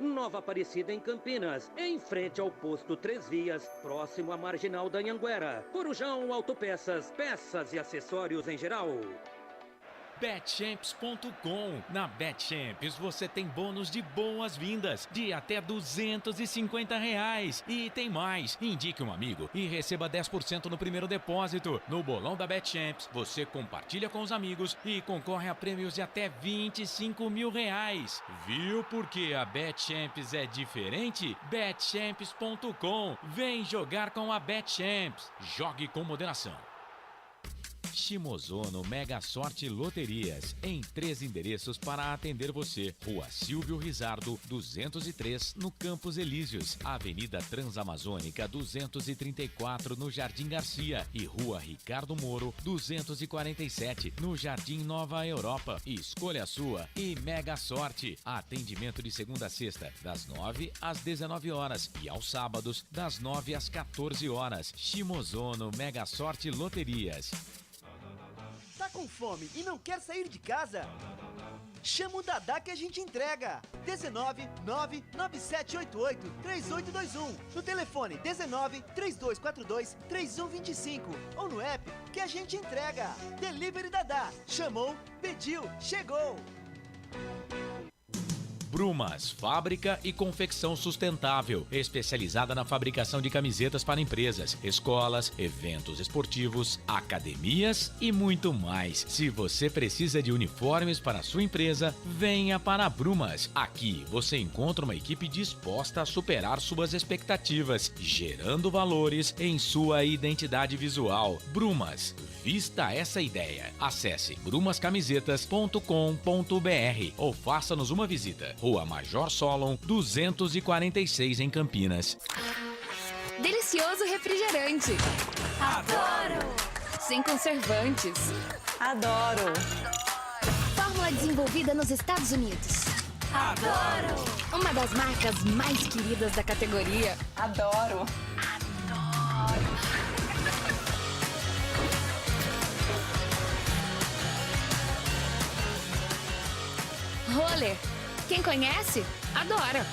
Nova Aparecida em Campinas, em frente ao posto Três Vias, próximo à Marginal da Anhanguera. Corujão Autopeças, peças e acessórios em geral. Betchamps.com. Na Betchamps você tem bônus de boas-vindas de até R$250. E tem mais. Indique um amigo e receba 10% no primeiro depósito. No bolão da Betchamps, você compartilha com os amigos e concorre a prêmios de até R$25 mil. Viu por que a Betchamps é diferente? Betchamps.com. Vem jogar com a Betchamps. Jogue com moderação. Shimozono Mega Sorte Loterias, em 3 endereços para atender você. Rua Silvio Rizardo, 203, no Campos Elíseos. Avenida Transamazônica, 234, no Jardim Garcia. E Rua Ricardo Moro, 247, no Jardim Nova Europa. Escolha a sua e Mega Sorte. Atendimento de segunda a sexta, das 9 às 19 horas. E aos sábados, das 9 às 14 horas. Shimozono Mega Sorte Loterias. Tá com fome e não quer sair de casa? Chama o Dadá que a gente entrega. 19 99788 3821. No telefone 19 3242 3125. Ou no app que a gente entrega. Delivery Dadá. Chamou, pediu, chegou. Brumas, fábrica e confecção sustentável, especializada na fabricação de camisetas para empresas, escolas, eventos esportivos, academias e muito mais. Se você precisa de uniformes para a sua empresa, venha para a Brumas. Aqui você encontra uma equipe disposta a superar suas expectativas, gerando valores em sua identidade visual. Brumas, vista essa ideia. Acesse brumascamisetas.com.br ou faça-nos uma visita. Rua Major Solon, 246 em Campinas. Delicioso refrigerante. Adoro! Sem conservantes. Adoro! Fórmula desenvolvida nos Estados Unidos. Adoro! Uma das marcas mais queridas da categoria. Adoro! Roller. Quem conhece, adora.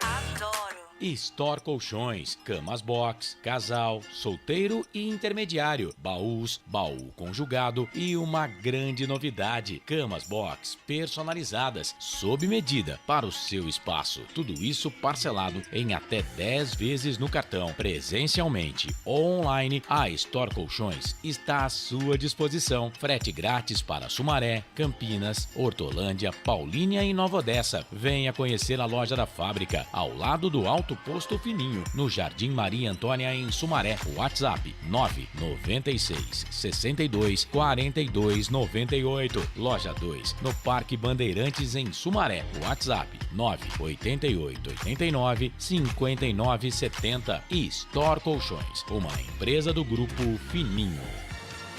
Adoro! Store Colchões, camas box, casal, solteiro e intermediário, baús, baú conjugado e uma grande novidade, camas box personalizadas, sob medida para o seu espaço. Tudo isso parcelado em até 10 vezes no cartão. Presencialmente ou online, a Store Colchões está à sua disposição. Frete grátis para Sumaré, Campinas, Hortolândia, Paulínia e Nova Odessa. Venha conhecer a loja da fábrica, ao lado do Alto Posto Fininho, no Jardim Maria Antônia, em Sumaré. WhatsApp 996 62 42 98. Loja 2, no Parque Bandeirantes, em Sumaré. WhatsApp 988 89 59 70. E Store Colchões, uma empresa do Grupo Fininho.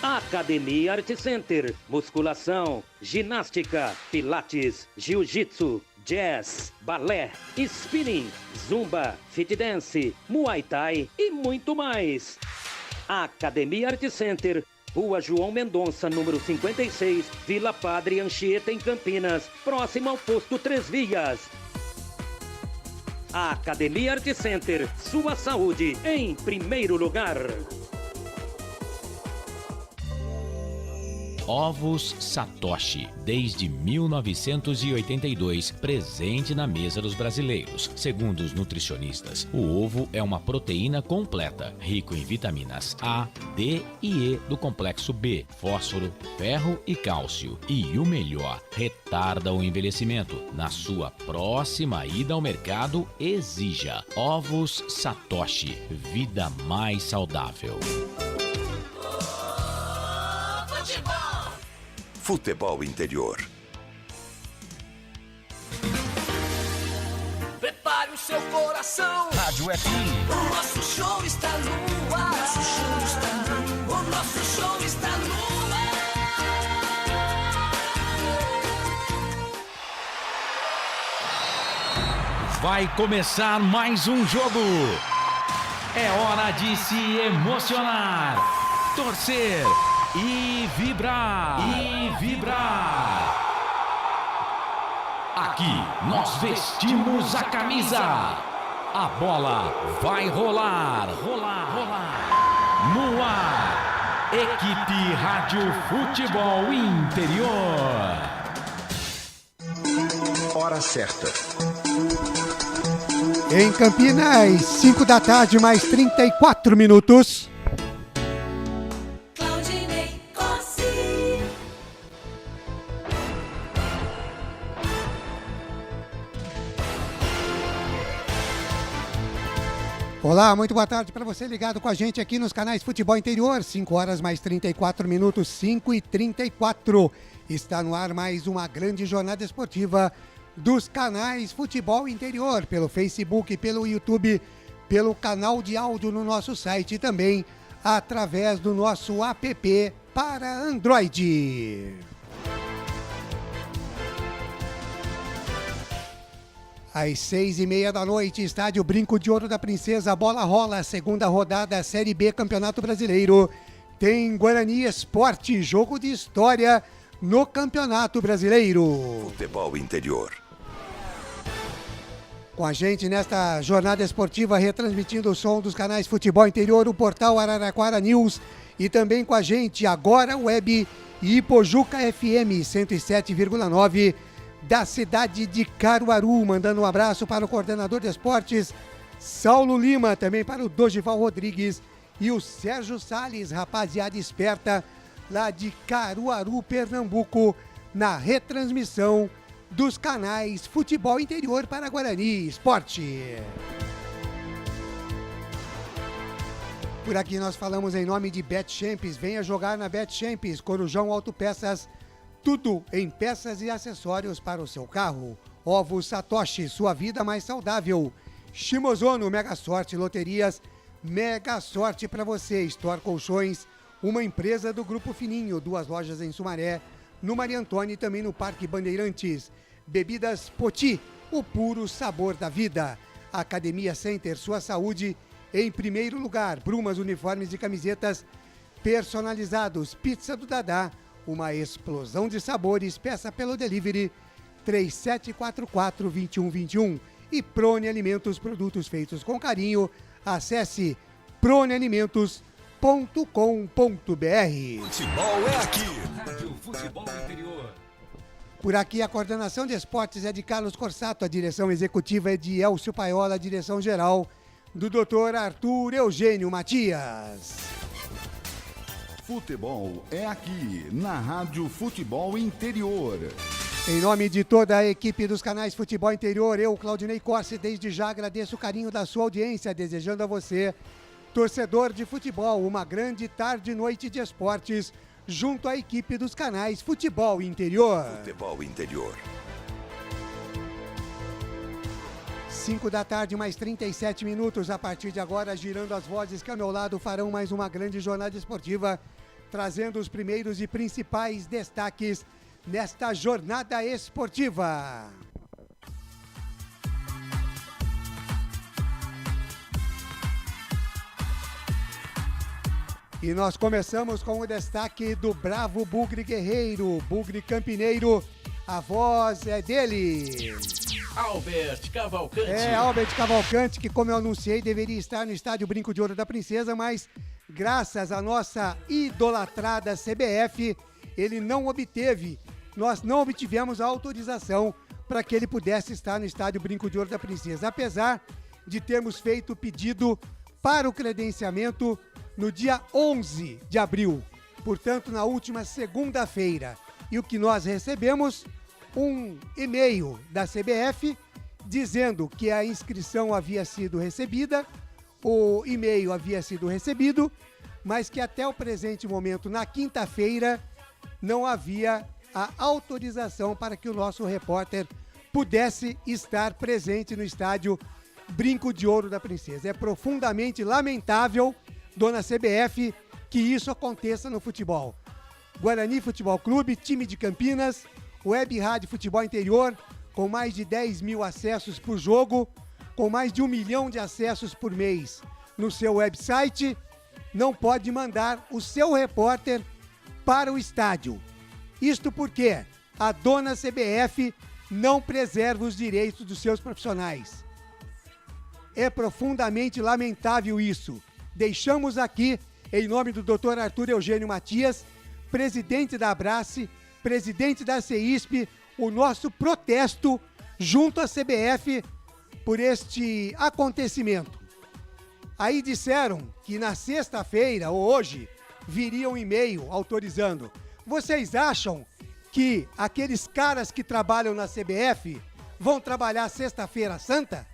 Academia Art Center, musculação, ginástica, pilates, jiu-jitsu, jazz, balé, spinning, zumba, fit dance, muay thai e muito mais. Academia Art Center, Rua João Mendonça, número 56, Vila Padre Anchieta, em Campinas, próximo ao posto Três Vias. Academia Art Center, sua saúde em primeiro lugar. Ovos Satoshi, desde 1982, presente na mesa dos brasileiros. Segundo os nutricionistas, o ovo é uma proteína completa, rico em vitaminas A, D e E do complexo B, fósforo, ferro e cálcio. E o melhor, retarda o envelhecimento. Na sua próxima ida ao mercado, exija Ovos Satoshi, vida mais saudável. Futebol Interior. Prepare o seu coração. Rádio FM. O nosso show está no ar. O nosso show está no ar. Vai começar mais um jogo. É hora de se emocionar, torcer e vibrar. Aqui nós vestimos a camisa. A bola vai rolar, rolar, rolar. No ar, Equipe Rádio Futebol Interior. Hora certa. Em Campinas, 5 da tarde, mais 34 minutos. Claudinei Cosi. Olá, muito boa tarde para você ligado com a gente aqui nos canais Futebol Interior. 5 horas mais 34 minutos, 5h34. Está no ar mais uma grande jornada esportiva dos canais Futebol Interior, pelo Facebook, pelo YouTube, pelo canal de áudio no nosso site e também através do nosso app para Android. Às 6h30 da noite, estádio Brinco de Ouro da Princesa, a bola rola, segunda rodada, Série B, Campeonato Brasileiro. Tem Guarani Esporte, jogo de história no Campeonato Brasileiro. Futebol Interior. Com a gente nesta jornada esportiva, retransmitindo o som dos canais Futebol Interior, o portal Araraquara News e também com a gente agora web e Ipojuca FM 107,9 da cidade de Caruaru. Mandando um abraço para o coordenador de esportes, Saulo Lima, também para o Dorival Rodrigues e o Sérgio Salles, rapaziada esperta lá de Caruaru, Pernambuco, na retransmissão dos canais Futebol Interior para Guarani Esporte. Por aqui nós falamos em nome de Bet Champs. Venha jogar na Bet Champs, Corujão Autopeças, tudo em peças e acessórios para o seu carro. Ovos Satoshi, sua vida mais saudável. Shimozono, Mega Sorte Loterias, Mega Sorte para você. Store Colchões, uma empresa do Grupo Fininho, 2 lojas em Sumaré, no Maria Antônia e também no Parque Bandeirantes. Bebidas Poti, o puro sabor da vida. Academia Center, sua saúde em primeiro lugar. Brumas, uniformes e camisetas personalizados. Pizza do Dadá, uma explosão de sabores. Peça pelo delivery 3744-2121. E Prone Alimentos, produtos feitos com carinho. Acesse pronealimentos.com.br. Futebol é aqui. Rádio Futebol Interior. Por aqui a coordenação de esportes é de Carlos Corsato, a direção executiva é de Elcio Paiola, a direção geral do Dr. Arthur Eugênio Matias. Futebol é aqui, na Rádio Futebol Interior. Em nome de toda a equipe dos canais Futebol Interior, eu, Claudinei Corsi, desde já agradeço o carinho da sua audiência, desejando a você, torcedor de futebol, uma grande tarde e noite de esportes, junto à equipe dos canais Futebol Interior. Futebol Interior. 5 da tarde, mais 37 minutos. A partir de agora, girando as vozes que ao meu lado farão mais uma grande jornada esportiva, trazendo os primeiros e principais destaques nesta jornada esportiva. E nós começamos com o destaque do bravo Bugre Guerreiro, Bugre Campineiro, a voz é dele. Albert Cavalcante. Albert Cavalcante, que como eu anunciei, deveria estar no estádio Brinco de Ouro da Princesa, mas graças à nossa idolatrada CBF, ele não obteve, nós não obtivemos a autorização para que ele pudesse estar no estádio Brinco de Ouro da Princesa, apesar de termos feito o pedido para o credenciamento no dia 11 de abril, portanto na última segunda-feira. E o que nós recebemos? Um e-mail da CBF dizendo que a inscrição havia sido recebida, o e-mail havia sido recebido, mas que até o presente momento, na quinta-feira, não havia a autorização para que o nosso repórter pudesse estar presente no estádio Brinco de Ouro da Princesa. É profundamente lamentável, dona CBF, que isso aconteça no futebol. Guarani Futebol Clube, time de Campinas, Web Rádio Futebol Interior, com mais de 10 mil acessos por jogo, com mais de 1 milhão de acessos por mês no seu website, não pode mandar o seu repórter para o estádio. Isto porque a dona CBF não preserva os direitos dos seus profissionais. É profundamente lamentável isso. Deixamos aqui, em nome do Dr. Arthur Eugênio Matias, presidente da Abrace, presidente da CEISP, o nosso protesto junto à CBF por este acontecimento. Aí disseram que na sexta-feira, ou hoje, viria um e-mail autorizando. Vocês acham que aqueles caras que trabalham na CBF vão trabalhar sexta-feira santa?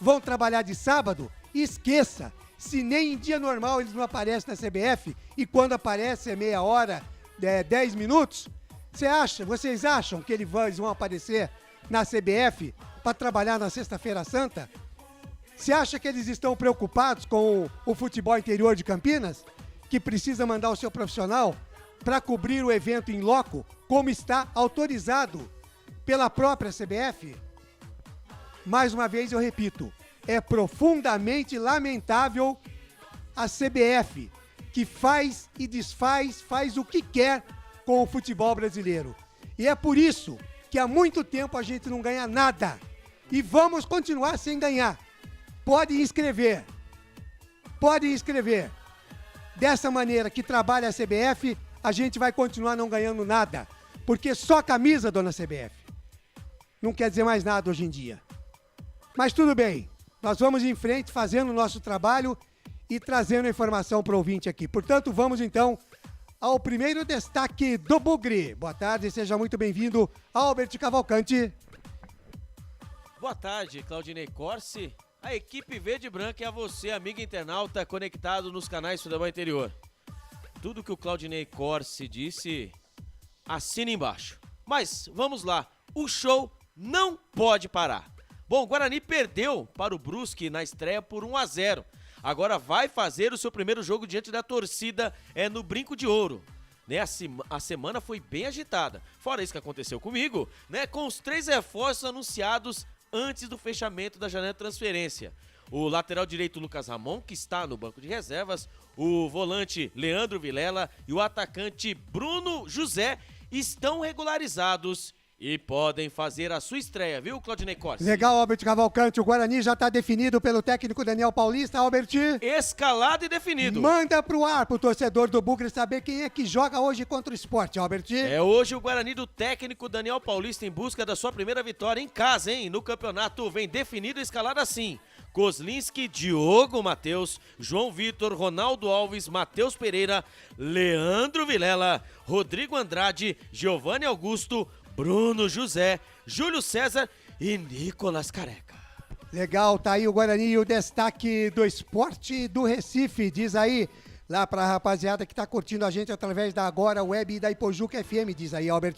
Vão trabalhar de sábado? Esqueça! Se nem em dia normal eles não aparecem na CBF, e quando aparece é meia hora, 10 minutos, vocês acham que eles vão aparecer na CBF para trabalhar na sexta-feira santa? Você acha que eles estão preocupados com o futebol interior de Campinas, que precisa mandar o seu profissional para cobrir o evento em loco, como está autorizado pela própria CBF? Mais uma vez eu repito, é profundamente lamentável a CBF, que faz e desfaz, faz o que quer com o futebol brasileiro. E é por isso que há muito tempo a gente não ganha nada. E vamos continuar sem ganhar. Pode inscrever. Dessa maneira que trabalha a CBF, a gente vai continuar não ganhando nada. Porque só camisa, dona CBF. Não quer dizer mais nada hoje em dia. Mas tudo bem. Nós vamos em frente fazendo o nosso trabalho e trazendo a informação para o ouvinte aqui. Portanto, vamos então ao primeiro destaque do Bugre. Boa tarde, seja muito bem-vindo, Albert Cavalcante. Boa tarde, Claudinei Corsi. A equipe verde e branca é a você, amigo internauta, conectado nos canais Futebol Interior. Tudo que o Claudinei Corsi disse, assina embaixo. Mas, vamos lá, o show não pode parar. Bom, o Guarani perdeu para o Brusque na estreia por 1-0. Agora vai fazer o seu primeiro jogo diante da torcida no Brinco de Ouro. A semana foi bem agitada. Fora isso que aconteceu comigo, com os 3 reforços anunciados antes do fechamento da janela de transferência. O lateral direito Lucas Ramon, que está no banco de reservas, o volante Leandro Vilela e o atacante Bruno José estão regularizados e podem fazer a sua estreia, viu, Claudinei Corsi? Legal, Albert Cavalcante. O Guarani já está definido pelo técnico Daniel Paulista, Albert. Escalado e definido. Manda pro ar pro torcedor do Bugre saber quem é que joga hoje contra o Sport, Albert. É hoje o Guarani do técnico Daniel Paulista em busca da sua primeira vitória em casa, hein? No campeonato vem definido e escalado assim: Kozlinski, Diogo Matheus, João Vitor, Ronaldo Alves, Matheus Pereira, Leandro Vilela, Rodrigo Andrade, Giovanni Augusto, Bruno José, Júlio César e Nicolas Careca. Legal, tá aí o Guarani e o destaque do Esporte do Recife. Diz aí, lá pra rapaziada que tá curtindo a gente através da Agora Web e da Ipojuca FM, diz aí, Albert.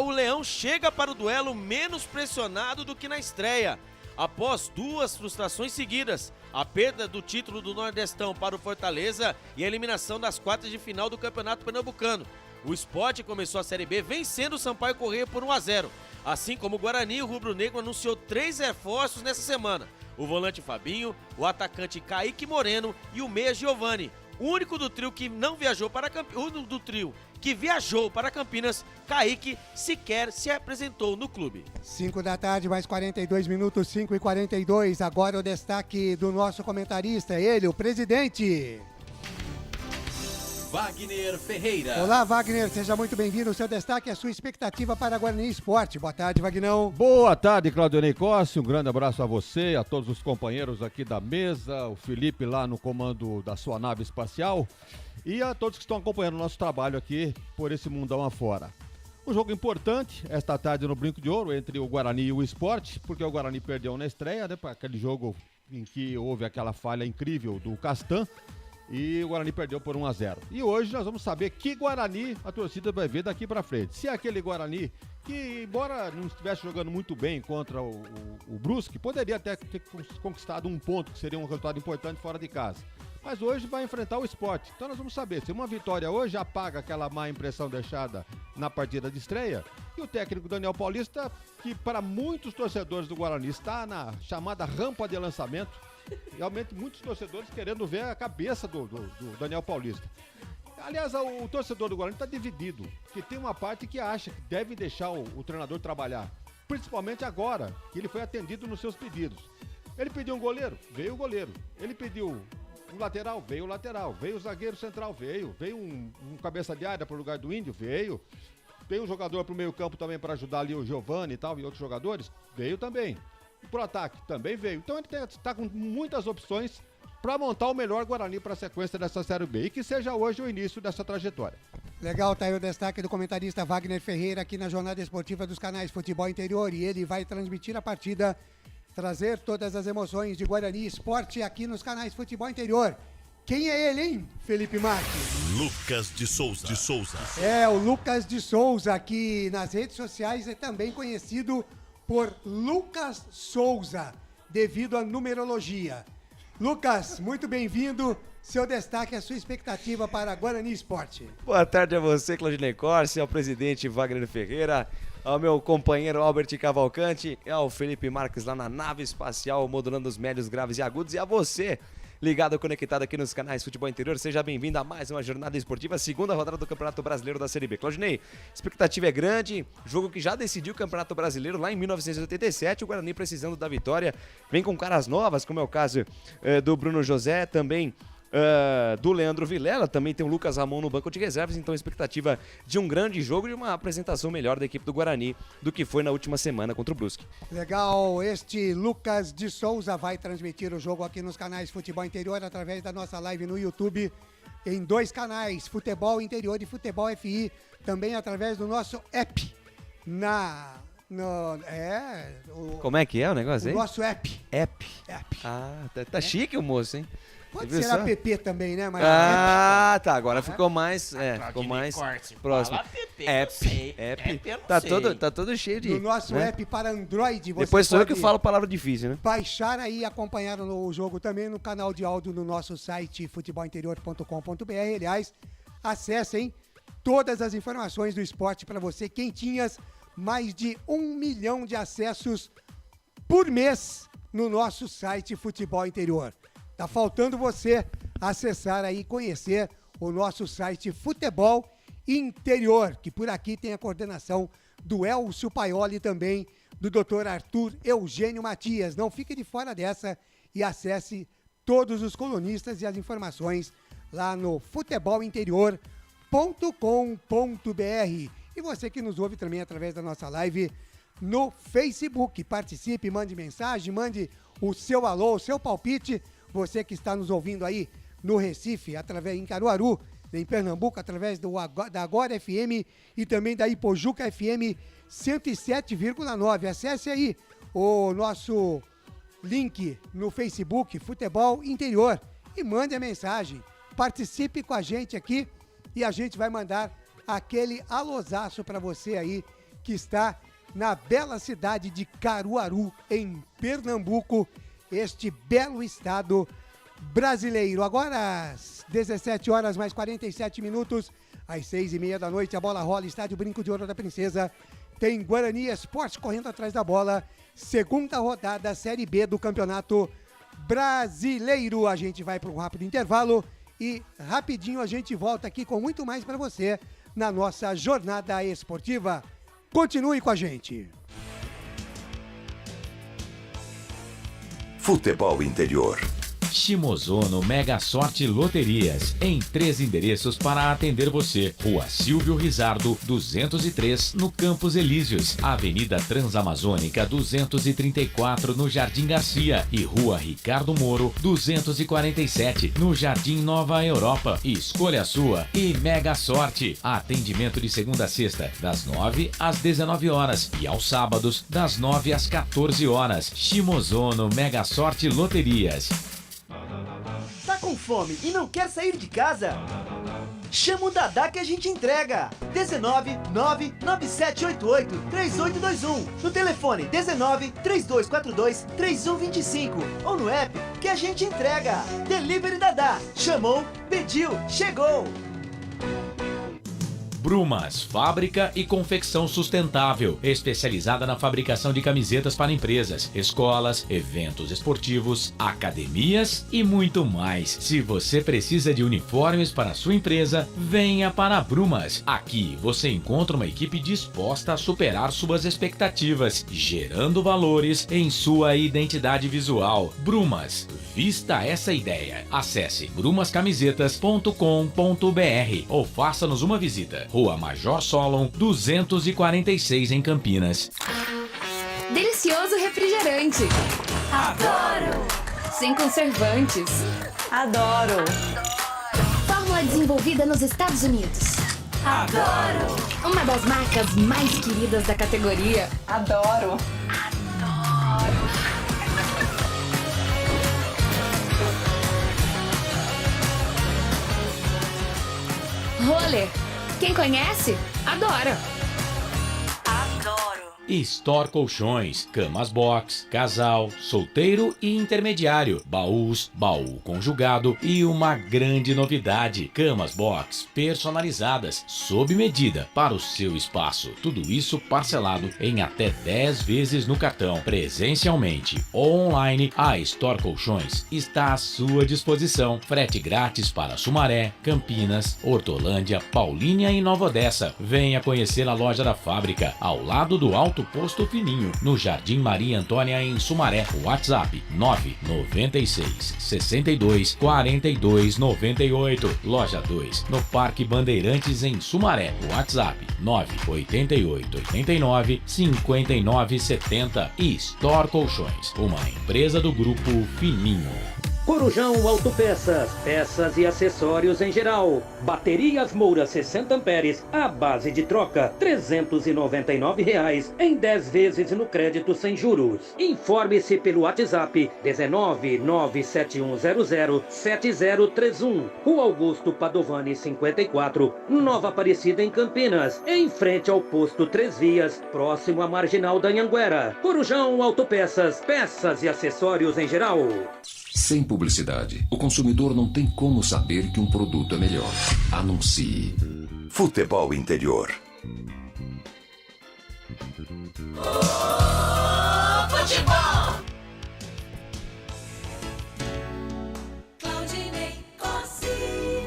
O Leão chega para o duelo menos pressionado do que na estreia. Após 2 frustrações seguidas, a perda do título do Nordestão para o Fortaleza e a eliminação das quartas de final do Campeonato Pernambucano. O Sport começou a Série B vencendo o Sampaio Corrêa por 1-0. Assim como o Guarani, o Rubro Negro anunciou 3 reforços nessa semana. O volante Fabinho, o atacante Kaique Moreno e o meia Giovani. O único do trio que não viajou para que viajou para Campinas, Kaique, sequer se apresentou no clube. 5 da tarde, mais 42 minutos, 5h42. Agora o destaque do nosso comentarista, ele, o presidente Wagner Ferreira. Olá, Wagner, seja muito bem-vindo. O seu destaque é a sua expectativa para Guarani Esporte. Boa tarde, Wagnão. Boa tarde, Claudionei Costa. Um grande abraço a você, a todos os companheiros aqui da mesa, o Felipe lá no comando da sua nave espacial e a todos que estão acompanhando o nosso trabalho aqui por esse mundão afora. Um jogo importante esta tarde no Brinco de Ouro entre o Guarani e o Esporte, porque o Guarani perdeu na estreia, para aquele jogo em que houve aquela falha incrível do Castan. E o Guarani perdeu por 1-0. E hoje nós vamos saber que Guarani a torcida vai ver daqui pra frente. Se é aquele Guarani que, embora não estivesse jogando muito bem contra o Brusque, poderia até ter conquistado um ponto, que seria um resultado importante fora de casa. Mas hoje vai enfrentar o Sport. Então nós vamos saber se uma vitória hoje apaga aquela má impressão deixada na partida de estreia. E o técnico Daniel Paulista, que para muitos torcedores do Guarani está na chamada rampa de lançamento. Realmente muitos torcedores querendo ver a cabeça do Daniel Paulista. Aliás, o torcedor do Guarani está dividido, porque tem uma parte que acha que deve deixar o treinador trabalhar. principalmente agora, que ele foi atendido nos seus pedidos. Ele pediu um goleiro, veio o goleiro. Ele pediu um lateral, veio o lateral. Veio o zagueiro central, veio um cabeça de área para o lugar do Índio, veio. Tem um jogador para o meio campo também para ajudar ali o Giovani e tal, e outros jogadores, veio também. Pro ataque, também veio. Então ele está com muitas opções para montar o melhor Guarani para a sequência dessa Série B e que seja hoje o início dessa trajetória. Legal, tá aí o destaque do comentarista Wagner Ferreira aqui na Jornada Esportiva dos canais Futebol Interior, e ele vai transmitir a partida, trazer todas as emoções de Guarani Esporte aqui nos canais Futebol Interior. Quem é ele, hein, Felipe Marques? Lucas de Souza. É, o Lucas de Souza, que nas redes sociais é também conhecido por Lucas Souza, devido à numerologia. Lucas, muito bem-vindo. Seu destaque, a sua expectativa para Guarani Esporte. Boa tarde a você, Claudinei Corsi, ao presidente Wagner Ferreira, ao meu companheiro Albert Cavalcante, ao Felipe Marques lá na nave espacial, modulando os médios, graves e agudos, e a você, ligado, conectado aqui nos canais Futebol Interior. Seja bem-vindo a mais uma jornada esportiva, segunda rodada do Campeonato Brasileiro da Série B. Claudinei, expectativa é grande, jogo que já decidiu o Campeonato Brasileiro lá em 1987, o Guarani precisando da vitória, vem com caras novas, como é o caso do Bruno José, também do Leandro Vilela, também tem o Lucas Ramon no banco de reservas, então expectativa de um grande jogo e de uma apresentação melhor da equipe do Guarani do que foi na última semana contra o Brusque. Legal, este Lucas de Souza vai transmitir o jogo aqui nos canais Futebol Interior através da nossa live no YouTube, em 2 canais, Futebol Interior e Futebol FI, também através do nosso app Como é que é o negócio aí? O nosso app. Ah, tá chique o moço, hein? Pode ser app também, né? Mas tá, agora ficou mais, ficou mais próximo. App. Tá todo cheio de... No nosso app para Android, você Depois sou eu que falo palavra difícil, né? Baixar aí e acompanhar o jogo também no canal de áudio no nosso site futebolinterior.com.br. Aliás, acessem todas as informações do esporte para você, quentinhas, mais de 1 milhão de acessos por mês no nosso site Futebol Interior. Tá faltando você acessar aí e conhecer o nosso site Futebol Interior, que por aqui tem a coordenação do Elcio Paioli e também do Dr. Arthur Eugênio Matias. Não fique de fora dessa e acesse todos os colunistas e as informações lá no futebolinterior.com.br. E você que nos ouve também através da nossa live no Facebook, participe, mande mensagem, mande o seu alô, o seu palpite. Você que está nos ouvindo aí no Recife, em Caruaru, em Pernambuco, através da Agora FM e também da Ipojuca FM 107,9. Acesse aí o nosso link no Facebook, Futebol Interior, e mande a mensagem. Participe com a gente aqui e a gente vai mandar aquele alôzaço para você aí que está na bela cidade de Caruaru, em Pernambuco, este belo estado brasileiro. Agora, às 17 horas mais 47 minutos, às 6h30 da noite, a bola rola, estádio Brinco de Ouro da Princesa, tem Guarani Esporte correndo atrás da bola, segunda rodada, Série B do Campeonato Brasileiro. A gente vai para um rápido intervalo e rapidinho a gente volta aqui com muito mais para você na nossa jornada esportiva. Continue com a gente. Futebol Interior. Shimozono Mega Sorte Loterias, em 3 endereços para atender você. Rua Silvio Rizardo, 203, no Campos Elíseos. Avenida Transamazônica, 234, no Jardim Garcia. E Rua Ricardo Moro, 247, no Jardim Nova Europa. Escolha a sua e Mega Sorte. Atendimento de segunda a sexta, das 9 às 19 horas. E aos sábados, das 9 às 14 horas. Shimozono Mega Sorte Loterias. Tá com fome e não quer sair de casa? Chama o Dadá que a gente entrega. 19 99788 3821. No telefone 19 3242 3125. Ou no app que a gente entrega. Delivery Dadá. Chamou, pediu, chegou. Brumas, fábrica e confecção sustentável, especializada na fabricação de camisetas para empresas, escolas, eventos esportivos, academias e muito mais. Se você precisa de uniformes para a sua empresa, venha para a Brumas. Aqui você encontra uma equipe disposta a superar suas expectativas, gerando valores em sua identidade visual. Brumas, vista essa ideia. Acesse brumascamisetas.com.br ou faça-nos uma visita. Rua Major Solon, 246 em Campinas. Delicioso refrigerante. Adoro! Sem conservantes. Adoro! Fórmula desenvolvida nos Estados Unidos. Adoro! Uma das marcas mais queridas da categoria. Adoro! Roller. Quem conhece, adora. Store Colchões, camas box, casal, solteiro e intermediário, baús, baú conjugado e uma grande novidade, camas box personalizadas, sob medida para o seu espaço. Tudo isso parcelado em até 10 vezes no cartão. Presencialmente ou online, a Store Colchões está à sua disposição. Frete grátis para Sumaré, Campinas, Hortolândia, Paulínia e Nova Odessa. Venha conhecer a loja da fábrica, ao lado do Alto Posto Fininho, no Jardim Maria Antônia, em Sumaré. WhatsApp 996 62 42 98. Loja 2, no Parque Bandeirantes, em Sumaré. WhatsApp 988 89 59 70. E Store Colchões, uma empresa do Grupo Fininho. Corujão Autopeças, peças e acessórios em geral. Baterias Moura 60 amperes, a base de troca, R$ 399 em 10 vezes no crédito sem juros. Informe-se pelo WhatsApp 19971007031. Rua Augusto Padovani 54, Nova Aparecida, em Campinas, em frente ao posto 3 Vias, próximo à Marginal da Anhanguera. Corujão Autopeças, peças e acessórios em geral. Sem publicidade, o consumidor não tem como saber que um produto é melhor. Anuncie. Futebol Interior. Futebol!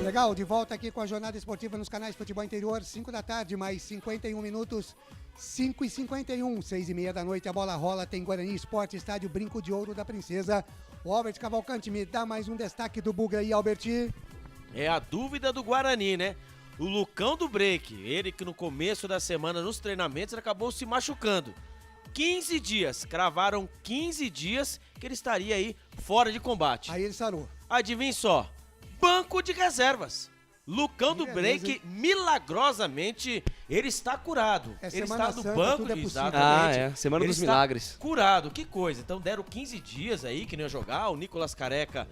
Legal, de volta aqui com a jornada esportiva nos canais Futebol Interior, 5 da tarde, mais 51 minutos, 5h51, 6h30 da noite, a bola rola, tem Guarani Esporte, estádio Brinco de Ouro da Princesa. O Albert Cavalcante, me dá mais um destaque do Buga aí, Albert. É a dúvida do Guarani, né? O Lucão do Break, ele que no começo da semana nos treinamentos acabou se machucando. 15 dias, cravaram 15 dias que ele estaria aí fora de combate. Aí ele sarou. Adivinhe só, banco de reservas. Lucão do Break, milagrosamente, ele está curado. Ele está no banco de exatamente. Semana dos Milagres. Curado, que coisa. Então deram 15 dias aí que não ia jogar. O Nicolas Careca,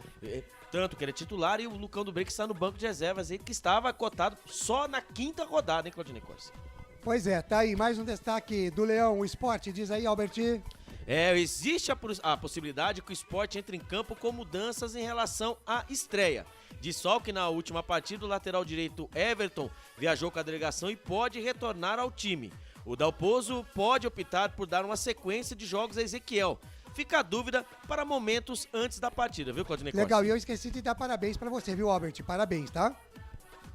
tanto que ele é titular, e o Lucão do Break está no banco de reservas, ele que estava cotado só na 5ª rodada, hein, Claudinei Corsi? Pois é, tá aí mais um destaque do Leão, o Esporte, diz aí, Albert. Existe a possibilidade que o Sport entre em campo com mudanças em relação à estreia. De sol que na última partida o lateral direito Everton viajou com a delegação e pode retornar ao time. O Dalpozo pode optar por dar uma sequência de jogos a Ezequiel. Fica a dúvida para momentos antes da partida, viu, Claudinei Costa? Legal, e eu esqueci de dar parabéns pra você, viu, Albert? Parabéns, tá?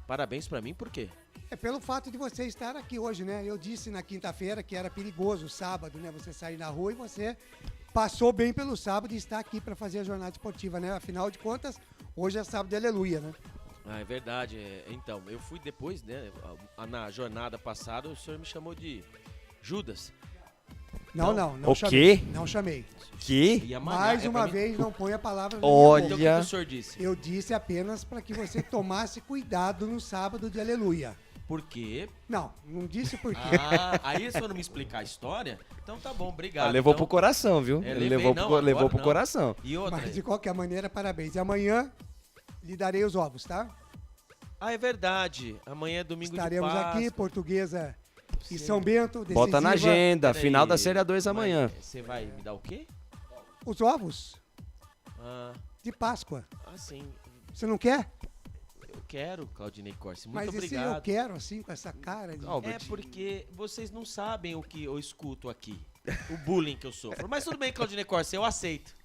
Parabéns pra mim, por quê? É pelo fato de você estar aqui hoje, né? Eu disse na quinta-feira que era perigoso sábado, né? Você sair na rua e você passou bem pelo sábado e está aqui para fazer a jornada esportiva, né? Afinal de contas, hoje é sábado de aleluia, né? Ah, é verdade. Então, eu fui depois, né? Na jornada passada, o senhor me chamou de Judas. Não o chamei. Quê? Não chamei. Que? Mais uma vez, não põe a palavra na Olha. minha boca. Então, o que o senhor disse? Eu disse apenas para que você tomasse cuidado no sábado de aleluia. Por quê? Não disse por quê. Aí se eu não me explicar a história, então tá bom, obrigado. Levou então, pro coração, viu? Levou pro coração. E outra? Mas de qualquer maneira, parabéns. E amanhã lhe darei os ovos, tá? Ah, é verdade. Amanhã é domingo Estaremos de Páscoa. aqui, Portuguesa e São Bento, decisiva. Bota na agenda, Peraí, final da Série A2 amanhã. Você vai me dar o quê? Os ovos Ah, de Páscoa. sim. Você não quer? Eu quero, Claudinei Corsi. Muito Mas obrigado. esse eu quero, assim, com essa cara de... É porque vocês não sabem o que eu escuto aqui. O bullying que eu sofro. Mas tudo bem, Claudinei Corsi, eu aceito.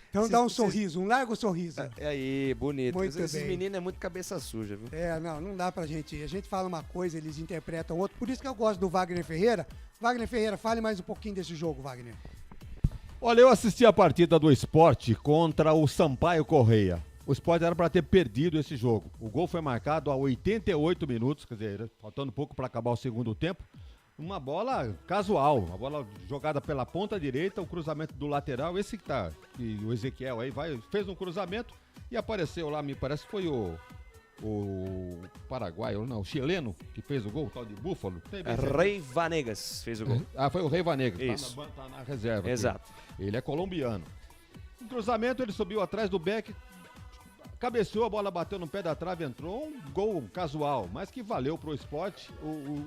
Então dá um sorriso, um largo sorriso. É aí, bonito. Muito Esses bem. meninos é muito cabeça suja, viu? Não dá pra gente. A gente fala uma coisa, eles interpretam outra. Por isso que eu gosto do Wagner Ferreira. Wagner Ferreira, fale mais um pouquinho desse jogo, Wagner. Olha, eu assisti a partida do Sport contra o Sampaio Correia. O Sport era para ter perdido esse jogo. O gol foi marcado a 88 minutos, quer dizer, faltando pouco para acabar o segundo tempo. Uma bola casual, uma bola jogada pela ponta direita, o cruzamento do lateral, esse que o Ezequiel aí fez um cruzamento e apareceu lá, me parece que foi o paraguaio, não, o chileno que fez o gol, o tal de Búfalo. Rei Vanegas fez o gol. Foi o Rei Vanegas, Isso. Tá na reserva. Exato. Aqui. Ele é colombiano. No cruzamento ele subiu atrás do Beck, cabeceou, a bola bateu no pé da trave, entrou, um gol casual, mas que valeu pro Sport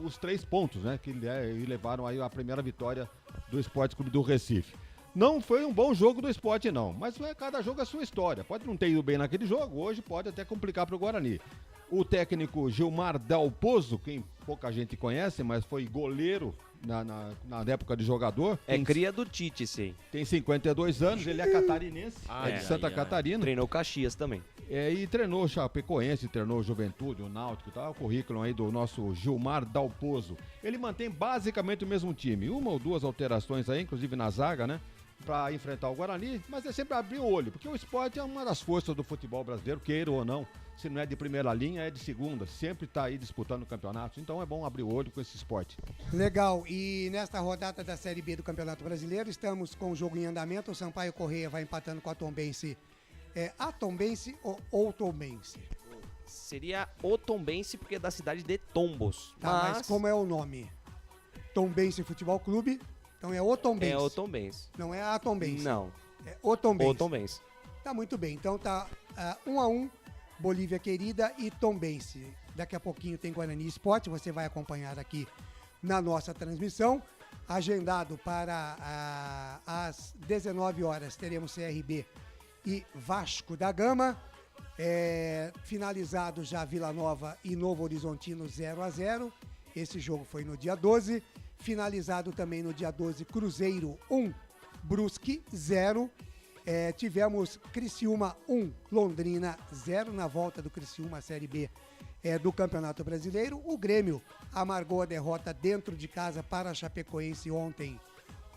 os 3 pontos, né? Que levaram aí a primeira vitória do Sport Clube do Recife. Não foi um bom jogo do Sport, não, mas cada jogo é a sua história. Pode não ter ido bem naquele jogo, hoje pode até complicar pro Guarani. O técnico Gilmar Dalpozo, quem pouca gente conhece, mas foi goleiro na época de jogador. Cria do Tite, sim. Tem 52 anos, ele é catarinense, de Santa Catarina. Treinou Caxias também. E treinou o Chapecoense, treinou o Juventude, o Náutico e tal, o currículo aí do nosso Gilmar Dalpozo. Ele mantém basicamente o mesmo time, 1 ou 2 alterações aí, inclusive na zaga, né? Pra enfrentar o Guarani, mas é sempre abrir o olho, porque o Sport é uma das forças do futebol brasileiro, queira ou não. Se não é de primeira linha, é de segunda, sempre tá aí disputando o campeonato, então é bom abrir o olho com esse Sport. Legal, e nesta rodada da Série B do Campeonato Brasileiro, estamos com o jogo em andamento, o Sampaio Correia vai empatando com a Tombense. A Tombense ou o Tombense? Seria o Tombense, porque é da cidade de Tombos. Tá, mas como é o nome? Tombense Futebol Clube, então é o Tombense. É o Tombense. Não é a Tombense. Não. É o Tombense. O Tombense. Tá muito bem, então tá 1-1, Bolívia Querida e Tombense. Daqui a pouquinho tem Guarani Esporte, você vai acompanhar aqui na nossa transmissão. Agendado para às 19 horas teremos CRB e Vasco da Gama. Finalizado já Vila Nova e Novo Horizontino 0-0. Esse jogo foi no dia 12. Finalizado também no dia 12, Cruzeiro 1, Brusque 0. Tivemos Criciúma 1, Londrina 0 na volta do Criciúma, Série B do Campeonato Brasileiro. O Grêmio amargou a derrota dentro de casa para a Chapecoense ontem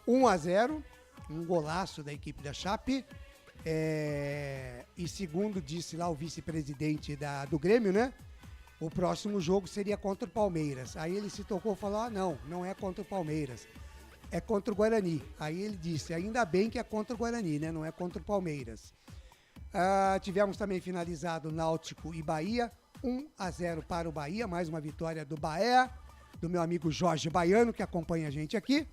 1-0. Um golaço da equipe da Chape. E segundo disse lá o vice-presidente do Grêmio, né? O próximo jogo seria contra o Palmeiras. Aí ele se tocou e falou, não é contra o Palmeiras, é contra o Guarani. Aí ele disse, ainda bem que é contra o Guarani, né? Não é contra o Palmeiras. Tivemos também finalizado Náutico e Bahia, 1-0 para o Bahia, mais uma vitória do Bahia, do meu amigo Jorge Baiano, que acompanha a gente aqui.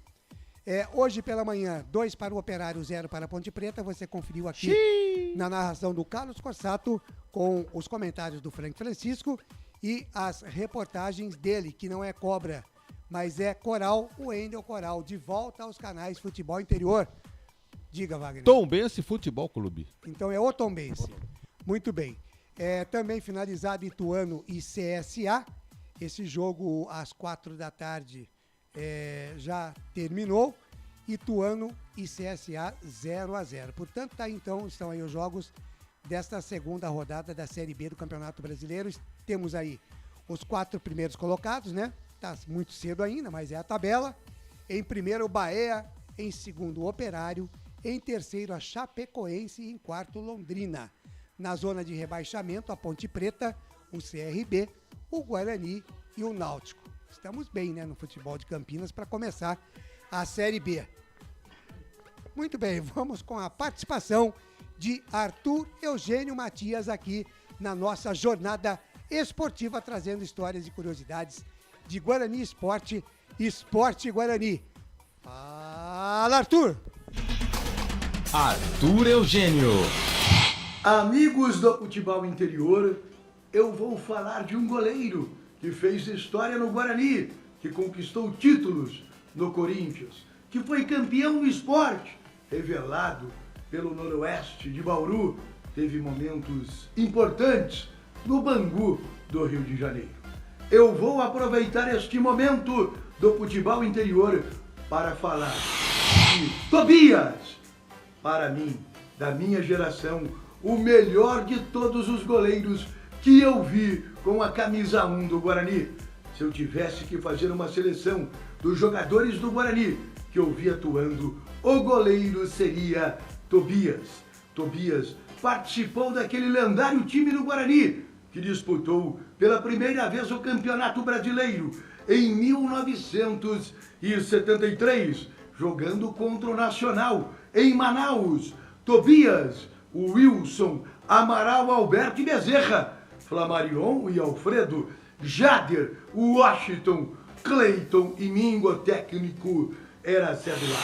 Hoje pela manhã, 2 para o Operário, 0 para a Ponte Preta. Você conferiu aqui na narração do Carlos Corsato, com os comentários do Frank Francisco e as reportagens dele, que não é Cobra, mas é Coral, o Wendel Coral, de volta aos canais Futebol Interior. Diga, Wagner. Tombense Futebol Clube. Então é o Tombense. Muito bem. Também finalizado Ituano e CSA. Esse jogo às 4 da tarde já terminou. Ituano e CSA 0-0. Portanto, estão aí os jogos desta segunda rodada da Série B do Campeonato Brasileiro. Temos aí os 4 primeiros colocados, né? Tá muito cedo ainda, mas é a tabela. Em primeiro, o Bahia. Em segundo, o Operário. Em terceiro, a Chapecoense. E em quarto, Londrina. Na zona de rebaixamento, a Ponte Preta, o CRB, o Guarani e o Náutico. Estamos bem, né, no futebol de Campinas para começar a Série B. Muito bem, vamos com a participação de Arthur Eugênio Matias aqui na nossa jornada esportiva, trazendo histórias e curiosidades de Guarani Esporte, Esporte Guarani. Fala, Arthur! Arthur Eugênio. Amigos do futebol interior, eu vou falar de um goleiro que fez história no Guarani, que conquistou títulos no Corinthians, que foi campeão no esporte, revelado pelo Noroeste de Bauru, teve momentos importantes no Bangu do Rio de Janeiro. Eu vou aproveitar este momento do futebol interior para falar de Tobias. Para mim, da minha geração, o melhor de todos os goleiros que eu vi com a camisa 1 do Guarani. Se eu tivesse que fazer uma seleção dos jogadores do Guarani que eu vi atuando, o goleiro seria Tobias. Tobias participou daquele lendário time do Guarani que disputou pela primeira vez o Campeonato Brasileiro em 1973, jogando contra o Nacional em Manaus. Tobias, Wilson, Amaral, Alberto e Bezerra, Flamarion e Alfredo, Jader, Washington, Cleiton e Mingo, técnico era Cédula.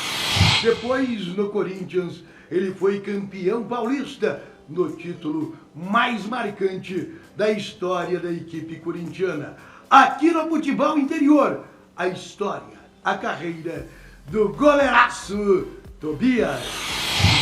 Depois, no Corinthians, ele foi campeão paulista, no título mais marcante da história da equipe corintiana. Aqui no futebol interior, a história, a carreira do goleiraço Tobias.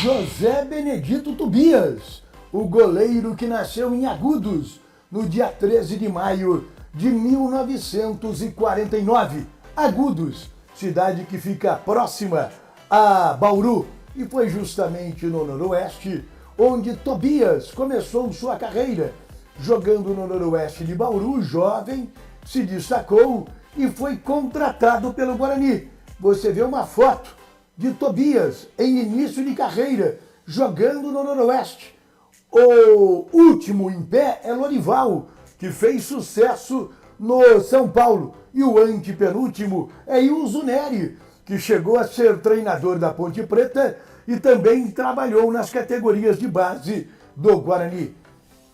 José Benedito Tobias, o goleiro que nasceu em Agudos, no dia 13 de maio de 1949. Agudos, cidade que fica próxima a Bauru, e foi justamente no Noroeste onde Tobias começou sua carreira. Jogando no Noroeste de Bauru, jovem, se destacou e foi contratado pelo Guarani. Você vê uma foto de Tobias em início de carreira, jogando no Noroeste. O último em pé é Lorival, que fez sucesso no São Paulo. E o antepenúltimo é Ilso Neri, que chegou a ser treinador da Ponte Preta e também trabalhou nas categorias de base do Guarani.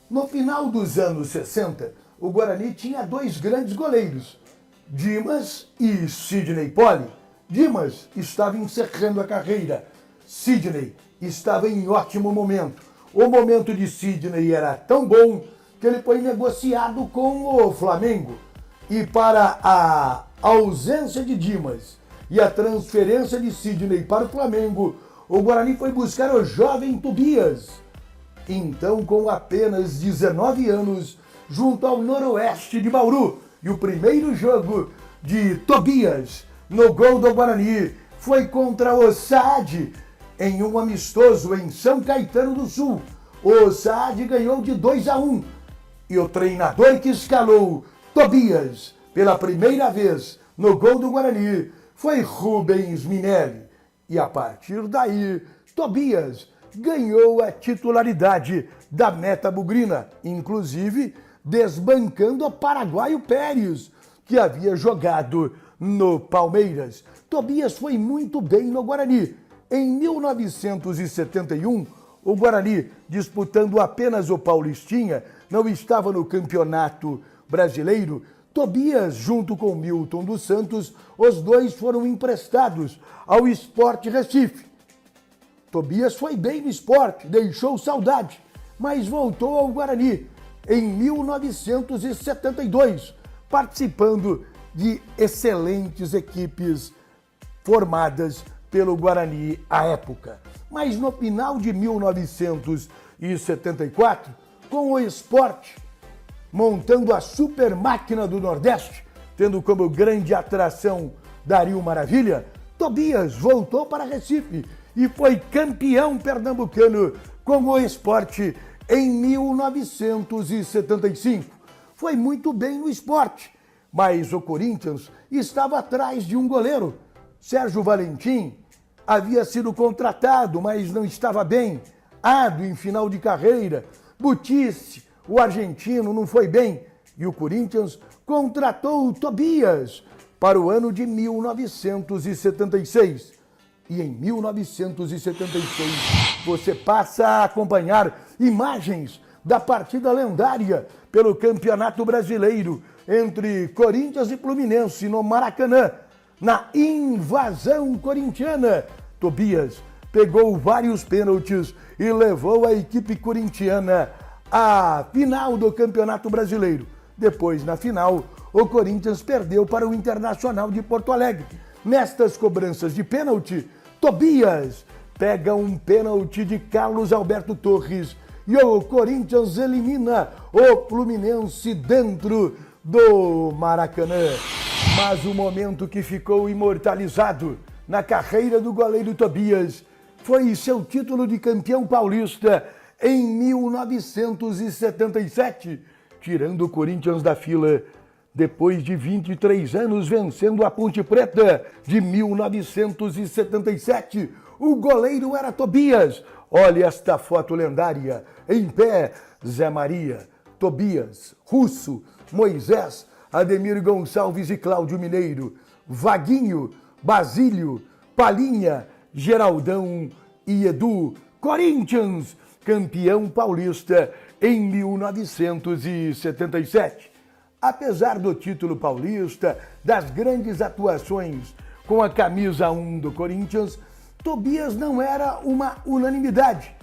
No final dos anos 60, o Guarani tinha dois grandes goleiros, Dimas e Sidney Poli. Dimas estava encerrando a carreira, Sidney estava em ótimo momento. O momento de Sidney era tão bom que ele foi negociado com o Flamengo. E para a ausência de Dimas e a transferência de Sidney para o Flamengo, o Guarani foi buscar o jovem Tobias. Então, com apenas 19 anos, junto ao Noroeste de Bauru, e o primeiro jogo de Tobias no gol do Guarani foi contra o Saad, em um amistoso em São Caetano do Sul. O Saad ganhou de 2-1 e o treinador que escalou Tobias pela primeira vez no gol do Guarani foi Rubens Minelli. E a partir daí, Tobias ganhou a titularidade da meta bugrina, inclusive desbancando o paraguaio Pérez, que havia jogado no Palmeiras. Tobias foi muito bem no Guarani. Em 1971, o Guarani, disputando apenas o Paulistinha, não estava no Campeonato Brasileiro. Tobias, junto com Milton dos Santos, os dois foram emprestados ao Sport Recife. Tobias foi bem no Sport, deixou saudade, mas voltou ao Guarani em 1972, participando de excelentes equipes formadas pelo Guarani à época. Mas no final de 1974, com o Sport montando a super máquina do Nordeste, tendo como grande atração Dario Maravilha, Tobias voltou para Recife e foi campeão pernambucano com o Sport em 1975. Foi muito bem no Sport, mas o Corinthians estava atrás de um goleiro. Sérgio Valentim havia sido contratado, mas não estava bem. Ado em final de carreira. Butice, o argentino, não foi bem. E o Corinthians contratou o Tobias para o ano de 1976. E em 1976 você passa a acompanhar imagens da partida lendária pelo Campeonato Brasileiro entre Corinthians e Fluminense no Maracanã, na invasão corintiana. Tobias pegou vários pênaltis e levou a equipe corintiana à final do Campeonato Brasileiro. Depois, na final, o Corinthians perdeu para o Internacional de Porto Alegre. Nestas cobranças de pênalti, Tobias pega um pênalti de Carlos Alberto Torres e o Corinthians elimina o Fluminense dentro do Maracanã. Mas o momento que ficou imortalizado na carreira do goleiro Tobias foi seu título de campeão paulista em 1977, tirando o Corinthians da fila depois de 23 anos vencendo a Ponte Preta de 1977. O goleiro era Tobias. Olha esta foto lendária. Em pé, Zé Maria, Tobias, Russo, Moisés, Ademir Gonçalves e Cláudio Mineiro, Vaguinho, Basílio, Palinha, Geraldão e Edu. Corinthians, campeão paulista em 1977. Apesar do título paulista, das grandes atuações com a camisa 1 do Corinthians, Tobias não era uma unanimidade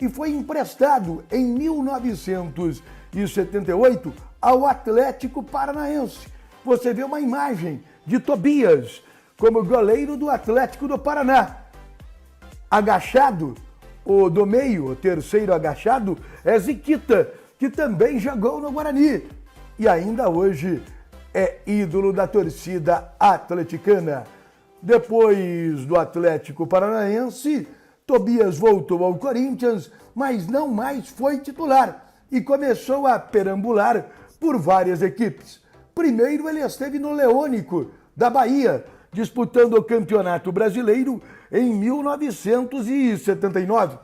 e foi emprestado em 1978 ao Atlético Paranaense. Você vê uma imagem de Tobias como goleiro do Atlético do Paraná. Agachado, o do meio, o terceiro agachado, é Ziquita, que também jogou no Guarani e ainda hoje é ídolo da torcida atleticana. Depois do Atlético Paranaense, Tobias voltou ao Corinthians, mas não mais foi titular e começou a perambular por várias equipes. Primeiro ele esteve no Leônico, da Bahia, disputando o Campeonato Brasileiro em 1979.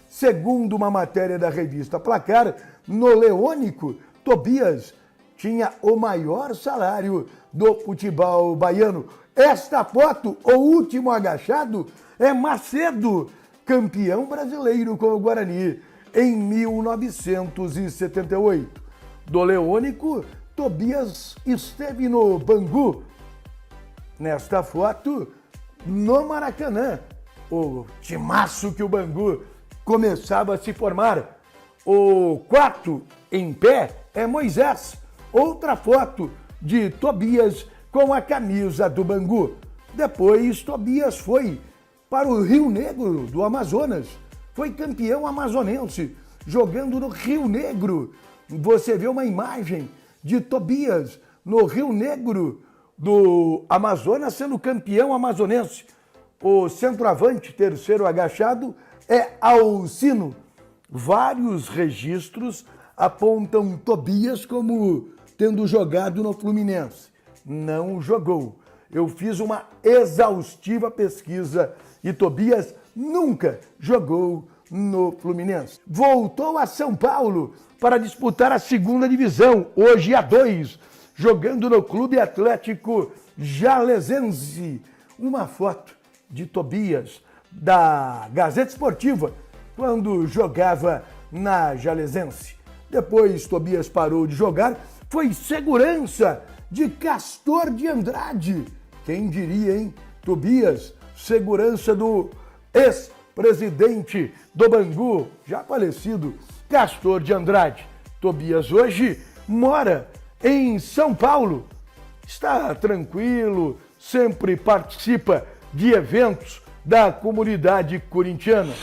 Segundo uma matéria da revista Placar, no Leônico, Tobias tinha o maior salário do futebol baiano. Esta foto, o último agachado, é Macedo, campeão brasileiro com o Guarani em 1978. Do Leônico, Tobias esteve no Bangu. Nesta foto, no Maracanã, o timaço que o Bangu começava a se formar. O quarto em pé é Moisés. Outra foto de Tobias com a camisa do Bangu. Depois, Tobias foi para o Rio Negro do Amazonas. Foi campeão amazonense, jogando no Rio Negro. Você vê uma imagem de Tobias no Rio Negro do Amazonas sendo campeão amazonense. O centroavante, terceiro agachado, é Alcino. Vários registros apontam Tobias como tendo jogado no Fluminense. Não jogou. Eu fiz uma exaustiva pesquisa e Tobias nunca jogou no Fluminense. Voltou a São Paulo para disputar a segunda divisão, hoje A2, jogando no Clube Atlético Jalesense. Uma foto de Tobias da Gazeta Esportiva, quando jogava na Jalesense. Depois Tobias parou de jogar, foi segurança de Castor de Andrade. Quem diria, hein? Tobias, segurança do ex-presidente do Bangu, já falecido, Castor de Andrade. Tobias hoje mora em São Paulo. Está tranquilo, sempre participa de eventos da comunidade corintiana.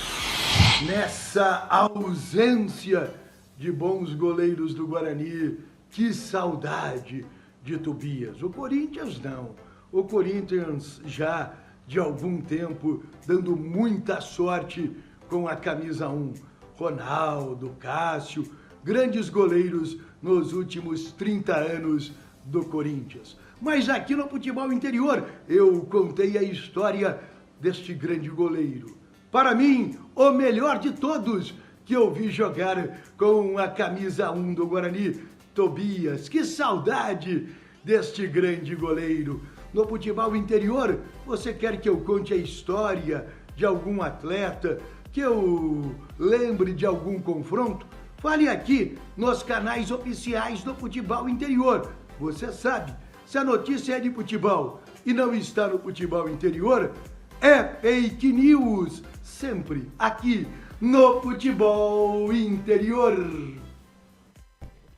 Nessa ausência de bons goleiros do Guarani, que saudade de Tobias. O Corinthians não. O Corinthians já de algum tempo dando muita sorte com a camisa 1. Ronaldo, Cássio, grandes goleiros nos últimos 30 anos do Corinthians. Mas aqui no futebol interior eu contei a história deste grande goleiro. Para mim, o melhor de todos que eu vi jogar com a camisa 1 do Guarani, Tobias. Que saudade deste grande goleiro. No futebol interior, você quer que eu conte a história de algum atleta, que eu lembre de algum confronto? Fale aqui nos canais oficiais do futebol interior. Você sabe, se a notícia é de futebol e não está no futebol interior, é fake news. Sempre aqui no futebol interior.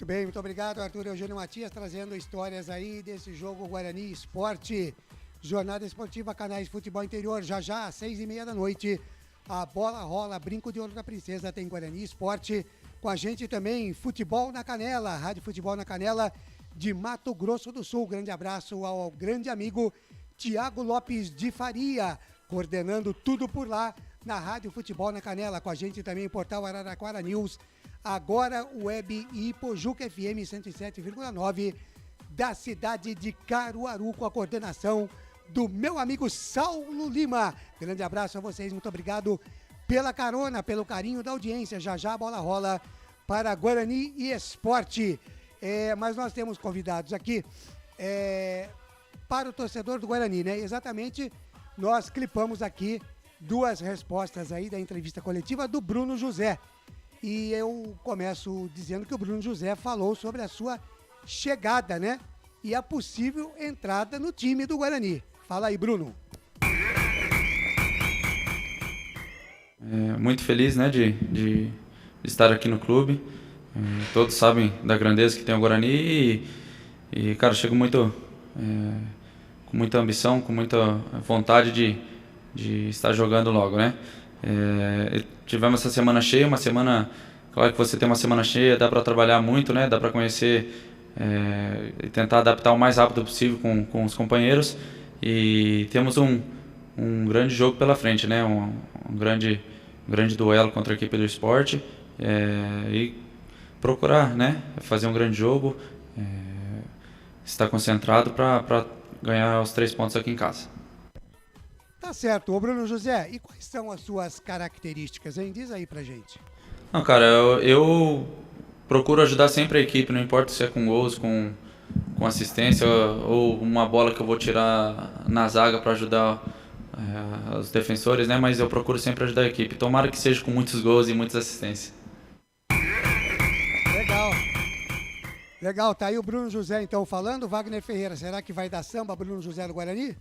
Muito bem, muito obrigado, Arthur Eugênio Matias, trazendo histórias aí desse jogo Guarani Esporte. Jornada Esportiva, canais de futebol interior, já às 6h30 da noite, A bola rola, Brinco de Ouro da Princesa tem Guarani Esporte. Com a gente também, Futebol na Canela, Rádio Futebol na Canela de Mato Grosso do Sul. Grande abraço ao grande amigo Tiago Lopes de Faria, coordenando tudo por lá na Rádio Futebol na Canela. Com a gente também, Portal Araraquara News, agora Web e Ipojuca FM 107,9 da cidade de Caruaru, com a coordenação do meu amigo Saulo Lima. Grande abraço a vocês, muito obrigado pela carona, pelo carinho da audiência. Já já a bola rola para Guarani e Esporte. Mas nós temos convidados aqui para o torcedor do Guarani, né? Exatamente, nós clipamos aqui 2 respostas aí da entrevista coletiva do Bruno José. E eu começo dizendo que o Bruno José falou sobre a sua chegada, né? E a possível entrada no time do Guarani. Fala aí, Bruno. Muito feliz, né, de estar aqui no clube. Todos sabem da grandeza que tem o Guarani e cara, chego muito com muita ambição, com muita vontade de estar jogando logo, né? Tivemos essa semana cheia, uma semana, claro que você tem uma semana cheia, dá para trabalhar muito, né? Dá para conhecer e tentar adaptar o mais rápido possível com os companheiros. E temos um grande jogo pela frente, né? Um grande duelo contra a equipe do Sport, e procurar, né? Fazer um grande jogo, estar concentrado para ganhar os 3 pontos aqui em casa. Tá certo. Ô Bruno José, e quais são as suas características, hein? Diz aí pra gente. Não, cara, eu procuro ajudar sempre a equipe, não importa se é com gols, com assistência ou uma bola que eu vou tirar na zaga para ajudar os defensores, né? Mas eu procuro sempre ajudar a equipe. Tomara que seja com muitos gols e muitas assistências. Legal, tá aí o Bruno José então falando. Wagner Ferreira, será que vai dar samba Bruno José do Guarani?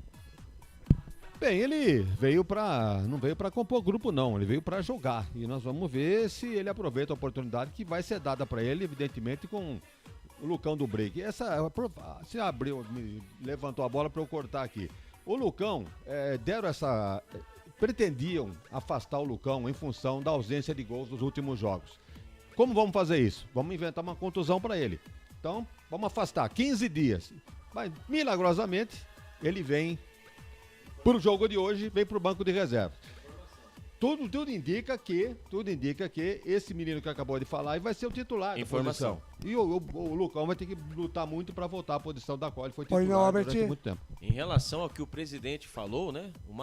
Bem, ele não veio para compor grupo não, ele veio para jogar. E nós vamos ver se ele aproveita a oportunidade que vai ser dada para ele, evidentemente, com o Lucão do Break. Se abriu, levantou a bola para eu cortar aqui. O Lucão, pretendiam afastar o Lucão em função da ausência de gols dos últimos jogos. Como vamos fazer isso? Vamos inventar uma contusão para ele. Então, vamos afastar 15 dias. Mas, milagrosamente, ele vem para o jogo de hoje, vem para o banco de reservas. Tudo indica que esse menino que acabou de falar vai ser o titular da posição. E o Lucão vai ter que lutar muito para voltar à posição da qual ele foi titular durante muito tempo. Em relação ao que o presidente falou, né? Não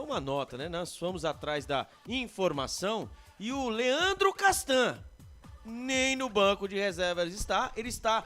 uma nota, né? Nós fomos atrás da informação e o Leandro Castan nem no banco de reservas está. Ele está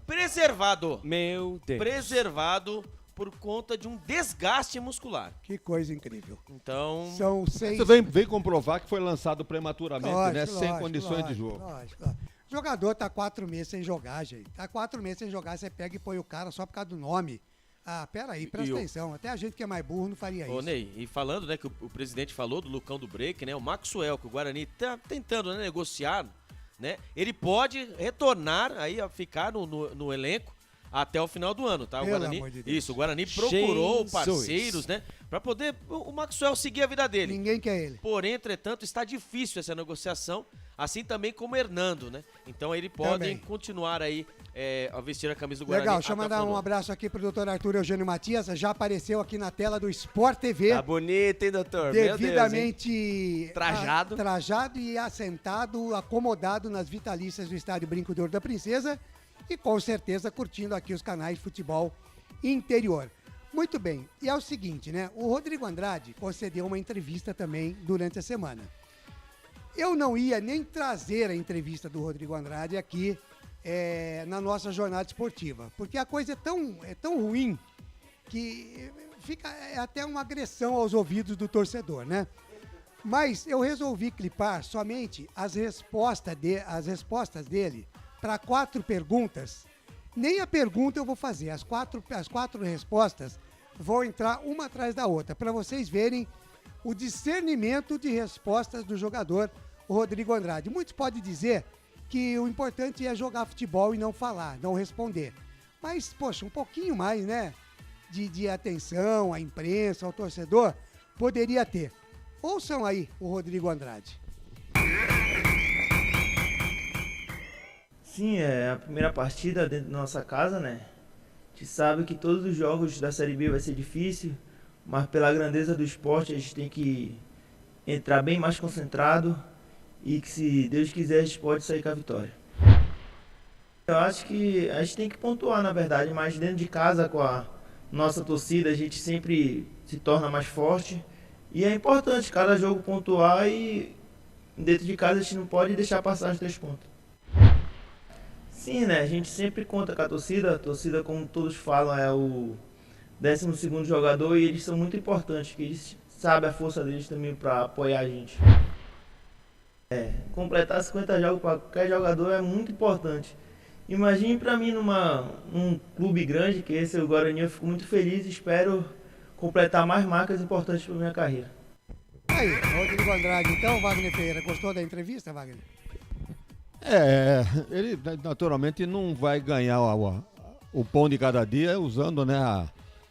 preservado. Meu Deus. Preservado por conta de um desgaste muscular. Que coisa incrível. Então... São 6... Você vem comprovar que foi lançado prematuramente, né? Sem condições de jogo. Lógico. O jogador tá 4 meses sem jogar, gente. Tá 4 meses sem jogar, você pega e põe o cara só por causa do nome. Ah, peraí, presta atenção. Até a gente que é mais burro não faria isso. Ney, e falando, né, que o presidente falou do Lucão do Break, né? O Maxwell, que o Guarani tá tentando, né, negociar, né? Ele pode retornar aí a ficar no elenco até o final do ano, tá? O Guarani, o Guarani procurou parceiros, né? Pra poder o Maxwell seguir a vida dele. Ninguém quer ele. Porém, entretanto, está difícil essa negociação, assim também como o Hernando, né? Então ele podem continuar aí a vestir a camisa do Guarani. Legal, deixa eu mandar um abraço aqui pro doutor Arthur Eugênio Matias, já apareceu aqui na tela do Sport TV. Tá bonito, hein, doutor? Devidamente trajado e assentado, acomodado nas vitalícias do estádio Brinco de Ouro da Princesa. E com certeza curtindo aqui os canais de futebol interior. Muito bem, e é o seguinte, né? O Rodrigo Andrade concedeu uma entrevista também durante a semana. Eu não ia nem trazer a entrevista do Rodrigo Andrade aqui na nossa jornada esportiva, porque a coisa é tão ruim que fica até uma agressão aos ouvidos do torcedor, né? Mas eu resolvi clipar somente as respostas dele para 4 perguntas. Nem a pergunta eu vou fazer, as quatro respostas vão entrar uma atrás da outra, para vocês verem o discernimento de respostas do jogador Rodrigo Andrade. Muitos podem dizer que o importante é jogar futebol e não falar, não responder. Mas, poxa, um pouquinho mais, né, de atenção à imprensa, ao torcedor, poderia ter. Ouçam aí o Rodrigo Andrade. Sim, é a primeira partida dentro da nossa casa, né? A gente sabe que todos os jogos da Série B vai ser difícil, mas pela grandeza do esporte a gente tem que entrar bem mais concentrado e que, se Deus quiser, a gente pode sair com a vitória. Eu acho que a gente tem que pontuar, na verdade, mas dentro de casa, com a nossa torcida, a gente sempre se torna mais forte. E é importante cada jogo pontuar e dentro de casa a gente não pode deixar passar os 3 pontos. Sim, né? A gente sempre conta com a torcida, como todos falam, é o 12º jogador e eles são muito importantes, que eles sabem a força deles também para apoiar a gente. Completar 50 jogos para qualquer jogador é muito importante. Imagine para mim num clube grande, que esse é o Guarani, eu fico muito feliz e espero completar mais marcas importantes para minha carreira. Aí, Rodrigo Andrade, então, Wagner Ferreira, gostou da entrevista, Wagner? Ele naturalmente não vai ganhar o pão de cada dia usando, né,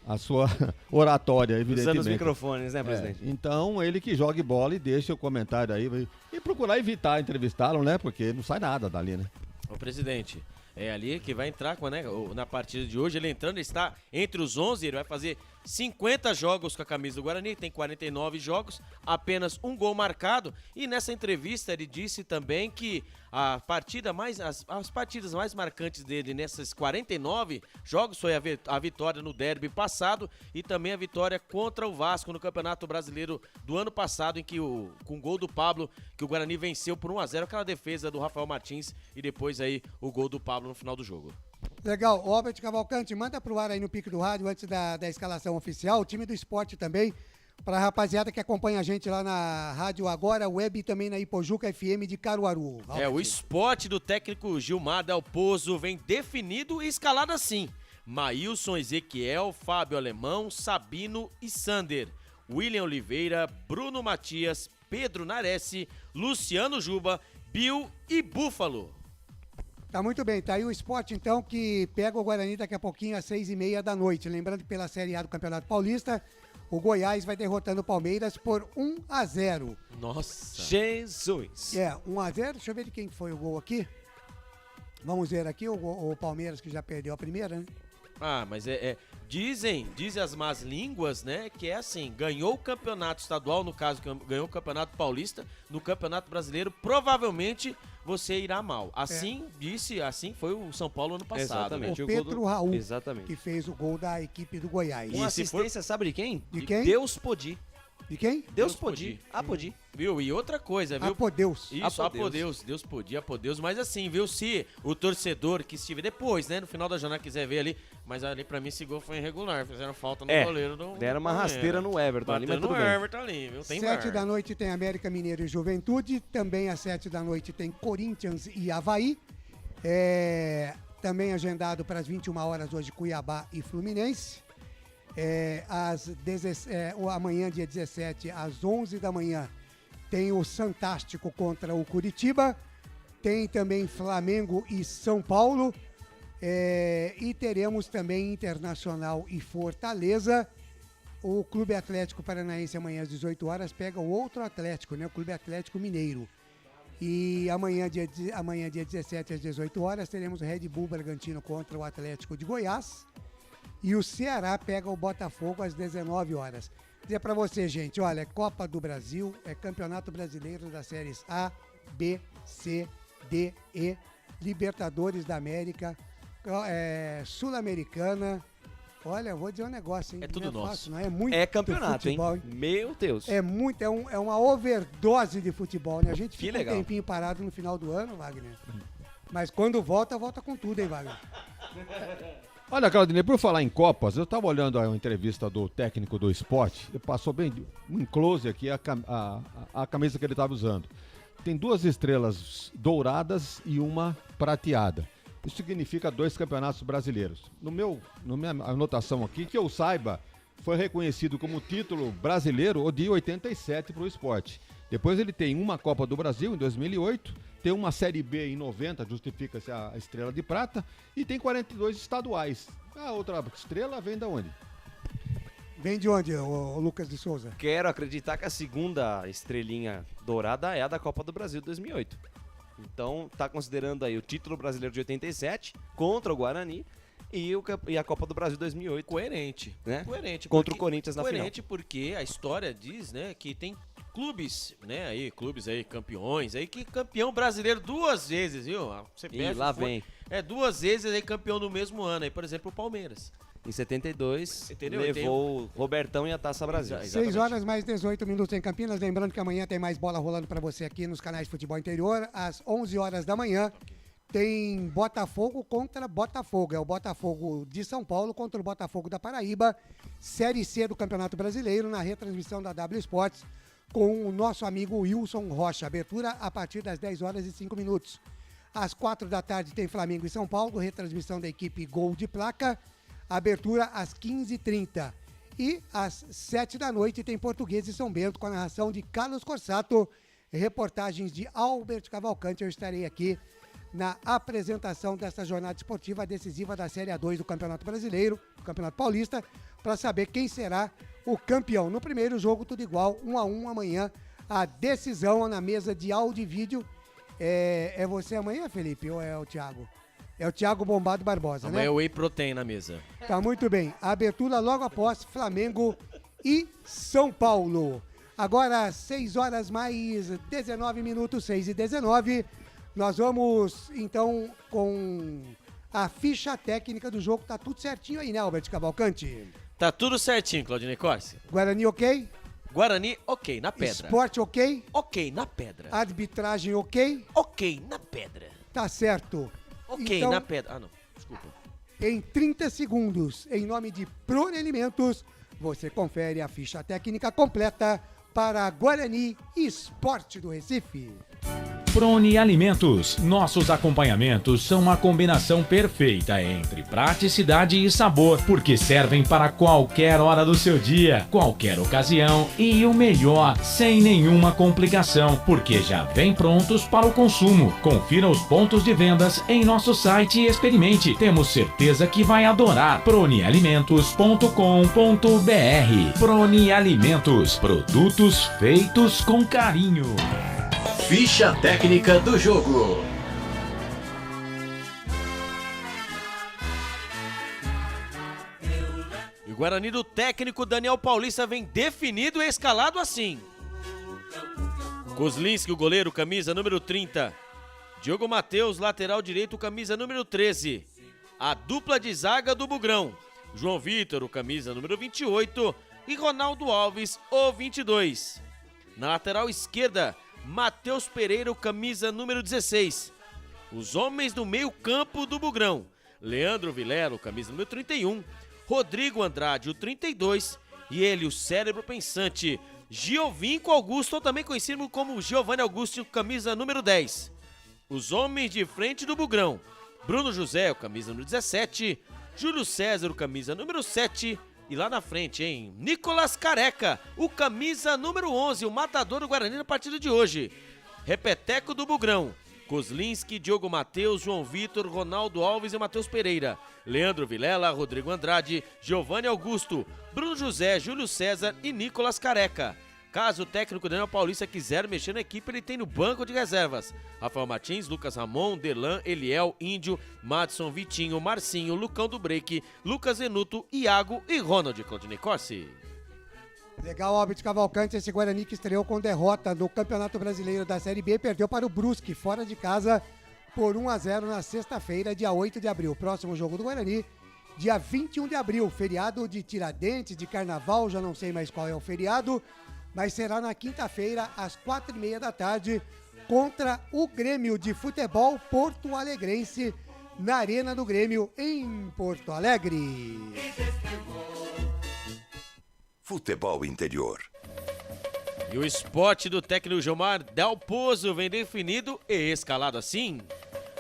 a sua oratória, evidentemente. Usando os microfones, né, presidente? Então, ele que jogue bola e deixe o comentário aí e procurar evitar entrevistá-lo, né, porque não sai nada dali, né? Ô, presidente, é ali que vai entrar na partida de hoje. Ele entrando, está entre os 11, ele vai fazer 50 jogos com a camisa do Guarani, tem 49 jogos, apenas um gol marcado. E nessa entrevista ele disse também que as partidas mais marcantes dele nessas 49 jogos foi a vitória no derby passado e também a vitória contra o Vasco no Campeonato Brasileiro do ano passado, em que com o gol do Pablo, que o Guarani venceu por 1-0, aquela defesa do Rafael Martins e depois aí o gol do Pablo no final do jogo. Legal, Robert Cavalcante, manda pro ar aí no Pique do Rádio antes da escalação oficial, o time do esporte também, pra rapaziada que acompanha a gente lá na Rádio Agora Web e também na Ipojuca FM de Caruaru. O esporte do técnico Gilmar Dalpozo vem definido e escalado assim: Maílson, Ezequiel, Fábio Alemão, Sabino e Sander, William Oliveira, Bruno Matias, Pedro Nares, Luciano Juba, Bill e Búfalo. Tá muito bem, tá aí o esporte então que pega o Guarani daqui a pouquinho às 6h30 da noite. Lembrando que pela Série A do Campeonato Paulista, o Goiás vai derrotando o Palmeiras por 1-0. Nossa! Jesus! 1-0, deixa eu ver de quem foi o gol aqui. Vamos ver aqui o Palmeiras que já perdeu a primeira, né? Mas dizem as más línguas, né, que é assim, ganhou o campeonato estadual, no caso, ganhou o campeonato paulista, no campeonato brasileiro, provavelmente você irá mal. Assim foi o São Paulo ano passado. Exatamente. O Pedro Raul, Exatamente. que fez o gol da equipe do Goiás. Uma assistência, sabe de quem? De quem? Deus Podi. De quem? Deus Podi. Apodi. Viu? E outra coisa, viu? Apodeus. Isso, Apodeus. Deus podia, Apodeus. Mas assim, viu? Se o torcedor que estiver depois, né, no final da jornada quiser ver ali, mas ali pra mim esse gol foi irregular. Fizeram falta no goleiro. Deram uma rasteira no Everton ali, mas tudo bem. Everton ali, viu? Tem 7 da noite tem América Mineiro e Juventude. Também às 7 da noite tem Corinthians e Avaí. Também agendado para as 21 horas hoje Cuiabá e Fluminense. Amanhã, dia 17, às 11 da manhã, tem o Santástico contra o Curitiba. Tem também Flamengo e São Paulo. E teremos também Internacional e Fortaleza. O Clube Atlético Paranaense amanhã às 18 horas pega o outro Atlético, né? O Clube Atlético Mineiro. E amanhã, dia 17 às 18 horas, teremos o Red Bull Bragantino contra o Atlético de Goiás. E o Ceará pega o Botafogo às 19 horas. Dizer pra você, gente, olha, é Copa do Brasil, é Campeonato Brasileiro das séries A, B, C, D, E, Libertadores da América, Sul-Americana. Olha, eu vou dizer um negócio, hein? É tudo não nosso. Fácil, não é muito campeonato, futebol, hein? Meu Deus. É uma overdose de futebol, né? A gente fica legal. Um tempinho parado no final do ano, Wagner. Mas quando volta com tudo, hein, Wagner? Olha, Claudinei, por falar em Copas, eu estava olhando a entrevista do técnico do esporte, e passou bem um close aqui a camisa que ele estava usando. Tem 2 estrelas douradas e uma prateada. Isso significa 2 campeonatos brasileiros. Na minha anotação aqui, que eu saiba, foi reconhecido como título brasileiro o de 87 para o esporte. Depois ele tem uma Copa do Brasil em 2008, tem uma Série B em 90, justifica-se a estrela de prata, e tem 42 estaduais. A outra estrela vem da onde? Vem de onde, o Lucas de Souza? Quero acreditar que a segunda estrelinha dourada é a da Copa do Brasil de 2008. Então, tá considerando aí o título brasileiro de 87 contra o Guarani e a Copa do Brasil 2008. Coerente. Né? Coerente. Contra o Corinthians na final. Coerente porque a história diz, né, que tem clubes, né, aí, campeões, aí, que campeão brasileiro 2 vezes, viu? A CBF lá vem. 2 vezes aí campeão no mesmo ano, aí, por exemplo, o Palmeiras. Em 72, Entendeu? levou o Robertão e a Taça Brasil. 6 horas mais 18 minutos em Campinas. Lembrando que amanhã tem mais bola rolando para você aqui nos canais de Futebol Interior. Às 11 horas da manhã tem Botafogo contra Botafogo. É o Botafogo de São Paulo contra o Botafogo da Paraíba. Série C do Campeonato Brasileiro na retransmissão da W Sports com o nosso amigo Wilson Rocha. Abertura a partir das 10 horas e 5 minutos. Às 4 da tarde tem Flamengo e São Paulo, retransmissão da equipe Gol de Placa. Abertura às 15h30. E às 7 da noite tem Português e São Bento com a narração de Carlos Corsato, reportagens de Albert Cavalcante. Eu estarei aqui na apresentação dessa jornada esportiva decisiva da Série A2 do Campeonato Brasileiro, do Campeonato Paulista, para saber quem será o campeão. No primeiro jogo, tudo igual, 1-1 amanhã. A decisão na mesa de áudio e vídeo. É você amanhã, Felipe, ou é o Thiago? É o Thiago Bombado Barbosa, amanhã né? É o Whey Protein na mesa. Tá muito bem. A abertura logo após Flamengo e São Paulo. Agora, 6 horas mais 19 minutos, 6h19. Nós vamos, então, com a ficha técnica do jogo. Tá tudo certinho aí, né, Albert Cavalcante? Tá tudo certinho, Claudinei Corsi. Guarani ok? Guarani ok, na pedra. Esporte ok? Ok, na pedra. Arbitragem ok? Ok, na pedra. Tá certo. Ok, então, na pedra. Ah, não. Desculpa. Em 30 segundos, em nome de Prone Alimentos, você confere a ficha técnica completa para Guarani Esporte do Recife. Prone Alimentos. Nossos acompanhamentos são uma combinação perfeita entre praticidade e sabor, porque servem para qualquer hora do seu dia, qualquer ocasião e o melhor, sem nenhuma complicação, porque já vem prontos para o consumo. Confira os pontos de vendas em nosso site e experimente. Temos certeza que vai adorar. pronealimentos.com.br. Prone Alimentos. Produtos feitos com carinho. Ficha técnica do jogo. E o Guarani do técnico Daniel Paulista vem definido e escalado assim: Kozlinski, o goleiro, camisa número 30. Diogo Matheus, lateral direito, camisa número 13. A dupla de zaga do Bugrão: João Vitor, o camisa número 28. E Ronaldo Alves, o 22. Na lateral esquerda, Matheus Pereira, o camisa número 16. Os homens do meio campo do Bugrão: Leandro Vilela, o camisa número 31. Rodrigo Andrade, o 32. E ele, o cérebro pensante, Giovinco Augusto, ou também conhecido como Giovanni Augusto, camisa número 10. Os homens de frente do Bugrão: Bruno José, o camisa número 17. Júlio César, o camisa número 7. E lá na frente, hein? Nicolas Careca, o camisa número 11, o matador do Guarani na partida de hoje. Repeteco do Bugrão: Kozlinski, Diogo Matheus, João Vitor, Ronaldo Alves e Matheus Pereira. Leandro Vilela, Rodrigo Andrade, Giovanni Augusto, Bruno José, Júlio César e Nicolas Careca. Caso o técnico Daniel Paulista quiser mexer na equipe, ele tem no banco de reservas Rafael Martins, Lucas Ramon, Delan, Eliel, Índio, Madison, Vitinho, Marcinho, Lucão do Break, Lucas Venuto, Iago e Ronald. Claudinei Corsi. Legal, Albert Cavalcante, esse Guarani que estreou com derrota no Campeonato Brasileiro da Série B, perdeu para o Brusque, fora de casa, por 1-0 na sexta-feira, dia 8 de abril. Próximo jogo do Guarani, dia 21 de abril, feriado de Tiradentes, de Carnaval, já não sei mais qual é o feriado, mas será na quinta-feira, às 4h30 da tarde, contra o Grêmio de Futebol Porto Alegrense, na Arena do Grêmio, em Porto Alegre. Futebol Interior. E o esporte do técnico Gilmar Dalpozo vem definido e escalado assim: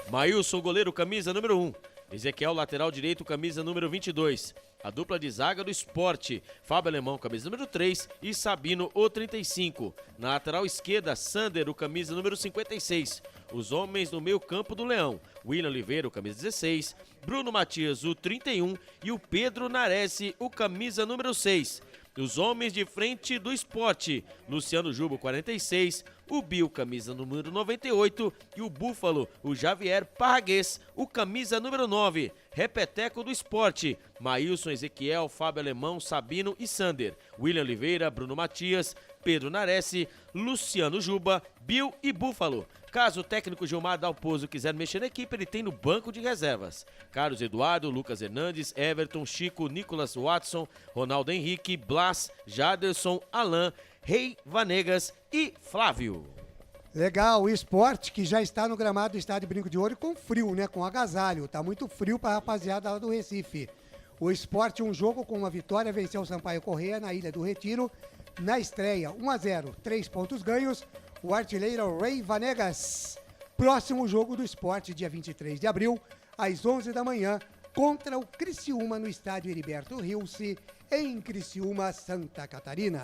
Maílson, goleiro, camisa número 1. Ezequiel, lateral direito, camisa número 22. A dupla de zaga do esporte: Fábio Alemão, camisa número 3 e Sabino, o 35. Na lateral esquerda, Sander, o camisa número 56. Os homens no meio campo do Leão: William Oliveira, o camisa 16. Bruno Matias, o 31. E o Pedro Nares, o camisa número 6. Os homens de frente do esporte, Luciano Juba, 46, o Bill, camisa número 98, e o Búfalo, o Javier Parraguês, o camisa número 9. Repeteco do esporte, Maílson, Ezequiel, Fábio Alemão, Sabino e Sander, William Oliveira, Bruno Matias, Pedro Nares, Luciano Juba, Bill e Búfalo. Caso o técnico Gilmar Dalpozo quiser mexer na equipe, ele tem no banco de reservas Carlos Eduardo, Lucas Hernandes, Everton, Chico, Nicolas Watson, Ronaldo Henrique, Blas, Jaderson, Alain, Rei Vanegas e Flávio. Legal, o esporte que já está no gramado do Estádio Brinco de Ouro com frio, né? Com agasalho. Tá muito frio para a rapaziada lá do Recife. O esporte, um jogo com uma vitória, venceu o Sampaio Corrêa na Ilha do Retiro. Na estreia, 1-0, 3 pontos ganhos. O artilheiro Rei Vanegas. Próximo jogo do esporte, dia 23 de abril, às 11 da manhã, contra o Criciúma no Estádio Heriberto Rilse, em Criciúma, Santa Catarina.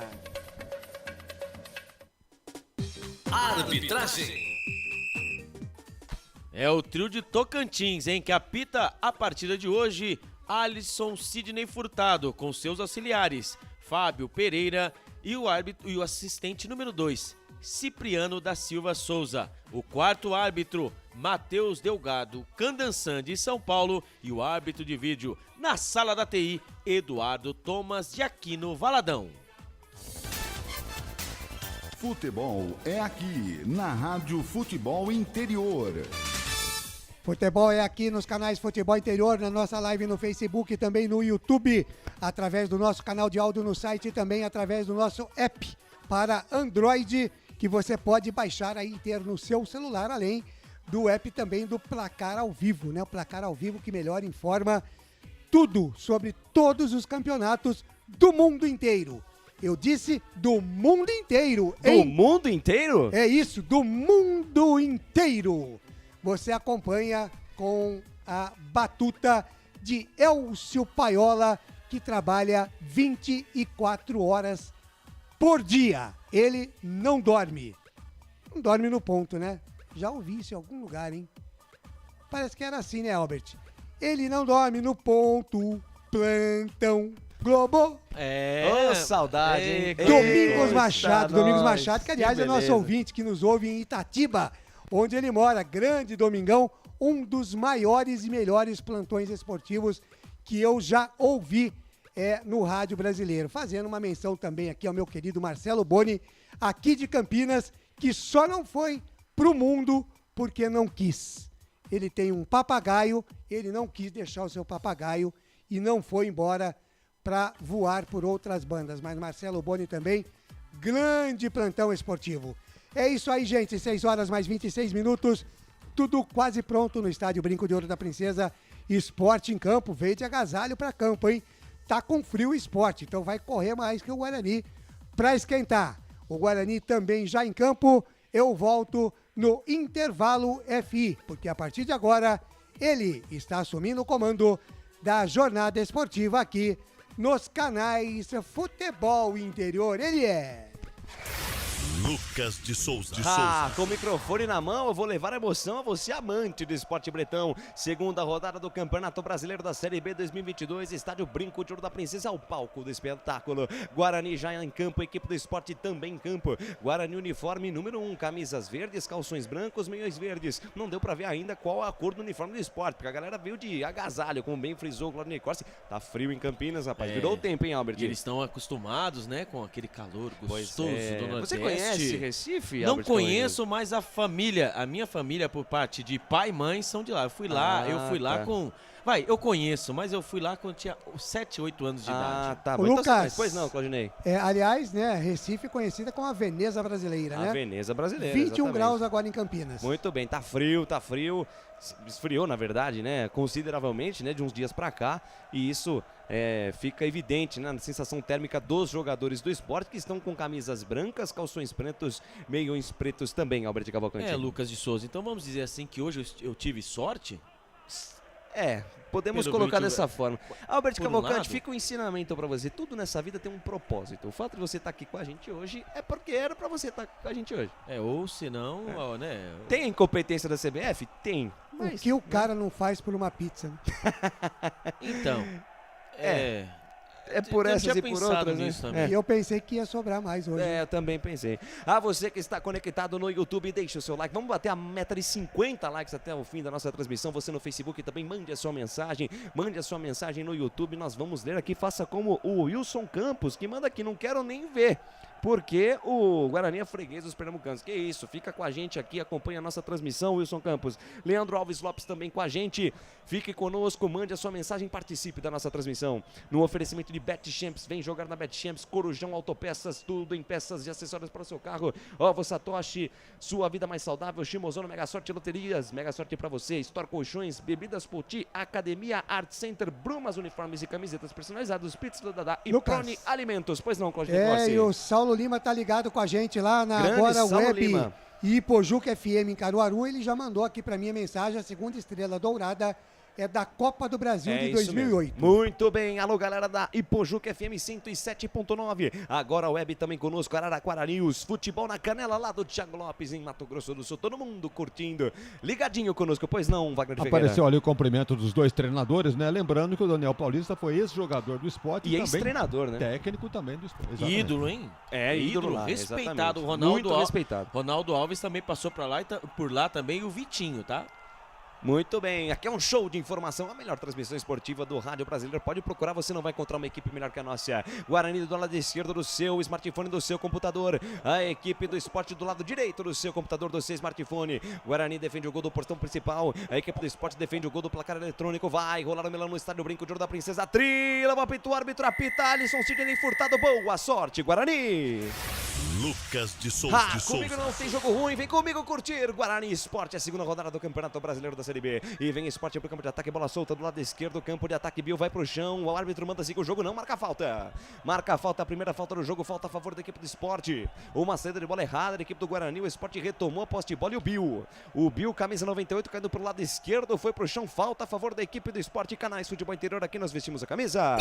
Arbitragem. É o trio de Tocantins, hein, que apita a partida de hoje. Alisson Sidney Furtado, com seus auxiliares, Fábio Pereira e o árbitro e o assistente número 2, Cipriano da Silva Souza. O quarto árbitro, Matheus Delgado, Candançã de São Paulo, e o árbitro de vídeo na sala da TI, Eduardo Thomas de Aquino Valadão. Futebol é aqui, na Rádio Futebol Interior. Futebol é aqui nos canais Futebol Interior, na nossa live no Facebook e também no YouTube, através do nosso canal de áudio no site e também através do nosso app para Android, que você pode baixar aí e ter no seu celular, além do app também do Placar ao Vivo, né? O Placar ao Vivo que melhor informa tudo sobre todos os campeonatos do mundo inteiro. Eu disse do mundo inteiro, hein? Do mundo inteiro? É isso, do mundo inteiro. Você acompanha com a batuta de Elcio Paiola, que trabalha 24 horas por dia. Ele não dorme. Não dorme no ponto, né? Já ouvi isso em algum lugar, hein? Parece que era assim, né, Albert? Ele não dorme no ponto. Plantão Globo. Ô, saudade, hein? Domingos Machado, que aliás é nosso ouvinte que nos ouve em Itatiba, onde ele mora. Grande Domingão, um dos maiores e melhores plantões esportivos que eu já ouvi no rádio brasileiro. Fazendo uma menção também aqui ao meu querido Marcelo Boni, aqui de Campinas, que só não foi pro mundo porque não quis. Ele tem um papagaio, ele não quis deixar o seu papagaio e não foi embora para voar por outras bandas. Mas Marcelo Boni também, grande plantão esportivo. É isso aí, gente. 6 horas mais 26 minutos. Tudo quase pronto no Estádio Brinco de Ouro da Princesa. Esporte em campo. Veio de agasalho para campo, hein? Tá com frio o esporte, então vai correr mais que o Guarani para esquentar. O Guarani também já em campo. Eu volto no intervalo FI, porque a partir de agora ele está assumindo o comando da jornada esportiva aqui nos canais Futebol Interior. Ele é Lucas de Souza. Com o microfone na mão, eu vou levar emoção a você, amante do esporte bretão. Segunda rodada do Campeonato Brasileiro da Série B 2022, Estádio Brinco de Ouro da Princesa, ao palco do espetáculo. Guarani já em campo, equipe do esporte também em campo. Guarani uniforme número 1, camisas verdes, calções brancos, meiões verdes. Não deu pra ver ainda qual a cor do uniforme do esporte, porque a galera veio de agasalho, como bem frisou o Claudinei Corsi. Tá frio em Campinas, rapaz. Virou o tempo, hein, Albert? E eles estão acostumados, né, com aquele calor gostoso do Nordeste. Você conhece Recife, Não Albert? conheço, mas a minha família, por parte de pai e mãe, são de lá. Eu fui lá com... eu conheço, mas eu fui lá quando tinha 7, 8 anos de idade. Tá. Lucas, pois não, Claudinei. Aliás, né, Recife conhecida como a Veneza brasileira, né? A Veneza brasileira, 21 exatamente. graus agora em Campinas. Muito bem, tá frio. Esfriou, na verdade, né, consideravelmente, né, de uns dias pra cá, e isso fica evidente, né, na sensação térmica dos jogadores do esporte, que estão com camisas brancas, calções pretos, meiões pretos também, Albert Cavalcanti. Lucas de Souza, então vamos dizer assim que hoje eu tive sorte? Podemos Pelo colocar muito- dessa forma. Albert Por um Cavalcanti, lado- fica um ensinamento pra você. Tudo nessa vida tem um propósito. O fato de você estar aqui com a gente hoje é porque era pra você estar com a gente hoje. Ou se não, né? Tem a incompetência da CBF? Tem. O que o cara não faz por uma pizza, né? Então, É por Eu essas tinha e por pensado outras, nisso né? também. E eu pensei que ia sobrar mais hoje. É, eu também pensei. A você que está conectado no YouTube, deixe o seu like. Vamos bater a meta de 50 likes até o fim da nossa transmissão. Você no Facebook também mande a sua mensagem. Mande a sua mensagem no YouTube. Nós vamos ler aqui. Faça como o Wilson Campos, que manda aqui. Não quero nem ver. Porque o Guarani é freguês dos pernambucanos. Que isso, fica com a gente aqui, acompanha a nossa transmissão, Wilson Campos. Leandro Alves Lopes também com a gente. Fique conosco, mande a sua mensagem, participe da nossa transmissão. No oferecimento de BetChamps, vem jogar na BetChamps, Corujão Autopeças, tudo em peças e acessórios para o seu carro. Ovo Satoshi, sua vida mais saudável, Shimozono, Mega Sorte Loterias, Mega Sorte para você, Store Colchões, Bebidas Poti, Academia Art Center, Brumas Uniformes e Camisetas Personalizadas, Pizza do Dadá e Lucas. Prone Alimentos. Pois não, Claudio E o Saulo Lima tá ligado com a gente lá na Grande Agora Saulo Web Lima. e Ipojuca FM em Caruaru. Ele já mandou aqui para mim a mensagem, a segunda estrela dourada é da Copa do Brasil de isso 2008. mesmo. Muito bem, alô galera da Ipojuca FM 107.9. Agora a web também conosco, Araraquara News, futebol na canela lá do Thiago Lopes em Mato Grosso do Sul. Todo mundo curtindo, ligadinho conosco, pois não, Wagner Ferreira? Apareceu ali o cumprimento dos dois treinadores, né? Lembrando que o Daniel Paulista foi ex-jogador do Sport E ex-treinador, né? Técnico também do Sport. Exatamente. Ídolo, hein? É, ídolo lá, respeitado. exatamente. O Muito respeitado. Ronaldo Alves também passou por lá também, e o Vitinho, tá? Muito bem, aqui é um show de informação, a melhor transmissão esportiva do rádio brasileiro. Pode procurar, você não vai encontrar uma equipe melhor que a nossa. Guarani do lado esquerdo do seu smartphone, do seu computador. A equipe do Esporte do lado direito do seu computador, do seu smartphone. Guarani defende o gol do portão principal. A equipe do Esporte defende o gol do placar eletrônico. Vai rolar o melão no estádio Brinco de Ouro da Princesa. Trila, o apito, o árbitro apita. Alisson Sidney Furtado, boa sorte, Guarani. Lucas de Souza. Comigo não tem jogo ruim, vem comigo curtir. Guarani Esporte, a segunda rodada do Campeonato Brasileiro da Série B. E vem Esporte pro campo de ataque, bola solta do lado esquerdo, campo de ataque, Bill vai pro chão, o árbitro manda seguir o jogo, não marca a falta. Marca a falta, a primeira falta do jogo, falta a favor da equipe do Esporte. Uma saída de bola errada da equipe do Guarani, o Esporte retomou a posse de bola e o Bill. O Bill, camisa 98, caindo pro lado esquerdo, foi pro chão, falta a favor da equipe do Esporte. Canais Futebol Interior, aqui nós vestimos a camisa.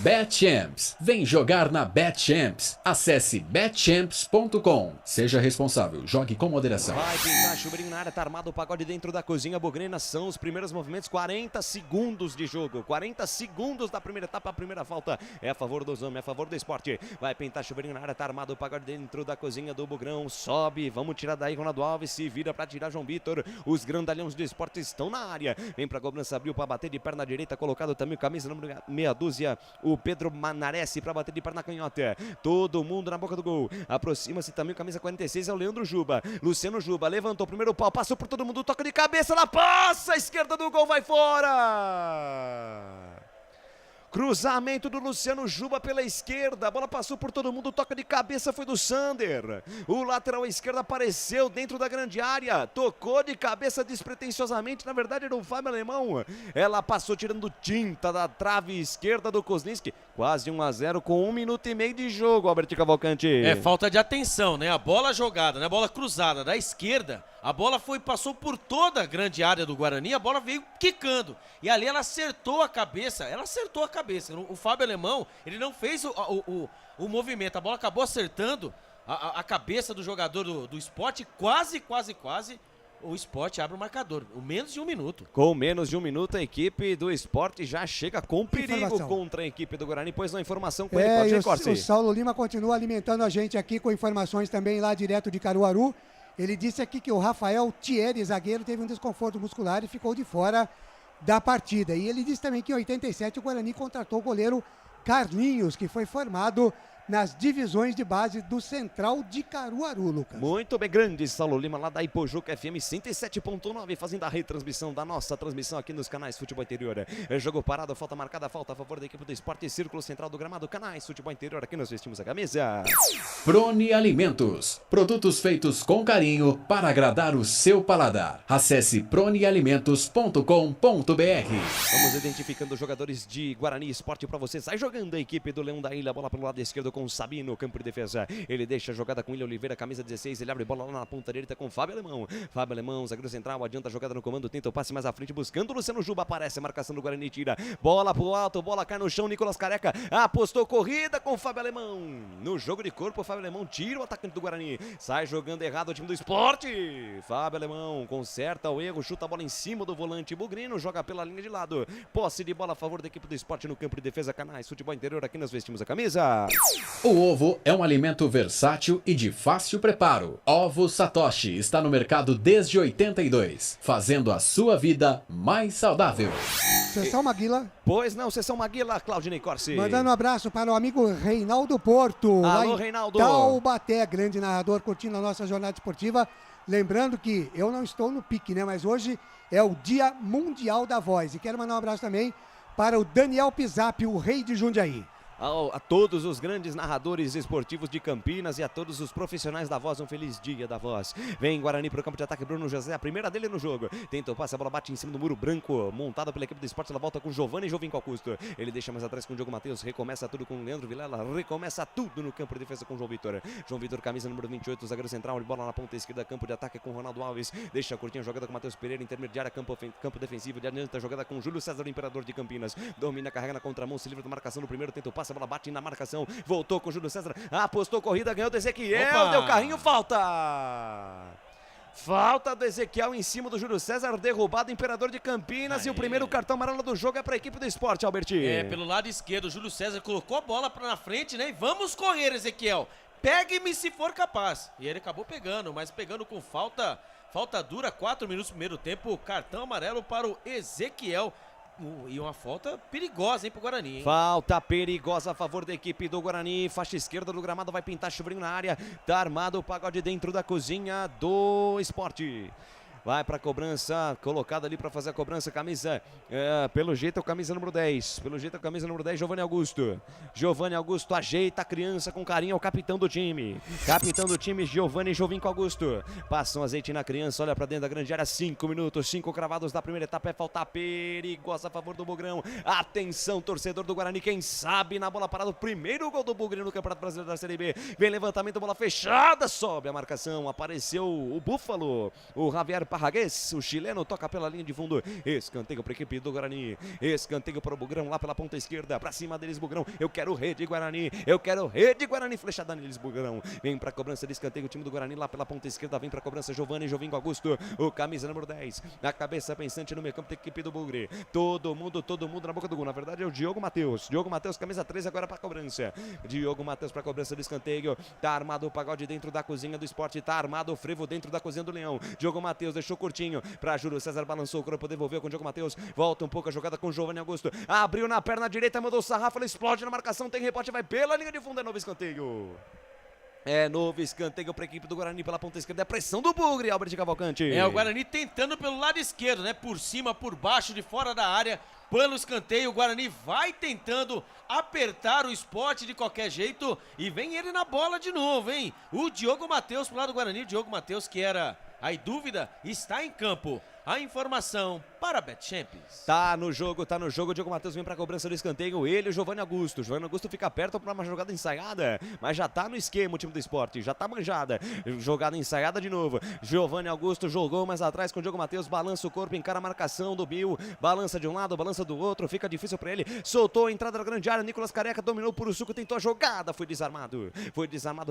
BetChamps, vem jogar na BetChamps. Acesse betchamps.com. Seja responsável, jogue com moderação. Vai pintar, chuveirinho na área, tá armado o pagode dentro da cozinha Bugrena. São os primeiros movimentos, 40 segundos de jogo. 40 segundos da primeira etapa, a primeira falta é a favor dos homens, é a favor do Esporte. Vai pintar, chuveirinho na área, tá armado o pagode dentro da cozinha do Bugrão. Sobe, vamos tirar daí Ronaldo Alves, se vira pra tirar João Vitor. Os grandalhões do Esporte estão na área. Vem pra cobrança, abriu pra bater de perna direita, colocado também o camisa número meia dúzia, o Pedro Manarese pra bater de perna canhota. Todo mundo na boca do gol. Aproxima-se também o camisa 46, é o Leandro Juba. Luciano Juba levantou o primeiro pau, passou por todo mundo, toca de cabeça, ela passa, a esquerda do gol vai fora. Cruzamento do Luciano Juba pela esquerda, a bola passou por todo mundo, toca de cabeça foi do Sander. O lateral esquerdo apareceu dentro da grande área, tocou de cabeça despretensiosamente, na verdade era o Fábio Alemão. Ela passou tirando tinta da trave esquerda do Kozlinski, quase 1-0 com 1 minuto e meio de jogo, Albert Cavalcante. É falta de atenção, né? A bola jogada, né? A bola cruzada da esquerda, a bola passou por toda a grande área do Guarani, a bola veio quicando. E ali ela acertou a cabeça, O Fábio Alemão, ele não fez o movimento, a bola acabou acertando a cabeça do jogador do Sport, quase. O Sport abre o marcador, menos de 1 minuto. Com menos de 1 minuto, a equipe do Sport já chega com perigo Informação. contra a equipe do Guarani, pois na informação com ele, o Saulo Lima continua alimentando a gente aqui com informações também lá direto de Caruaru. Ele disse aqui que o Rafael Thierry, zagueiro, teve um desconforto muscular e ficou de fora da partida. E ele disse também que em 87 o Guarani contratou o goleiro Carlinhos, que foi formado nas divisões de base do Central de Caruaru, Lucas. Muito bem, grande Saulo Lima, lá da Ipojuca FM 107.9, fazendo a retransmissão da nossa transmissão aqui nos canais Futebol Interior. É jogo parado, falta marcada, falta a favor da equipe do Esporte, Círculo Central do Gramado, canais Futebol Interior, aqui nós vestimos a camisa. Prone Alimentos, produtos feitos com carinho para agradar o seu paladar. Acesse pronealimentos.com.br. Vamos identificando os jogadores de Guarani Esporte para você. Sai jogando a equipe do Leão da Ilha, bola pelo lado esquerdo, com o Sabino, campo de defesa. Ele deixa a jogada com William Oliveira, camisa 16. Ele abre bola lá na ponta direita com Fábio Alemão. Fábio Alemão, zagueiro central, adianta a jogada no comando, tenta o passe mais à frente, buscando o Luciano Juba. Aparece a marcação do Guarani, tira. Bola pro alto, bola cai no chão. Nicolas Careca apostou corrida com o Fábio Alemão. No jogo de corpo, o Fábio Alemão tira o atacante do Guarani. Sai jogando errado o time do Sport. Fábio Alemão conserta o erro, chuta a bola em cima do volante Bugrino, joga pela linha de lado. Posse de bola a favor da equipe do Sport no campo de defesa. Canais Futebol Interior, aqui nós vestimos a camisa. O ovo é um alimento versátil e de fácil preparo. Ovo Satoshi está no mercado desde 82, fazendo a sua vida mais saudável. Sessão Maguila. Pois não, Sessão Maguila, Claudinei Corsi. Mandando um abraço para o amigo Reinaldo Porto. Alô, Reinaldo. Taubaté, grande narrador, curtindo a nossa jornada esportiva. Lembrando que eu não estou no pique, né? Mas hoje é o Dia Mundial da Voz. E quero mandar um abraço também para o Daniel Pisap, o rei de Jundiaí. A todos os grandes narradores esportivos de Campinas e a todos os profissionais da voz, um feliz dia da voz. Vem Guarani para o campo de ataque, Bruno José, a primeira dele no jogo. Tenta o passe, a bola bate em cima do muro branco, montado pela equipe do Sport. Ela volta com Giovanni Jovinco Augusto. Ele deixa mais atrás com o Diogo Matheus, recomeça tudo com o Leandro Vilela, recomeça tudo no campo de defesa com o João Vitor. João Vitor, camisa número 28, zagueiro central, bola na ponta esquerda, campo de ataque com o Ronaldo Alves. Deixa a curtinha jogada com o Matheus Pereira, intermediária, campo defensivo, de adianta a jogada com o Júlio César, o Imperador de Campinas. Domina, carrega na contramão, se livra da marcação no primeiro, tenta o passe, a bola bate na marcação. Voltou com o Júlio César, apostou corrida, ganhou do Ezequiel, deu carrinho, falta! Falta do Ezequiel em cima do Júlio César, derrubado Imperador de Campinas. E o primeiro cartão amarelo do jogo é para a equipe do Sport, Alberti. Pelo lado esquerdo, o Júlio César colocou a bola na frente, né? E vamos correr, Ezequiel. Pegue-me se for capaz. E ele acabou pegando, mas pegando com falta dura, 4 minutos do primeiro tempo, cartão amarelo para o Ezequiel. E uma falta perigosa, hein, pro Guarani, hein? Falta perigosa a favor da equipe do Guarani. Faixa esquerda do gramado, vai pintar Chuvrinho na área. Tá armado o pagode dentro da cozinha do Sport. Vai para a cobrança, colocado ali para fazer a cobrança, camisa, pelo jeito é o camisa número 10, Giovanni Augusto. Giovanni Augusto ajeita a criança com carinho, é o capitão do time. Capitão do time, Giovanni Jovinco Augusto. Passa um azeite na criança, olha para dentro da grande área, 5 minutos, 5 cravados da primeira etapa, é falta perigosa a favor do Bugrão. Atenção, torcedor do Guarani, quem sabe na bola parada, o primeiro gol do Bugrão no Campeonato Brasileiro da Série B. Vem levantamento, bola fechada, sobe a marcação, apareceu o Búfalo, o Javier Parraguês, o chileno, toca pela linha de fundo. Escanteio para a equipe do Guarani. Escanteio para o Bugrão lá pela ponta esquerda. Para cima deles, Bugrão. Eu quero rede Guarani. Flechada neles, Bugrão. Vem para a cobrança de escanteio o time do Guarani lá pela ponta esquerda. Vem para a cobrança Giovanni Jovinco Augusto. O camisa número 10. Na cabeça pensante no meio campo da equipe do Bugre. Todo mundo na boca do gol. Na verdade é o Diogo Matheus. Diogo Matheus, camisa 13 agora para a cobrança. Diogo Matheus para a cobrança do escanteio. Tá armado o pagode dentro da cozinha do Sport. Tá armado o frevo dentro da cozinha do Leão. Diogo Matheus deixou curtinho para Júlio César, balançou o corpo, devolveu com o Diogo Matheus, volta um pouco a jogada com o Giovanni Augusto, abriu na perna direita, mandou o sarrafo, ele explode na marcação, tem rebote, vai pela linha de fundo, é novo escanteio. É novo escanteio para a equipe do Guarani pela ponta esquerda, é pressão do Bugre, Albert Cavalcante. É o Guarani tentando pelo lado esquerdo, né, por cima, por baixo, de fora da área, pelo escanteio, o Guarani vai tentando apertar o Sport de qualquer jeito e vem ele na bola de novo, hein? O Diogo Matheus pro lado do Guarani, o Diogo Matheus que era aí dúvida, está em campo. A informação para a Bet Champions. Tá no jogo, o Diogo Matheus vem para a cobrança do escanteio, ele e o Giovanni Augusto. Giovanni Augusto fica perto para uma jogada ensaiada, mas já tá no esquema o time do Sport, já tá manjada. Jogada ensaiada de novo. Giovanni Augusto jogou mais atrás com o Diogo Matheus, balança o corpo, encara a marcação do Bill, balança de um lado, balança do outro, fica difícil para ele. Soltou a entrada da grande área, Nicolas Careca dominou por o suco, tentou a jogada, foi desarmado,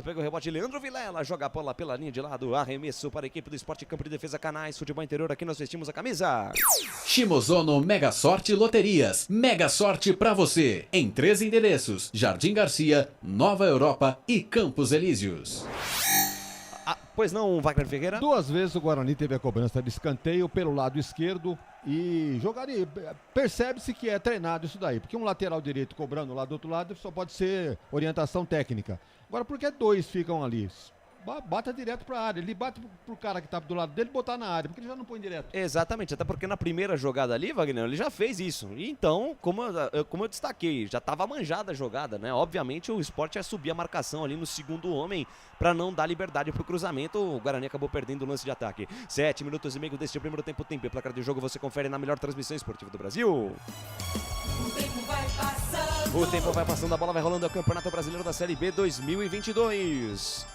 pegou o rebote, Leandro Vilela joga a bola pela linha de lado, arremesso para a equipe do Sport, campo de defesa, Canais Futebol Interior, aqui nós vestimos a camisa. Shimozono Mega Sorte Loterias. Mega sorte pra você. Em 3 endereços: Jardim Garcia, Nova Europa e Campos Elíseos. Pois não, Wagner Ferreira? 2 vezes o Guarani teve a cobrança de escanteio pelo lado esquerdo e jogaria. Percebe-se que é treinado isso daí, porque um lateral direito cobrando lá do outro lado só pode ser orientação técnica. Agora, por que 2 ficam ali? Bata direto pra área, ele bate pro cara que tá do lado dele botar na área, porque ele já não põe direto. Exatamente, até porque na primeira jogada ali, Wagner, ele já fez isso. E então, como eu destaquei, já tava manjada a jogada, né? Obviamente o Sport ia subir a marcação ali no segundo homem pra não dar liberdade pro cruzamento. O Guarani acabou perdendo o lance de ataque. 7 minutos e meio deste primeiro tempo. Placar de jogo você confere na melhor transmissão esportiva do Brasil. O tempo vai passando, a bola vai rolando, é o Campeonato Brasileiro da Série B 2022.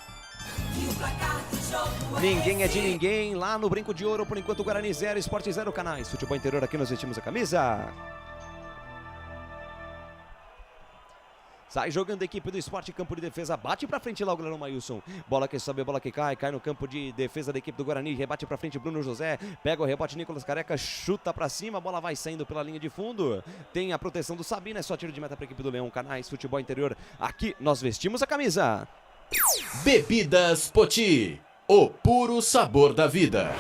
Ninguém é de ninguém, lá no Brinco de Ouro, por enquanto Guarani 0, Sport 0, Canais Futebol Interior, aqui nós vestimos a camisa. Sai jogando a equipe do Sport, campo de defesa, bate pra frente lá o goleirão Maílson. Bola que sobe, bola que cai no campo de defesa da equipe do Guarani, rebate pra frente Bruno José, pega o rebote Nicolas Careca, chuta pra cima, a bola vai saindo pela linha de fundo. Tem a proteção do Sabino, é só tiro de meta pra equipe do Leão, Canais Futebol Interior, aqui nós vestimos a camisa. Bebidas Poti, o puro sabor da vida.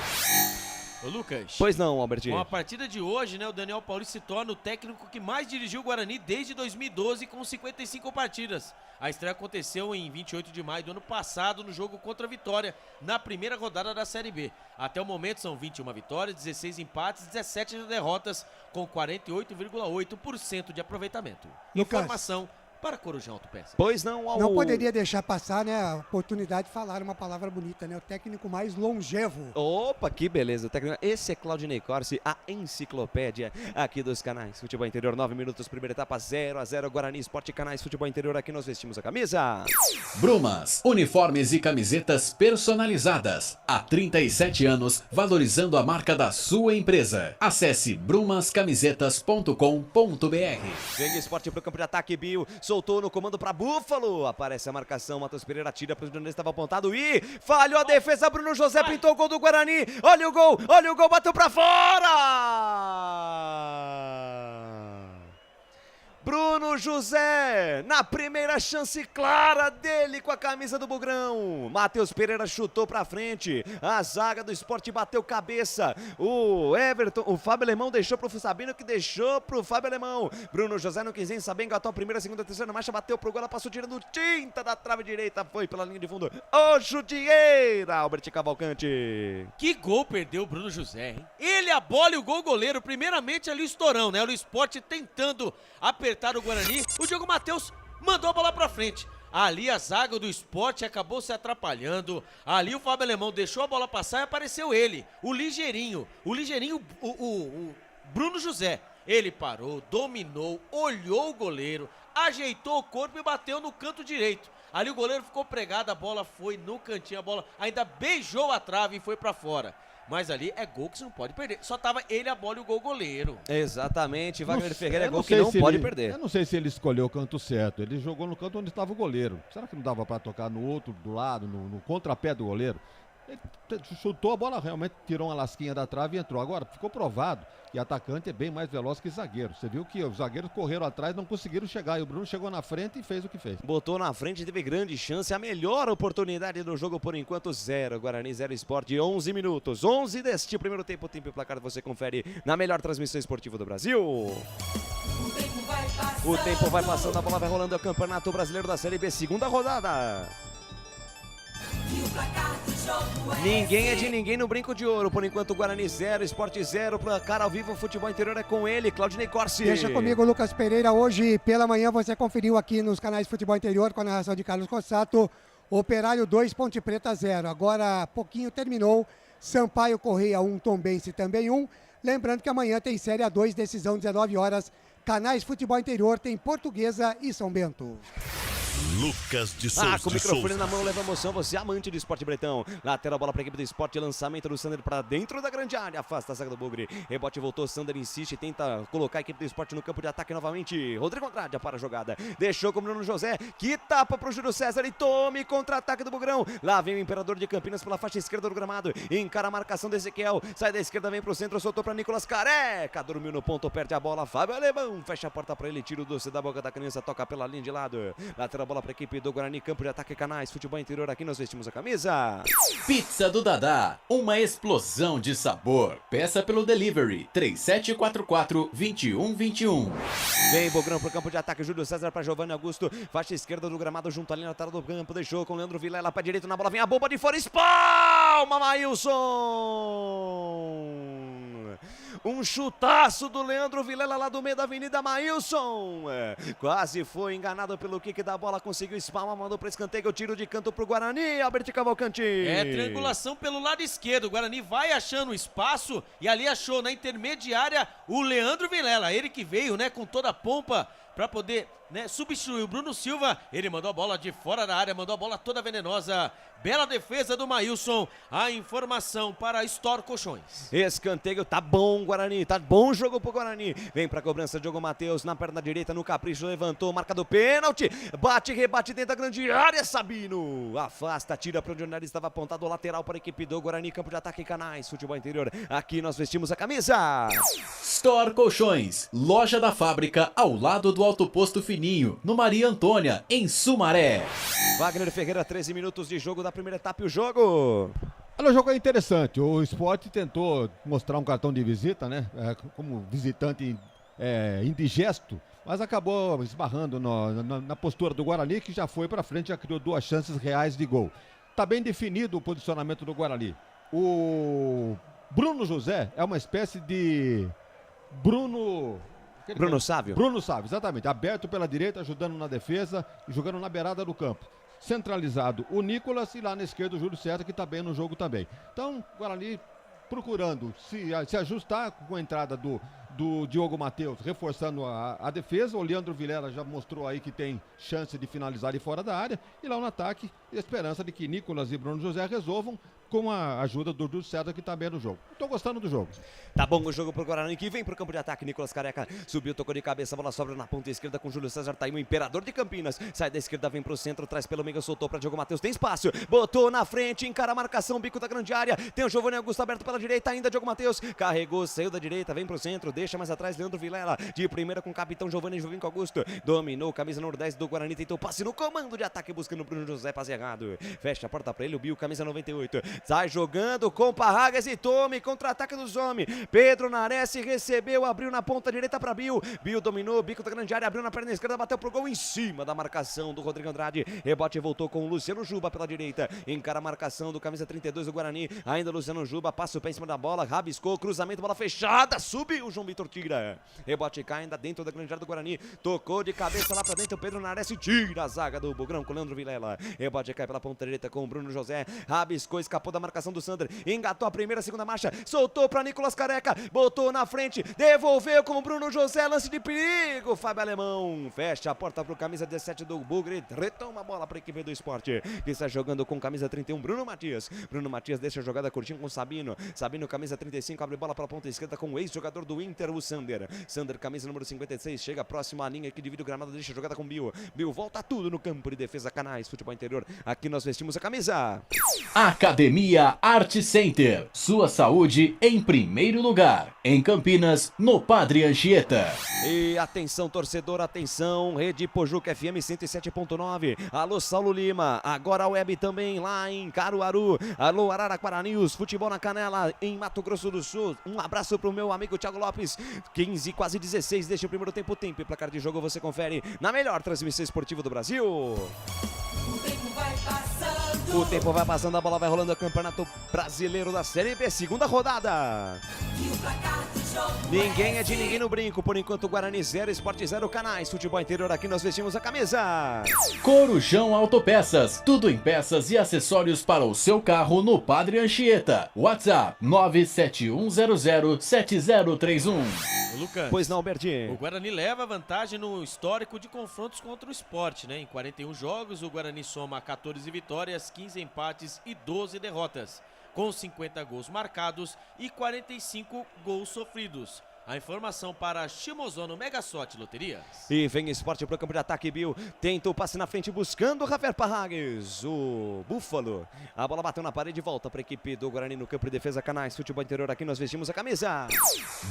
Ô Lucas. Pois não, Albertinho. Com a partida de hoje, né, o Daniel Paulista se torna o técnico que mais dirigiu o Guarani desde 2012 com 55 partidas. A estreia aconteceu em 28 de maio do ano passado no jogo contra a Vitória, na primeira rodada da Série B. Até o momento são 21 vitórias, 16 empates, 17 derrotas, com 48,8% de aproveitamento. Lucas. Informação para Corujão Autopeças. Pois não, Não poderia deixar passar, né, a oportunidade de falar uma palavra bonita, né? O técnico mais longevo. Opa, que beleza. Esse é Claudinei Corsi, a enciclopédia aqui dos Canais Futebol Interior. 9 minutos, primeira etapa, 0-0, Guarani Sport, Canais Futebol Interior, aqui nós vestimos a camisa. Brumas, uniformes e camisetas personalizadas. Há 37 anos, valorizando a marca da sua empresa. Acesse brumascamisetas.com.br. Vem Sport pro campo de ataque, Bill. Soltou no comando para Búfalo. Aparece a marcação. Matheus Pereira tira para o Jornalista, estava apontado e falhou a defesa. Bruno José pintou o gol do Guarani. Olha o gol, bateu para fora. Bruno José, na primeira chance clara dele com a camisa do Bugrão. Matheus Pereira chutou pra frente. A zaga do Sport bateu cabeça. O Everton, o Fábio Alemão deixou pro Sabino, que deixou pro Fábio Alemão. Bruno José no quinzinho, sabe, engatou a primeira, segunda, terceira marcha, bateu pro gol, ela passou tirando tinta da trave direita, foi pela linha de fundo. Ô, chutieira, Albert Cavalcante. Que gol perdeu o Bruno José, hein? Ele, a bola e o gol goleiro. Primeiramente ali o estourão, né? O Sport tentando apertar o Guarani, o Diogo Matheus mandou a bola pra frente. Ali a zaga do Sport acabou se atrapalhando. Ali o Fábio Alemão deixou a bola passar e apareceu ele, o ligeirinho, o Bruno José. Ele parou, dominou, olhou o goleiro, ajeitou o corpo e bateu no canto direito. Ali o goleiro ficou pregado, a bola foi no cantinho, a bola ainda beijou a trave e foi pra fora. Mas ali é gol que você não pode perder. Só tava ele, a bola e o gol goleiro. Exatamente, Wagner Ferreira é gol que não pode perder. Eu não sei se ele escolheu o canto certo. Ele jogou no canto onde estava o goleiro. Será que não dava para tocar no outro, do lado, no contrapé do goleiro? Ele chutou a bola, realmente tirou uma lasquinha da trave e entrou. Agora, ficou provado que atacante é bem mais veloz que zagueiro. Você viu que os zagueiros correram atrás, não conseguiram chegar. E o Bruno chegou na frente e fez o que fez. Botou na frente, teve grande chance. A melhor oportunidade do jogo por enquanto, 0. Guarani 0 Sport, 11 minutos. 11 deste primeiro tempo. Tempo e placar você confere na melhor transmissão esportiva do Brasil. O tempo vai passando, a bola vai rolando. É o Campeonato Brasileiro da Série B, segunda rodada. Ninguém é de ninguém no Brinco de Ouro. Por enquanto, Guarani 0, Sport 0. Placar ao vivo, Futebol Interior é com ele, Claudinei Corsi. Deixa comigo, Lucas Pereira. Hoje, pela manhã, você conferiu aqui nos canais Futebol Interior com a narração de Carlos Cossato. Operário 2, Ponte Preta 0. Agora, pouquinho terminou. Sampaio Correia 1, Tombense também 1. Lembrando que amanhã tem Série A2, decisão 19 horas. Canais Futebol Interior tem Portuguesa e São Bento. Lucas de Souza. Com o microfone na mão, leva emoção, você amante do esporte bretão. Lateral, bola para a equipe do esporte, lançamento do Sander para dentro da grande área, afasta a zaga do Bugre. Rebote voltou, Sander insiste, tenta colocar a equipe do esporte no campo de ataque novamente. Rodrigo Andrade para a jogada, deixou com o Bruno José, que tapa para o Júlio César e tome contra-ataque do Bugrão. Lá vem o Imperador de Campinas pela faixa esquerda do gramado, encara a marcação do Ezequiel, sai da esquerda, vem para o centro, soltou para Nicolas Careca, dormiu no ponto, perde a bola, Fábio Alemão, fecha a porta para ele, tira o doce da boca da criança, toca pela linha de lado. Lateral, bola para a equipe do Guarani, campo de ataque, Canais Futebol Interior, aqui nós vestimos a camisa. Pizza do Dadá, uma explosão de sabor. Peça pelo delivery 3744-2121. Vem Bogrão pro campo de ataque, Júlio César para Giovanni Augusto, faixa esquerda do gramado, junto ali na lateral do campo, deixou com Leandro Vilela para direito na bola, vem a bomba de fora, espalma Maílson. Um chutaço do Leandro Vilela lá do meio da avenida, Maílson. Quase foi enganado pelo kick da bola, conseguiu espalmar, mandou para escanteio, o tiro de canto pro Guarani, Albert Cavalcante. Triangulação pelo lado esquerdo, o Guarani vai achando espaço e ali achou na intermediária o Leandro Vilela, ele que veio, né, com toda a pompa para poder, né, substituir o Bruno Silva. Ele mandou a bola de fora da área, mandou a bola toda venenosa. Bela defesa do Maílson. A informação para Store Colchões. Escanteio, tá bom, Guarani, tá bom o jogo pro Guarani. Vem pra cobrança, Diogo Matheus na perna direita, no capricho, levantou, marca do pênalti. Bate, rebate dentro da grande área, Sabino. Afasta, tira para onde o nariz estava apontado, lateral para a equipe do Guarani, campo de ataque, Canais, Futebol Interior. Aqui nós vestimos a camisa. Store Colchões, loja da fábrica ao lado do Alto Posto Fininho, no Maria Antônia, em Sumaré. Wagner Ferreira, 13 minutos de jogo da primeira etapa e o jogo. Olha, o jogo é interessante. O Sport tentou mostrar um cartão de visita, né? Como visitante indigesto, mas acabou esbarrando na postura do Guarani, que já foi para frente, já criou 2 chances reais de gol. Tá bem definido o posicionamento do Guarani. O Bruno José é uma espécie de Bruno Sávio. Bruno Sávio, exatamente. Aberto pela direita, ajudando na defesa e jogando na beirada do campo. Centralizado o Nicolas e lá na esquerda o Júlio César, que está bem no jogo também. Então, o Guarani procurando se ajustar com a entrada do Diogo Matheus, reforçando a defesa. O Leandro Vilela já mostrou aí que tem chance de finalizar de fora da área. E lá no ataque, a esperança de que Nicolas e Bruno José resolvam com a ajuda do Júlio César, que está bem no jogo. Estou gostando do jogo. Tá bom o jogo pro Guarani, que vem pro campo de ataque. Nicolas Careca subiu, tocou de cabeça, a bola sobra na ponta esquerda com Júlio César, tá aí o imperador de Campinas. Sai da esquerda, vem pro centro, traz pelo meio, soltou pra Diogo Matheus, tem espaço, botou na frente, encara a marcação, bico da grande área. Tem o Giovanni Augusto aberto pela direita, ainda Diogo Matheus, carregou, saiu da direita, vem pro centro, deixa mais atrás Leandro Vilela, de primeira com o capitão Giovanni Augusto, dominou, camisa número 10 do Guarani, tentou passe no comando de ataque, buscando o Bruno José, passe errado. Fecha a porta pra ele, o Bill, camisa 98, sai jogando com Parragas e Tome, contra-ataque dos homens. Pedro Nares recebeu, abriu na ponta direita para Bill. Bill dominou, bico da grande área, abriu na perna esquerda, bateu pro gol em cima da marcação do Rodrigo Andrade. Rebote voltou com o Luciano Juba pela direita. Encara a marcação do camisa 32 do Guarani. Ainda Luciano Juba, passa o pé em cima da bola, rabiscou, cruzamento, bola fechada, subiu, João Vitor tira. Rebote cai ainda dentro da grande área do Guarani. Tocou de cabeça lá pra dentro, o Pedro Nares tira a zaga do Bugrão com o Leandro Vilela. Rebote cai pela ponta direita com o Bruno José. Rabiscou, escapou da marcação do Sander. Engatou a primeira, segunda marcha, soltou para Nicolas Careca, botou na frente, devolveu com o Bruno José, lance de perigo, Fábio Alemão, fecha a porta pro camisa 17 do Bugre, retoma a bola para a equipe do Esporte, que está jogando com camisa 31, Bruno Matias deixa a jogada curtinho com Sabino, camisa 35, abre bola para a ponta esquerda com o ex-jogador do Inter, o Sander, camisa número 56, chega próximo à linha que divide o gramado, deixa a jogada com Bill, volta tudo no campo de defesa, Canais, Futebol Interior, aqui nós vestimos a camisa. Academia Arte Center, sua saúde em primeiro lugar. Em Campinas, no Padre Anchieta. E atenção, torcedor, atenção, Rede Pojuca FM 107.9. Alô, Saulo Lima, agora a web também lá em Caruaru. Alô, Araraquara News, futebol na canela em Mato Grosso do Sul. Um abraço pro meu amigo Thiago Lopes. 15, quase 16, deixa o primeiro tempo e placar de jogo você confere na melhor transmissão esportiva do Brasil. O tempo vai passando, a bola vai rolando, o Campeonato Brasileiro da Série B, segunda rodada. Ninguém é de ninguém no brinco, por enquanto Guarani 0, Sport 0, Canais, Futebol Interior, aqui nós vestimos a camisa. Corujão Autopeças, tudo em peças e acessórios para o seu carro no Padre Anchieta. WhatsApp 971007031. Lucas, pois não, Bertinho. O Guarani leva vantagem no histórico de confrontos contra o Sport, né? Em 41 jogos, o Guarani soma 14 vitórias, 15 empates e 12 derrotas, com 50 gols marcados e 45 gols sofridos. A informação para Shimozono Mega Sorte Loterias. E vem Esporte pro campo de ataque, Bill. Tenta o passe na frente, buscando o Rafael Parragues, o Búfalo. A bola bateu na parede e volta para a equipe do Guarani no campo de defesa, Canais, Futebol Interior, aqui nós vestimos a camisa.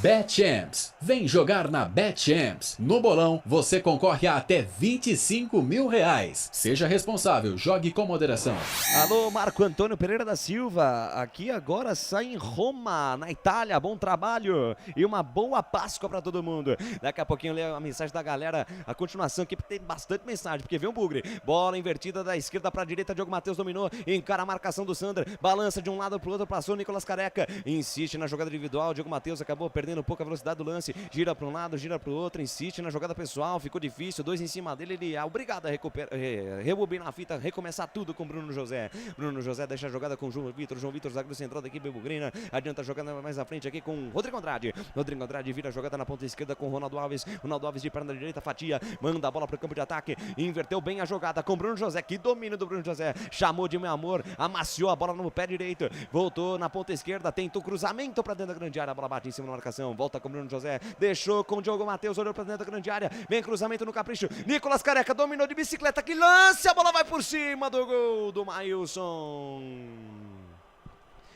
BetChamps, vem jogar na BetChamps. No bolão, você concorre a até R$25 mil. Seja responsável, jogue com moderação. Alô, Marco Antônio Pereira da Silva. Aqui agora sai em Roma, na Itália. Bom trabalho e uma boa boa Páscoa pra todo mundo. Daqui a pouquinho eu leio a mensagem da galera, a continuação aqui, porque tem bastante mensagem, porque vem um bugre. Bola invertida da esquerda pra direita, Diogo Matheus dominou, encara a marcação do Sander, balança de um lado pro outro, passou o Nicolas Careca, insiste na jogada individual, Diogo Matheus acabou perdendo um pouco a velocidade do lance, gira pra um lado, gira pro outro, insiste na jogada pessoal, ficou difícil, 2 em cima dele, ele é obrigado a rebobinar a fita, recomeçar tudo com Bruno José. Bruno José deixa a jogada com João Vitor, zagueiro central da equipe bugrina, adianta a jogada mais à frente aqui com Rodrigo Andrade. Rodrigo Andrade vira a jogada na ponta esquerda com Ronaldo Alves. Ronaldo Alves de perna direita, fatia, manda a bola para o campo de ataque, inverteu bem a jogada com Bruno José, que domínio do Bruno José, chamou de meu amor, amaciou a bola no pé direito, voltou na ponta esquerda, tentou cruzamento para dentro da grande área, a bola bate em cima da marcação, volta com Bruno José, deixou com o Diogo Matheus, olhou para dentro da grande área, vem cruzamento no capricho, Nicolas Careca dominou de bicicleta, que lance, a bola vai por cima do gol do Maílson.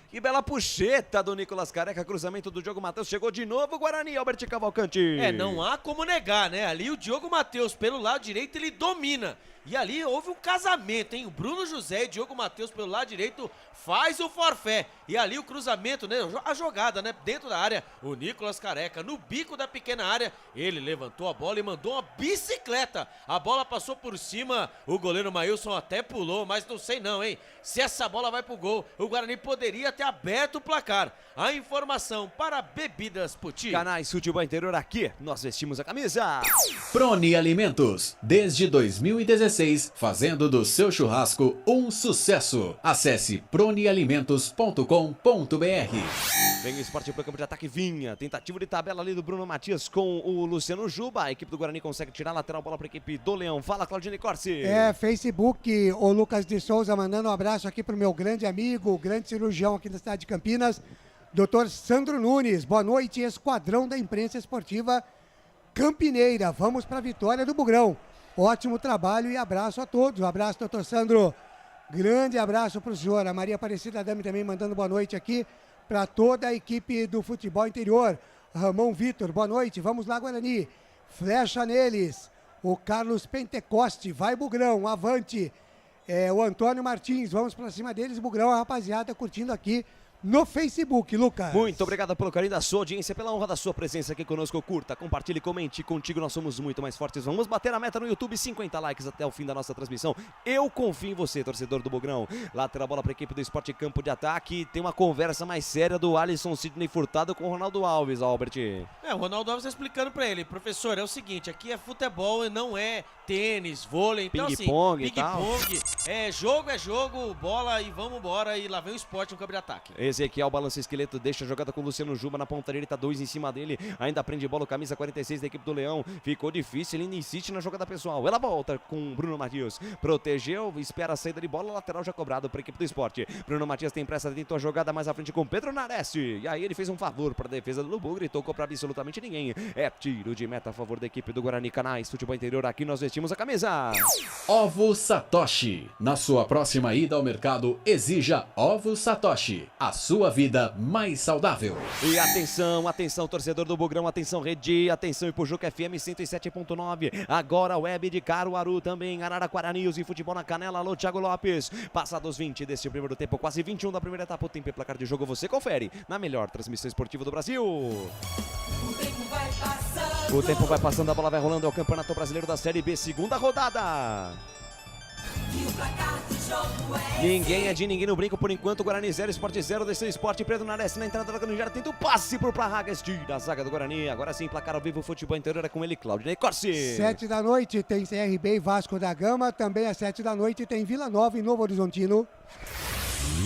Que bela puxeta do Nicolas Careca, cruzamento do Diogo Matheus, chegou de novo o Guarani, Albert Cavalcante. Não há como negar, né? Ali o Diogo Matheus pelo lado direito, ele domina. E ali houve um casamento, hein? O Bruno José e Diogo Matheus pelo lado direito faz o forfé. E ali o cruzamento, né? A jogada, né? Dentro da área, o Nicolas Careca no bico da pequena área, ele levantou a bola e mandou uma bicicleta. A bola passou por cima, o goleiro Maílson até pulou, mas não sei não, hein? Se essa bola vai pro gol, o Guarani poderia ter aberto o placar. A informação para Bebidas Poti. Canais Futebol Interior, aqui nós vestimos a camisa. Prone Alimentos, desde 2016, fazendo do seu churrasco um sucesso. Acesse pronealimentos.com.br. Vem o Esporte pro campo de ataque, Vinha. Tentativa de tabela ali do Bruno Matias com o Luciano Juba. A equipe do Guarani consegue tirar a lateral, bola para a equipe do Leão. Fala, Claudine Corsi. Facebook, o Lucas de Souza mandando um abraço aqui pro meu grande amigo, grande cirurgião aqui da cidade de Campinas, Dr. Sandro Nunes. Boa noite, esquadrão da imprensa esportiva campineira. Vamos para a vitória do Bugrão. Ótimo trabalho e abraço a todos. Um abraço, doutor Sandro. Grande abraço para o senhor. A Maria Aparecida Dami também mandando boa noite aqui para toda a equipe do futebol interior. Ramon Vitor, boa noite. Vamos lá, Guarani. Flecha neles. O Carlos Pentecoste, vai Bugrão, avante. O Antônio Martins, vamos para cima deles. Bugrão, a rapaziada curtindo aqui no Facebook, Lucas. Muito obrigado pelo carinho da sua audiência, pela honra da sua presença aqui conosco. Curta, compartilhe, comente. Contigo nós somos muito mais fortes. Vamos bater a meta no YouTube, 50 likes até o fim da nossa transmissão. Eu confio em você, torcedor do Bugrão. Lateral bola para a equipe do Esporte, campo de ataque. Tem uma conversa mais séria do Alisson Sidney Furtado com o Ronaldo Alves, Albert. O Ronaldo Alves está explicando para ele, professor, é o seguinte, aqui é futebol e não é tênis, vôlei, então ping-pong assim, ping-pong, é jogo, bola e vamos embora, e lá vem o Esporte no campo de ataque. Ezequiel balança esqueleto, deixa a jogada com o Luciano Juba na ponta direita, 2 em cima dele, ainda prende bola o camisa 46 da equipe do Leão, ficou difícil, ele ainda insiste na jogada pessoal, ela volta com o Bruno Matias, protegeu, espera a saída de bola, lateral já cobrado para a equipe do Esporte. Bruno Matias tem pressa, tentou a jogada mais à frente com Pedro Nares, e aí ele fez um favor para a defesa do Bugre, tocou para absolutamente ninguém, é tiro de meta a favor da equipe do Guarani. Canais Futebol Interior, aqui nós vestimos a camisa. Ovo Satoshi. Na sua próxima ida ao mercado, exija Ovo Satoshi. A sua vida mais saudável. E atenção, atenção, torcedor do Bugrão, atenção, Rede, atenção, Ipujuca FM 107.9. Agora web de Caruaru também, Araraquara News e Futebol na Canela. Alô, Thiago Lopes. Passados 20 desse primeiro tempo, quase 21 da primeira etapa, o tempo e placar de jogo você confere na melhor transmissão esportiva do Brasil. O tempo vai passando, a bola vai rolando, é o Campeonato Brasileiro da Série B, segunda rodada. Ninguém é de ninguém no brinco por enquanto. Guarani 0, Esporte 0, desceu Esporte. Pedro Nares na entrada da Canujara, tenta o passe pro Prahagas, tira a zaga do Guarani. Agora sim, placar ao vivo, Futebol Interior é com ele, Claudinei Corsi. 7 da noite tem CRB e Vasco da Gama. Também às 7 da noite tem Vila Nova e Novo Horizontino.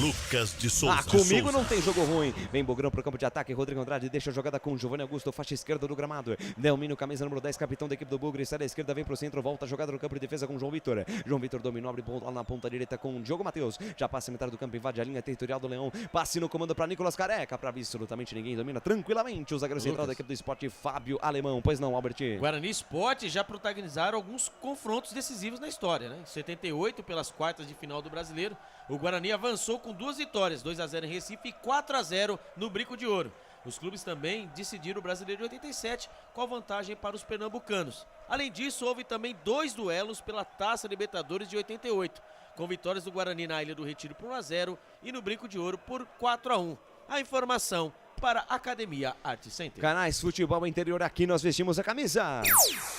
Lucas de Souza. Comigo não tem jogo ruim. Vem Bugrão pro campo de ataque. Rodrigo Andrade deixa a jogada com Giovanni Augusto, faixa esquerda do gramado. Delmino, camisa número 10, capitão da equipe do Bugre. Sai da esquerda, vem pro centro, volta a jogada no campo de defesa com João Vitor. João Vitor dominou, abre bola na ponta direita com Diogo Matheus. Já passa a metade do campo, invade a linha territorial do Leão. Passe no comando para Nicolas Careca. Para absolutamente ninguém, domina tranquilamente o zagueiro central da equipe do Esporte, Fábio Alemão. Pois não, Albert? Guarani e Sport já protagonizaram alguns confrontos decisivos na história, né? Em 78, pelas quartas de final do Brasileiro, o Guarani avançou com 2 vitórias, 2-0 em Recife e 4-0 no Brinco de Ouro. Os clubes também decidiram o Brasileiro de 87 com a vantagem para os pernambucanos. Além disso, houve também 2 duelos pela Taça Libertadores de 88, com vitórias do Guarani na Ilha do Retiro por 1-0 e no Brinco de Ouro por 4-1. A informação para Academia Art Center. Canais Futebol Interior, aqui nós vestimos a camisa.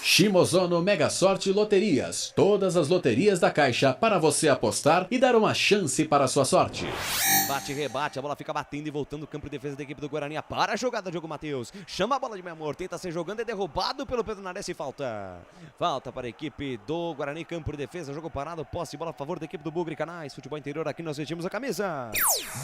Shimozono Mega Sorte Loterias. Todas as loterias da Caixa para você apostar e dar uma chance para a sua sorte. Bate, rebate, a bola fica batendo e voltando o campo de defesa da equipe do Guarani. Para a jogada, Diogo Matheus. Chama a bola de meu amor, tenta ser jogando, é derrubado pelo Pedro Nares e falta. Falta para a equipe do Guarani, campo de defesa, jogo parado, posse, bola a favor da equipe do Bugre. Canais Futebol Interior, aqui nós vestimos a camisa.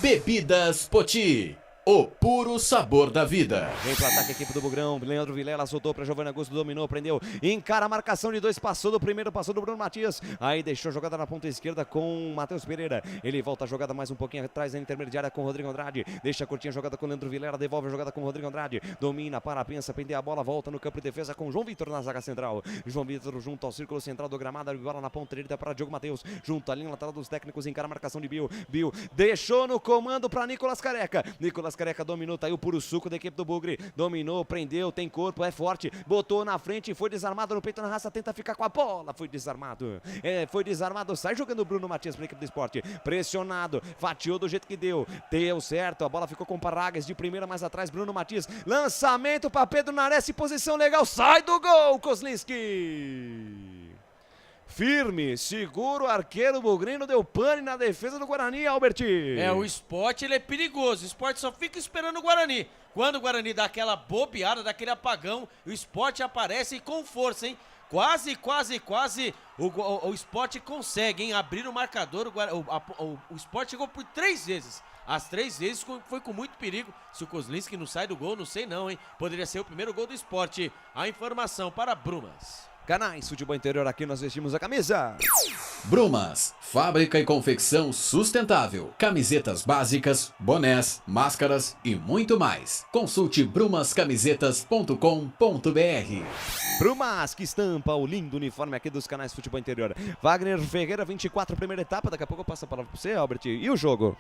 Bebidas Poti. O puro sabor da vida. Vem pro ataque a equipe do Bugrão. Leandro Vilela soltou para Giovanni Augusto, dominou, prendeu. Encara a marcação de 2, passou do primeiro, passou do Bruno Matias. Aí deixou a jogada na ponta esquerda com o Matheus Pereira. Ele volta a jogada mais um pouquinho atrás na intermediária com o Rodrigo Andrade. Deixa a curtinha jogada com o Leandro Vilela, devolve a jogada com o Rodrigo Andrade. Domina, para, pensa, prender a bola, volta no campo de defesa com o João Vitor na zaga central. João Vitor junto ao círculo central do gramado, bola na ponta direita para Diogo Matheus. Junto à linha lateral dos técnicos, encara a marcação de Bill. Bill deixou no comando para Nicolas Careca. Nicolas Careca dominou, tá aí o puro suco da equipe do Bugre. Dominou, prendeu, tem corpo, é forte. Botou na frente, foi desarmado no peito, na raça, tenta ficar com a bola. Foi desarmado. Foi desarmado, sai jogando o Bruno Matias para a equipe do Sport. Pressionado, fatiou do jeito que deu. Deu certo, a bola ficou com Parragas de primeira mais atrás, Bruno Matias. Lançamento para Pedro Nares, posição legal, sai do gol, Kozlinski. Firme, seguro, o arqueiro bugrino deu pane na defesa do Guarani, Albert. O Sport, ele é perigoso. O Sport só fica esperando o Guarani. Quando o Guarani dá aquela bobeada, daquele apagão, o Sport aparece com força, hein? Quase o Sport consegue, hein? Abrir o marcador. O Sport chegou por 3 vezes. As 3 vezes foi com muito perigo. Se o Kozlinski não sai do gol, não sei não, hein? Poderia ser o primeiro gol do Sport. A informação para Brumas. Canais Futebol Interior, aqui nós vestimos a camisa. Brumas, fábrica e confecção sustentável. Camisetas básicas, bonés, máscaras e muito mais. Consulte brumascamisetas.com.br. Brumas, que estampa o lindo uniforme aqui dos Canais Futebol Interior. Wagner Ferreira, 24, primeira etapa. Daqui a pouco eu passo a palavra para você, Albert. E o jogo?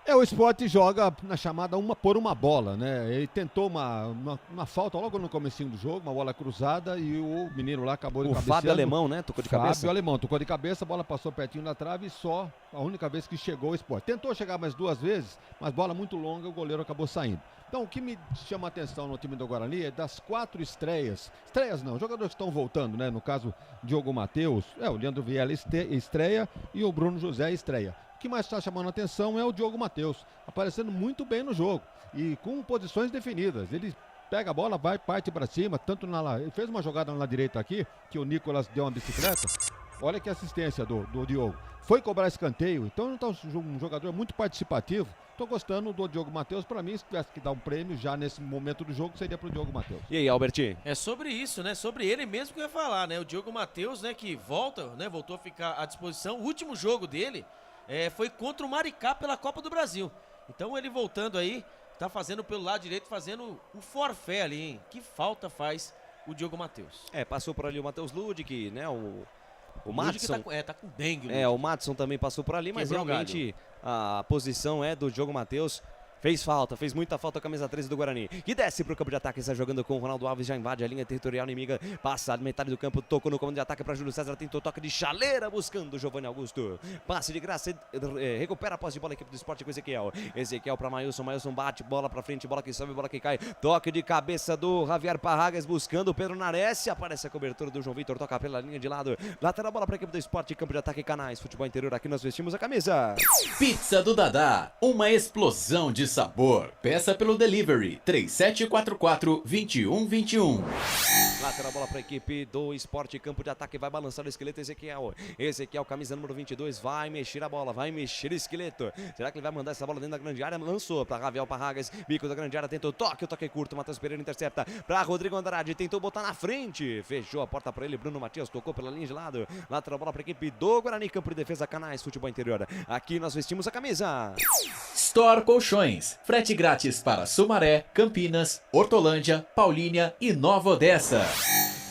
O Sport joga na chamada uma por uma bola, né? Ele tentou uma falta logo no comecinho do jogo, uma bola cruzada e o menino lá acabou de cabeceando. O Fábio Alemão, né? Tocou de cabeça. Fábio Alemão tocou de cabeça, a bola passou pertinho da trave e só a única vez que chegou o Sport. Tentou chegar mais 2 vezes, mas bola muito longa, o goleiro acabou saindo. Então o que me chama a atenção no time do Guarani é das 4 estreias não, jogadores que estão voltando, né? No caso, Diogo Matheus, o Leandro Vilela estreia e o Bruno José estreia. O que mais está chamando a atenção é o Diogo Matheus, aparecendo muito bem no jogo e com posições definidas. Ele pega a bola, vai, parte para cima, ele fez uma jogada na direita aqui, que o Nicolas deu uma bicicleta. Olha que assistência do Diogo. Foi cobrar escanteio, então ele está um jogador muito participativo. Estou gostando do Diogo Matheus. Para mim, se tivesse que dar um prêmio já nesse momento do jogo, seria para o Diogo Matheus. E aí, Albert? É sobre isso, né? Sobre ele mesmo que eu ia falar, né? O Diogo Matheus, né? Que voltou a ficar à disposição. O último jogo dele foi contra o Maricá pela Copa do Brasil. Então ele voltando aí, tá fazendo pelo lado direito, fazendo o forfé ali, hein? Que falta faz o Diogo Matheus. Passou por ali o Matheus Ludwig, né? O Madison. Tá com dengue. O Madison também passou por ali, mas realmente a posição é do Diogo Matheus. Fez muita falta a camisa 13 do Guarani. Que desce pro campo de ataque, está jogando com o Ronaldo Alves, já invade a linha territorial inimiga. Passa a metade do campo, tocou no comando de ataque para Júlio César, tentou toque de chaleira, buscando o Giovanni Augusto. Passe de graça, recupera a posse de bola a equipe do Sport com Ezequiel. Ezequiel para Mailson bate, bola para frente, bola que sobe, bola que cai. Toque de cabeça do Javier Parragas, buscando o Pedro Nares. Aparece a cobertura do João Vitor, toca pela linha de lado. Lateral bola para a equipe do Sport, campo de ataque, Canais Futebol Interior, aqui nós vestimos a camisa. Pizza do Dadá, uma explosão de sabor. Peça pelo delivery 3744-2121. Lateral bola para a equipe do Sport, campo de ataque, vai balançar o esqueleto Ezequiel, camisa número 22, vai mexer a bola, vai mexer o esqueleto. Será que ele vai mandar essa bola dentro da grande área? Lançou para Ravel Parragas, bico da grande área, tentou o toque curto, Matheus Pereira intercepta para Rodrigo Andrade, tentou botar na frente, fechou a porta para ele, Bruno Matias tocou pela linha de lado. Lateral bola para a equipe do Guarani, campo de defesa, Canais Futebol Interior. Aqui nós vestimos a camisa. Store Colchões, frete grátis para Sumaré, Campinas, Hortolândia, Paulínia e Nova Odessa.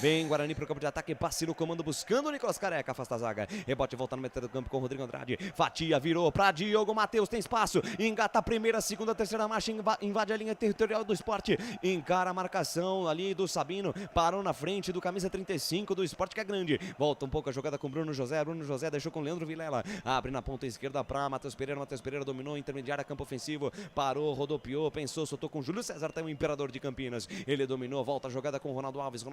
Vem Guarani pro campo de ataque, passe no comando buscando o Nicolas Careca, afasta a zaga. Rebote, volta no metade do campo com o Rodrigo Andrade. Fatia, virou pra Diogo Matheus, tem espaço. Engata a primeira, segunda, terceira marcha, invade a linha territorial do Sport. Encara a marcação ali do Sabino, parou na frente do camisa 35 do Sport, que é grande. Volta um pouco a jogada com Bruno José deixou com Leandro Vilela. Abre na ponta esquerda pra Matheus Pereira dominou, intermediária, campo ofensivo. Parou, rodopiou, pensou, soltou com Júlio César, tem o Imperador de Campinas. Ele dominou, volta a jogada com Ronaldo Alves.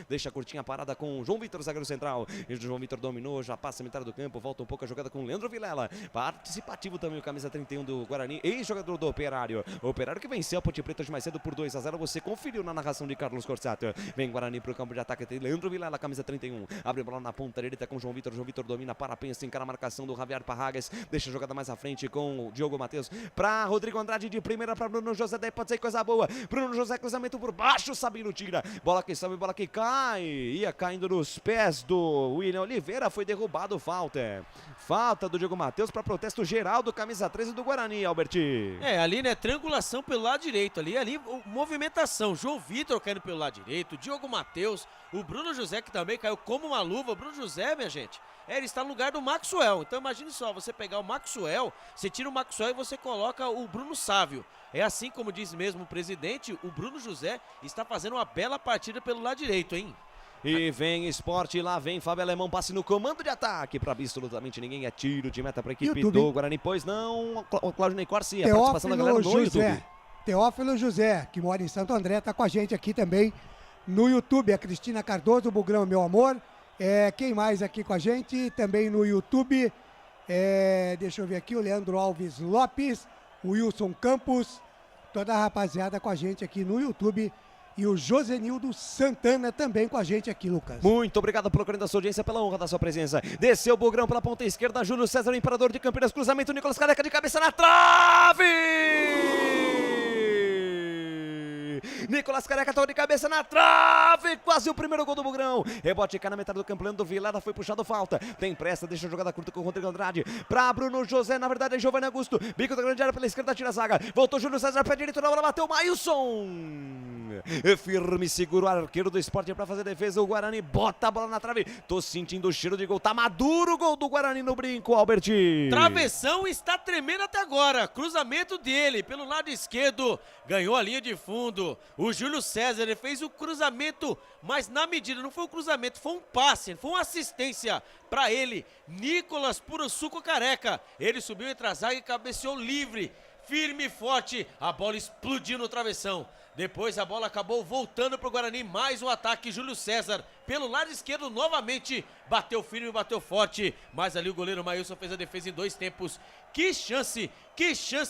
Deixa a curtinha parada com João Vitor, zagueiro central. E o João Vitor dominou, já passa a metade do campo, volta um pouco a jogada com Leandro Vilela. Participativo também o camisa 31 do Guarani, ex-jogador do Operário. Operário que venceu a Ponte Preta hoje mais cedo por 2-0. Você conferiu na narração de Carlos Corsato. Vem Guarani pro campo de ataque, tem Leandro Vilela, camisa 31. Abre a bola na ponta direita com João Vitor. João Vitor domina, para, pensa, encara a marcação do Javier Parragas. Deixa a jogada mais à frente com o Diogo Matheus. Pra Rodrigo Andrade de primeira, pra Bruno José, daí pode ser coisa boa. Bruno José, cruzamento por baixo, Sabino tira. Bola que sobe, bola que cai. Ia caindo nos pés do William Oliveira, foi derrubado, falta do Diogo Matheus para protesto geral do camisa 13 do Guarani, Albert. Ali, né, triangulação pelo lado direito ali, movimentação, João Vitor caindo pelo lado direito, Diogo Matheus, o Bruno José que também caiu como uma luva. O Bruno José, minha gente, ele está no lugar do Maxwell, então imagine só, você pegar o Maxwell, você tira o Maxwell e você coloca o Bruno Sávio. É assim como diz mesmo o presidente, o Bruno José está fazendo uma bela partida pelo lado direito, hein? E vem Sport, lá vem Fábio Alemão, passe no comando de ataque para absolutamente ninguém, é tiro de meta para a equipe YouTube. Do Guarani, pois não, o Cláudio Ney Corsi, a participação da galera no YouTube. Teófilo José, que mora em Santo André, tá com a gente aqui também no YouTube, a Cristina Cardoso, o Bugrão, meu amor, quem mais aqui com a gente, também no YouTube, deixa eu ver aqui, o Leandro Alves Lopes, o Wilson Campos, toda a rapaziada com a gente aqui no YouTube. E o Josenildo Santana também com a gente aqui, Lucas. Muito obrigado pelo carinho da sua audiência, pela honra da sua presença. Desceu o Bugrão pela ponta esquerda, Júlio César, o Imperador de Campinas, cruzamento, Nicolas Careca de cabeça na trave! Nicolas Careca toca de cabeça na trave, quase o primeiro gol do Bugrão. Rebote cai na metade do campo, Leandro Vilela foi puxado, falta. Tem pressa, deixa a jogada curta com o Rodrigo Andrade. Pra Bruno José, na verdade é Giovanni Augusto. Bico da grande área pela esquerda, tira a zaga. Voltou Júlio César, pé direito na bola, bateu Mailson. Firme, segura o arqueiro do Sport pra fazer defesa. O Guarani bota a bola na trave. Tô sentindo o cheiro de gol, tá maduro o gol do Guarani no brinco, Albert. Travessão está tremendo até agora. Cruzamento dele pelo lado esquerdo. Ganhou a linha de fundo. O Júlio César, ele fez o cruzamento, mas na medida, não foi um cruzamento, foi um passe, foi uma assistência para ele. Nicolas Puruçuco Careca. Ele subiu entre a zaga e cabeceou livre. Firme e forte. A bola explodiu no travessão. Depois a bola acabou voltando para o Guarani. Mais um ataque, Júlio César pelo lado esquerdo novamente. Bateu firme, bateu forte. Mas ali o goleiro Mailson fez a defesa em 2 tempos. Que chance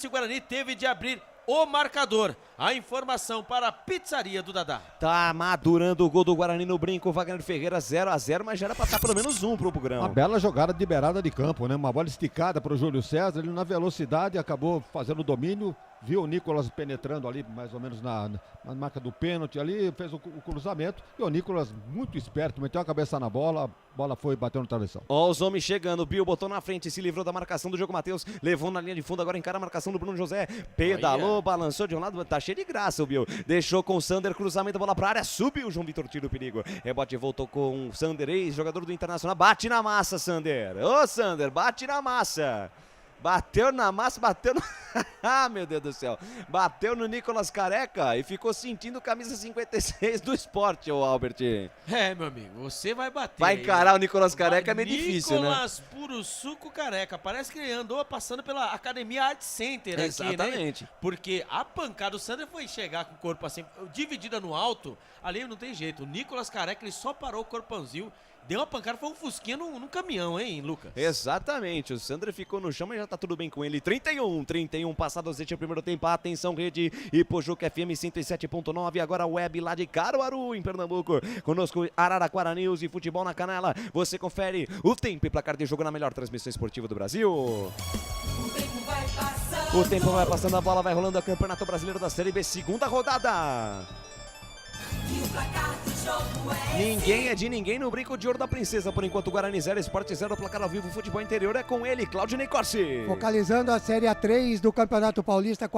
o Guarani teve de abrir o marcador. A informação para a pizzaria do Dadá. Tá madurando o gol do Guarani no brinco. Wagner Ferreira 0-0, mas já era pra estar pelo menos 1 pro Bugrão. Uma bela jogada de beirada de campo, né? Uma bola esticada pro Júlio César. Ele na velocidade acabou fazendo o domínio. Viu o Nicolas penetrando ali, mais ou menos na marca do pênalti ali, fez o cruzamento. E o Nicolas, muito esperto, meteu a cabeça na bola, a bola foi batendo no travessão. Ó, os homens chegando, o Bill botou na frente, se livrou da marcação do Diogo Matheus, levou na linha de fundo, agora encara a marcação do Bruno José. Pedalou, balançou de um lado, tá cheio de graça o Bill. Deixou com o Sander, cruzamento, bola pra área, subiu o João Vitor, tira o perigo. Rebote, voltou com o Sander, ex-jogador do Internacional, bate na massa, Sander. Ô, Sander, bate na massa. Bateu na massa, bateu no... Ah, meu Deus do céu. Bateu no Nicolas Careca e ficou sentindo camisa 56 do Sport, ô Albert. Meu amigo, você vai bater. Vai encarar o Nicolas Careca, é meio difícil, né? Nicolas Puruçuco Careca. Parece que ele andou passando pela Academia Art Center. Exatamente. Aqui, né? Porque a pancada, o Sander foi chegar com o corpo assim, dividida no alto, ali não tem jeito. O Nicolas Careca, ele só parou o corpãozinho. Deu uma pancada, foi um fusquinha num caminhão, hein, Lucas? Exatamente, o Sandro ficou no chão, mas já tá tudo bem com ele. 31 passados este é o primeiro tempo. Atenção, rede Ipojuca FM 107.9, agora web lá de Caruaru, em Pernambuco. Conosco, Araraquara News e Futebol na Canela. Você confere o tempo e placar de jogo na melhor transmissão esportiva do Brasil. O tempo vai passando, a bola vai rolando, a Campeonato Brasileiro da Série B, segunda rodada. E o placar do jogo é Ninguém é de ninguém no brinco de ouro da princesa. Por enquanto, Guarani 0, Sport 0, placar ao vivo, futebol interior é com ele, Cláudio Ney Corsi. Focalizando a Série A3 do Campeonato Paulista,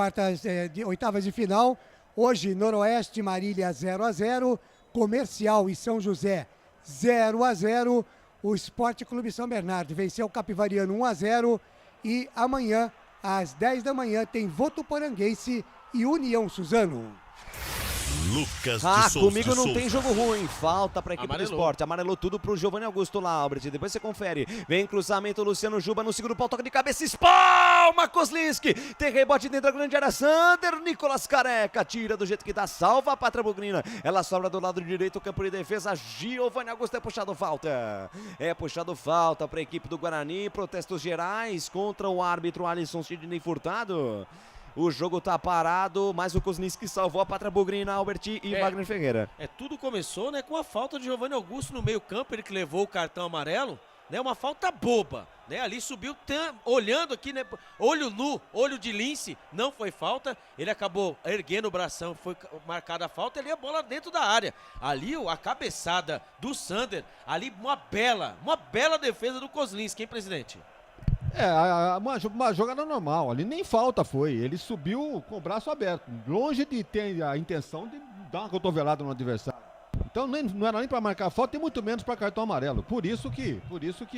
oitavas de final. Hoje, Noroeste Marília 0-0, Comercial e São José 0-0. O Esporte Clube São Bernardo venceu o Capivariano 1-0. E amanhã, às 10 da manhã, tem Votuporanguense e União Suzano. Lucas de Souza. Comigo não tem jogo ruim. Falta pra equipe do Esporte. Amarelou tudo pro Giovanni Augusto lá, Albert. Depois você confere. Vem cruzamento, Luciano Juba no segundo pau, toca de cabeça, espalma Kozlinski. Tem rebote dentro da grande área. Sander Nicolas Careca tira do jeito que dá, salva a Pátria Bugrina. Ela sobra do lado direito, o campo de defesa. Giovanni Augusto é puxado falta. É puxado falta pra equipe do Guarani. Protestos gerais contra o árbitro Alisson Sidney Furtado. O jogo tá parado, mas o Kozlinski salvou a Pátria Bugrina, Albert e Wagner Ferreira. Tudo começou, né, com a falta de Giovanni Augusto no meio-campo, ele que levou o cartão amarelo, né, uma falta boba, né, ali subiu, olhando aqui, né, olho nu, olho de lince, não foi falta, ele acabou erguendo o bração, foi marcada a falta, ali a bola dentro da área, ali a cabeçada do Sander, ali uma bela defesa do Kozlinski, hein, presidente? Uma jogada normal, ali nem falta foi, ele subiu com o braço aberto, longe de ter a intenção de dar uma cotovelada no adversário. Então não era nem para marcar falta e muito menos para cartão amarelo. Por isso que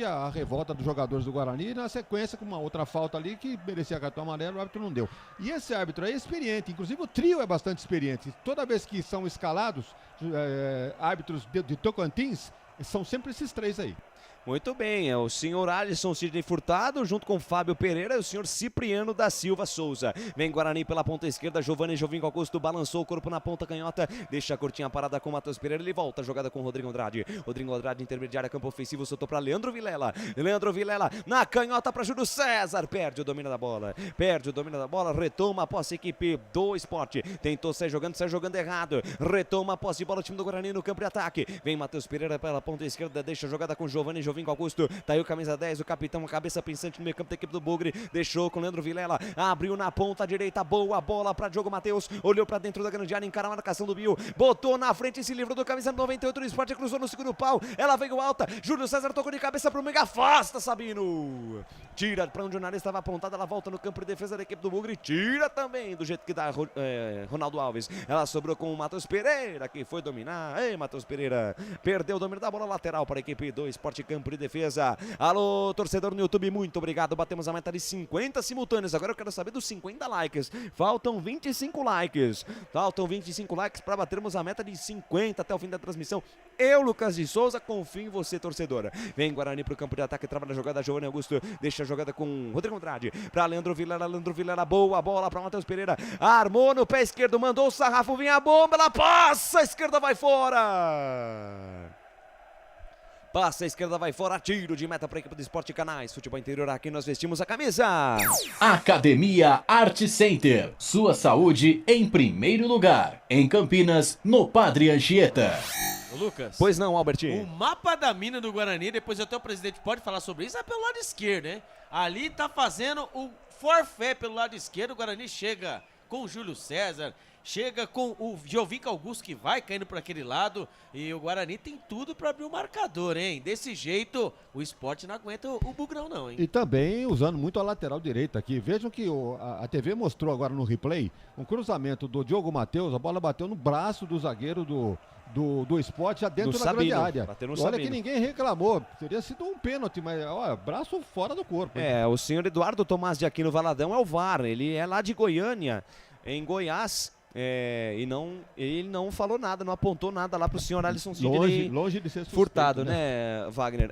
a revolta dos jogadores do Guarani, na sequência com uma outra falta ali que merecia cartão amarelo, o árbitro não deu. E esse árbitro é experiente, inclusive o trio é bastante experiente. Toda vez que são escalados árbitros de Tocantins, são sempre esses três aí. Muito bem, é o senhor Alisson Sidney Furtado, junto com Fábio Pereira e o senhor Cipriano da Silva Souza. Vem Guarani pela ponta esquerda, Giovanni Jovinco Augusto balançou o corpo na ponta canhota, deixa a curtinha parada com o Matheus Pereira, ele volta a jogada com o Rodrigo Andrade. Rodrigo Andrade, intermediária, campo ofensivo, soltou para Leandro Vilela. Leandro Vilela na canhota para Júlio César, perde o domínio da bola, retoma a posse equipe do Esporte. Tentou sair jogando errado, retoma a posse de bola o time do Guarani no campo de ataque. Vem Matheus Pereira pela ponta esquerda, deixa a jogada com Giovanni Jovinco Augusto, tá aí o camisa 10, o capitão, a cabeça pensante no meio campo da equipe do Bugre, deixou com Leandro Vilela, abriu na ponta direita, boa bola para Diogo Matheus, olhou para dentro da grande área, encara a marcação do Bill, botou na frente e se livrou do camisa 98 do Esporte, cruzou no segundo pau, ela veio alta, Júlio César tocou de cabeça pro meio, afasta Sabino, tira para onde o nariz estava apontado, ela volta no campo de defesa da equipe do Bugre, tira também do jeito que dá Ronaldo Alves, ela sobrou com o Matheus Pereira, que foi dominar, Matheus Pereira perdeu o domínio da bola lateral para a equipe do Esporte, campo de defesa. Alô, torcedor no YouTube, muito obrigado. Batemos a meta de 50 simultâneos. Agora eu quero saber dos 50 likes. Faltam 25 likes. Faltam 25 likes para batermos a meta de 50 até o fim da transmissão. Eu, Lucas de Souza, confio em você, torcedora. Vem Guarani pro campo de ataque, trabalha a jogada, Giovanni Augusto, deixa a jogada com Rodrigo Andrade, para Leandro Vilela, boa bola para Matheus Pereira, armou no pé esquerdo, mandou o sarrafo, vem a bomba, ela passa, a esquerda vai fora. Passa a esquerda, vai fora, tiro de meta para a equipe do Esporte Canais. Futebol Interior, aqui nós vestimos a camisa. Academia Art Center. Sua saúde em primeiro lugar. Em Campinas, no Padre Anchieta. Ô Lucas. Pois não, Albert. O mapa da mina do Guarani, depois até o presidente pode falar sobre isso, é pelo lado esquerdo, né? Ali tá fazendo o forfé pelo lado esquerdo, o Guarani chega com o Júlio César, chega com o Giovinco Augusto, que vai caindo para aquele lado, e o Guarani tem tudo para abrir o marcador, hein? Desse jeito, o Esporte não aguenta o Bugrão não, hein? E também usando muito a lateral direita aqui. Vejam que a TV mostrou agora no replay um cruzamento do Diogo Matheus, a bola bateu no braço do zagueiro do Esporte, já dentro da grande área. Olha que ninguém reclamou, teria sido um pênalti, mas olha, braço fora do corpo. Hein? O senhor Eduardo Tomás de Aquino Valadão é o VAR, ele é lá de Goiânia, em Goiás. Ele não falou nada, não apontou nada lá pro senhor Alisson Sidney. Longe de ser suspeito, Furtado, né, Wagner?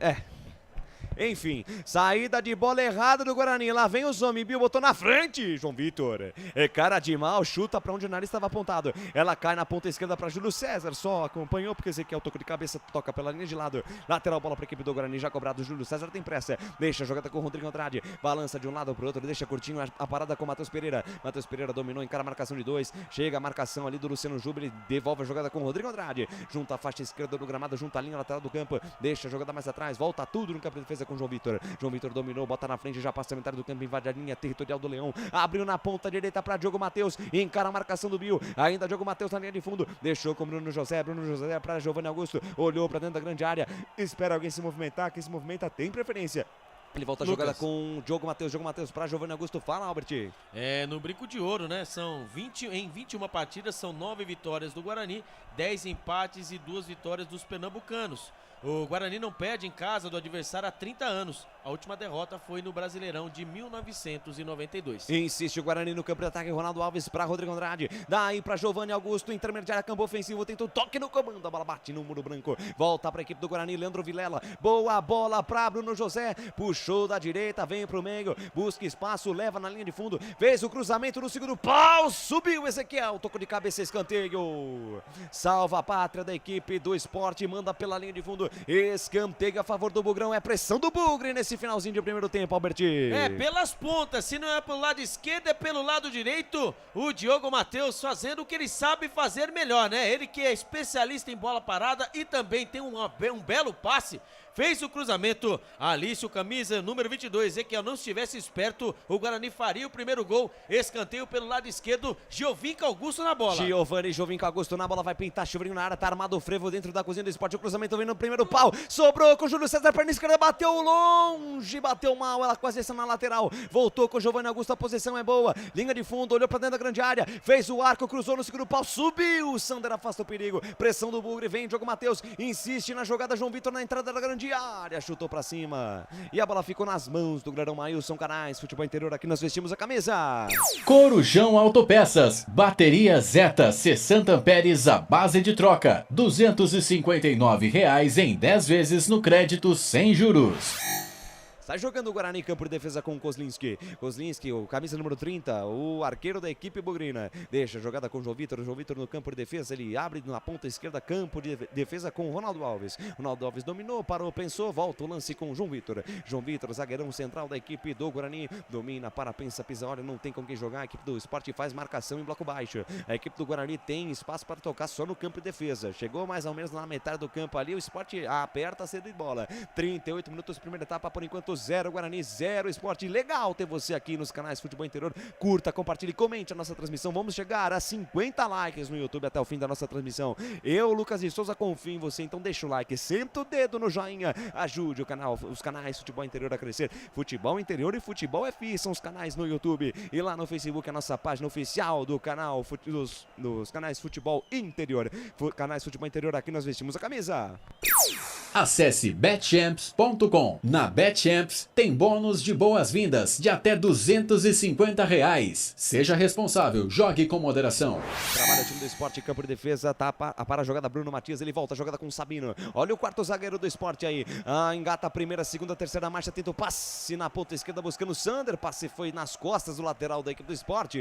Enfim, saída de bola errada do Guarani. Lá vem o Zombi, botou na frente, João Vitor. Cara de mal, chuta pra onde o nariz estava apontado. Ela cai na ponta esquerda pra Júlio César. Só acompanhou porque Ezequiel tocou de cabeça, toca pela linha de lado. Lateral bola pra equipe do Guarani, já cobrado. Júlio César tem pressa. Deixa a jogada com o Rodrigo Andrade. Balança de um lado pro outro, deixa curtinho a parada com o Matheus Pereira. Matheus Pereira dominou, encara a marcação de 2. Chega a marcação ali do Luciano Juba, ele devolve a jogada com o Rodrigo Andrade. Junta a faixa esquerda do gramado, junta a linha lateral do campo. Deixa a jogada mais atrás, volta tudo no campo de defesa com o João Vitor. João Vitor dominou, bota na frente, já passa a metade do campo, invade a linha territorial do Leão. Abriu na ponta direita para Diogo Matheus, encara a marcação do Bill. Ainda Diogo Matheus na linha de fundo, deixou com Bruno José para Giovanni Augusto, olhou para dentro da grande área, espera alguém se movimentar, quem se movimenta tem preferência. Ele volta a Lucas. jogada com o Diogo Matheus para Giovanni Augusto. Fala, Albert. No brinco de ouro, né? Em 21 partidas, são 9 vitórias do Guarani, 10 empates e 2 vitórias dos pernambucanos. O Guarani não perde em casa do adversário há 30 anos. A última derrota foi no Brasileirão de 1992. Insiste o Guarani no campo de ataque. Ronaldo Alves para Rodrigo Andrade. Daí para Giovanni Augusto. Intermediária, campo ofensivo. Tenta o toque no comando. A bola bate no muro branco. Volta para a equipe do Guarani. Leandro Vilela. Boa bola para Bruno José. Puxou da direita. Vem para o meio. Busca espaço. Leva na linha de fundo. Fez o cruzamento no segundo pau. Subiu Ezequiel. Tocou de cabeça, escanteio. Salva a pátria da equipe do Sport. Manda pela linha de fundo. Escanteio a favor do Bugrão. É pressão do Bugre nesse finalzinho de primeiro tempo, Albert. Pelas pontas. Se não é pelo lado esquerdo, é pelo lado direito. O Diogo Matheus fazendo o que ele sabe fazer melhor, né? Ele que é especialista em bola parada e também tem um belo passe. Fez o cruzamento. Alício, camisa número 22. Ezequiel não estivesse esperto, o Guarani faria o primeiro gol. Escanteio pelo lado esquerdo. Giovinco Augusto na bola. Giovinco Augusto na bola. Vai pintar Chuvrinho na área. Tá armado o frevo dentro da cozinha do Sport. O cruzamento vem no primeiro pau. Sobrou com o Júlio César. Perna esquerda. Bateu longe. Bateu mal. Ela quase desceu na lateral. Voltou com o Giovanni Augusto. A posição é boa. Linha de fundo. Olhou pra dentro da grande área. Fez o arco. Cruzou no segundo pau. Subiu. O Sander afasta o perigo. Pressão do Bugre. Vem Diogo Matheus. Insiste na jogada. João Vitor na entrada da grande área, chutou pra cima e a bola ficou nas mãos do grandão Maílson Canais. Futebol interior, aqui nós vestimos a camisa. Corujão Autopeças, bateria Zeta 60 amperes à base de troca, R$ 259,00 em 10 vezes no crédito sem juros. Sai jogando o Guarani, campo de defesa com o Kozlinski. Kozlinski, o camisa número 30, o arqueiro da equipe bugrina. Deixa a jogada com o João Vitor no campo de defesa. Ele abre na ponta esquerda, campo de defesa com o Ronaldo Alves. Ronaldo Alves dominou, parou, pensou, volta o lance com o João Vitor. João Vitor, zagueirão central da equipe do Guarani. Domina, para, pensa, pisa, olha, não tem com quem jogar. A equipe do Sport faz marcação em bloco baixo. A equipe do Guarani tem espaço para tocar só no campo de defesa. Chegou mais ou menos na metade do campo ali. O Sport aperta a saída de bola. 38 minutos, primeira etapa, por enquanto 0 Guarani, 0 Sport. Legal ter você aqui nos canais Futebol Interior. Curta, compartilhe, comente a nossa transmissão. Vamos chegar a 50 likes no YouTube até o fim da nossa transmissão. Eu, Lucas de Souza, confio em você, então deixa o like, senta o dedo no joinha, ajude o canal, os canais Futebol Interior a crescer. Futebol Interior e Futebol FI são os canais no YouTube e lá no Facebook a nossa página oficial do canal dos canais Futebol Interior. Canais Futebol Interior, aqui nós vestimos a camisa. Acesse betchamps.com. Na Betchamps tem bônus de boas-vindas de até R$ 250,00. Seja responsável, jogue com moderação. Trabalha o time do Sport, campo de defesa, tá para a jogada Bruno Matias, ele volta a jogada com o Sabino. Olha o quarto zagueiro do Sport aí. Engata a primeira, segunda, terceira marcha, tenta o passe na ponta esquerda buscando o Sander. Passe foi nas costas do lateral da equipe do Sport.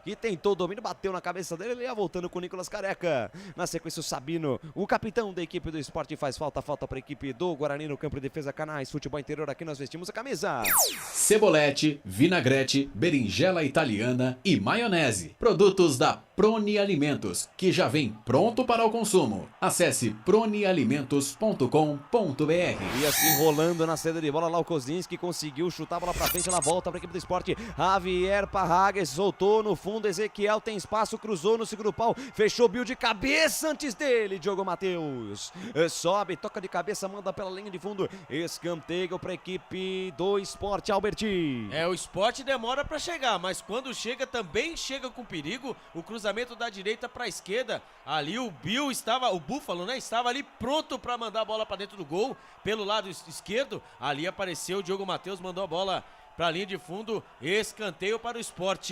E tentou o domínio, bateu na cabeça dele, ele ia voltando com o Nicolas Careca. Na sequência o Sabino, o capitão da equipe do Sport, faz falta para a equipe do Guarani no campo de defesa. Canais Futebol Interior, aqui nós vestimos a camisa. Cebolete, vinagrete, berinjela italiana e maionese. Produtos da Proni Alimentos, que já vem pronto para o consumo. Acesse pronialimentos.com.br. E assim rolando na saída de bola lá o Kozlinski conseguiu chutar a bola pra frente, ela volta pra equipe do Sport. Javier Parragues soltou no fundo, Ezequiel tem espaço, cruzou no segundo pau, fechou o Bill de cabeça antes dele, Diogo Matheus. Sobe, toca de cabeça, manda pela linha de fundo, escanteio pra equipe do Sport, Alberti. O Sport demora pra chegar, mas quando chega também chega com perigo. O cruzamento da direita para a esquerda, ali o Bill estava, o Búfalo, né, estava ali pronto para mandar a bola para dentro do gol, pelo lado esquerdo, ali apareceu o Diogo Matheus, mandou a bola para a linha de fundo, escanteio para o Sport.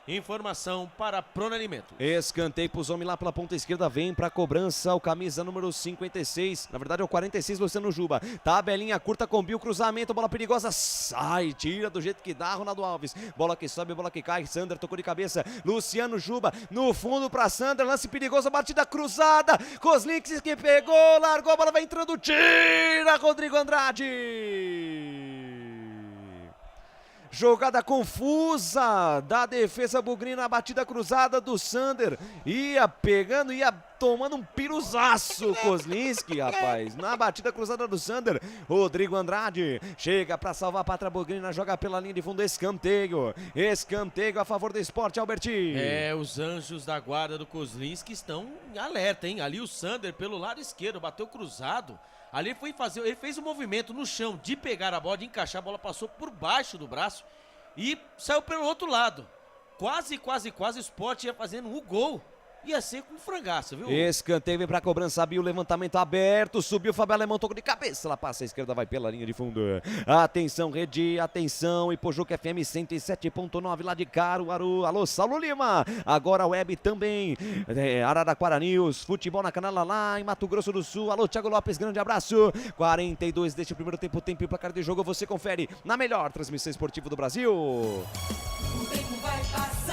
Informação para Proni Alimentos. Escanteio pros homens lá pela ponta esquerda, vem pra cobrança o camisa número 56, na verdade é o 46, Luciano Juba. Tabelinha curta com Bill, cruzamento, bola perigosa, sai, tira do jeito que dá, Ronaldo Alves. Bola que sobe, bola que cai, Sander tocou de cabeça, Luciano Juba no fundo pra Sander, lance perigoso, batida cruzada, Kozlinski que pegou, largou, a bola vai entrando, tira Rodrigo Andrade. Jogada confusa da defesa bugrina, batida cruzada do Sander, ia pegando, ia tomando um piruzaço, Kozlinski, rapaz. Na batida cruzada do Sander, Rodrigo Andrade chega para salvar a Pátria Bugrina, joga pela linha de fundo, escanteio a favor do Sport, Alberti. Os anjos da guarda do Kozlinski estão em alerta, hein? Ali o Sander pelo lado esquerdo, bateu cruzado. Ali ele fez um movimento no chão de pegar a bola, de encaixar, a bola passou por baixo do braço e saiu pelo outro lado. Quase o Sport ia fazendo um gol. Ia ser com frangaço, viu? Escanteio, vem pra cobrança, Bill, levantamento aberto, subiu, Fábio Alemão, tocou de cabeça, ela passa a esquerda, vai pela linha de fundo. Atenção, Rede, atenção, Ipojuca FM 107.9 lá de Caruaru. Alô, Saulo Lima, agora a web também, Araraquara News, futebol na canela lá em Mato Grosso do Sul. Alô, Thiago Lopes, grande abraço. 42 deste primeiro tempo e placar de jogo, você confere na melhor transmissão esportiva do Brasil.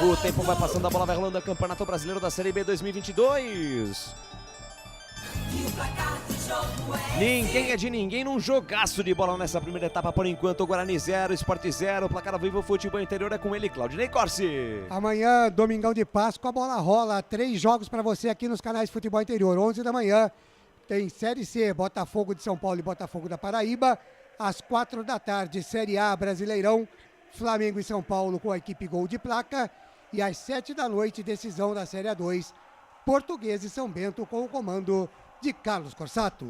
O tempo vai passando, a bola vai rolando, Campeonato Brasileiro da Série B 2022. Ninguém é de ninguém num jogaço de bola nessa primeira etapa, por enquanto. O Guarani 0, Sport 0, placar ao vivo, futebol interior é com ele, Claudinei Corsi. Amanhã, domingão de Páscoa, a bola rola. 3 jogos para você aqui nos canais Futebol Interior. 11 da manhã tem Série C, Botafogo de São Paulo e Botafogo da Paraíba. Às 4 da tarde, Série A, Brasileirão, Flamengo e São Paulo com a equipe Gol de Placa. E às 7 da noite, decisão da Série A2, Português e São Bento com o comando de Carlos Corsato.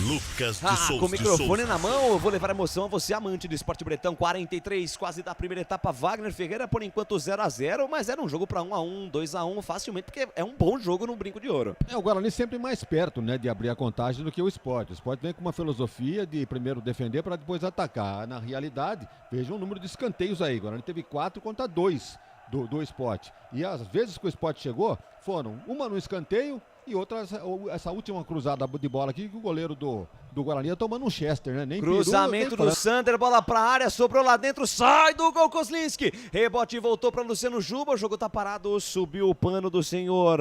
Lucas de Souza. Com o microfone na mão, eu vou levar emoção a você, amante do esporte bretão. 43, quase da primeira etapa, Wagner Ferreira, por enquanto 0-0, mas era um jogo para 1-1, 2-1, facilmente, porque é um bom jogo no Brinco de Ouro. O Guarani sempre mais perto, né, de abrir a contagem do que o Sport. O Sport vem com uma filosofia de primeiro defender para depois atacar. Na realidade, veja o número de escanteios aí. O Guarani teve 4 contra 2 do Sport. E as vezes que o Sport chegou, foram uma no escanteio e outra, essa última cruzada de bola aqui, que o goleiro do Guarani ia tomando um Chester, né? Nem cruzamento do Sander, bola pra área, sobrou lá dentro, sai do gol Kozlinski. Rebote voltou pra Luciano Juba, o jogo tá parado, subiu o pano do senhor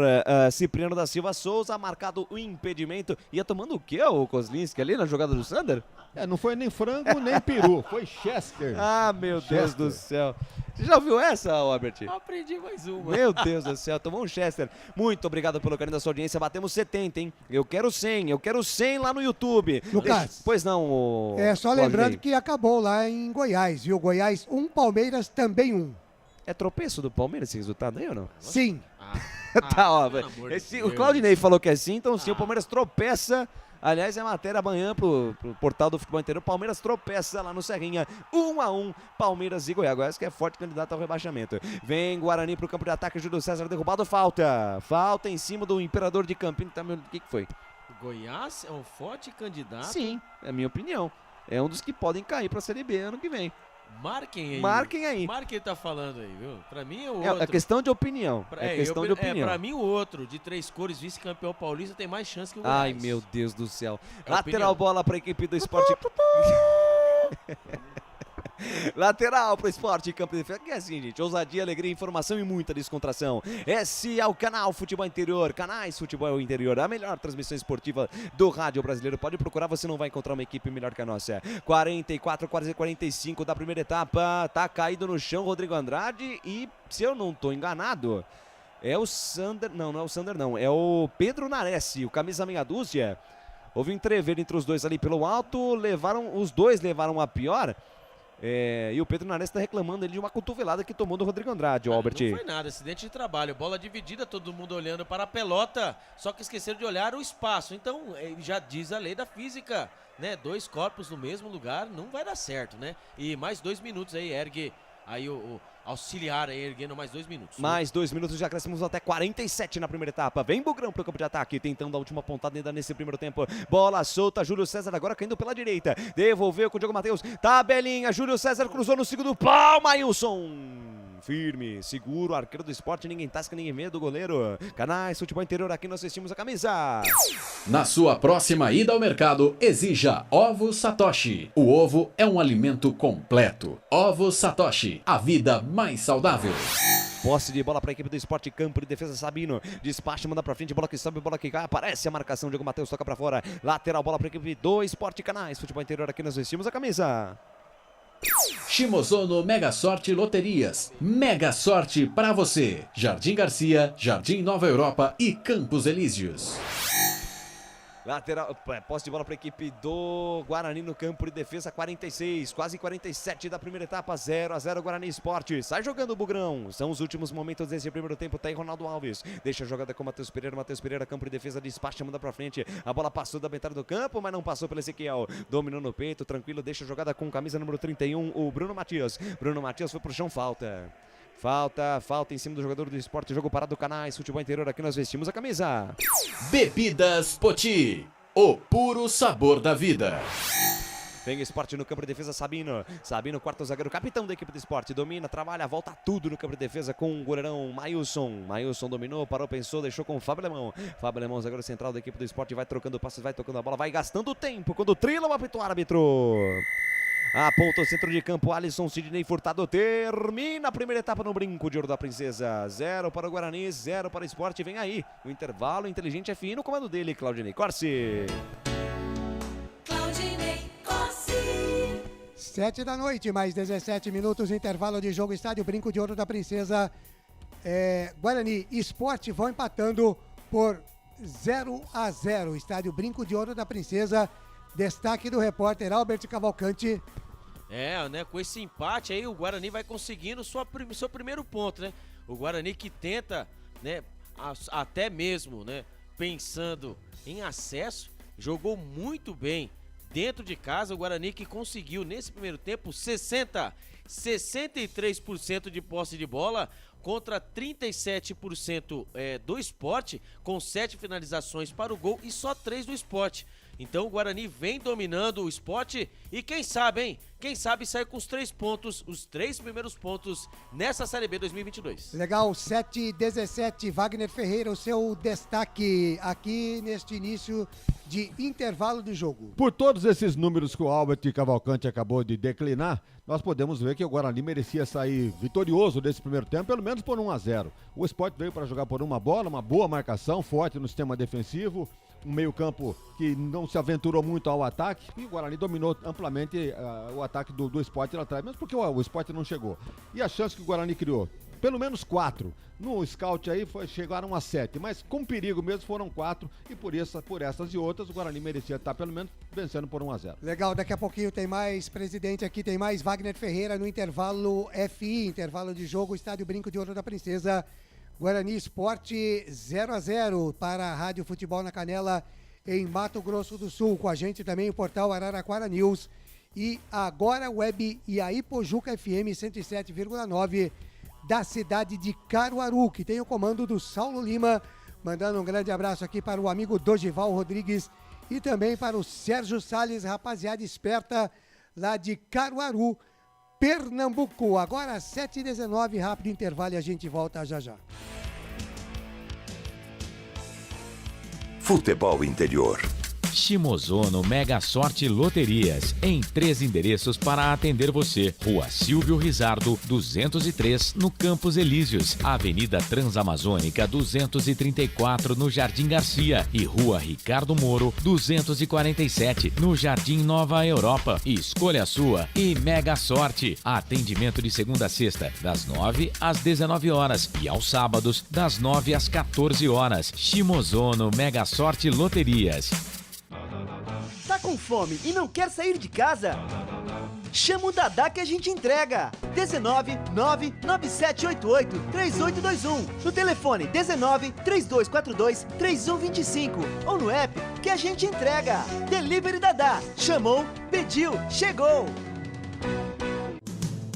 Cipriano da Silva Souza, marcado o impedimento. Ia tomando o quê, o Kozlinski ali na jogada do Sander? Não foi nem frango, nem peru, foi Chester. Meu Deus do céu. Você já ouviu essa, Albert? Aprendi mais uma. Meu Deus do céu, tomou um Chester. Muito obrigado pelo carinho da sua audiência, batemos 70, hein? Eu quero 100 lá no YouTube. Lucas. Pois não, só lembrando que acabou lá em Goiás, viu? Goiás 1, Palmeiras também 1. É tropeço do Palmeiras esse resultado aí ou não? Sim. Tá, ó. O Claudinei falou que é sim, então sim, o Palmeiras tropeça. Aliás, é matéria amanhã pro portal do Futebol Interior. Palmeiras tropeça lá no Serrinha. 1-1, Palmeiras e Goiás, que é forte candidato ao rebaixamento. Vem Guarani pro campo de ataque, Júlio César derrubado, falta em cima do Imperador de Campinas. O que foi? Goiás é um forte candidato? Sim, é a minha opinião. É um dos que podem cair pra Série B ano que vem. Marquem aí. Marquem aí. Marquem tá falando aí, viu? Pra mim é o outro. É questão de opinião. Pra mim o outro, de 3 cores, vice-campeão paulista, tem mais chance que o Goiás. Ai, meu Deus do céu. Lateral bola pra equipe do Sport. Lateral pro Sport, campo de defesa. Que é assim, gente, ousadia, alegria, informação e muita descontração. Esse é o canal Futebol Interior, canais Futebol Interior, a melhor transmissão esportiva do rádio brasileiro. Pode procurar, você não vai encontrar uma equipe melhor que a nossa. 44, quase 45 da primeira etapa, tá caído no chão Rodrigo Andrade e, se eu não tô enganado, é o Sander, não é o Sander não, é o Pedro Nares, o camisa meia dúzia. Houve um entreveiro entre os dois ali pelo alto, os dois levaram a pior. E o Pedro Nares está reclamando ele de uma cotovelada que tomou do Rodrigo Andrade, Albert. Não foi nada, acidente de trabalho, bola dividida, todo mundo olhando para a pelota, só que esqueceram de olhar o espaço. Então, já diz a lei da física, né? 2 corpos no mesmo lugar não vai dar certo, né? E mais 2 minutos aí, ergue aí o auxiliar aí, erguendo mais 2 minutos. Mais 2 minutos, já crescemos até 47 na primeira etapa. Vem Bugrão pro campo de ataque, tentando a última pontada ainda nesse primeiro tempo. Bola solta, Júlio César agora caindo pela direita. Devolveu com o Diogo Matheus. Tabelinha, Júlio César cruzou no segundo pau, Maílson. Firme, seguro, arqueiro do Sport, ninguém tasca, ninguém vê do goleiro. Canais Futebol Interior, aqui nós vestimos a camisa. Na sua próxima ida ao mercado, exija Ovos Satoshi. O ovo é um alimento completo. Ovos Satoshi, a vida mais saudável. Posse de bola para a equipe do Sport, campo de defesa, Sabino. Despacha, manda para frente, bola que sobe, bola que cai. Aparece a marcação, Diogo Matheus toca para fora. Lateral, bola para a equipe do Sport, Canais Futebol Interior, aqui nós vestimos a camisa. Shimozono Mega Sorte Loterias. Mega Sorte pra você. Jardim Garcia, Jardim Nova Europa e Campos Elíseos. Lateral, posse de bola para a equipe do Guarani no campo de defesa, 46, quase 47 da primeira etapa, 0-0 Guarani Esporte. Sai jogando o Bugrão. São os últimos momentos desse primeiro tempo. Tá aí Ronaldo Alves. Deixa a jogada com Matheus Pereira, campo de defesa, despacha, manda para frente. A bola passou da metade do campo, mas não passou pelo Ezequiel. Dominou no peito, tranquilo, deixa a jogada com camisa número 31, o Bruno Matias. Bruno Matias foi pro chão, falta em cima do jogador do Esporte, jogo parado, Canais Futebol Interior, aqui nós vestimos a camisa. Bebidas Poti, o puro sabor da vida. Vem Esporte no campo de defesa, Sabino, quarto zagueiro, capitão da equipe do Esporte, domina, trabalha, volta tudo no campo de defesa com o goleirão Mailson dominou, parou, pensou, deixou com o Fábio Alemão, zagueiro central da equipe do Esporte, vai trocando passes, vai tocando a bola, vai gastando tempo, quando trila o apito árbitro. Aponta o centro de campo, Alisson Sidney Furtado termina a primeira etapa no Brinco de Ouro da Princesa. 0 para o Guarani, 0 para o Esporte. Vem aí o intervalo inteligente FI no comando dele, Claudinei Corsi. 7 da noite, mais 17 minutos, intervalo de jogo, estádio Brinco de Ouro da Princesa. Guarani e Esporte vão empatando por 0-0, estádio Brinco de Ouro da Princesa. Destaque do repórter Albert Cavalcante. Com esse empate aí o Guarani vai conseguindo seu primeiro ponto, né? O Guarani que tenta, né, até mesmo, né, pensando em acesso, jogou muito bem dentro de casa. O Guarani que conseguiu nesse primeiro tempo 63% de posse de bola contra 37% do Esporte, com 7 finalizações para o gol e só 3 do Esporte. Então o Guarani vem dominando o Esporte e quem sabe, hein? Quem sabe sair com os 3 pontos, os 3 primeiros pontos nessa Série B 2022. Legal, 7-17, Wagner Ferreira, o seu destaque aqui neste início de intervalo do jogo. Por todos esses números que o Albert Cavalcante acabou de declinar, nós podemos ver que o Guarani merecia sair vitorioso desse primeiro tempo, pelo menos por 1-0. O Sport veio para jogar por uma bola, uma boa marcação, forte no sistema defensivo, um meio-campo que não se aventurou muito ao ataque, e o Guarani dominou amplamente o ataque do Sport lá atrás, mesmo porque o Sport não chegou. E a chance que o Guarani criou? Pelo menos 4. No scout aí chegaram a 7, mas com perigo mesmo foram 4, e por essas e outras o Guarani merecia estar pelo menos vencendo por 1-0. Legal, daqui a pouquinho tem mais presidente aqui, tem mais Wagner Ferreira no intervalo FI, intervalo de jogo, estádio Brinco de Ouro da Princesa. Guarani Esporte 0-0 para a Rádio Futebol na Canela em Mato Grosso do Sul. Com a gente também o portal Araraquara News e Agora Web e a Ipojuca FM 107,9 da cidade de Caruaru, que tem o comando do Saulo Lima. Mandando um grande abraço aqui para o amigo Dorival Rodrigues e também para o Sérgio Salles, rapaziada esperta lá de Caruaru, Pernambuco. Agora 7h19, rápido intervalo e a gente volta já já. Futebol Interior. Shimozono Mega Sorte Loterias, em 3 endereços para atender você. Rua Silvio Rizardo, 203, no Campos Elíseos, Avenida Transamazônica, 234, no Jardim Garcia, e Rua Ricardo Moro, 247, no Jardim Nova Europa. Escolha a sua e Mega Sorte. Atendimento de segunda a sexta, das 9 às 19 horas e aos sábados, das 9 às 14 horas. Shimozono Mega Sorte Loterias. Tá com fome e não quer sair de casa? Chama o Dadá que a gente entrega. 19 99788 3821. No telefone 19 3242 3125 ou no app que a gente entrega. Delivery Dadá. Chamou, pediu, chegou.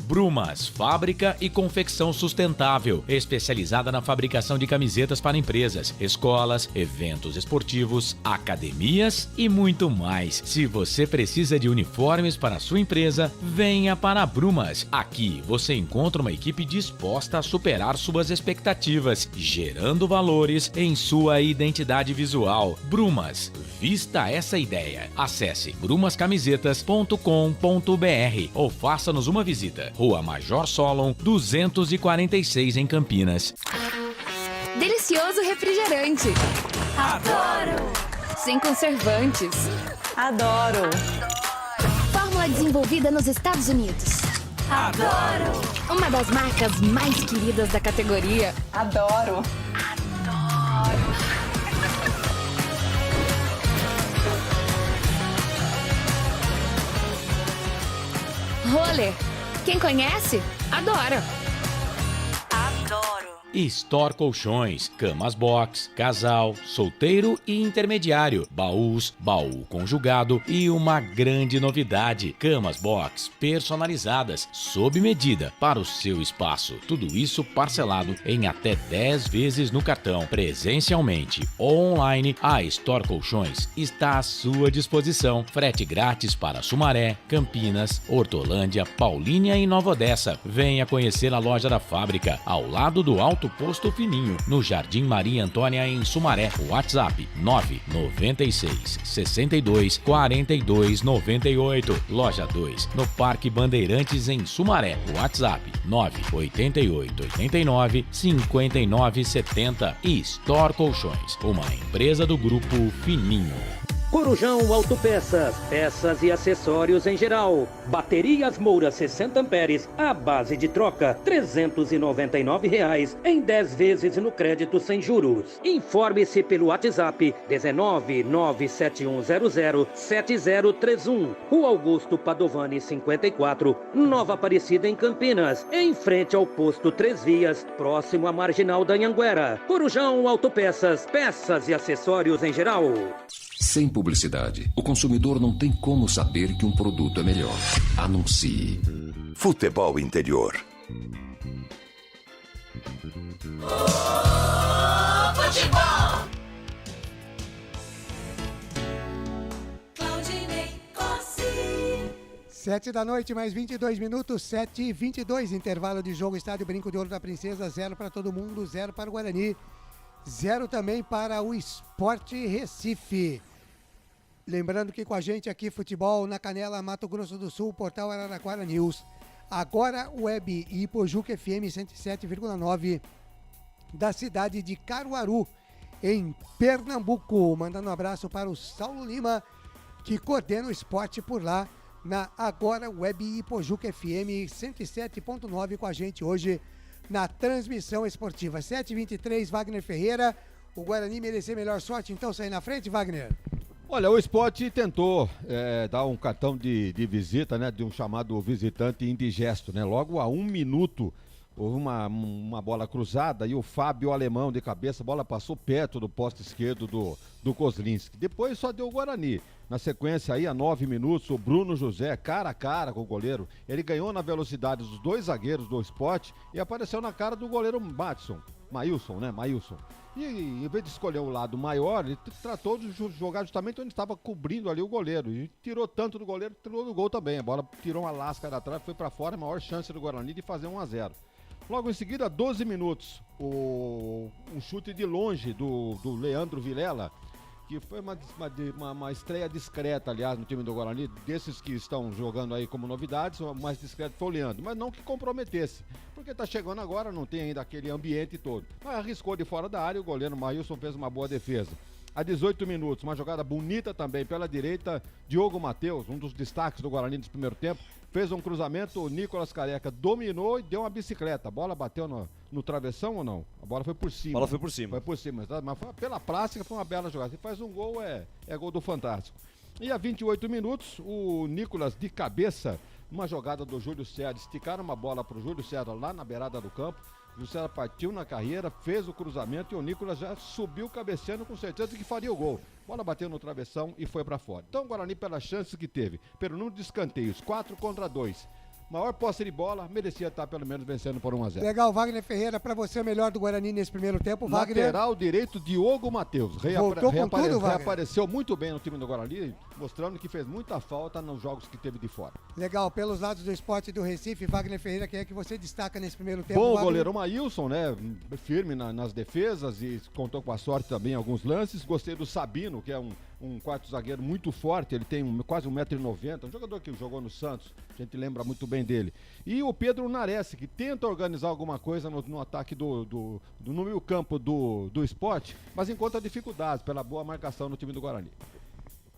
Brumas, fábrica e confecção sustentável, especializada na fabricação de camisetas para empresas, escolas, eventos esportivos, academias e muito mais. Se você precisa de uniformes para a sua empresa, venha para a Brumas. Aqui você encontra uma equipe disposta a superar suas expectativas, gerando valores em sua identidade visual. Brumas, vista essa ideia. Acesse brumascamisetas.com.br ou faça-nos uma visita. Rua Major Solon, 246 em Campinas. Delicioso refrigerante. Adoro! Sem conservantes. Adoro! Fórmula desenvolvida nos Estados Unidos. Adoro! Uma das marcas mais queridas da categoria. Adoro! Roller. Quem conhece, adora. Store Colchões, camas box, casal, solteiro e intermediário, baús, baú conjugado e uma grande novidade, camas box personalizadas, sob medida para o seu espaço. Tudo isso parcelado em até 10 vezes no cartão, presencialmente ou online. A Store Colchões está à sua disposição. Frete grátis para Sumaré, Campinas, Hortolândia, Paulínia e Nova Odessa. Venha conhecer a loja da fábrica, ao lado do Alto Posto Fininho, no Jardim Maria Antônia, em Sumaré. WhatsApp 996 62 42 98. Loja 2, no Parque Bandeirantes, em Sumaré. WhatsApp 988 89 59 70. E Store Colchões, uma empresa do Grupo Fininho. Corujão Autopeças, peças e acessórios em geral. Baterias Moura 60 amperes, à base de troca, R$ 399 em 10 vezes no crédito sem juros. Informe-se pelo WhatsApp 19971007031. Rua Augusto Padovani 54, Nova Aparecida, em Campinas, em frente ao posto 3 Vias, próximo à Marginal da Anhanguera. Corujão Autopeças, peças e acessórios em geral. Sem publicidade, o consumidor não tem como saber que um produto é melhor. Anuncie. Futebol Interior. Futebol! 7 da noite, mais 22 minutos, 7h22, intervalo de jogo, Estádio Brinco de Ouro da Princesa, 0 para todo mundo, 0 para o Guarani, 0 também para o Sport Recife. Lembrando que com a gente aqui, futebol na Canela, Mato Grosso do Sul, portal Araraquara News. Agora Web e Pojuca FM 107,9 da cidade de Caruaru, em Pernambuco. Mandando um abraço para o Saulo Lima, que coordena o esporte por lá, na Agora Web e Pojuca FM 107,9 com a gente hoje na transmissão esportiva. 7h23, Wagner Ferreira. O Guarani merecer melhor sorte, então sair na frente, Wagner? Olha, o Sport tentou dar um cartão de visita, né, de um chamado visitante indigesto, né? Logo a 1 minuto houve uma bola cruzada e o Fábio Alemão de cabeça, a bola passou perto do poste esquerdo do Kozlinski. Depois só deu o Guarani. Na sequência aí, a 9 minutos, o Bruno José, cara a cara com o goleiro, ele ganhou na velocidade dos dois zagueiros do Sport e apareceu na cara do goleiro Maílson. E em vez de escolher o lado maior, ele tratou de jogar justamente onde estava cobrindo ali o goleiro. E tirou tanto do goleiro, tirou do gol também. A bola tirou uma lasca da trave, foi para fora, a maior chance do Guarani de fazer 1-0. Logo em seguida, 12 minutos, um chute de longe do Leandro Vilela, que foi uma estreia discreta, aliás, no time do Guarani. Desses que estão jogando aí como novidades, o mais discreto foi o Leandro, mas não que comprometesse, porque tá chegando agora, não tem ainda aquele ambiente todo. Mas arriscou de fora da área, o goleiro Maílson fez uma boa defesa. A 18 minutos, uma jogada bonita também pela direita, Diogo Matheus, um dos destaques do Guarani nesse primeiro tempo, fez um cruzamento, o Nicolas Careca dominou e deu uma bicicleta. A bola bateu no travessão ou não? A bola foi por cima. Foi por cima, mas pela plástica foi uma bela jogada. Se faz um gol, é gol do Fantástico. E a 28 minutos, o Nicolas de cabeça, uma jogada do Júlio César, esticaram uma bola pro Júlio César lá na beirada do campo. O Júlio César partiu na carreira, fez o cruzamento e o Nicolas já subiu cabeceando com certeza que faria o gol. Bola bateu no travessão e foi pra fora. Então o Guarani, pelas chances que teve, pelo número de escanteios, 4-2, maior posse de bola, merecia estar pelo menos vencendo por 1-0. Legal, Wagner Ferreira, pra você o melhor do Guarani nesse primeiro tempo. Wagner, lateral direito, Diogo Matheus. Reapareceu muito bem no time do Guarani, mostrando que fez muita falta nos jogos que teve de fora. Legal, pelos lados do Esporte do Recife, Wagner Ferreira, quem é que você destaca nesse primeiro tempo? Bom, o goleiro Maílson, né, firme nas defesas e contou com a sorte também em alguns lances. Gostei do Sabino, que é um quarto zagueiro muito forte, ele tem quase 1,90 m, um jogador que jogou no Santos, a gente lembra muito bem dele. E o Pedro Nares, que tenta organizar alguma coisa no ataque no meio campo do Sport, mas encontra dificuldades pela boa marcação no time do Guarani.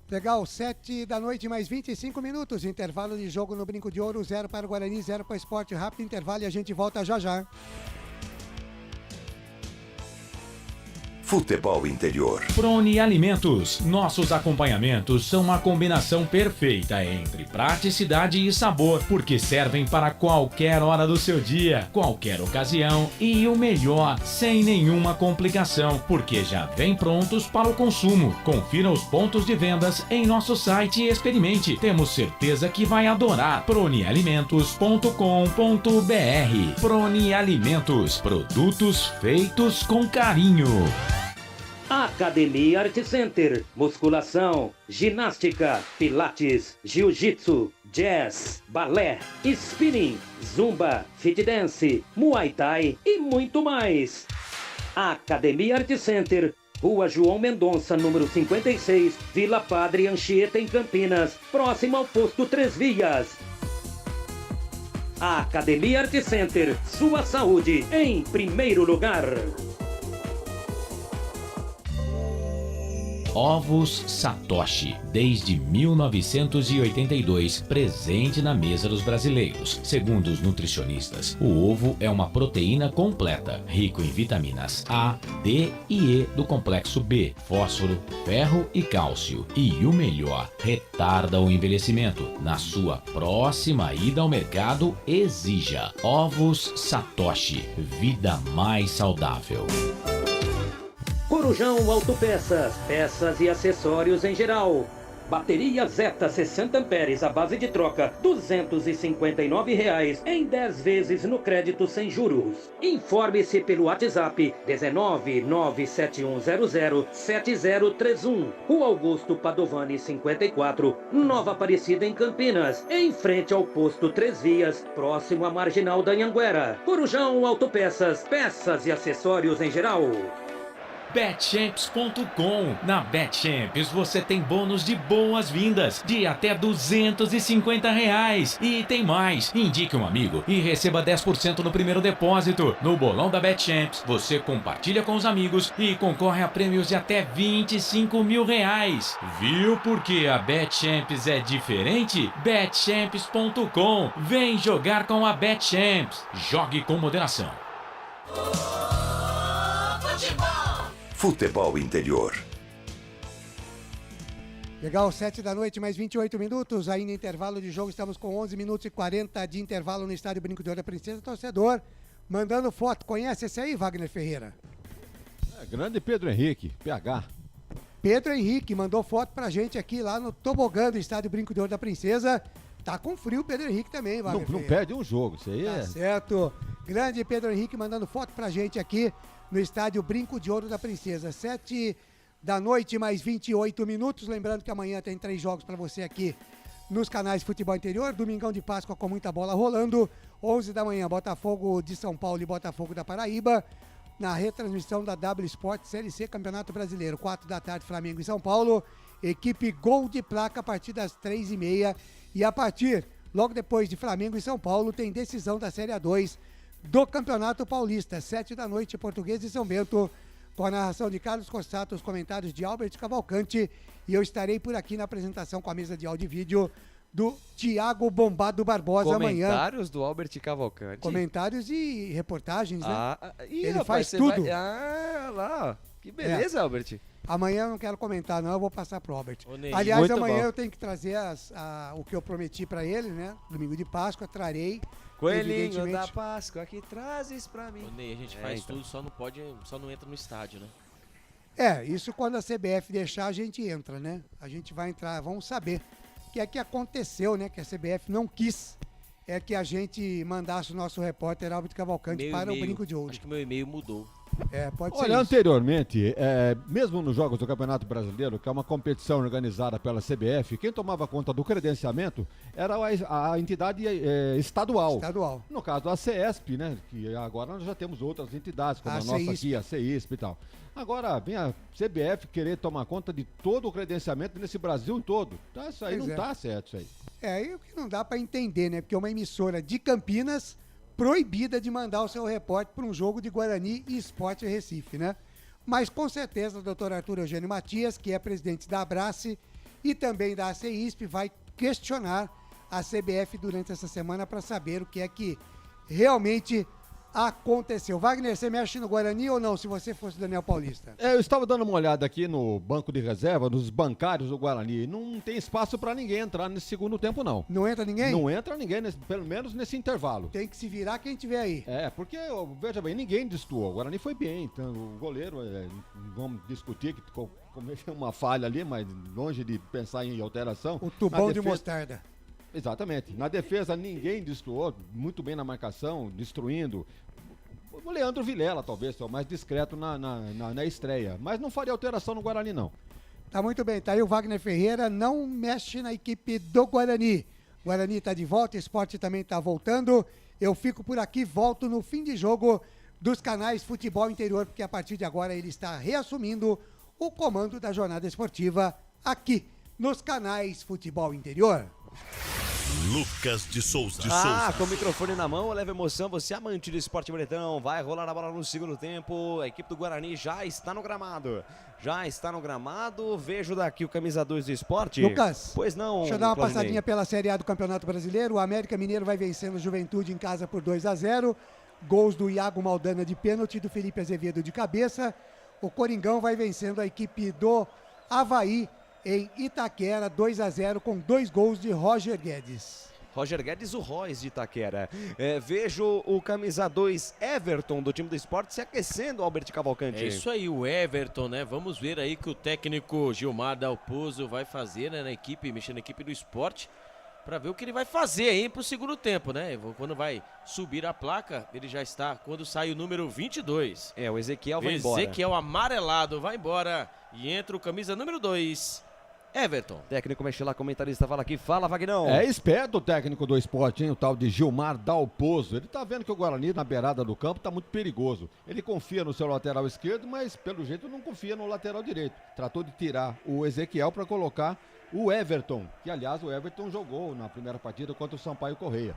Legal, 7 da noite, mais 25 minutos. Intervalo de jogo no Brinco de Ouro, 0 para o Guarani, 0 para o Sport. Rápido intervalo e a gente volta já já. Futebol Interior. Prone Alimentos. Nossos acompanhamentos são uma combinação perfeita entre praticidade e sabor, porque servem para qualquer hora do seu dia, qualquer ocasião e o melhor, sem nenhuma complicação, porque já vem prontos para o consumo. Confira os pontos de vendas em nosso site e experimente. Temos certeza que vai adorar. pronealimentos.com.br. Prone Alimentos. Produtos feitos com carinho. Academia Art Center, musculação, ginástica, pilates, jiu-jitsu, jazz, balé, spinning, zumba, fit dance, muay thai e muito mais. Academia Art Center, Rua João Mendonça, número 56, Vila Padre Anchieta, em Campinas, próximo ao posto 3 Vias. Academia Art Center, sua saúde em primeiro lugar. Ovos Satoshi, desde 1982, presente na mesa dos brasileiros. Segundo os nutricionistas, o ovo é uma proteína completa, rico em vitaminas A, D e E do complexo B, fósforo, ferro e cálcio. E o melhor, retarda o envelhecimento. Na sua próxima ida ao mercado, exija Ovos Satoshi, vida mais saudável. Corujão Autopeças, peças e acessórios em geral. Bateria Zeta 60 amperes à base de troca, R$ 259,00 em 10 vezes no crédito sem juros. Informe-se pelo WhatsApp 19971007031. Rua Augusto Padovani 54, Nova Aparecida, em Campinas, em frente ao posto 3 Vias, próximo à Marginal da Anhanguera. Corujão Autopeças, peças e acessórios em geral. Betchamps.com. Na Betchamps você tem bônus de boas-vindas de até R$250. E tem mais. Indique um amigo e receba 10% no primeiro depósito. No bolão da Betchamps você compartilha com os amigos e concorre a prêmios de até R$25 mil. Viu porque a Betchamps é diferente? Betchamps.com. Vem jogar com a Betchamps. Jogue com moderação. Futebol Interior. Legal, 7 da noite, mais 28 minutos. Ainda em intervalo de jogo, estamos com 11 minutos e 40 de intervalo no estádio Brinco de Ouro da Princesa. Torcedor mandando foto. Conhece esse aí, Wagner Ferreira? É, grande Pedro Henrique, PH. Pedro Henrique mandou foto pra gente aqui lá no tobogã do estádio Brinco de Ouro da Princesa. Tá com frio o Pedro Henrique também, Wagner Não perde um jogo, isso aí tá é... certo. Grande Pedro Henrique mandando foto pra gente aqui no estádio Brinco de Ouro da Princesa. 7 da noite, mais 28 minutos. Lembrando que amanhã tem 3 jogos para você aqui nos canais Futebol Interior. Domingão de Páscoa com muita bola rolando. 11 da manhã, Botafogo de São Paulo e Botafogo da Paraíba. Na retransmissão da W Sport CLC Campeonato Brasileiro. 4 da tarde, Flamengo e São Paulo. Equipe Gol de Placa a partir das 3h30. E a partir, logo depois de Flamengo e São Paulo, tem decisão da Série A2 do Campeonato Paulista, 7 da noite, Português e São Bento, com a narração de Carlos Cossato, os comentários de Albert Cavalcante, e eu estarei por aqui na apresentação com a mesa de áudio e vídeo do Thiago Bombado Barbosa amanhã. Comentários do Albert Cavalcante. Comentários e reportagens, né? Ih, ele rapaz, faz tudo. Lá, que beleza, Albert. Amanhã eu não quero comentar, não, eu vou passar pro Albert. Ney, aliás, amanhã eu tenho que trazer o que eu prometi para ele, né? Domingo de Páscoa, trarei. Coelhinho da Páscoa, que trazes pra mim. Ô, Ney, a gente faz tudo, só não entra no estádio, né? Isso quando a CBF deixar, a gente entra, né? A gente vai entrar, vamos saber o que é que aconteceu, né? Que a CBF não quis que a gente mandasse o nosso repórter Albert Cavalcante para o Brinco de Ouro. Acho que meu e-mail mudou. Pode ser. Olha, anteriormente, mesmo nos Jogos do Campeonato Brasileiro, que é uma competição organizada pela CBF, quem tomava conta do credenciamento era a entidade estadual. No caso, a CESP, né? Que agora nós já temos outras entidades, como a nossa aqui, a CEISP e tal. Agora, vem a CBF querer tomar conta de todo o credenciamento nesse Brasil todo. Então, isso aí não tá certo, isso aí. E o que não dá para entender, né? Porque uma emissora de Campinas proibida de mandar o seu repórter para um jogo de Guarani e Sport Recife, né? Mas com certeza o doutor Arthur Eugênio Matias, que é presidente da Abrace e também da ACISP vai questionar a CBF durante essa semana para saber o que é que realmente aconteceu. Wagner, você mexe no Guarani ou não, se você fosse Daniel Paulista? Eu estava dando uma olhada aqui no banco de reserva, nos bancários do Guarani. Não tem espaço para ninguém entrar nesse segundo tempo, não. Não entra ninguém? Não entra ninguém, pelo menos nesse intervalo. Tem que se virar quem tiver aí. Porque, veja bem, ninguém destoou. O Guarani foi bem, então o goleiro, vamos discutir que cometeu uma falha ali, mas longe de pensar em alteração. O tubão de mostarda. Exatamente. Na defesa, ninguém destoou, muito bem na marcação, destruindo. O Leandro Vilela, talvez, o mais discreto na estreia. Mas não faria alteração no Guarani, não. Tá muito bem. Tá aí o Wagner Ferreira, não mexe na equipe do Guarani. O Guarani tá de volta, o Sport também tá voltando. Eu fico por aqui, volto no fim de jogo dos canais Futebol Interior, porque a partir de agora ele está reassumindo o comando da jornada esportiva aqui nos canais Futebol Interior. Lucas de Souza. Com o microfone na mão, leva emoção, você amante do esporte bretão, vai rolar a bola no segundo tempo, a equipe do Guarani já está no gramado. Vejo daqui o camisa 2 do esporte. Lucas, pois não, deixa eu dar uma Claudinei. passadinha pela Série A do Campeonato Brasileiro. O América Mineiro vai vencendo o Juventude em casa por 2-0. Gols do Iago Maldana de pênalti, do Felipe Azevedo de cabeça. O Coringão vai vencendo a equipe do Avaí em Itaquera, 2-0, com 2 gols de Roger Guedes. Roger Guedes, o Royce de Itaquera. Vejo o camisa 2 Everton do time do esporte se aquecendo, Albert Cavalcante. É isso aí, o Everton, né? Vamos ver aí que o técnico Gilmar Dalpozo vai fazer, né, na equipe, mexendo na equipe do esporte, para ver o que ele vai fazer aí pro segundo tempo, né? Quando vai subir a placa, ele já está, quando sai o número 22. O Ezequiel vai embora. Ezequiel amarelado vai embora e entra o camisa número 2. Everton. Técnico mexe lá, comentarista fala aqui, fala Vagnão. É esperto o técnico do esporte, hein, o tal de Gilmar Dalpozo. Ele tá vendo que o Guarani na beirada do campo tá muito perigoso. Ele confia no seu lateral esquerdo, mas pelo jeito não confia no lateral direito. Tratou de tirar o Ezequiel para colocar o Everton, que aliás o Everton jogou na primeira partida contra o Sampaio Correia.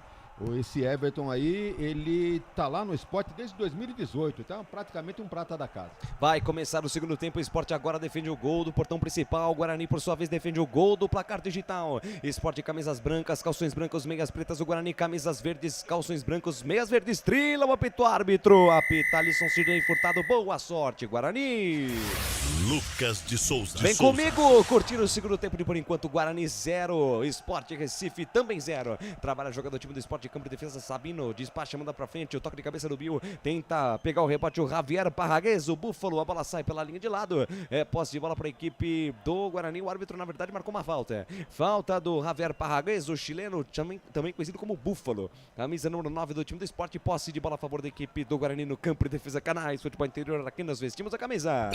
Esse Everton aí, ele tá lá no Sport desde 2018, então é praticamente um prata da casa. Vai começar o segundo tempo, o Sport agora defende o gol do portão principal, o Guarani por sua vez defende o gol do placar digital. Sport camisas brancas, calções brancos, meias pretas, o Guarani camisas verdes, calções brancos, meias verdes, trila o apito árbitro, apita Alisson Sidney Furtado, boa sorte Guarani. Lucas de Souza. Vem comigo, curtir o segundo tempo de por enquanto, Guarani 0, Sport Recife também 0. Trabalha jogando o time do Sport de campo de defesa, Sabino, despacha, manda pra frente, o toque de cabeça do Bill, tenta pegar o rebote, o Javier Parraguês, o Búfalo, a bola sai pela linha de lado, posse de bola para a equipe do Guarani, o árbitro na verdade marcou uma falta do Javier Parraguês, o chileno, também conhecido como Búfalo, camisa número 9 do time do Sport, posse de bola a favor da equipe do Guarani no campo de defesa, canais, futebol interior, aqui nós vestimos a camisa.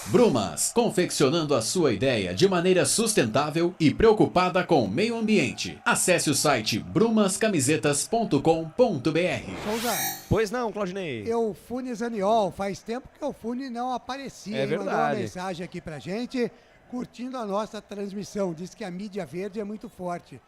Brumas, confeccionando a sua ideia de maneira sustentável e preocupada com o meio ambiente. Acesse o site brumascamisetas.com.br. Souza. Pois não, Claudinei. Eufune Zaniol, faz tempo que o Eufune não aparecia. É verdade. Mandou uma mensagem aqui pra gente, curtindo a nossa transmissão. Diz que a mídia verde é muito forte,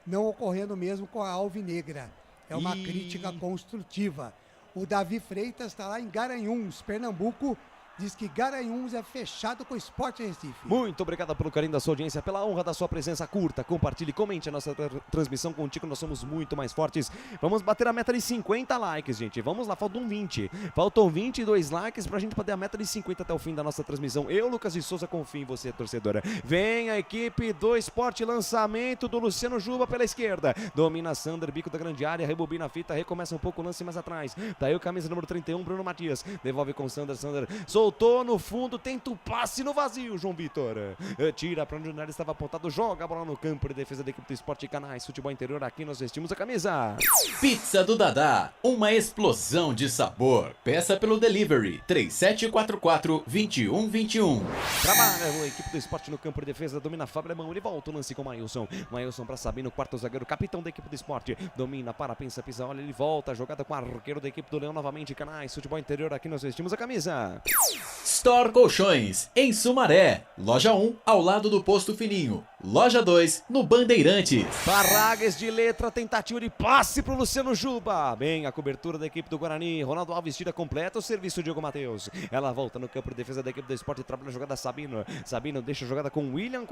não ocorrendo mesmo com a alvinegra. É uma crítica construtiva. O Davi Freitas está lá em Garanhuns, Pernambuco. Diz que Garanhuns é fechado com o Sport Recife. Muito obrigado pelo carinho da sua audiência, pela honra da sua presença. Curta, compartilhe, comente a nossa transmissão. Contigo nós somos muito mais fortes. Vamos bater a meta de 50 likes, gente. Vamos lá, faltam 20. Faltam 22 likes pra gente bater a meta de 50 até o fim da nossa transmissão. Eu, Lucas de Souza, confio em você, torcedora. Vem a equipe do Sport, lançamento do Luciano Juba pela esquerda. Domina Sander, bico da grande área, rebobina a fita, recomeça um pouco o lance mais atrás. Daí o camisa número 31, Bruno Matias. Devolve com Sander, soltou no fundo, tenta o passe no vazio, João Vitor. Tira para onde o nariz estava apontado, joga a bola no campo de defesa da equipe do Sport Canais, futebol interior, aqui nós vestimos a camisa. Pizza do Dadá, uma explosão de sabor. Peça pelo delivery, 3744-2121. Trabalha a equipe do Sport no campo de defesa, domina Fábio Alemão, ele volta o lance com o Maílson. Maílson para Sabino, quarto zagueiro, capitão da equipe do Sport. Domina, para, pensa, pisa, olha, ele volta, jogada com o arqueiro da equipe do Leão novamente, Canais, futebol interior, aqui nós vestimos a camisa. Store Colchões, em Sumaré. Loja 1, ao lado do Posto Fininho. Loja 2, no Bandeirantes. Barragues de letra, tentativa de passe pro Luciano Juba. Bem, a cobertura da equipe do Guarani. Ronaldo Alves tira completa o serviço do Diogo Matheus. Ela volta no campo de defesa da equipe do Sport, trabalha a jogada Sabino. Sabino deixa a jogada com William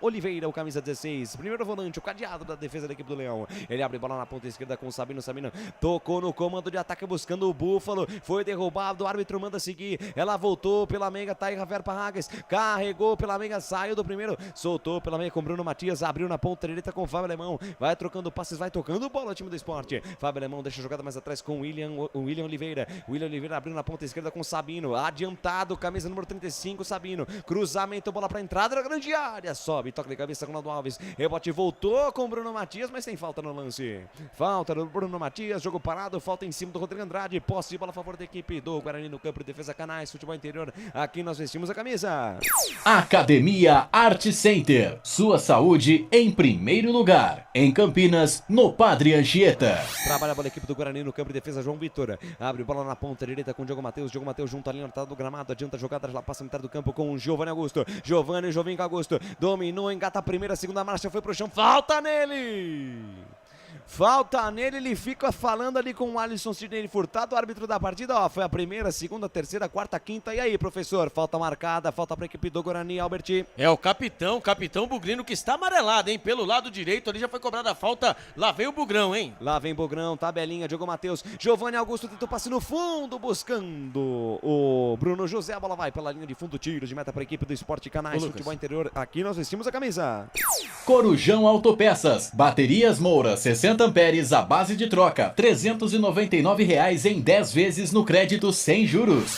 Oliveira, o camisa 16. Primeiro volante, o cadeado da defesa da equipe do Leão. Ele abre bola na ponta esquerda com o Sabino. Sabino tocou no comando de ataque buscando o Búfalo. Foi derrubado, o árbitro manda seguir. Ela voltou pela meiga, tá aí Javier Barragues. Carregou pela meiga, saiu do primeiro. Soltou pela meia com Bruno Matias. Abriu na ponta direita com o Fábio Alemão. Vai trocando passes, vai tocando bola o time do Sport. Fábio Alemão deixa a jogada mais atrás com o William Oliveira. William Oliveira abriu na ponta esquerda com o Sabino. Adiantado, camisa número 35, Sabino. Cruzamento, bola pra entrada da grande área. Sobe, toca de cabeça com o Ronaldo Alves. Rebote voltou com o Bruno Matias, mas tem falta no lance. Falta do Bruno Matias, jogo parado, falta em cima do Rodrigo Andrade. Posse de bola a favor da equipe do Guarani no campo de defesa Canais, futebol interior. Aqui nós vestimos a camisa. Academia Art Center. Sua saúde em primeiro lugar. Em Campinas, no Padre Anchieta. Trabalha a bola a equipe do Guarani no campo de defesa, João Vitor. Abre bola na ponta direita com o Diogo Matheus. Diogo Matheus junto ali na entrada do gramado. Adianta a jogada, lá passa a metade do campo com o Giovanni Augusto. Jovinho Augusto. Dominou, engata a primeira, segunda marcha, foi pro chão. Falta nele! Falta nele, ele fica falando ali com o Alisson Sidney Furtado, o árbitro da partida, ó, foi a primeira, segunda, terceira, quarta, quinta, e aí, professor? Falta marcada, falta pra equipe do Guarani, Albert. É o capitão Bugrino que está amarelado, hein, pelo lado direito, ali já foi cobrada a falta, lá vem o Bugrão, hein. Lá vem Bugrão, tabelinha, Diogo Matheus, Giovanni Augusto tentou passe no fundo, buscando o Bruno José, a bola vai pela linha de fundo, tiro de meta pra equipe do Sport Canais, futebol interior, aqui nós vestimos a camisa. Corujão Autopeças, baterias Moura, 60 amperes à base de troca, R$ 399 em 10 vezes no crédito sem juros.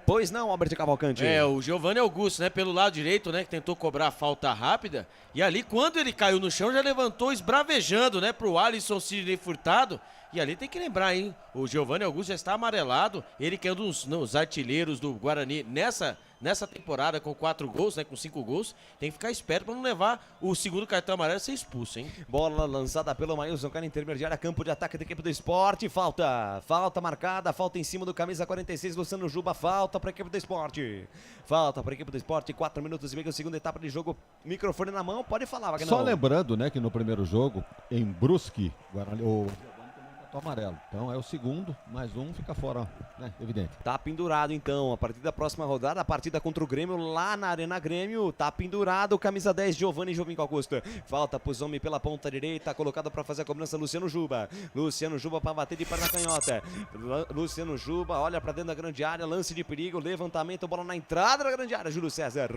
Pois não, Albert Cavalcante. É, o Giovanni Augusto, né, pelo lado direito, né, que tentou cobrar a falta rápida, e ali quando ele caiu no chão já levantou esbravejando, né, pro Alisson Sidney Furtado, e ali tem que lembrar, hein, o Giovanni Augusto já está amarelado, ele que é um dos artilheiros do Guarani nessa temporada com 4 gols, né, com 5 gols, tem que ficar esperto para não levar o segundo cartão amarelo e ser expulso, hein. Bola lançada pelo Maílson, cara intermediária, campo de ataque da equipe do Sport, falta marcada, falta em cima do camisa 46, Luciano Juba, falta para a equipe do Sport. Falta para a equipe do Sport, 4 minutos e meio, segunda etapa de jogo, microfone na mão, pode falar, Wagner. Só lembrando, né, que no primeiro jogo, em Brusque, o amarelo, então é o segundo, mais um fica fora, né, evidente. Tá pendurado então, a partir da próxima rodada, a partida contra o Grêmio lá na Arena Grêmio, tá pendurado, camisa 10, Giovanni Augusto, falta pros homens pela ponta direita, colocado pra fazer a cobrança, Luciano Juba pra bater de perna canhota, Luciano Juba, olha pra dentro da grande área, lance de perigo, levantamento, bola na entrada da grande área, Júlio César,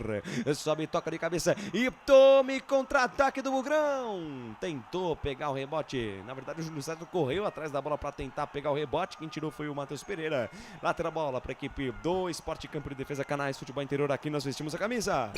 sobe, toca de cabeça e tome contra-ataque do Bugrão, tentou pegar o rebote, na verdade o Júlio César correu atrás da bola para tentar pegar o rebote, quem tirou foi o Matheus Pereira, lateral bola para a equipe do Sport Campo de Defesa Canais, futebol interior, aqui nós vestimos a camisa.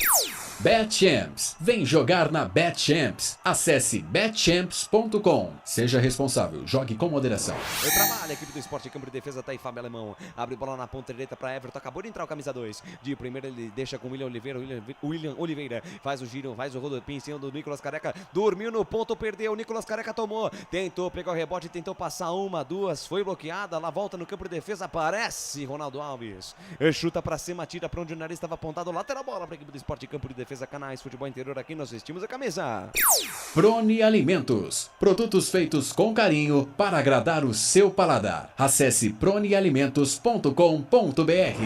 BetChamps, vem jogar na BetChamps, acesse betchamps.com, seja responsável, jogue com moderação. Eu trabalho, a equipe do Sport Campo de Defesa tá aí, Fábio Alemão, abre bola na ponta direita para Everton, acabou de entrar o camisa 2, de primeira ele deixa com William Oliveira, faz o giro, faz o rodopinho em cima do Nicolas Careca, dormiu no ponto, perdeu, o Nicolas Careca tomou, tentou pegar o rebote, tentou passar uma, duas, foi bloqueada, lá volta no campo de defesa, aparece Ronaldo Alves, chuta pra cima, tira pra onde o nariz estava apontado, lateral bola pra equipe do Sport Campo de Defesa Canais, futebol interior, aqui nós vestimos a camisa. Prone Alimentos, produtos feitos com carinho para agradar o seu paladar. Acesse pronealimentos.com.br.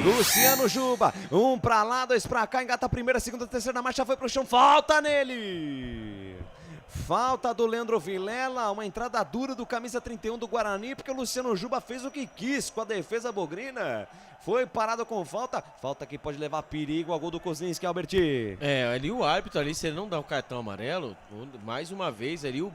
Luciano Juba, um pra lá, dois pra cá, engata a primeira, segunda, terceira marcha, foi pro chão, falta nele! Falta do Leandro Vilela, uma entrada dura do camisa 31 do Guarani, porque o Luciano Juba fez o que quis com a defesa bugrina. Foi parado com falta que pode levar perigo ao gol do Kozlinski, Albert. É, ali o árbitro, ali, se ele não dá o cartão amarelo, mais uma vez ali o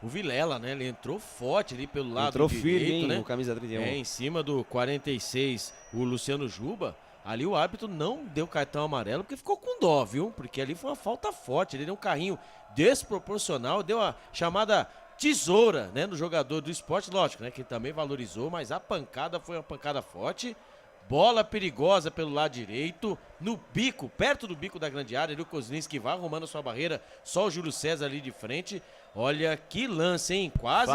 Vilela, né, ele entrou forte ali pelo lado entrou direito, firme, hein, né, o camisa 31. Em cima do 46, o Luciano Juba. Ali o árbitro não deu cartão amarelo porque ficou com dó, viu? Porque ali foi uma falta forte, ele deu um carrinho desproporcional, deu a chamada tesoura, né, no jogador do Sport, lógico, né, que ele também valorizou, mas a pancada foi uma pancada forte. Bola perigosa pelo lado direito, no bico, perto do bico da grande área, ali o Kozlinski vai arrumando a sua barreira, só o Júlio César ali de frente. Olha que lance, hein? Quase,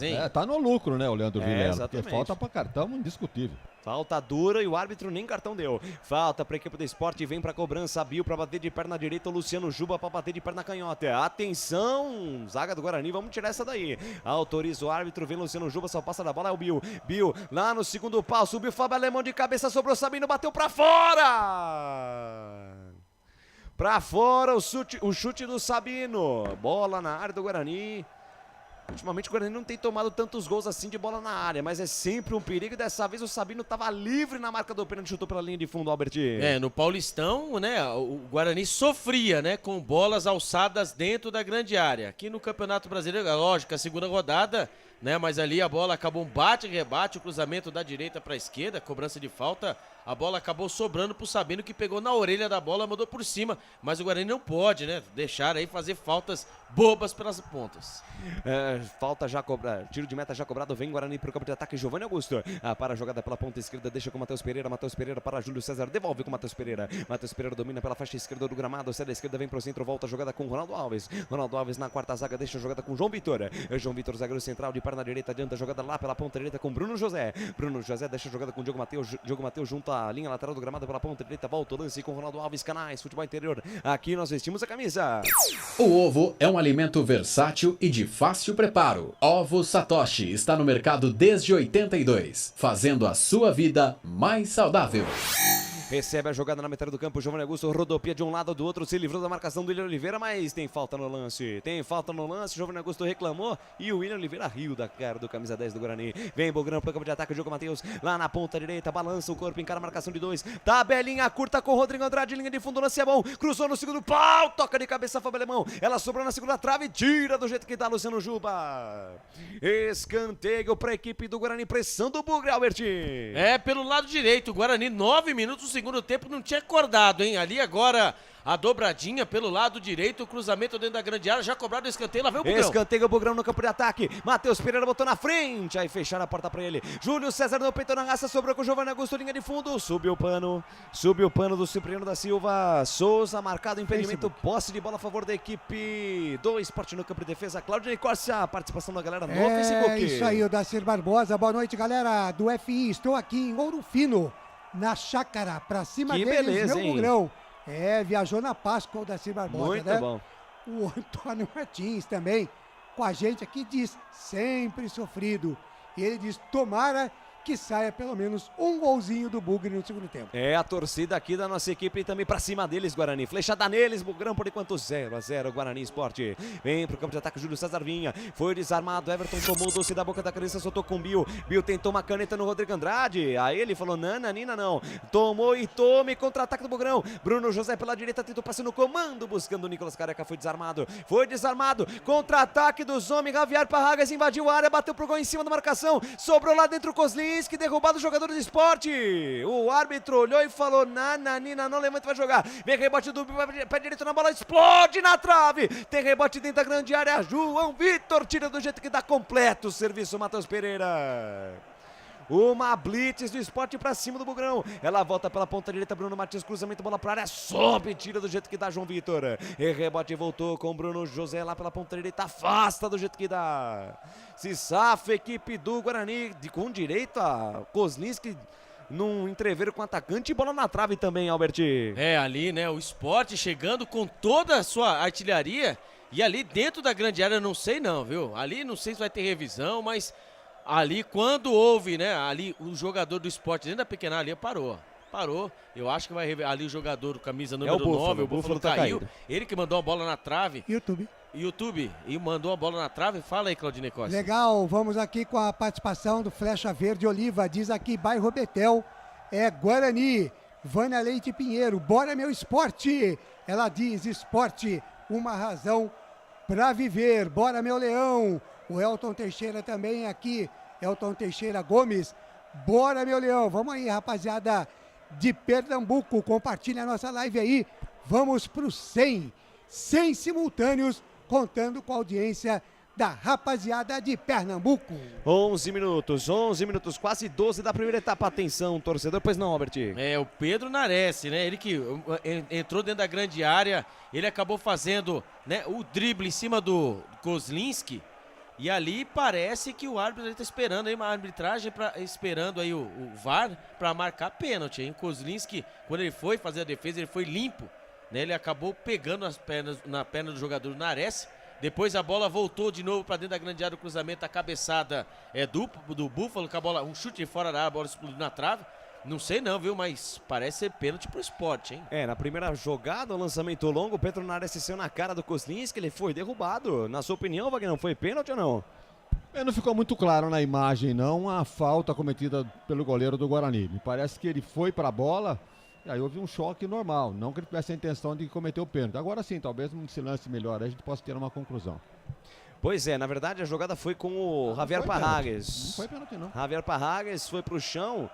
hein? É, tá no lucro, né, o Leandro Vilela, porque exatamente. falta pra cartão indiscutível. Falta dura e o árbitro nem cartão deu. Falta para a equipe do Sport, vem para a cobrança. Bill para bater de perna direita, o Luciano Juba para bater de perna canhota. Atenção, zaga do Guarani, vamos tirar essa daí. Autoriza o árbitro, vem Luciano Juba, só passa da bola, é o Bill. Bill lá no segundo pau, subiu o Fábio Alemão de cabeça, sobrou Sabino, bateu para fora. Para fora o chute do Sabino. Bola na área do Guarani. Ultimamente o Guarani não tem tomado tantos gols assim de bola na área, mas é sempre um perigo e dessa vez o Sabino estava livre na marca do pênalti, chutou pela linha de fundo, Albert. No Paulistão, né, o Guarani sofria, né, com bolas alçadas dentro da grande área. Aqui no Campeonato Brasileiro, lógico, a segunda rodada, né, mas ali a bola acabou um bate e rebate, o cruzamento da direita para a esquerda, cobrança de falta, a bola acabou sobrando pro Sabino, que pegou na orelha da bola, mandou por cima, mas o Guarani não pode, né, deixar aí fazer faltas bobas pelas pontas. Falta já cobrada, tiro de meta já cobrado, vem Guarani pro campo de ataque, Giovanni Augusto, para a jogada pela ponta esquerda, deixa com Matheus Pereira para Júlio César, devolve com Matheus Pereira domina pela faixa esquerda do gramado, sai da esquerda, vem pro centro, volta a jogada com Ronaldo Alves na quarta zaga, deixa a jogada com João Vitor, zagueiro central de perna direita, adianta a jogada lá pela ponta direita com Bruno José deixa a jogada com Diogo Matheus junto à linha lateral do gramado pela ponta direita, volta o lance com Ronaldo Alves, Canais, Futebol Interior, aqui nós vestimos a camisa. O ovo é um alimento versátil e de fácil preparo. Ovo Satoshi está no mercado desde 82, fazendo a sua vida mais saudável. Recebe a jogada na metade do campo, Giovanni Augusto rodopia de um lado do outro, se livrou da marcação do William Oliveira, mas tem falta no lance, Giovanni Augusto reclamou e o William Oliveira riu da cara do camisa 10 do Guarani. Vem Bogrão para o campo de ataque, Diogo Matheus lá na ponta direita, balança o corpo, encara a marcação de 2, tabelinha curta com Rodrigo Andrade, linha de fundo, lance é bom, cruzou no segundo pau, toca de cabeça Fábio Alemão, ela sobrou na segunda trave, tira do jeito que tá Luciano Juba. Escanteio para a equipe do Guarani, pressão do Bugre, Albert. Pelo lado direito, o Guarani 9 minutos segundo tempo não tinha acordado, hein? Ali agora a dobradinha pelo lado direito, o cruzamento dentro da grande área, já cobrado o escanteio, lá vem o Bugrão. Escanteio o Bugrão no campo de ataque, Matheus Pereira botou na frente, aí fecharam a porta pra ele, Júlio César no peito na raça, sobrou com o Giovanni Augusto, linha de fundo, subiu o pano do Cipriano da Silva, Souza marcado, impedimento, posse de bola a favor da equipe do Sport no campo de defesa, Claudio Corsa, a participação da galera no Facebook. É isso aí, o Dacir Barbosa, boa noite galera do FI, estou aqui em Ouro Fino, na chácara, pra cima que deles, beleza, meu hein? Bugrão. Viajou na Páscoa o Dacir Barbosa, muito né? bom. O Antônio Martins também, com a gente aqui, diz, sempre sofrido. E ele diz, tomara que saia pelo menos um golzinho do Bugre no segundo tempo. A torcida aqui da nossa equipe também pra cima deles, Guarani. Flechada neles, Bugrão por enquanto 0-0, Guarani Esporte. Vem pro campo de ataque, Júlio César Vinha. Foi desarmado, Everton tomou o doce da boca da criança, soltou com Bill. Bill tentou uma caneta no Rodrigo Andrade. Aí ele falou, nananina não. Tomou e tome, contra-ataque do Bugrão. Bruno José pela direita, tentou passe no comando, buscando o Nicolas Careca, foi desarmado. Contra-ataque dos homens, Javier Parragas invadiu a área, bateu pro gol em cima da marcação. Sobrou lá dentro o Kozlinski, derrubado o jogador do Esporte. O árbitro olhou e falou, nananina, não levanta, vai jogar. Vem rebote do pé direito na bola, explode na trave. Tem rebote dentro da grande área, João Vitor tira do jeito que dá completo o serviço, Matheus Pereira. Uma blitz do Sport pra cima do Bugrão. Ela volta pela ponta direita, Bruno Martins, cruzamento, bola pra área, sobe, tira do jeito que dá João Vitor. E rebote voltou com Bruno José lá pela ponta direita, afasta do jeito que dá. Se safa a equipe do Guarani, com direito a Kozlinski num entreveiro com o atacante e bola na trave também, Albert. Ali, né, o Sport chegando com toda a sua artilharia e ali dentro da grande área, não sei não, viu? Ali não sei se vai ter revisão, mas ali quando houve, né, ali o jogador do Sport dentro da pequena área parou. Eu acho que vai ali o jogador do camisa número 9, o Búfalo caiu. Ele que mandou a bola na trave. YouTube, e mandou a bola na trave. Fala aí, Claudinei Costa. Legal, vamos aqui com a participação do Flecha Verde Oliva, diz aqui, bairro Betel, Guarani, Vânia Leite Pinheiro, bora meu esporte, ela diz, esporte, uma razão pra viver, bora meu leão. O Elton Teixeira também aqui, Elton Teixeira Gomes, bora meu leão, vamos aí rapaziada de Pernambuco, compartilha a nossa live aí, vamos pro 100 simultâneos, contando com a audiência da rapaziada de Pernambuco. 11 minutos, quase 12 da primeira etapa, atenção torcedor, pois não, Albert? O Pedro Nares, né, ele que entrou dentro da grande área, ele acabou fazendo, né, o drible em cima do Kozlinski, E ali parece que o árbitro está esperando aí uma arbitragem, esperando aí o VAR para marcar pênalti. Hein? O Kozlinski, quando ele foi fazer a defesa, ele foi limpo. Né? Ele acabou pegando na perna do jogador Nares. Depois a bola voltou de novo para dentro da grande área, o cruzamento, a cabeçada do Búfalo, com a bola, um chute de fora da área, a bola explodiu na trave. Não sei não, viu, mas parece ser pênalti pro Sport, hein? Na primeira jogada, o lançamento longo, o Petro Nares saiu na cara do Kozlinski, ele foi derrubado. Na sua opinião, Wagner, não foi pênalti ou não? Não ficou muito claro na imagem, não, a falta cometida pelo goleiro do Guarani. Me parece que ele foi para a bola e aí houve um choque normal, não que ele tivesse a intenção de cometer o pênalti. Agora sim, talvez nesse lance melhor, aí a gente possa ter uma conclusão. Pois é, na verdade a jogada foi com o Javier Parragues. Não foi pênalti, não. Javier Parragues foi pro chão,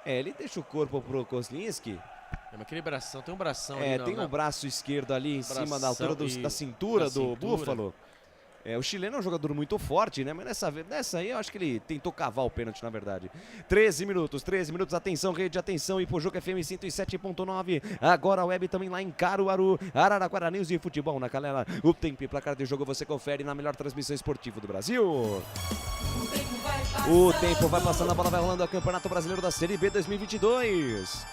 ele deixa o corpo pro Kozlinski. Mas aquele bração, tem um bração ali. Tem um braço esquerdo ali em cima da altura da cintura do Búfalo. O chileno é um jogador muito forte, né? Mas nessa aí eu acho que ele tentou cavar o pênalti, na verdade. 13 minutos, atenção, rede, atenção, Ipojuca FM 107.9. Agora a web também lá em Caruaru, Araraquara News e Futebol na Canela. O tempo e placar de jogo você confere na melhor transmissão esportiva do Brasil. O tempo vai passando, a bola vai rolando, o Campeonato Brasileiro da Série B 2022.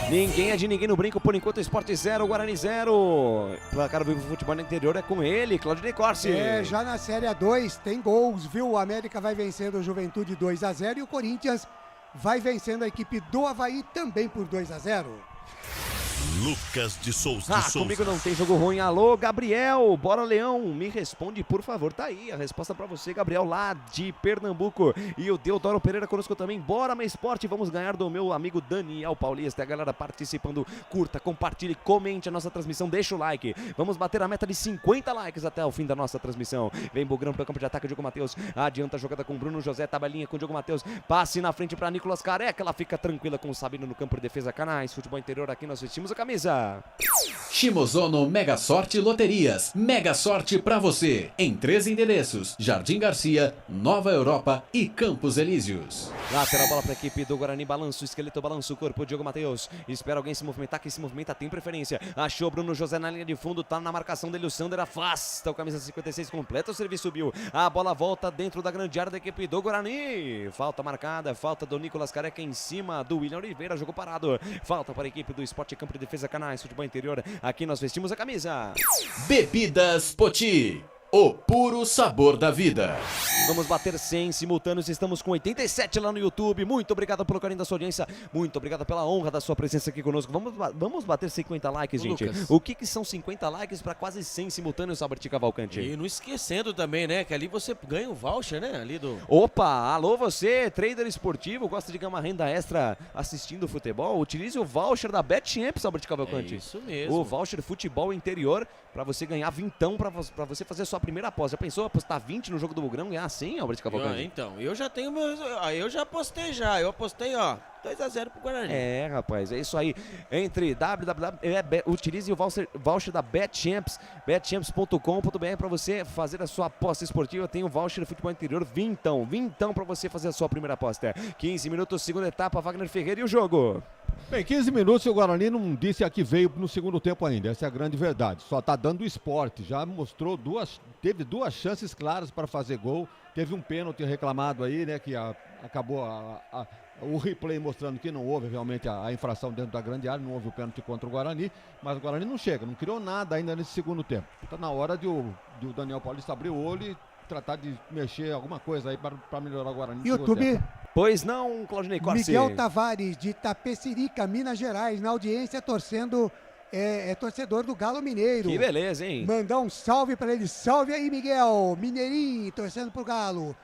Ninguém é de ninguém no brinco, por enquanto Sport 0, Guarani 0. Placar do futebol no interior é com ele, Claudinei Corsi. Já na Série A2 tem gols, viu? O América vai vencendo o Juventude 2-0 e o Corinthians vai vencendo a equipe do Avaí também por 2-0. Lucas de Souza. Comigo não tem jogo ruim. Alô, Gabriel, bora Leão, me responde por favor. Tá aí a resposta pra você, Gabriel, lá de Pernambuco. E o Deodoro Pereira conosco também. Bora, meu esporte, vamos ganhar do meu amigo Daniel Paulista. A galera participando, curta, compartilhe, comente a nossa transmissão, deixa o like. Vamos bater a meta de 50 likes até o fim da nossa transmissão. Vem Bugrão para o campo de ataque, Diogo Matheus. Adianta a jogada com Bruno José, tabelinha com Diogo Matheus. Passe na frente para Nicolas Careca. Ela fica tranquila com o Sabino no campo de defesa. Canais, futebol interior, aqui nós vestimos a camisa. Shimozono Mega Sorte Loterias. Mega Sorte pra você. Em 3 endereços: Jardim Garcia, Nova Europa e Campos Elíseos. Lateral bola para a equipe do Guarani. Balanço, esqueleto, balanço, corpo. Diogo Matheus. Espera alguém se movimentar. Quem se movimenta tem preferência. Achou Bruno José na linha de fundo. Tá na marcação dele. O Sander afasta. O camisa 56 completa o serviço, subiu. A bola volta dentro da grande área da equipe do Guarani. Falta marcada. Falta do Nicolas Careca em cima do William Oliveira. Jogo parado. Falta para a equipe do Sport Campo de Defesa Canais. Futebol interior. Aqui nós vestimos a camisa. Bebidas Poti. O puro sabor da vida. Vamos bater 100 simultâneos, estamos com 87 lá no YouTube. Muito obrigado pelo carinho da sua audiência, muito obrigado pela honra da sua presença aqui conosco. Vamos bater 50 likes, gente. Lucas. O que são 50 likes para quase 100 simultâneos, Albert Cavalcante? E não esquecendo também, né, que ali você ganha um voucher, né, ali do... Opa, alô você, trader esportivo, gosta de ganhar uma renda extra assistindo futebol? Utilize o voucher da BetChamps, Albert Cavalcante. É isso mesmo. O voucher futebol interior para você ganhar vintão, para você fazer a sua primeira aposta. Já pensou apostar 20 no jogo do Bugrão e ganhar 100, Albert Cavalcante? Então, eu já tenho meus... Eu já apostei já. Eu apostei, 2-0 pro Guarani. Rapaz, é isso aí. Entre utilize o voucher da BetChamps, betchamps.com.br para você fazer a sua aposta esportiva. Tem o voucher de futebol interior, vintão para você fazer a sua primeira aposta. 15 minutos, segunda etapa, Wagner Ferreira e o jogo. Bem, 15 minutos e o Guarani não disse a que veio no segundo tempo ainda, essa é a grande verdade. Só tá dando o esporte, já mostrou teve 2 chances claras para fazer gol. Teve um pênalti reclamado aí, né, que acabou o replay mostrando que não houve realmente a infração dentro da grande área, não houve o pênalti contra o Guarani, mas o Guarani não chega, não criou nada ainda nesse segundo tempo. Tá na hora de o Daniel Paulista abrir o olho e tratar de mexer alguma coisa aí para melhorar o Guarani. YouTube. Pois não, Claudinei Corsi. Miguel Tavares, de Itapecerica, Minas Gerais, na audiência, torcendo, é torcedor do Galo Mineiro. Que beleza, hein? Mandar um salve para ele. Salve aí, Miguel. Mineirinho, torcendo pro Galo.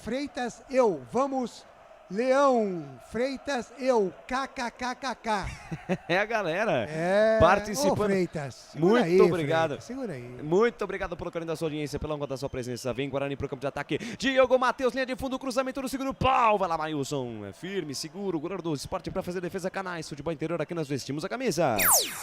Freitas, vamos... Leão, Freitas, kkkk. É a galera participando. Freitas, muito obrigado. Freitas, segura aí. Muito obrigado pelo carinho da sua audiência, pela honra da sua presença. Vem Guarani pro campo de ataque. Diogo Matheus, linha de fundo, cruzamento no segundo pau. Vai lá, Mailson. É firme, seguro, goleiro do esporte para fazer defesa. Canais, futebol interior, aqui nós vestimos a camisa.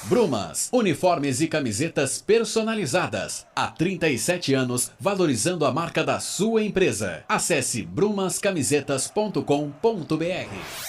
Brumas, uniformes e camisetas personalizadas. Há 37 anos, valorizando a marca da sua empresa. Acesse brumascamisetas.com.br.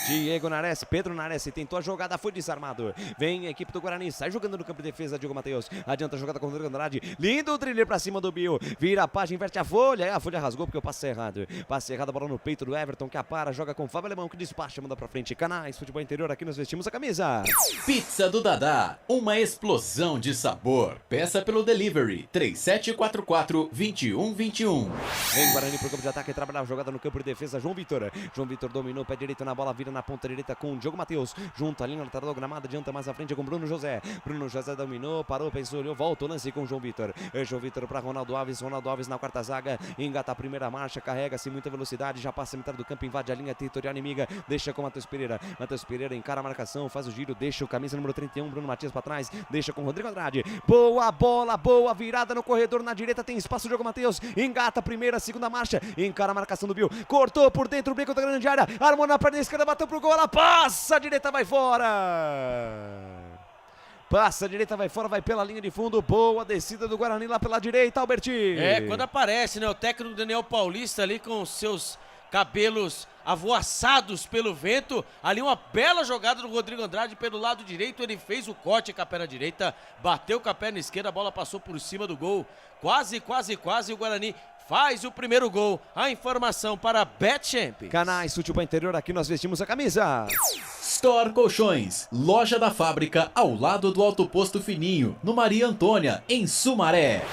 Diego Nares, Pedro Nares tentou a jogada, foi desarmado. Vem a equipe do Guarani, sai jogando no campo de defesa, Diogo Matheus. Adianta a jogada com o Rodrigo Andrade. Lindo dribble pra cima do Bill. Vira a página, inverte a folha. A folha rasgou porque o passe é errado. Passe errado, a bola no peito do Everton, que apara, joga com o Fábio Alemão, que despacha, manda pra frente. Canais, futebol interior, aqui nós vestimos a camisa. Pizza do Dadá, uma explosão de sabor. Peça pelo delivery 3744-2121. Vem Guarani pro campo de ataque, trabalha a jogada no campo de defesa, João Vitor. João Vitor dominou, pé direito na bola, vira na ponta direita com o Diogo Matheus. Junta a linha lateral do gramado, adianta mais à frente com Bruno José. Bruno José dominou, parou, pensou, olhou, volta o lance com o João Vitor. João Vitor para Ronaldo Alves na quarta zaga, engata a primeira marcha, carrega-se muita velocidade, já passa a metade do campo, invade a linha territorial inimiga, deixa com o Matheus Pereira. Matheus Pereira encara a marcação, faz o giro, deixa o camisa número 31, Bruno Matias para trás, deixa com o Rodrigo Andrade. Boa bola, boa virada no corredor, na direita tem espaço, Diogo Matheus, engata a primeira, segunda marcha, encara a marcação do Bill, cortou por dentro o bico da grande área, armou na perna esquerda, bateu pro gol, ela passa, a direita vai fora. Passa a direita, vai fora, vai pela linha de fundo. Boa descida do Guarani lá pela direita, Alberti. Quando aparece, né, o técnico Daniel Paulista ali com seus cabelos avoaçados pelo vento. Ali uma bela jogada do Rodrigo Andrade pelo lado direito. Ele fez o corte com a perna direita, bateu com a perna esquerda, a bola passou por cima do gol. Quase o Guarani faz o primeiro gol. A informação para Betchamp. Canais, futebol interior, aqui nós vestimos a camisa. Store Colchões, loja da fábrica ao lado do Alto Posto Fininho, no Maria Antônia, em Sumaré.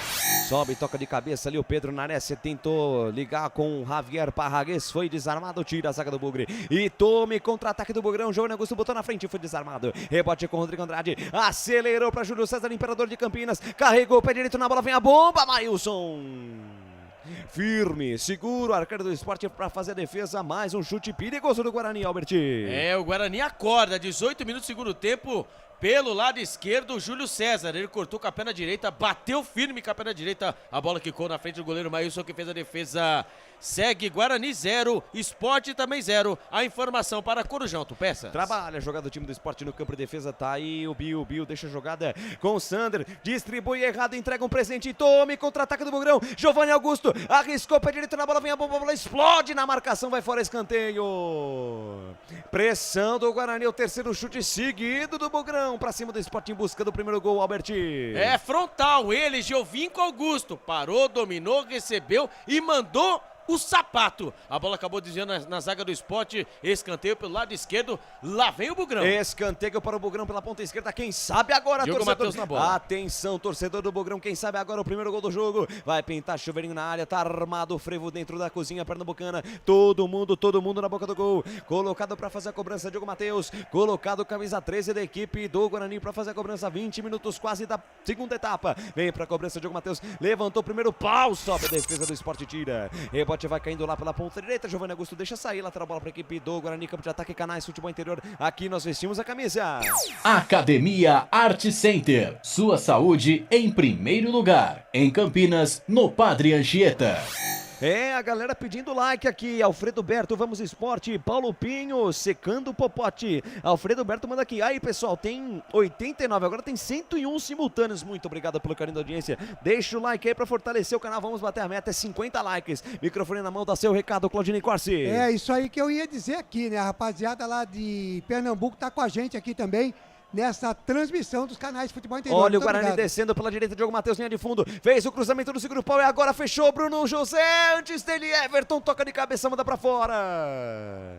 Sobe, toca de cabeça ali o Pedro Nares, tentou ligar com o Javier Parraguês, foi desarmado, tira a zaga do Bugre. E tome contra-ataque do Bugrão, João Augusto botou na frente, foi desarmado. Rebote com o Rodrigo Andrade, acelerou para Júlio César, Imperador de Campinas, carregou o pé direito na bola, vem a bomba, Mailson. Firme, seguro, arqueiro do esporte para fazer a defesa, mais um chute perigoso do Guarani, Alberti. O Guarani acorda, 18 minutos do segundo tempo, pelo lado esquerdo, o Júlio César, ele cortou com a perna direita, bateu firme com a perna direita, a bola quicou na frente do goleiro Maílson, que fez a defesa. Segue Guarani 0, Sport também 0. A informação para Corujão, Autopeças. Trabalha a jogada do time do Sport no campo de defesa, tá aí o Bill deixa a jogada com o Sander, distribui errado, entrega um presente, tome contra-ataque do Bugrão, Giovanni Augusto, arriscou pé direito na bola, vem a bola, explode na marcação, vai fora, escanteio. Pressão do Guarani, o terceiro chute seguido do Bugrão, pra cima do Sport em busca do primeiro gol, Alberti. Frontal, ele, Giovinco Augusto, parou, dominou, recebeu e mandou o sapato. A bola acabou desviando na zaga do Sport, escanteio pelo lado esquerdo, lá vem o Bugrão. Escanteio para o Bugrão pela ponta esquerda, quem sabe agora, Diogo torcedor. Matheus na bola. Atenção, torcedor do Bugrão, quem sabe agora o primeiro gol do jogo. Vai pintar chuveirinho na área, tá armado o frevo dentro da cozinha pernambucana. Todo mundo na boca do gol. Colocado para fazer a cobrança, Diogo Matheus. Colocado camisa 13 da equipe do Guarani para fazer a cobrança, 20 minutos quase da segunda etapa. Vem para a cobrança, Diogo Matheus. Levantou o primeiro pau, sobe a defesa do Sport, tira. Rebote vai caindo lá pela ponta direita, Giovanni Augusto deixa sair, lateral bola para a equipe do Guarani, campo de ataque, Canais, futebol interior, aqui nós vestimos a camisa. Academia Art Center, sua saúde em primeiro lugar, em Campinas, no Padre Anchieta. A galera pedindo like aqui, Alfredo Berto, vamos Esporte, Paulo Pinho, secando o popote, Alfredo Berto manda aqui, aí pessoal, tem 89, agora tem 101 simultâneos, muito obrigado pelo carinho da audiência, deixa o like aí pra fortalecer o canal, vamos bater a meta, 50 likes, microfone na mão, dá seu recado, Claudinei Corsi. Isso aí que eu ia dizer aqui, né, a rapaziada lá de Pernambuco tá com a gente aqui também, nessa transmissão dos canais de futebol interior. Olha o Guarani descendo pela direita, Diogo Matheus, linha de fundo, fez o cruzamento do segundo pau e agora fechou Bruno José, antes dele Everton, toca de cabeça, manda pra fora.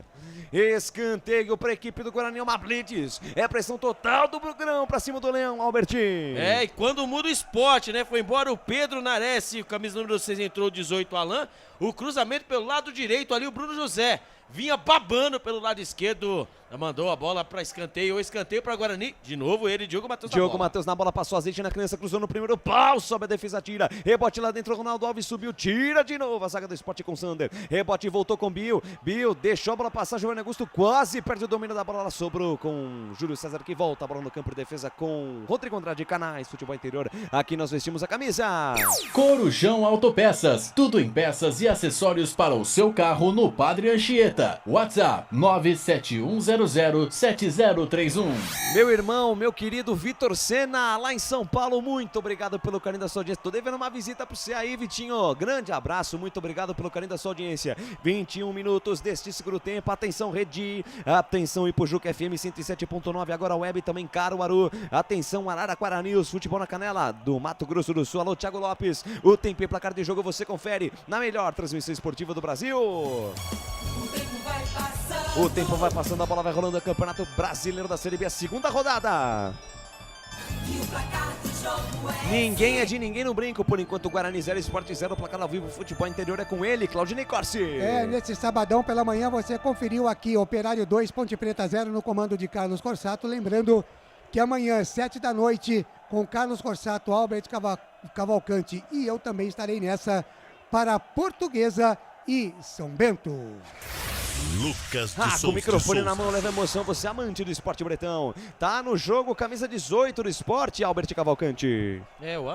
Escanteio para a equipe do Guarani, uma blitz, é a pressão total do Bugrão pra cima do Leão, Albertinho. E quando muda o Sport, né, foi embora o Pedro Nares, o camisa número 6 entrou o 18, Alain, o cruzamento pelo lado direito ali, o Bruno José vinha babando pelo lado esquerdo, mandou a bola para escanteio, o escanteio para Guarani, de novo ele, Diogo Matheus na bola. Diogo Matheus na bola, passou azeite na criança, cruzou no primeiro pau, sobe a defesa, tira, rebote lá dentro, Ronaldo Alves subiu, tira de novo a zaga do Sport com Sander, rebote voltou com Bill, deixou a bola passar, Giovanni Augusto quase perde o domínio da bola, ela sobrou com Júlio César que volta a bola no campo de defesa com Rodrigo Andrade, Canais, futebol interior, aqui nós vestimos a camisa. Corujão Autopeças, tudo em peças e acessórios para o seu carro no Padre Anchieta. Zeta. WhatsApp 971007031. Meu irmão, meu querido Vitor Sena, lá em São Paulo, muito obrigado pelo carinho da sua audiência. Tô devendo uma visita pra você aí, Vitinho. Grande abraço, muito obrigado pelo carinho da sua audiência. 21 minutos deste segundo tempo. Atenção, Redi. Atenção, Ipujuca FM 107.9. Agora web também, Caruaru. Atenção, Araraquara News. Futebol na Canela do Mato Grosso do Sul. Alô, Thiago Lopes. O tempo e placar de jogo você confere na melhor transmissão esportiva do Brasil. O tempo vai passando, a bola vai rolando. O Campeonato Brasileiro da Série B, a segunda rodada. Ninguém é de ninguém no brinco. Por enquanto, Guarani 0, Sport 0, placar ao vivo. Futebol interior é com ele, Claudinei Corsi. Nesse sabadão pela manhã você conferiu aqui Operário 2, Ponte Preta 0 no comando de Carlos Corsato. Lembrando que amanhã, 7 da noite, com Carlos Corsato, Albert Cavalcante e eu também estarei nessa para a Portuguesa e São Bento. Lucas de com o microfone na mão, leva emoção, você é amante do esporte bretão. Tá no jogo, camisa 18 do esporte, Albert Cavalcante. O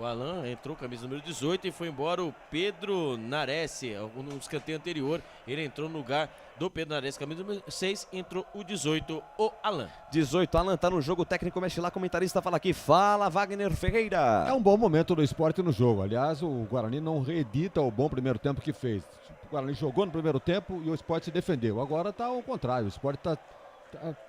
Alan entrou camisa número 18 e foi embora o Pedro Nares, no escanteio anterior, ele entrou no lugar do Pedro Nares, camisa número 6, entrou o 18, o Alan. 18, Alan tá no jogo, o técnico mexe lá, comentarista fala aqui, fala Wagner Ferreira. É um bom momento do esporte no jogo, aliás, o Guarani não reedita o bom primeiro tempo que fez. O Guarani jogou no primeiro tempo e o Sport se defendeu. Agora tá ao contrário, o Sport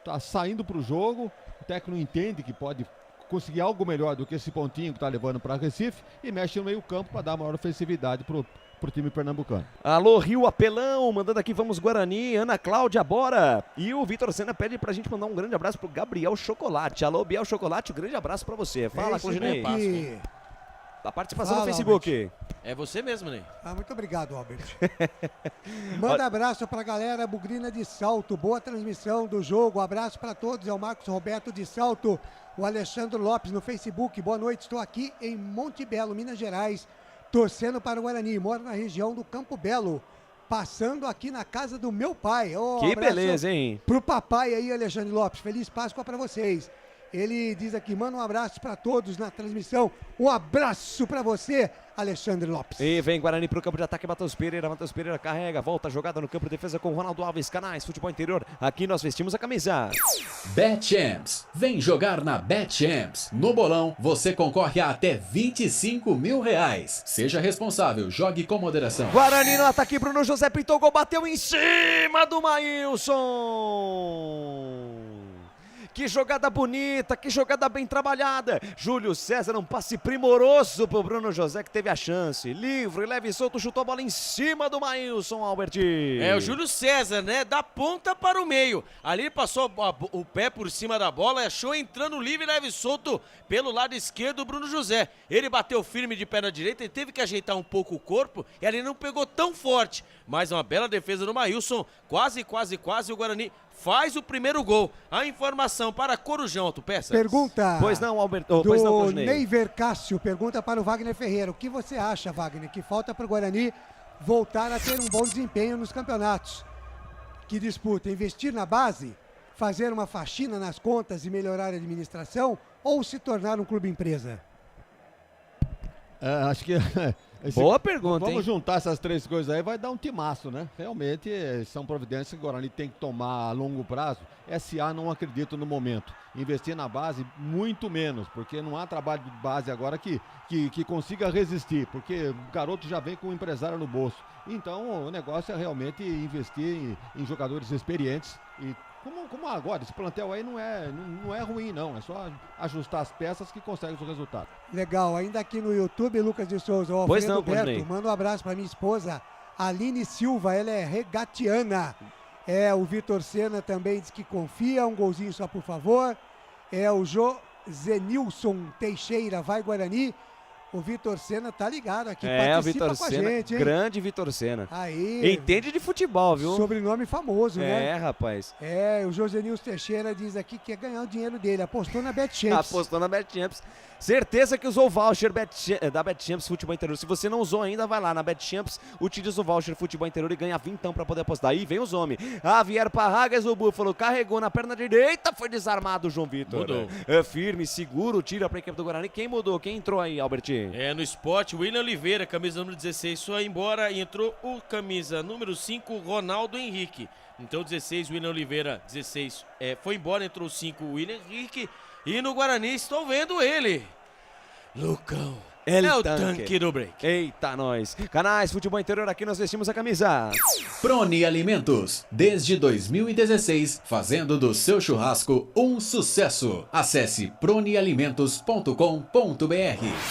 tá saindo pro jogo, o técnico entende que pode conseguir algo melhor do que esse pontinho que tá levando para Recife e mexe no meio campo para dar maior ofensividade pro time pernambucano. Alô, Rio Apelão, mandando aqui, vamos Guarani, Ana Cláudia, bora! E o Vitor Sena pede pra gente mandar um grande abraço pro Gabriel Chocolate. Alô, Biel Chocolate, um grande abraço pra você. Fala, Claudinei. A participação no Facebook. Albert. É você mesmo, Ney. Muito obrigado, Albert. Manda abraço pra galera Bugrina de Salto. Boa transmissão do jogo. Abraço pra todos. É o Marcos Roberto de Salto. O Alexandre Lopes no Facebook. Boa noite. Estou aqui em Monte Belo, Minas Gerais, torcendo para o Guarani. Moro na região do Campo Belo. Passando aqui na casa do meu pai. Que beleza, hein? Pro papai aí, Alexandre Lopes. Feliz Páscoa pra vocês. Ele diz aqui, manda um abraço para todos na transmissão. Um abraço para você, Alexandre Lopes. E vem Guarani pro campo de ataque, Matheus Pereira carrega, volta, jogada no campo de defesa com Ronaldo Alves, Canais, Futebol Interior. Aqui nós vestimos a camisa. BetChamps. Vem jogar na BetChamps. No bolão, você concorre a até R$25 mil. Seja responsável, jogue com moderação. Guarani no ataque, Bruno José pintou gol, bateu em cima do Maílson. Que jogada bonita, que jogada bem trabalhada. Júlio César, um passe primoroso pro Bruno José, que teve a chance. Livre, leve e solto, chutou a bola em cima do Maílson, Albert. O Júlio César, né? Da ponta para o meio. Ali passou o pé por cima da bola, achou entrando livre, leve e solto pelo lado esquerdo o Bruno José. Ele bateu firme de perna direita e teve que ajeitar um pouco o corpo e ali não pegou tão forte. Mas uma bela defesa do Maílson. Quase o Guarani faz o primeiro gol. A informação para Corujão, Autopeças. Pergunta. Pois não, Alberto. Pois não, Claudinei. Neiver Cássio pergunta para o Wagner Ferreira. O que você acha, Wagner, que falta para o Guarani voltar a ter um bom desempenho nos campeonatos que disputa? Investir na base, fazer uma faxina nas contas e melhorar a administração ou se tornar um clube empresa? Acho que... Boa pergunta, Vamos juntar essas três coisas aí, vai dar um timaço, né? Realmente são providências que o Guarani tem que tomar a longo prazo. SA não acredito no momento. Investir na base, muito menos, porque não há trabalho de base agora que consiga resistir, porque o garoto já vem com o empresário no bolso. Então o negócio é realmente investir em jogadores experientes e como agora, esse plantel aí não é ruim não, é só ajustar as peças que consegue o resultado. Legal, ainda aqui no YouTube, Lucas de Souza, o pois Alfredo não, Berto, manda um abraço para minha esposa, Aline Silva, ela é regatiana. O Vitor Sena também diz que confia, um golzinho só por favor. O Josenilson Teixeira, vai Guarani. O Vitor Sena tá ligado aqui, participa o Vitor com a Sena, gente, hein? Grande Vitor Sena. Aí. Entende de futebol, viu? Sobrenome famoso, né? Rapaz. O Josenilson Teixeira diz aqui que quer ganhar o dinheiro dele, apostou na BetChamps. Apostou na BetChamps. Certeza que usou o voucher da BetChamps Futebol Interior. Se você não usou ainda, vai lá na BetChamps, utiliza o voucher Futebol Interior e ganha 20 para poder apostar. Aí vem os homens. Javier Parragas, o Búfalo, carregou na perna direita, foi desarmado o João Vitor. Mudou. Firme, seguro, tira para a equipe do Guarani. Quem mudou? Quem entrou aí, Albert? Claudinei? No esporte, William Oliveira, camisa número 16, foi embora e entrou o camisa número 5, Ronaldo Henrique. Então 16, William Oliveira, 16, foi embora, entrou o 5, William Henrique. E no Guarani estou vendo ele, Lucão. É o tanque do break. Eita, nós. Canais Futebol Interior, aqui nós vestimos a camisa. Prone Alimentos, desde 2016, fazendo do seu churrasco um sucesso. Acesse pronealimentos.com.br.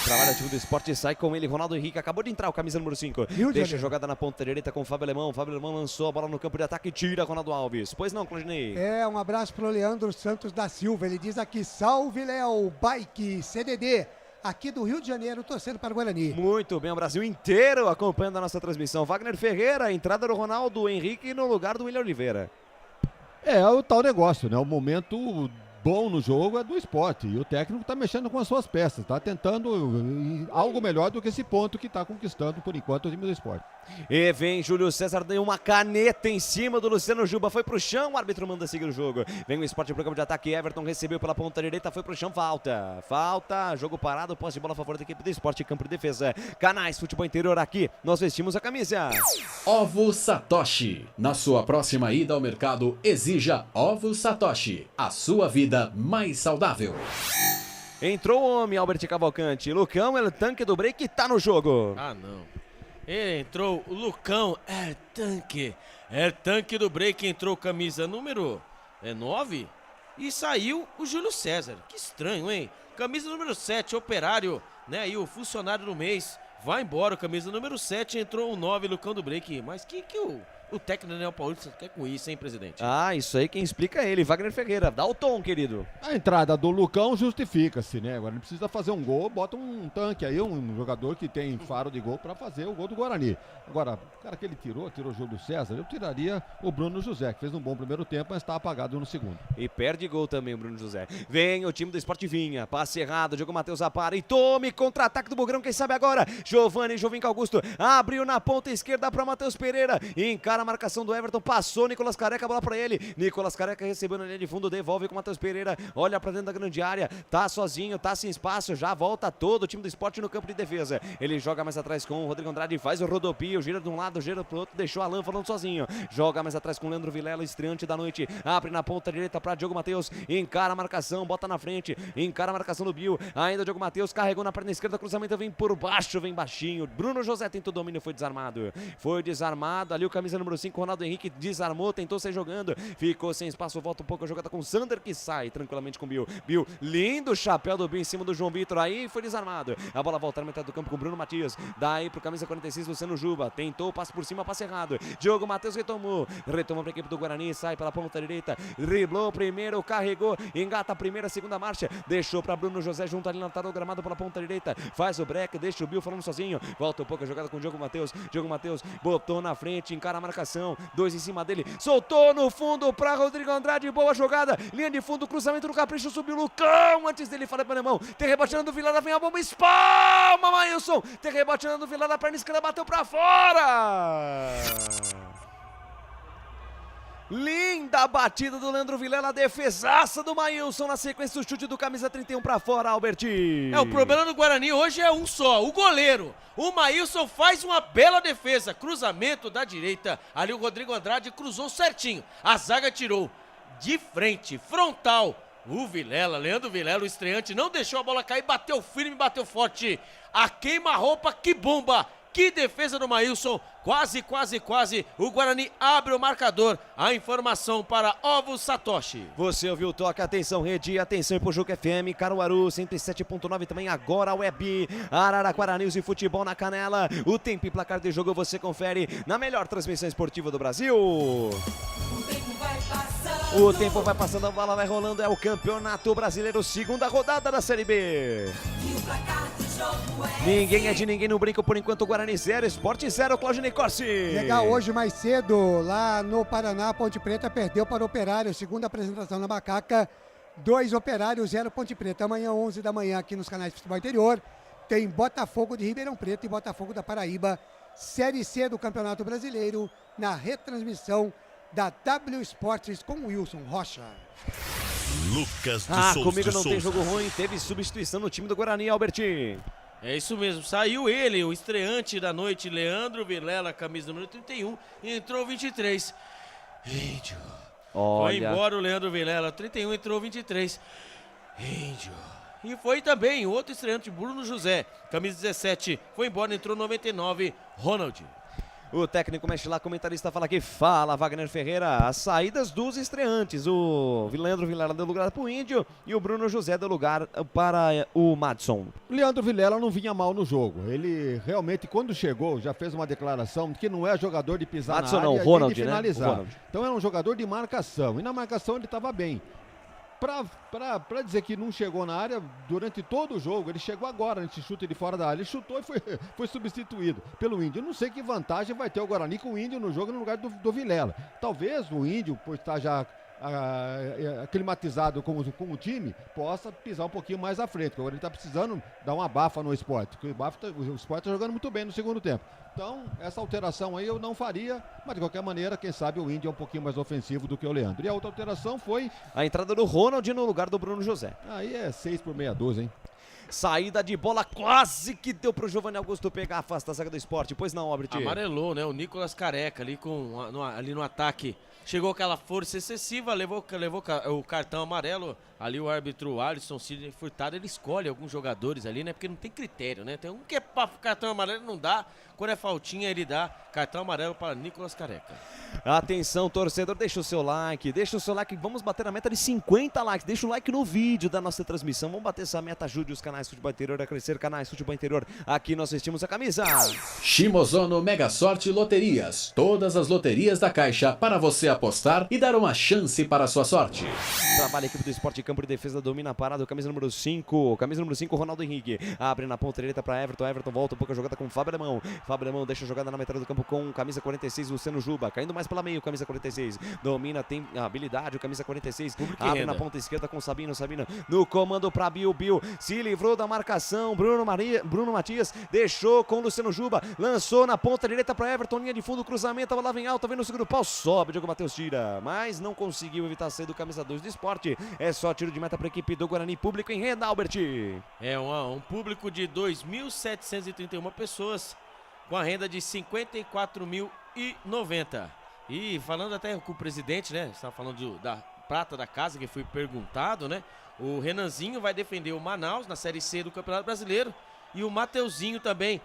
Trabalho ativo do esporte, sai com ele, Ronaldo Henrique, acabou de entrar, o camisa número 5. Deixa a jogada na ponta direita com o Fábio Alemão. Fábio Alemão lançou a bola no campo de ataque e tira Ronaldo Alves. Pois não, Claudinei? Um abraço pro Leandro Santos da Silva. Ele diz aqui, salve Léo, Bike, CDD. Aqui do Rio de Janeiro, torcendo para o Guarani. Muito bem, o Brasil inteiro acompanhando a nossa transmissão. Wagner Ferreira, entrada do Ronaldo Henrique no lugar do William Oliveira. É o tal negócio, né? O momento bom no jogo é do esporte. E o técnico está mexendo com as suas peças, está tentando algo melhor do que esse ponto que está conquistando, por enquanto, o time do esporte. E vem Júlio César, deu uma caneta em cima do Luciano Juba, foi pro chão, o árbitro manda seguir o jogo. Vem o esporte, programa de ataque, Everton recebeu pela ponta direita, foi pro chão, falta, jogo parado, posse de bola a favor da equipe do esporte, campo de defesa. Canais Futebol Interior, aqui nós vestimos a camisa. Ovo Satoshi, na sua próxima ida ao mercado, exija Ovo Satoshi, a sua vida mais saudável. Entrou o homem, Albert Cavalcante, Lucão, o tanque do break, tá no jogo. Ah, não. Entrou o Lucão, tanque do break, entrou camisa número 9 e saiu o Júlio César. Que estranho, hein? Camisa número 7, operário, né? E o funcionário do mês vai embora. Camisa número 7, entrou o 9, Lucão do break. Mas que o técnico Daniel Paulista quer com isso, hein, presidente? Ah, isso aí quem explica é ele, Wagner Ferreira. Dá o tom, querido. A entrada do Lucão justifica-se, né? Agora não precisa fazer um gol, bota um tanque aí, um jogador que tem faro de gol para fazer o gol do Guarani. Agora, o cara que ele tirou o Júlio César, eu tiraria o Bruno José, que fez um bom primeiro tempo, mas está apagado no segundo. E perde gol também o Bruno José. Vem o time do Sport Vinha, passe errado, Diogo Matheus apara e tome contra-ataque do Bugrão, quem sabe agora. Jovinco Augusto, abriu na ponta esquerda para Matheus Pereira, encara a marcação do Everton, passou Nicolas Careca, a bola pra ele. Nicolas Careca recebeu na linha de fundo, devolve com o Matheus Pereira, olha pra dentro da grande área, tá sozinho, tá sem espaço, já volta todo o time do esporte no campo de defesa. Ele joga mais atrás com o Rodrigo Andrade, faz o rodopio, gira de um lado, gira pro outro, deixou Alan falando sozinho. Joga mais atrás com o Leandro Vilela, estreante da noite, abre na ponta direita pra Diogo Matheus, encara a marcação, bota na frente, encara a marcação do Bill, ainda Diogo Matheus, carregou na perna esquerda, cruzamento vem por baixo, vem baixinho. Bruno José tentou o domínio, foi desarmado, ali o camisa número 5, Ronaldo Henrique desarmou, tentou sair jogando, ficou sem espaço, volta um pouco a jogada com o Sander, que sai tranquilamente com o Bill. Lindo chapéu do Bill em cima do João Vitor, aí foi desarmado. A bola volta na metade do campo com o Bruno Matias, daí pro camisa 46, Luciano Juba, tentou, passe por cima, passe errado. Diogo Matheus retomou pra equipe do Guarani, sai pela ponta direita, driblou primeiro, carregou, engata a primeira, segunda marcha, deixou pra Bruno José junto ali na lateral do gramado pela ponta direita, faz o break, deixa o Bill falando sozinho, volta um pouco a jogada com o Diogo Matheus, botou na frente, encara a marcação, 2 em cima dele, soltou no fundo pra Rodrigo Andrade, boa jogada, linha de fundo, cruzamento do Capricho, subiu o Lucão, antes dele fala para o alemão, tem rebaixando do Vilela, vem a bomba, espalma Maílson, tem rebaixando do Vilela, perna esquerda, bateu pra fora! Linda batida do Leandro Vilela, defesaça do Maílson na sequência do chute do camisa 31 pra fora, Alberti. O problema do Guarani hoje é um só, o goleiro. O Maílson faz uma bela defesa, cruzamento da direita, ali o Rodrigo Andrade cruzou certinho, a zaga tirou de frente, frontal. O Vilela, Leandro Vilela, o estreante, não deixou a bola cair, bateu firme, bateu forte. A queima-roupa, que bomba! Que defesa do Maílson, quase, o Guarani abre o marcador, a informação para Ovo Satoshi. Você ouviu, toca, atenção Rede, atenção Ipujuca FM, Caruaru 107.9, também agora a Web, Araraquara News e Futebol na Canela, o tempo e placar de jogo você confere na melhor transmissão esportiva do Brasil. O tempo vai passando, a bola vai rolando, é o Campeonato Brasileiro, segunda rodada da Série B. Ninguém é de ninguém no brinco, por enquanto Guarani 0, Sport 0, Claudinei Corsi. Legal, hoje mais cedo, lá no Paraná, Ponte Preta perdeu para o Operário, segunda apresentação na Macaca, 2 Operários, 0 Ponte Preta. Amanhã, 11 da manhã, aqui nos canais de Futebol Interior, tem Botafogo de Ribeirão Preto e Botafogo da Paraíba, Série C do Campeonato Brasileiro, na retransmissão da W Esportes com Wilson Rocha. Lucas de Souza. Comigo não tem jogo ruim, teve substituição no time do Guarani, Alberti. É isso mesmo, saiu ele, o estreante da noite, Leandro Vilela, camisa número 31, e entrou 23. Índio. Foi embora o Leandro Vilela, 31, entrou 23. Índio. E foi também o outro estreante, Bruno José, camisa 17, foi embora, entrou 99, Ronald. O técnico mexe lá, comentarista fala aqui, fala Wagner Ferreira, as saídas dos estreantes, o Leandro Vilela deu lugar para o Índio e o Bruno José deu lugar para o Madson. Leandro Vilela não vinha mal no jogo, ele realmente quando chegou já fez uma declaração que não é jogador de pisar Madson na área não, Ronald, e de finalizar. Né? Ronald. Então é um jogador de marcação e na marcação ele estava bem. Pra dizer que não chegou na área durante todo o jogo, ele chegou agora nesse chute de fora da área, ele chutou e foi substituído pelo Índio. Eu não sei que vantagem vai ter o Guarani com o Índio no jogo no lugar do Vilela. Talvez o Índio, por estar já aclimatizado com o time, possa pisar um pouquinho mais à frente, porque agora ele está precisando dar uma bafa no Sport, porque o Sport está jogando muito bem no segundo tempo. Então, essa alteração aí eu não faria, mas de qualquer maneira, quem sabe o Índio é um pouquinho mais ofensivo do que o Leandro. E a outra alteração foi a entrada do Ronald no lugar do Bruno José. Aí é 6 por meia dúzia, hein? Saída de bola quase que deu pro Giovanni Augusto pegar, afasta a zaga do Sport. Pois não, Albert? Amarelou, né? O Nicolas Careca ali, ali no ataque. Chegou aquela força excessiva, levou o cartão amarelo. Ali o árbitro Alisson Sidney Furtado, ele escolhe alguns jogadores ali, né? Porque não tem critério, né? Tem um que é pra cartão amarelo, não dá. Quando é faltinha, ele dá cartão amarelo para Nicolas Careca. Atenção, torcedor, deixa o seu like. Vamos bater a meta de 50 likes. Deixa o like no vídeo da nossa transmissão. Vamos bater essa meta, ajude os canais Futebol Interior a crescer. Canais Futebol Interior, aqui nós vestimos a camisa. Shimozono Mega Sorte Loterias. Todas as loterias da Caixa para você apostar e dar uma chance para a sua sorte. Trabalha a equipe do Sport, campo de defesa, domina a parada, camisa número 5. Camisa número 5, Ronaldo Henrique. Abre na ponta direita para Everton. Everton volta um pouco a jogada com Fábio Alemão. Fábio Alemão deixa a jogada na metade do campo com camisa 46, Luciano Juba. Caindo mais pela meio, camisa 46. Domina, tem habilidade, o camisa 46. Abre na ponta esquerda com Sabino. Sabino no comando para Bill. Bill se livrou da marcação. Bruno Matias deixou com Luciano Juba. Lançou na ponta direita para Everton. Linha de fundo, cruzamento. A bola vem alta, vem no segundo pau. Sobe, Diogo Matheus tira. Mas não conseguiu evitar sair do camisa 2 do Sport. É só tiro de meta para a equipe do Guarani. Público em renda, Albert. É um público de 2.731 pessoas, com a renda de 54.090. E falando até com o presidente, né? Estava falando da prata da casa, que foi perguntado, né? O Renanzinho vai defender o Manaus na Série C do Campeonato Brasileiro. E o Mateuzinho também,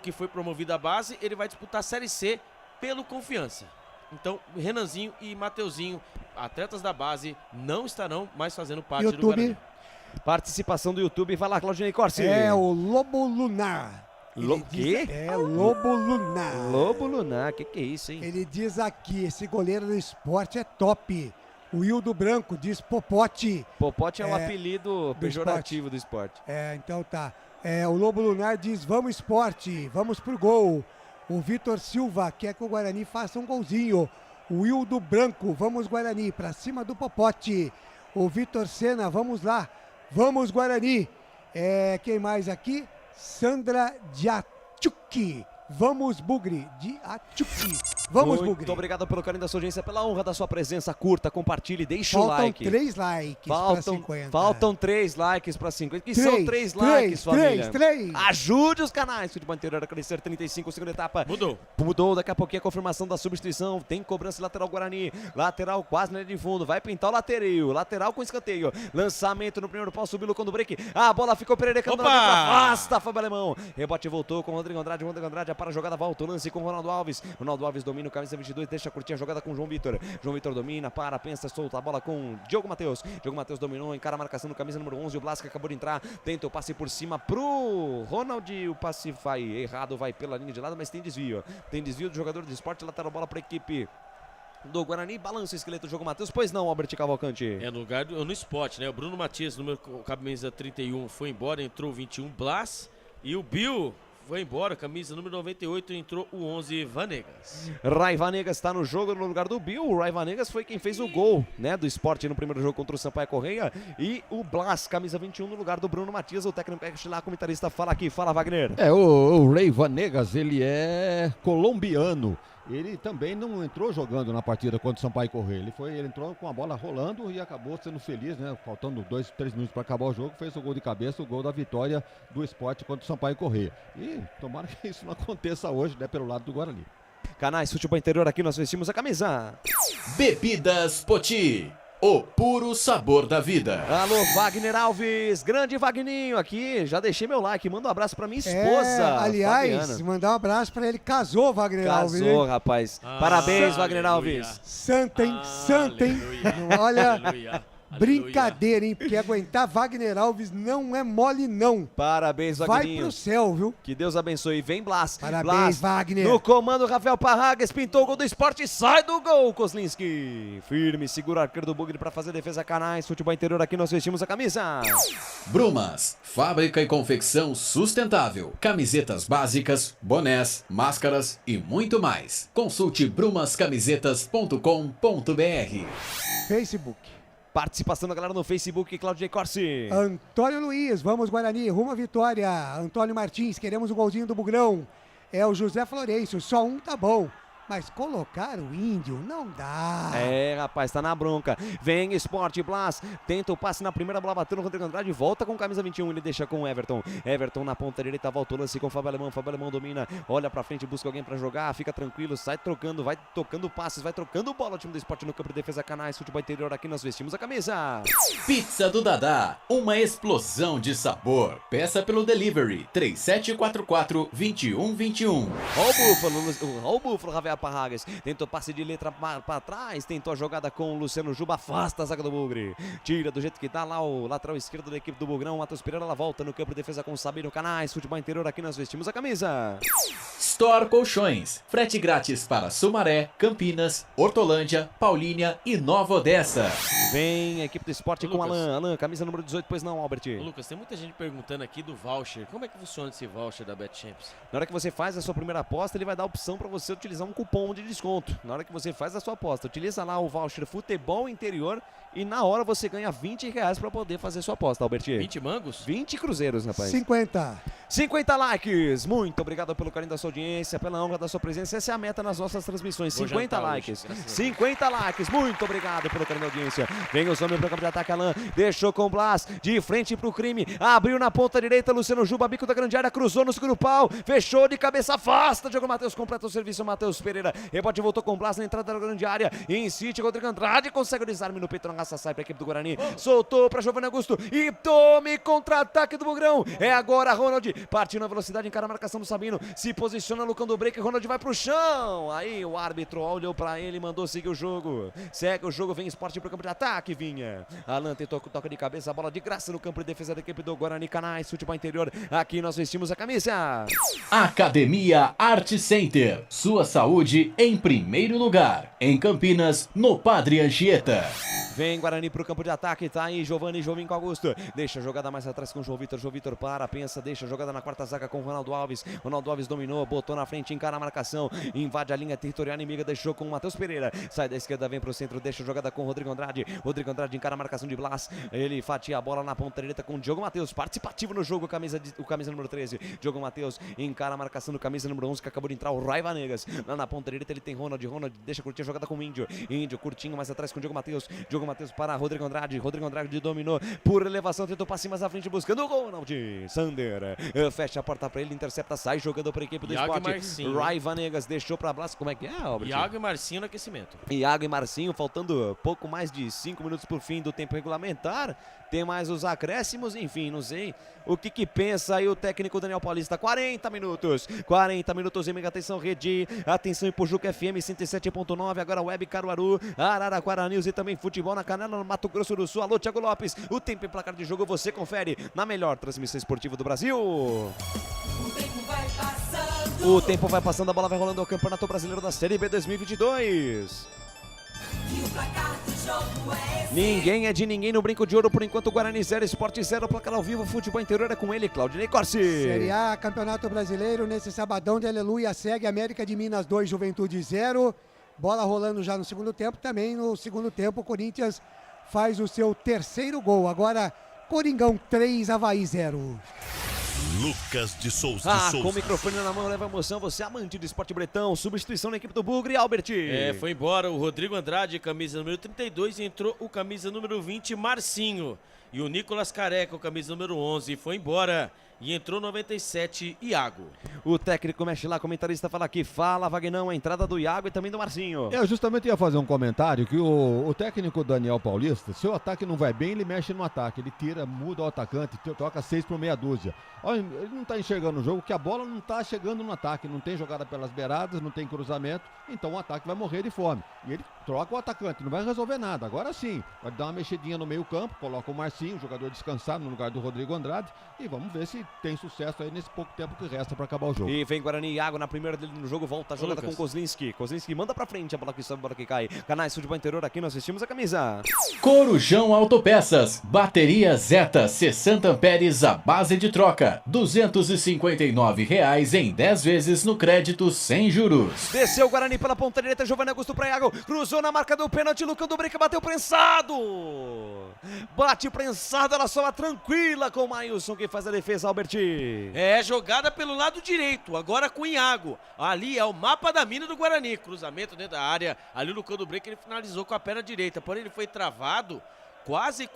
que foi promovido à base, ele vai disputar a Série C pelo Confiança. Então, Renanzinho e Mateuzinho, atletas da base, não estarão mais fazendo parte do Guarani. Participação do YouTube, vai lá, Claudinei Corsi. É o Lobo Lunar. O quê? Lobo Lunar. Lobo Lunar, que é isso, hein? Ele diz aqui, esse goleiro do Sport é top. O Hildo Branco diz Popote. Popote é um apelido pejorativo do Sport. Então tá. O Lobo Lunar diz, vamos Sport, vamos pro gol. O Vitor Silva quer que o Guarani faça um golzinho. O Hildo Branco, vamos Guarani, pra cima do Popote. O Vitor Sena, vamos lá. Vamos Guarani. Quem mais aqui? Sandra Diachuki. Vamos Bugre. Diachuki. Vamos Bugre. Muito obrigado pelo carinho da sua audiência, pela honra da sua presença. Curta, compartilhe, deixa o like. Faltam 3 likes para 50. Faltam 3 likes para 50. São 3 likes, família. 3. Ajude os canais Futebol Interior a crescer. 35, segunda etapa. Mudou, daqui a pouquinho a confirmação da substituição. Tem cobrança lateral Guarani. Lateral quase na linha de fundo. Vai pintar o lateral. Lateral com escanteio. Lançamento no primeiro pau, subiu no break. A bola ficou pererecando. Afasta, Fábio Alemão. Rebote voltou com o Rodrigo Andrade. Rodrigo Andrade para a jogada, volta o lance com o Ronaldo Alves. Ronaldo Alves domina o camisa 22, deixa curtir a jogada com o João Vitor. João Vitor domina, pensa, solta a bola com o Diogo Matheus. Diogo Matheus dominou, encara a marcação no camisa número 11. O Blasca acabou de entrar, tenta o passe por cima pro Ronald. O passe vai errado, vai pela linha de lado, mas tem desvio. Tem desvio do jogador de Sport, lateral bola para a equipe do Guarani, balança o esqueleto do Diogo Matheus, pois não, Albert Cavalcante? No lugar no Sport, né? O Bruno Matias, número camisa 31, foi embora, entrou o 21, Blas. E o Bill foi embora, camisa número 98, entrou o 11, Vanegas. Rai Vanegas está no jogo no lugar do Bill. O Rai Vanegas foi quem fez o gol, né, do Sport no primeiro jogo contra o Sampaio Correia. E o Blas, camisa 21, no lugar do Bruno Matias. O técnico lá, comentarista, fala aqui, fala Wagner. O Rai Vanegas, ele é colombiano. ele também não entrou jogando na partida contra o Sampaio Corrêa. Ele entrou com a bola rolando e acabou sendo feliz, né? Faltando 2, 3 minutos para acabar o jogo, fez o gol de cabeça, o gol da vitória do Sport contra o Sampaio Corrêa. E tomara que isso não aconteça hoje, né? Pelo lado do Guarani. Canais Futebol Interior, aqui nós vestimos a camisa. Bebidas Poti, o puro sabor da vida. Alô, Wagner Alves, grande Wagninho aqui, já deixei meu like, manda um abraço pra minha esposa. Aliás, Fabiana. mandar um abraço pra ele, casou, Wagner Alves. Casou, rapaz. Parabéns, Wagner Alves. Santa, hein? Santa, hein? Olha, brincadeira, hein? Porque aguentar Wagner Alves não é mole, não. Parabéns, Wagninho. Vai pro céu, viu? Que Deus abençoe. Vem, Blas. Parabéns, Blas, Wagner. No comando, Rafael Parragas pintou o gol do Sport, sai do gol, Kozlinski. Firme, segura o arqueiro do Bugre pra fazer defesa. Canais Futebol Interior, aqui nós vestimos a camisa. Brumas, fábrica e confecção sustentável. Camisetas básicas, bonés, máscaras e muito mais. Consulte brumascamisetas.com.br. Facebook. Participação da galera no Facebook, Claudio Corsi. Antônio Luiz, vamos Guarani, rumo à vitória. Antônio Martins, queremos o golzinho do Bugrão. É o José Florencio, só um tá bom. Mas colocar o Índio não dá. É, rapaz, tá na bronca. Vem Sport, Blas, tenta o passe na primeira bola, bateu no Rodrigo Andrade, volta com camisa 21, ele deixa com o Everton. Everton na ponta direita, volta o lance com o Fábio Alemão. Fábio Alemão domina, olha pra frente, busca alguém pra jogar, fica tranquilo, sai trocando, vai tocando passes, vai trocando bola. O time do Sport no campo de defesa. Canais Futebol Interior, aqui nós vestimos a camisa. Pizza do Dadá, uma explosão de sabor. Peça pelo delivery 3744-2121. Ó o Búfalo, Rafael Parragas, tentou passe de letra para trás, tentou a jogada com o Luciano Juba, afasta a zaga do Bugre, tira do jeito que tá lá o lateral esquerdo da equipe do Bugrão, Matheus Pereira, ela volta no campo de defesa com o Sabino. Canais Futebol Interior, aqui nós vestimos a camisa. Store Colchões, frete grátis para Sumaré, Campinas, Hortolândia, Paulínia e Nova Odessa. Vem a equipe do Sport com Alan, camisa número 18, pois não, Albert? Lucas, tem muita gente perguntando aqui do voucher, como é que funciona esse voucher da BetChamps? Na hora que você faz a sua primeira aposta, ele vai dar a opção para você utilizar um cupom de desconto. Na hora que você faz a sua aposta, utiliza lá o voucher Futebol Interior e na hora você ganha R$20 para poder fazer sua aposta, Albert. 20 mangos? 20 cruzeiros, rapaz. 50 likes. Muito obrigado pelo carinho da sua audiência, pela honra da sua presença. Essa é a meta nas nossas transmissões. 50 likes. 50 likes. Muito obrigado pelo carinho da audiência. Vem os homens para o campo de ataque. Alan deixou com o Blas de frente pro crime. Abriu na ponta direita. Luciano Juba, bico da grande área, cruzou no segundo pau. Fechou de cabeça, afasta. Diogo Matheus completa o serviço. Matheus Pereira. Rebote voltou com o Blas na entrada da grande área. Insiste, Rodrigo Andrade consegue o desarme no peito. Na raça sai para a equipe do Guarani. Soltou para Giovanni Augusto. E tome contra-ataque do Bugrão. É agora, Ronald. Partiu na velocidade, encara a marcação do Sabino. Se posiciona Lucão do break. Ronald vai pro chão. Aí o árbitro olhou para ele e mandou seguir o jogo. Segue o jogo, vem Sport pro campo de ataque, Vinha. Alan tentou com toque de cabeça, a bola de graça no campo de defesa da equipe do Guarani. Canais Futebol Interior. Aqui nós vestimos a camisa. Academia Art Center. Sua saúde em primeiro lugar. Em Campinas, no Padre Anchieta. Vem Guarani pro campo de ataque, tá aí Giovanni com Augusto. Deixa a jogada mais atrás com o João Vitor. João Vitor para, pensa, deixa a jogada na quarta zaga com o Ronaldo Alves. Ronaldo Alves dominou, botou na frente, encara a marcação, invade a linha territorial inimiga, deixou com o Matheus Pereira. Sai da esquerda, vem pro centro, deixa a jogada com o Rodrigo Andrade. Rodrigo Andrade encara a marcação de Blas. Ele fatia a bola na ponta direita com o Diogo Matheus, participativo no jogo, o camisa número 13. Diogo Matheus encara a marcação do camisa número 11, que acabou de entrar, o Raiva Negas. Lá na ponta direita ele tem Ronald deixa curtir a jogada com o Índio. Índio curtinho mais atrás com o Diogo Matheus. Diogo Matheus para Rodrigo Andrade. Rodrigo Andrade dominou por elevação, tentou passe mais à frente buscando o Ronald. Sander fecha a porta para ele, intercepta, sai jogando para a equipe do Sport. Raiva Negas deixou para Blas. Como é que é, Albert? Iago e Marcinho no aquecimento. Iago e Marcinho, faltando pouco mais de 5 minutos por fim do tempo regulamentar. Tem mais os acréscimos, enfim, não sei o que pensa aí o técnico Daniel Paulista. 40 minutos em mega atenção, Rede, atenção em Pujuca FM 107.9, agora Web Caruaru, Araraquara News e também Futebol na Canela, no Mato Grosso do Sul. Alô, Thiago Lopes, o tempo e placar de jogo você confere na melhor transmissão esportiva do Brasil. O tempo vai passando, a bola vai rolando ao Campeonato Brasileiro da Série B 2022. Ninguém é de ninguém no Brinco de Ouro, por enquanto Guarani 0, Sport 0, placar ao vivo, Futebol Interior é com ele, Claudinei Corsi. Série A, Campeonato Brasileiro, nesse sabadão de aleluia, segue América de Minas 2, Juventude 0, bola rolando já no segundo tempo, também no segundo tempo o Corinthians faz o seu terceiro gol, agora Coringão 3, Avaí 0. Lucas de Souza. Com o microfone na mão, leva emoção. Você é amante do esporte bretão. Substituição na equipe do Bugre, Albert. Foi embora o Rodrigo Andrade, camisa número 32, e entrou o camisa número 20, Marcinho. E o Nicolas Careca, o camisa número 11, foi embora. E entrou 97, Iago. O técnico mexe lá, comentarista fala aqui. Fala, Vagnão, a entrada do Iago e também do Marcinho. Eu justamente ia fazer um comentário que o técnico Daniel Paulista, se o ataque não vai bem, ele mexe no ataque. Ele tira, muda o atacante, troca 6 por meia dúzia. Olha, ele não tá enxergando o jogo, que a bola não tá chegando no ataque. Não tem jogada pelas beiradas, não tem cruzamento. Então o ataque vai morrer de fome. E ele troca o atacante, não vai resolver nada. Agora sim, vai dar uma mexidinha no meio campo, coloca o Marcinho, o jogador descansado no lugar do Rodrigo Andrade. E vamos ver se tem sucesso aí nesse pouco tempo que resta para acabar o jogo. E vem Guarani, Iago na primeira dele no jogo, volta a jogada com Kozlinski. Kozlinski manda pra frente, a bola que sobe, a bola que cai. Canais Futebol Interior, aqui nós vestimos a camisa. Corujão Autopeças, bateria Zeta 60 amperes à base de troca, R$ 259 em 10 vezes no crédito sem juros. Desceu o Guarani pela ponta direita, Giovanni Augusto pra Iago, cruzou na marca do pênalti, Lucão do Breca bateu prensado. Bate prensado, ela sola tranquila com o Maílson que faz a defesa, Albert. Jogada pelo lado direito, agora com o Iago. Ali é o mapa da mina do Guarani. Cruzamento dentro da área. Ali o Lucão do Breca, ele finalizou com a perna direita, porém ele foi travado. Quase.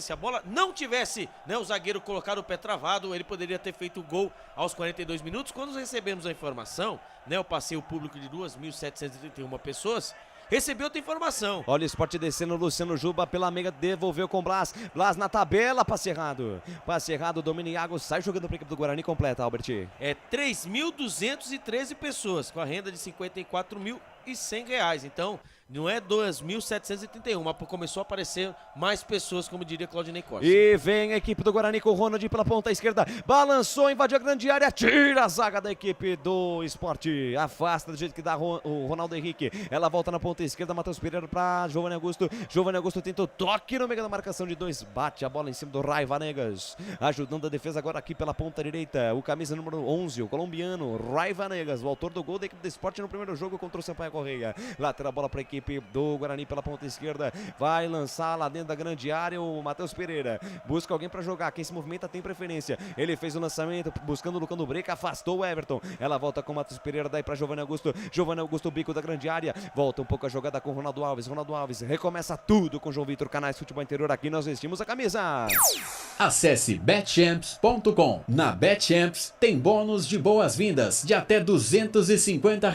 Se a bola não tivesse, o zagueiro colocado o pé travado, ele poderia ter feito o gol aos 42 minutos. Quando recebemos a informação, o passeio público de 2.731 pessoas, recebeu outra informação. Olha o Sport descendo, Luciano Juba pela meia, devolveu com Blas. Blas na tabela, passe errado. Passe errado, domina Iago, sai jogando para a equipe do Guarani, completa, Albert. 3.213 pessoas, com a renda de R$ 54.100. Então, não é 2.731, mas começou a aparecer mais pessoas, como diria Claudinei Costa. E vem a equipe do Guarani com o Ronald pela ponta esquerda. Balançou, invadiu a grande área, tira a zaga da equipe do Sport. Afasta do jeito que dá o Ronaldo Henrique. Ela volta na ponta esquerda, Matheus Pereira para Giovanni Augusto. Giovanni Augusto tenta o toque no meio da marcação de 2. Bate a bola em cima do Raiva Negas. Ajudando a defesa agora aqui pela ponta direita. O camisa número 11, o colombiano Raiva Negas, o autor do gol da equipe do Sport no primeiro jogo contra o Sampaio Correia. Lateral bola para a equipe do Guarani pela ponta esquerda. Vai lançar lá dentro da grande área o Matheus Pereira. Busca alguém para jogar. Quem se movimenta tem preferência. Ele fez o lançamento buscando o Lucão do Breca. Afastou o Everton. Ela volta com o Matheus Pereira. Daí para Giovanni Augusto. Giovanni Augusto, bico da grande área. Volta um pouco a jogada com o Ronaldo Alves. Ronaldo Alves recomeça tudo com João Vitor. Canais Futebol Interior. Aqui nós vestimos a camisa. Acesse betchamps.com. Na Betchamps tem bônus de boas-vindas de até R$ 250.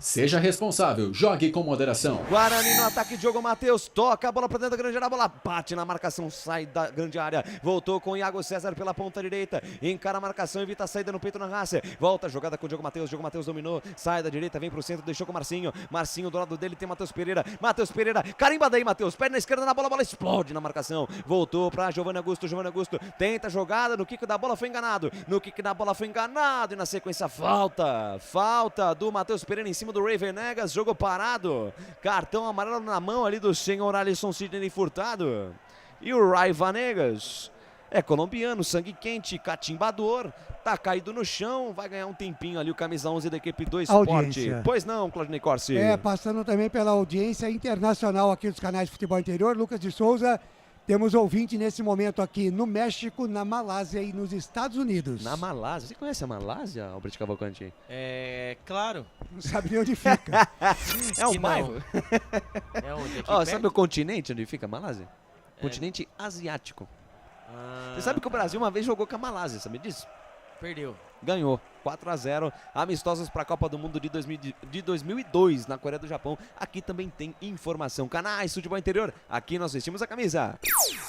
Seja responsável. Jogue com moderação. Guarani no ataque, Diogo Matheus, toca a bola pra dentro da grande área, a bola bate na marcação, sai da grande área, voltou com o Iago César pela ponta direita, encara a marcação, evita a saída no peito na raça, volta a jogada com o Diogo Matheus dominou, sai da direita, vem pro centro, deixou com o Marcinho do lado dele tem Matheus Pereira, carimba daí Matheus, perna esquerda na bola, a bola explode na marcação, voltou pra Giovanni Augusto, tenta a jogada, no kick da bola foi enganado, e na sequência falta do Matheus Pereira em cima do Raven Negas, jogo parado, cartão amarelo na mão ali do senhor Alisson Sidney Furtado. E o Rai Vanegas é colombiano, sangue quente, catimbador, tá caído no chão, vai ganhar um tempinho ali o camisa 11 da equipe do Esporte. Pois não, Claudinei Corsi. Passando também pela audiência internacional aqui dos canais de Futebol Interior, Lucas de Souza. Temos ouvinte nesse momento aqui no México, na Malásia e nos Estados Unidos. Na Malásia? Você conhece a Malásia, Albert Cavalcante? Claro. Não sabe nem onde fica. É um bairro. É onde? Sabe o continente onde fica a Malásia? Continente asiático. Você sabe que o Brasil uma vez jogou com a Malásia, sabe disso? Perdeu. Ganhou 4-0, amistosos para a Copa do Mundo de 2002 na Coreia do Japão. Aqui também tem informação. Canais Futebol Interior, aqui nós vestimos a camisa.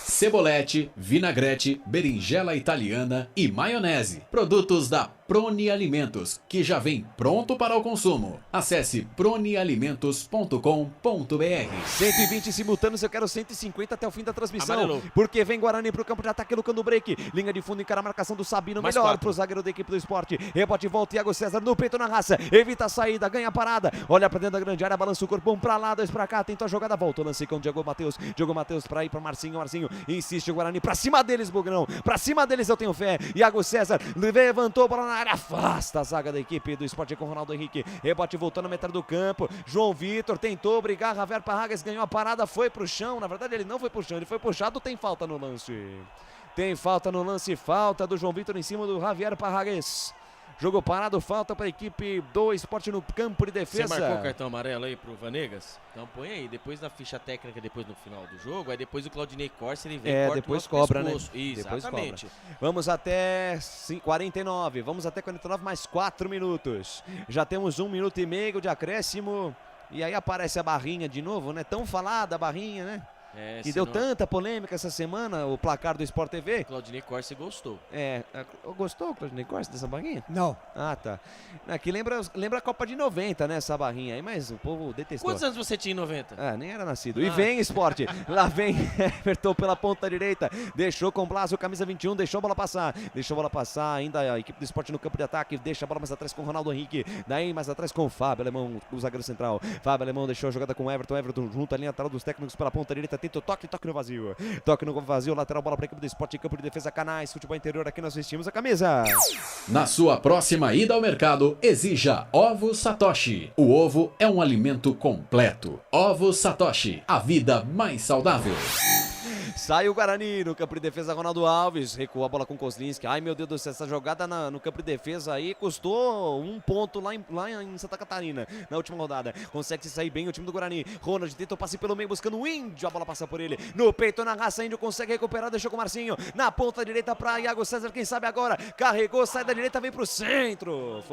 Cebolete, vinagrete, berinjela italiana e maionese. Produtos da Proni Alimentos, que já vem pronto para o consumo. Acesse pronialimentos.com.br. 120 simultâneos, eu quero 150 até o fim da transmissão. Amarelo. Porque vem Guarani pro campo de ataque, Lucando Break. Linha de fundo, encara a marcação do Sabino, Mais melhor 4. pro zagueiro da equipe do Esporte. Rebote, volta, Iago César no peito, na raça. Evita a saída, ganha a parada. Olha pra dentro da grande área, balança o corpo, um pra lá, dois pra cá. Tentou a jogada, volta o lance com o Diogo Matheus. Diogo Matheus pra ir pra Marcinho. Insiste o Guarani, pra cima deles, Bugrão. Pra cima deles eu tenho fé. Iago César levantou a bola na área, afasta a zaga da equipe do Esporte com o Ronaldo Henrique. Rebote voltando na metade do campo. João Vitor tentou brigar, Javier Parragas ganhou a parada, foi pro chão. Na verdade ele não foi pro chão, ele foi puxado, tem falta no lance. Tem falta no lance, falta do João Vitor em cima do Javier Parragues. Jogo parado, falta para a equipe do Sport no campo de defesa. Você marcou o cartão amarelo aí pro Vanegas? Então põe aí, depois da ficha técnica, depois no final do jogo, aí depois o Claudinei Corsi, ele vem e corta depois o cobra, pescoço. né? Exatamente. Depois cobra. Vamos até 49, vamos até 49 mais 4 minutos. Já temos 1 minuto e meio de acréscimo. E aí aparece a barrinha de novo, né? Tão falada a barrinha, né? Que deu tanta polêmica essa semana, o placar do Sport TV. Claudinei Corsi gostou. Gostou o Claudinei Corsi dessa barrinha? Não. Ah, tá. Aqui lembra a Copa de 90, né, essa barrinha aí, mas o povo detestou. Quantos anos você tinha em 90? Nem era nascido. E vem Sport, lá vem Everton pela ponta direita, deixou com Blasio, camisa 21, deixou a bola passar, ainda a equipe do Sport no campo de ataque, deixa a bola mais atrás com o Ronaldo Henrique, daí mais atrás com o Fábio Alemão, o zagueiro central. Fábio Alemão deixou a jogada com o Everton junto à linha lateral dos técnicos pela ponta direita, tenta o toque no vazio. Toque no vazio, lateral, bola para a equipe do Sport em campo de defesa, Canais, futebol interior, aqui nós vestimos a camisa. Na sua próxima ida ao mercado, exija Ovos Satoshi. O ovo é um alimento completo. Ovos Satoshi, a vida mais saudável. Sai o Guarani no campo de defesa, Ronaldo Alves, recua a bola com Kozlinski. Ai meu Deus do céu, essa jogada no campo de defesa aí custou 1 ponto lá em Santa Catarina, na última rodada. Consegue se sair bem o time do Guarani. Ronald tenta o passe pelo meio buscando o Índio, a bola passa por ele. No peito, na raça, Índio consegue recuperar, deixou com o Marcinho. Na ponta direita para Iago César, quem sabe agora. Carregou, sai da direita, vem pro centro.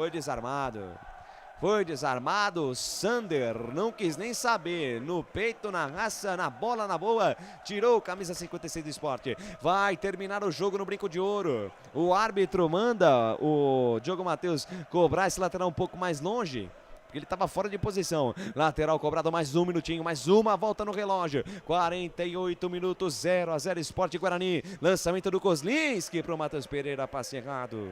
Foi desarmado, Sander não quis nem saber, no peito, na raça, na bola, na boa, tirou camisa 56 do Sport. Vai terminar o jogo no Brinco de Ouro. O árbitro manda o Diogo Matheus cobrar esse lateral um pouco mais longe, porque ele estava fora de posição. Lateral cobrado, mais 1 minutinho, mais uma volta no relógio. 48 minutos, 0-0 Sport e Guarani. Lançamento do Kozlinski para o Matheus Pereira, passe errado.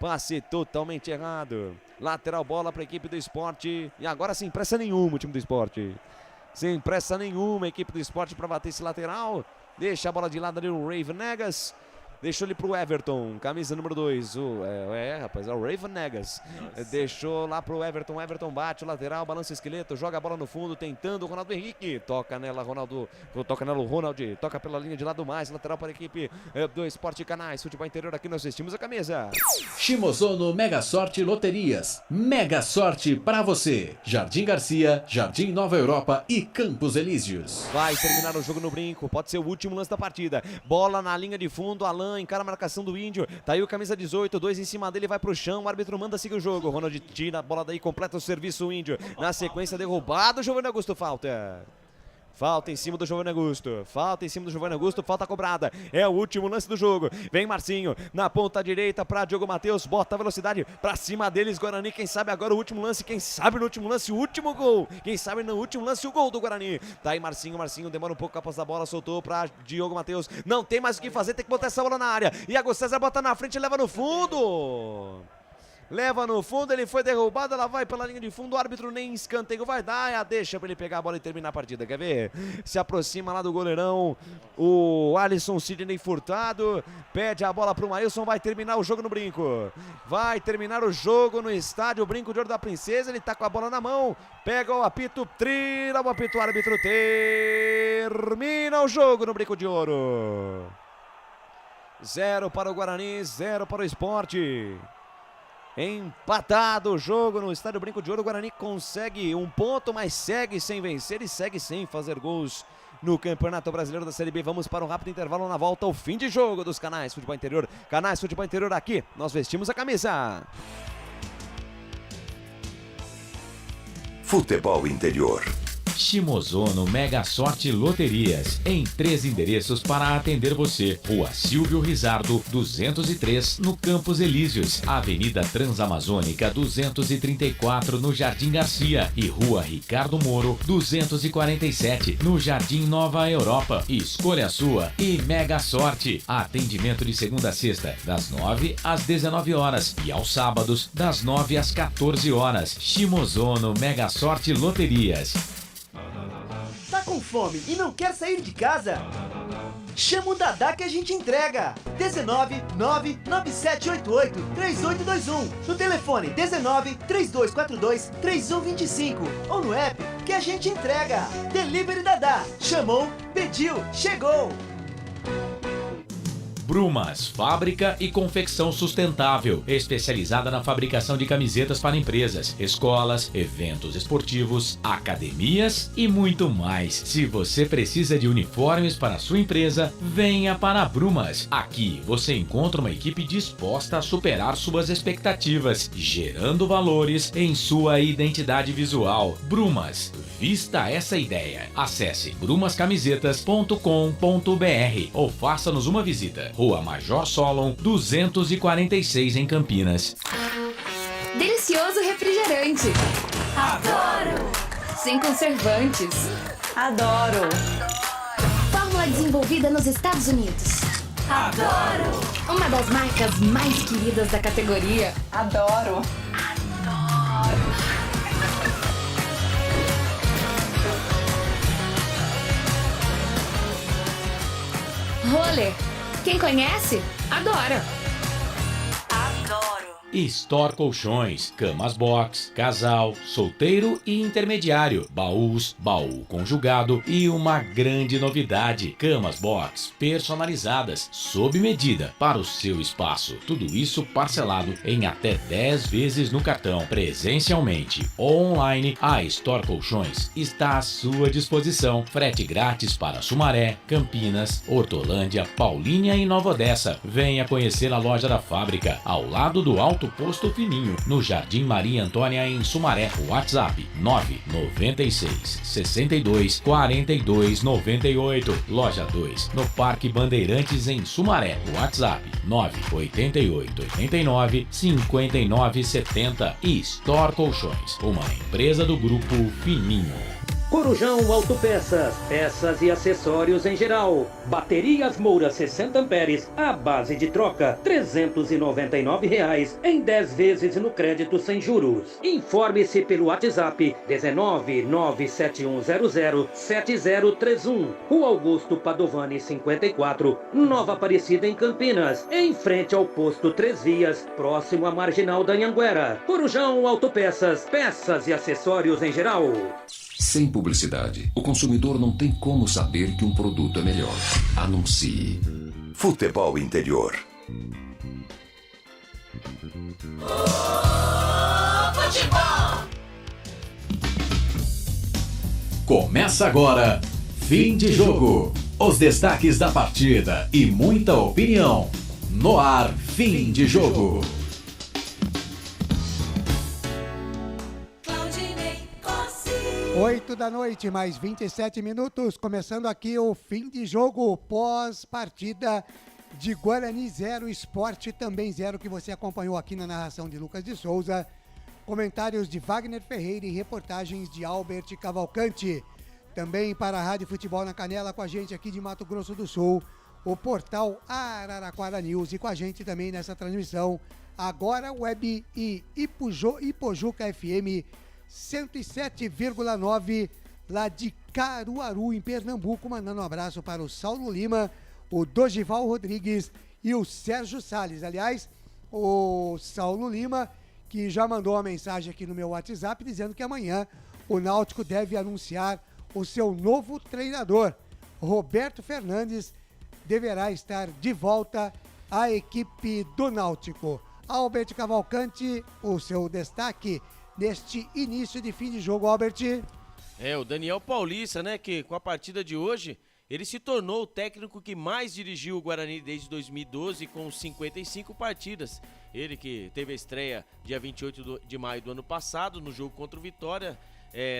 Passe totalmente errado. Lateral, bola para a equipe do Sport. E agora sem pressa nenhuma o time do Sport. Sem pressa nenhuma a equipe do Sport para bater esse lateral. Deixa a bola de lado ali o Raven Negas. Deixou ele pro Everton, camisa número 2. Rapaz, é o Raven Negas. Deixou lá pro Everton. Everton bate o lateral, balança o esqueleto, joga a bola no fundo, tentando o Ronaldo Henrique. Toca nela, Ronaldo. Toca nela o Ronald. Toca pela linha de lado mais. Lateral para a equipe do Sport Canais. Futebol interior, aqui nós vestimos a camisa. Shimozono Mega Sorte Loterias. Mega Sorte para você. Jardim Garcia, Jardim Nova Europa e Campos Elíseos. Vai terminar o jogo no Brinco. Pode ser o último lance da partida. Bola na linha de fundo. Alan encara a marcação do Índio. Tá aí o camisa 18. 2 em cima dele. Vai pro chão. O árbitro manda seguir o jogo. Ronald tira a bola daí. Completa o serviço o Índio. Na sequência, derrubado. Giovanni Augusto, falta. Falta em cima do Giovanni Augusto. Falta cobrada. É o último lance do jogo. Vem Marcinho na ponta direita para Diogo Matheus. Bota a velocidade para cima deles. Guarani, quem sabe agora o último lance. Quem sabe no último lance o último gol. Quem sabe no último lance o gol do Guarani. Tá aí Marcinho demora um pouco a posse da bola. Soltou para Diogo Matheus. Não tem mais o que fazer. Tem que botar essa bola na área. Iago César bota na frente e leva no fundo. Ele foi derrubado, ela vai pela linha de fundo, o árbitro nem escanteio vai dar, deixa pra ele pegar a bola e terminar a partida, quer ver? Se aproxima lá do goleirão, o Alisson Sidney Furtado, pede a bola pro Maílson, vai terminar o jogo no Brinco, vai terminar o jogo no estádio Brinco de Ouro da Princesa, ele tá com a bola na mão, pega o apito, tira o apito, o árbitro termina o jogo no Brinco de Ouro. 0 para o Guarani, 0 para o Sport. Empatado o jogo no estádio Brinco de Ouro. O Guarani consegue 1 ponto, mas segue sem vencer e segue sem fazer gols no Campeonato Brasileiro da Série B. Vamos para um rápido intervalo, na volta ao fim de jogo dos Canais Futebol Interior. Canais Futebol Interior, aqui nós vestimos a camisa. Futebol Interior. Shimozono Mega Sorte Loterias, em 3 endereços para atender você. Rua Silvio Rizardo, 203, no Campos Elíseos, Avenida Transamazônica, 234, no Jardim Garcia, e Rua Ricardo Moro, 247, no Jardim Nova Europa. Escolha a sua e Mega Sorte. Atendimento de segunda a sexta, das 9 às 19 horas e aos sábados, das 9 às 14 horas. Shimozono Mega Sorte Loterias. Tá com fome e não quer sair de casa? Chama o Dadá que a gente entrega. 19 99788 3821. No telefone 19 3242 3125. Ou no app que a gente entrega. Delivery Dadá. Chamou, pediu, chegou. Brumas, fábrica e confecção sustentável, especializada na fabricação de camisetas para empresas, escolas, eventos esportivos, academias e muito mais. Se você precisa de uniformes para a sua empresa, venha para a Brumas. Aqui você encontra uma equipe disposta a superar suas expectativas, gerando valores em sua identidade visual. Brumas, vista essa ideia. Acesse brumascamisetas.com.br ou faça-nos uma visita. Rua Major Solon, 246 em Campinas. Delicioso refrigerante. Adoro! Sem conservantes. Adoro! Fórmula desenvolvida nos Estados Unidos. Adoro! Uma das marcas mais queridas da categoria. Adoro! Roller. Quem conhece, adora. Adoro! Store Colchões, camas box, casal, solteiro e intermediário, baús, baú conjugado e uma grande novidade, camas box personalizadas, sob medida para o seu espaço. Tudo isso parcelado em até 10 vezes no cartão. Presencialmente ou online, a Store Colchões está à sua disposição. Frete grátis para Sumaré, Campinas, Hortolândia, Paulínia e Nova Odessa. Venha conhecer a loja da fábrica, ao lado do Alto Posto Fininho, no Jardim Maria Antônia, em Sumaré. WhatsApp 996 62 42 98. Loja 2, no Parque Bandeirantes, em Sumaré. WhatsApp 988 89 59 70. E Store Colchões, uma empresa do Grupo Fininho. Corujão Autopeças, peças e acessórios em geral. Baterias Moura 60 amperes, a base de troca, R$ 399 em 10 vezes no crédito sem juros. Informe-se pelo WhatsApp 19971007031. Rua Augusto Padovani 54, Nova Aparecida, em Campinas, em frente ao posto 3 Vias, próximo à Marginal da Anhanguera. Corujão Autopeças, peças e acessórios em geral. Sem publicidade, o consumidor não tem como saber que um produto é melhor. Anuncie. Futebol Interior. Futebol! Começa agora, fim de jogo. Os destaques da partida e muita opinião. No ar, fim de jogo. 8 da noite, mais 27 minutos, começando aqui o fim de jogo pós-partida de Guarani 0, Sport também 0, que você acompanhou aqui na narração de Lucas de Souza, comentários de Wagner Ferreira e reportagens de Albert Cavalcante. Também para a Rádio Futebol na Canela, com a gente aqui de Mato Grosso do Sul, o portal Araraquara News, e com a gente também nessa transmissão, Agora Web e Ipojuca FM 107,9 lá de Caruaru, em Pernambuco. Mandando um abraço para o Saulo Lima, o Dogival Rodrigues e o Sérgio Salles. Aliás, o Saulo Lima, que já mandou uma mensagem aqui no meu WhatsApp dizendo que amanhã o Náutico deve anunciar o seu novo treinador. Roberto Fernandes deverá estar de volta à equipe do Náutico. Albert Cavalcante, o seu destaque neste início de fim de jogo, Albert. O Daniel Paulista, né, que com a partida de hoje, ele se tornou o técnico que mais dirigiu o Guarani desde 2012, com 55 partidas. Ele que teve a estreia dia 28 de maio do ano passado, no jogo contra o Vitória,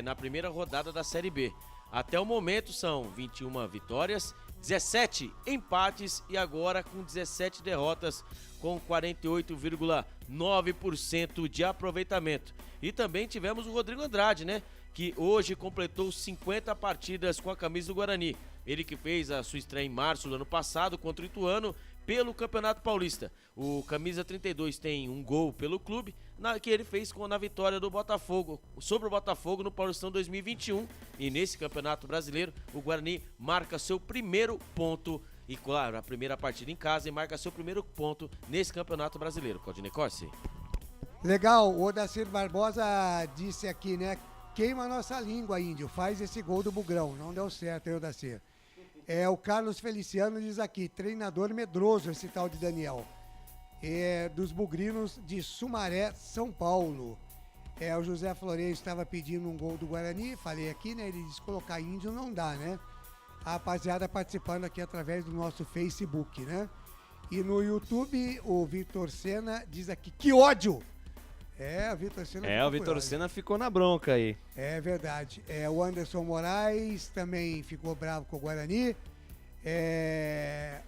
na primeira rodada da Série B. Até o momento são 21 vitórias, 17 empates e agora com 17 derrotas, com 48,9% de aproveitamento. E também tivemos o Rodrigo Andrade, né? Que hoje completou 50 partidas com a camisa do Guarani. Ele que fez a sua estreia em março do ano passado contra o Ituano pelo Campeonato Paulista. O camisa 32 tem um gol pelo clube, que ele fez na vitória do Botafogo, sobre o Botafogo no Paulistão 2021. E nesse Campeonato Brasileiro, o Guarani marca seu primeiro ponto. E claro, a primeira partida em casa, e marca seu primeiro ponto nesse Campeonato Brasileiro. Claudinei Corsi. Legal, o Odacir Barbosa disse aqui, né? Queima a nossa língua, Índio. Faz esse gol do Bugrão. Não deu certo, hein, Odacir? O Carlos Feliciano diz aqui, treinador medroso esse tal de Daniel. Dos Bugrinos de Sumaré, São Paulo. O José Florencio estava pedindo um gol do Guarani, falei aqui, né? Ele disse colocar índio não dá, né? A rapaziada participando aqui através do nosso Facebook, né? E no YouTube, o Vitor Sena diz aqui, que ódio! O Vitor Sena o Vitor Sena ficou na bronca aí. É verdade. O Anderson Moraes também ficou bravo com o Guarani.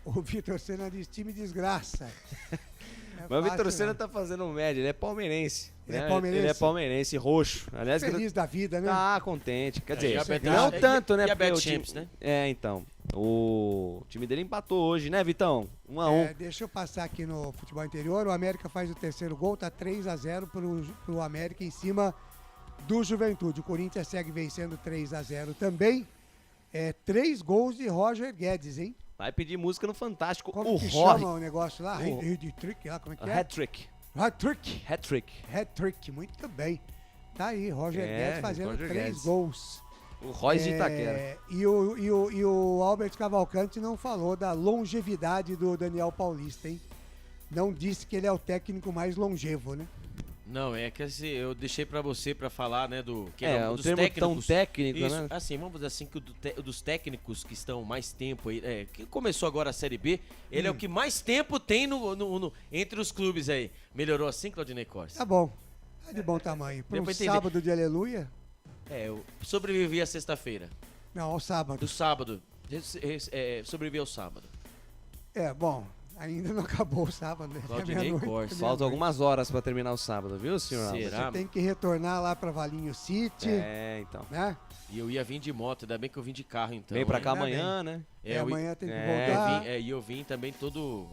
O Vitor Sena diz time desgraça. Mas o Vitor Sena tá fazendo média, ele é palmeirense. Ele né? é palmeirense? Ele é palmeirense, roxo. Aliás, Feliz da vida, né? Contente. Quer dizer, e não tanto, né? E a porque Bet o time- Champs, né? Então. O time dele empatou hoje, né, Vitão? 1-1. Deixa eu passar aqui no futebol interior. O América faz o terceiro gol, tá 3-0 pro América em cima do Juventude. O Corinthians segue vencendo 3-0 também. 3 gols de Roger Guedes, hein? Vai pedir música no Fantástico. Como o que Rory. chama o negócio lá? Hat-trick lá, como é que é? Hat-trick. Hat-trick. Hat-trick. Hat-trick, muito bem. Tá aí, Roger É, Guedes fazendo Roger 3 Guedes. gols. O Royce de Itaquera. E o Albert Cavalcante não falou da longevidade do Daniel Paulista, hein? Não disse que ele é o técnico mais longevo, né? Não, é que assim, eu deixei pra você pra falar, né, do... Que um termo tão técnico, isso, né? Assim, vamos dizer assim, que dos técnicos que estão mais tempo aí, que começou agora a Série B, ele é o que mais tempo tem entre os clubes aí. Melhorou assim, Claudinei Corsi? Tá bom. Tá de bom tamanho. Para Deu um pra entender. sábado de aleluia? Eu sobrevivi à sexta-feira. Não, ao sábado. Do sábado. Sobrevivi ao sábado. Bom, ainda não acabou o sábado, né? Claudinei Corsi. Faltam algumas horas pra terminar o sábado, viu, senhor? Será? Você tem que retornar lá pra Valinho City. Então. Né? E eu ia vir de moto, ainda bem que eu vim de carro então. Vem pra cá hein? amanhã, né? Amanhã tem que voltar. E eu vim também todo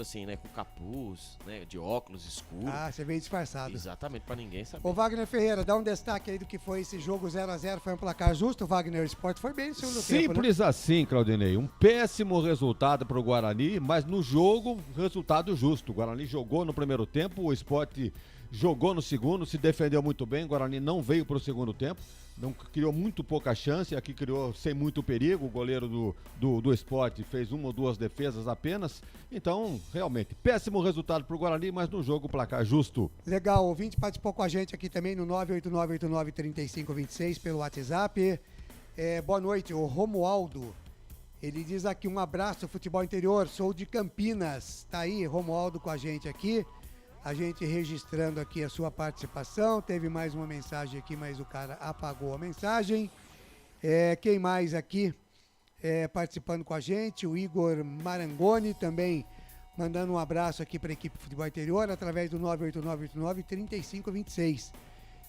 assim, né, com capuz, né, de óculos escuros. Ah, você veio disfarçado. Exatamente, pra ninguém saber. Ô Wagner Ferreira, dá um destaque aí do que foi esse jogo 0x0, foi um placar justo, Wagner? O Sport foi bem no segundo tempo, né? Simples assim, Claudinei. Um péssimo resultado para o Guarani, mas no jogo, resultado justo. O Guarani jogou no primeiro tempo, o Sport jogou no segundo, se defendeu muito bem. O Guarani não veio para o segundo tempo, não criou muito pouca chance, aqui criou sem muito perigo. O goleiro do Sport fez uma ou duas defesas apenas. Então, realmente, péssimo resultado para o Guarani, mas no jogo, placar justo. Legal, o ouvinte participou com a gente aqui também no 989893526 pelo WhatsApp. Boa noite, o Romualdo. Ele diz aqui, um abraço, futebol interior, sou de Campinas. Tá aí, Romualdo com a gente aqui. A gente registrando aqui a sua participação. Teve mais uma mensagem aqui, mas o cara apagou a mensagem. Quem mais aqui participando com a gente? O Igor Marangoni também mandando um abraço aqui para a equipe Futebol Interior através do 989893526.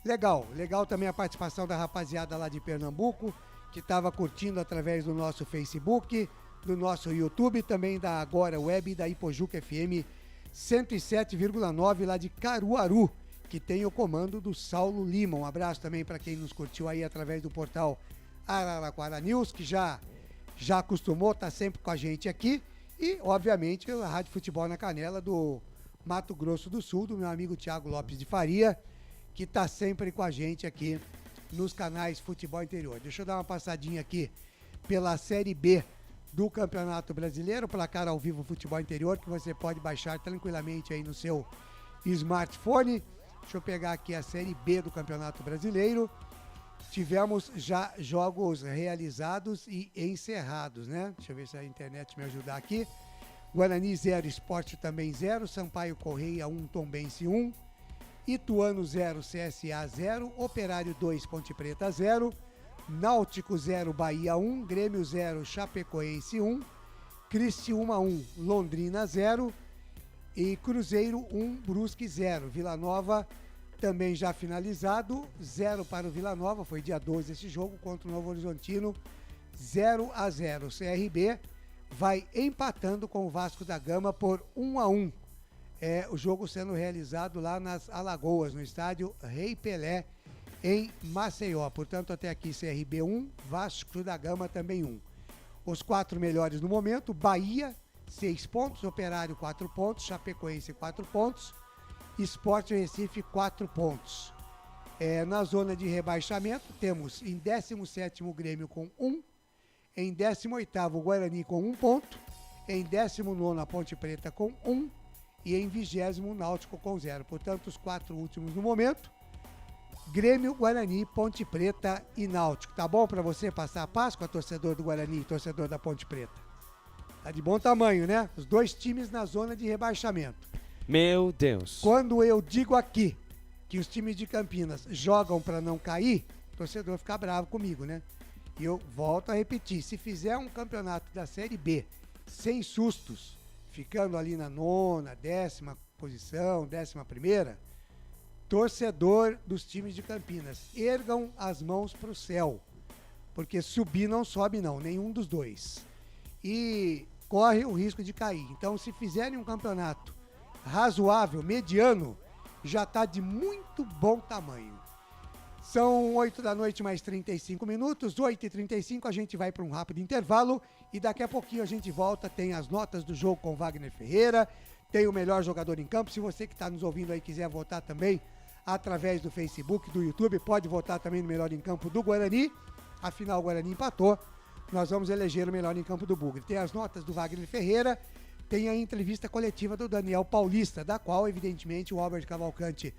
Legal também a participação da rapaziada lá de Pernambuco, que estava curtindo através do nosso Facebook, do nosso YouTube, também da Agora Web e da Ipojuca FM 107,9 lá de Caruaru, que tem o comando do Saulo Lima. Um abraço também para quem nos curtiu aí através do portal Araraquara News, que já acostumou, tá sempre com a gente aqui. E, obviamente, a Rádio Futebol na Canela do Mato Grosso do Sul, do meu amigo Thiago Lopes de Faria, que tá sempre com a gente aqui nos canais Futebol Interior. Deixa eu dar uma passadinha aqui pela Série B do Campeonato Brasileiro, placar ao vivo Futebol Interior, que você pode baixar tranquilamente aí no seu smartphone. Deixa eu pegar aqui a Série B do Campeonato Brasileiro. Tivemos já jogos realizados e encerrados, né? Deixa eu ver se a internet me ajudar aqui. Guarani 0, Sport também 0, Sampaio Correia 1, Tombense 1, Ituano 0, CSA 0, Operário 2, Ponte Preta 0, Náutico 0, Bahia 1, Grêmio 0, Chapecoense 1, Criciúma 1, Londrina 0 e Cruzeiro 1, Brusque 0. Vila Nova também já finalizado, 0 para o Vila Nova, foi dia 12 esse jogo contra o Novo Horizontino, 0-0. CRB vai empatando com o Vasco da Gama por 1-1. O jogo sendo realizado lá nas Alagoas, no estádio Rei Pelé, em Maceió. Portanto, até aqui CRB 1, Vasco da Gama também 1. Os 4 melhores no momento: Bahia 6 pontos, Operário 4 pontos, Chapecoense 4 pontos, Sport Recife 4 pontos. Na zona de rebaixamento temos em 17º o Grêmio com 1, Em 18º, o Guarani com 1 ponto. Em 19º, a Ponte Preta com 1. E em 20º, o Náutico com 0. Portanto, os 4 últimos no momento. Grêmio, Guarani, Ponte Preta e Náutico. Tá bom para você passar a Páscoa, torcedor do Guarani e torcedor da Ponte Preta? Tá de bom tamanho, né? Os 2 times na zona de rebaixamento. Meu Deus. Quando eu digo aqui que os times de Campinas jogam para não cair, o torcedor fica bravo comigo, né? E eu volto a repetir, se fizer um campeonato da Série B sem sustos, ficando ali na 9ª, 10ª posição, 11ª, torcedor dos times de Campinas, ergam as mãos pro céu, porque subir não sobe não, nenhum dos dois. E corre o risco de cair. Então, se fizerem um campeonato razoável, mediano, já está de muito bom tamanho. São 8 da noite mais 35 minutos, 8h35, a gente vai para um rápido intervalo e daqui a pouquinho a gente volta, tem as notas do jogo com Wagner Ferreira, tem o melhor jogador em campo. Se você que está nos ouvindo aí quiser votar também através do Facebook, do YouTube, pode votar também no melhor em campo do Guarani, afinal o Guarani empatou, nós vamos eleger o melhor em campo do Bugre. Tem as notas do Wagner Ferreira, tem a entrevista coletiva do Daniel Paulista, da qual, evidentemente, o Albert Cavalcante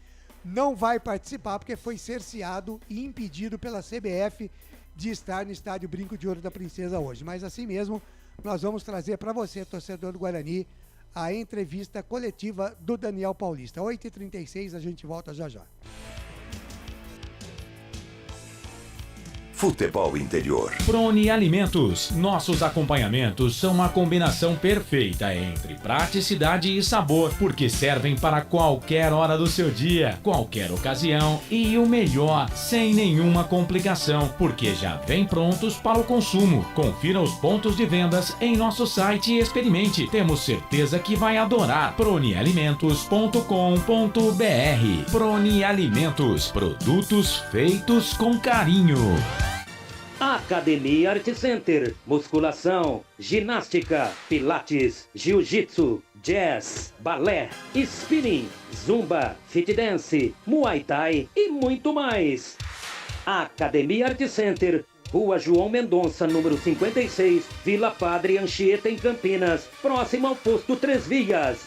não vai participar, porque foi cerceado e impedido pela CBF de estar no estádio Brinco de Ouro da Princesa hoje. Mas assim mesmo, nós vamos trazer para você, torcedor do Guarani, a entrevista coletiva do Daniel Paulista. 8h36, a gente volta já já. Futebol Interior. Prone Alimentos. Nossos acompanhamentos são uma combinação perfeita entre praticidade e sabor, porque servem para qualquer hora do seu dia, qualquer ocasião e o melhor, sem nenhuma complicação, porque já vem prontos para o consumo. Confira os pontos de vendas em nosso site e experimente. Temos certeza que vai adorar. pronealimentos.com.br. Prone Alimentos. Produtos feitos com carinho. Academia Art Center, musculação, ginástica, pilates, jiu-jitsu, jazz, balé, spinning, zumba, fit dance, muay thai e muito mais. Academia Art Center, Rua João Mendonça, número 56, Vila Padre Anchieta, em Campinas, próximo ao posto 3 Vias.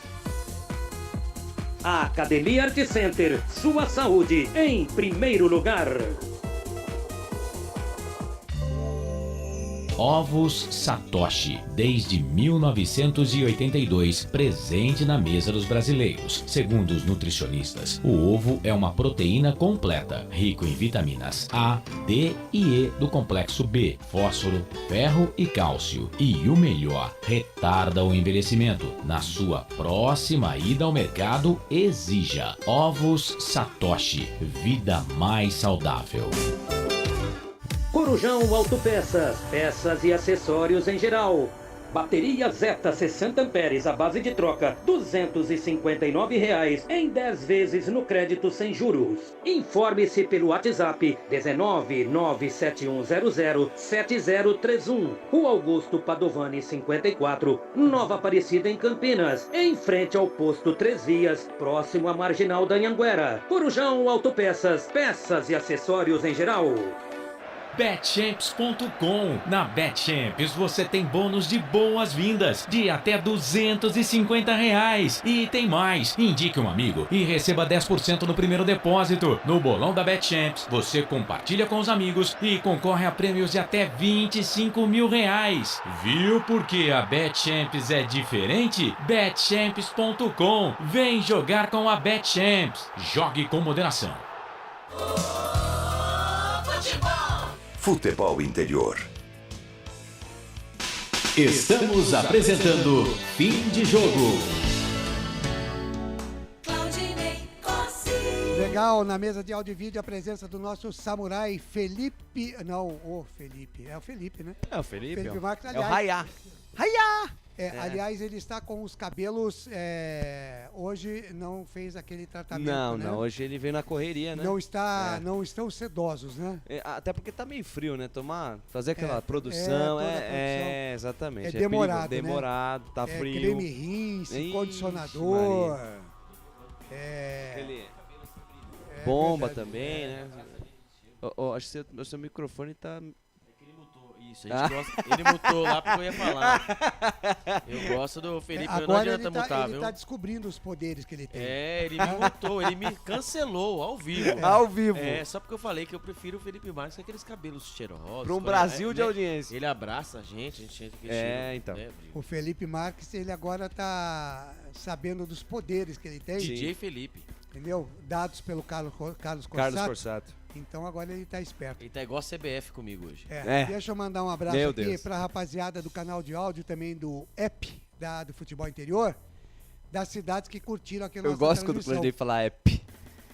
Academia Art Center, sua saúde em primeiro lugar. Ovos Satoshi, desde 1982, presente na mesa dos brasileiros. Segundo os nutricionistas, o ovo é uma proteína completa, rico em vitaminas A, D e E do complexo B, fósforo, ferro e cálcio. E o melhor, retarda o envelhecimento. Na sua próxima ida ao mercado, exija Ovos Satoshi, vida mais saudável. Corujão Autopeças, peças e acessórios em geral. Bateria Zeta 60 amperes, a base de troca, R$ 259,00 em 10 vezes no crédito sem juros. Informe-se pelo WhatsApp 19971007031. Rua Augusto Padovani 54, Nova Aparecida, em Campinas, em frente ao posto 3 Vias, próximo à Marginal da Anhanguera. Corujão Autopeças, peças e acessórios em geral. Betchamps.com. Na Betchamps você tem bônus de boas-vindas de até R$250. E tem mais. Indique um amigo e receba 10% no primeiro depósito. No bolão da Betchamps você compartilha com os amigos e concorre a prêmios de até R$25 mil. Viu porque a Betchamps é diferente? Betchamps.com. Vem jogar com a Betchamps. Jogue com moderação. Futebol Interior. Estamos apresentando Fim de Jogo. Legal, na mesa de áudio e vídeo, a presença do nosso samurai Felipe. Não, o Felipe. É o Felipe, né? É o Felipe. Felipe Marques, aliás. É o Raiá. Raiá! Aliás, ele está com os cabelos. Hoje não fez aquele tratamento. Não, né? não. Hoje ele veio na correria, né? Não estão sedosos, né? Até porque tá meio frio, né? Fazer aquela produção. Exatamente. É demorado. Demorado, né? tá frio. Creme rinse, condicionador. Bomba também, né? Acho que o seu microfone tá. Isso, a gente gosta. Ele mutou lá porque eu ia falar. Eu gosto do Felipe, não Agora adianta mutar, ele viu? tá descobrindo os poderes que ele tem. É, ele me mutou, ele me cancelou ao vivo. Ao vivo. É, só porque eu falei que eu prefiro o Felipe Marques com aqueles cabelos cheirosos. Pra um Brasil de né? audiência. Ele abraça a gente sente aquele É, cheiro, então. né? O Felipe Marques, ele agora tá sabendo dos poderes que ele tem. DJ Felipe. Entendeu? Dados pelo Carlos Corsato. Carlos Corsato. Então agora ele tá esperto. Ele tá igual a CBF comigo hoje. Deixa eu mandar um abraço Meu aqui Deus. pra rapaziada do canal de áudio também do app do Futebol Interior, das cidades que curtiram aqui a Eu nossa gosto quando o transmissão. Claudinei fala app.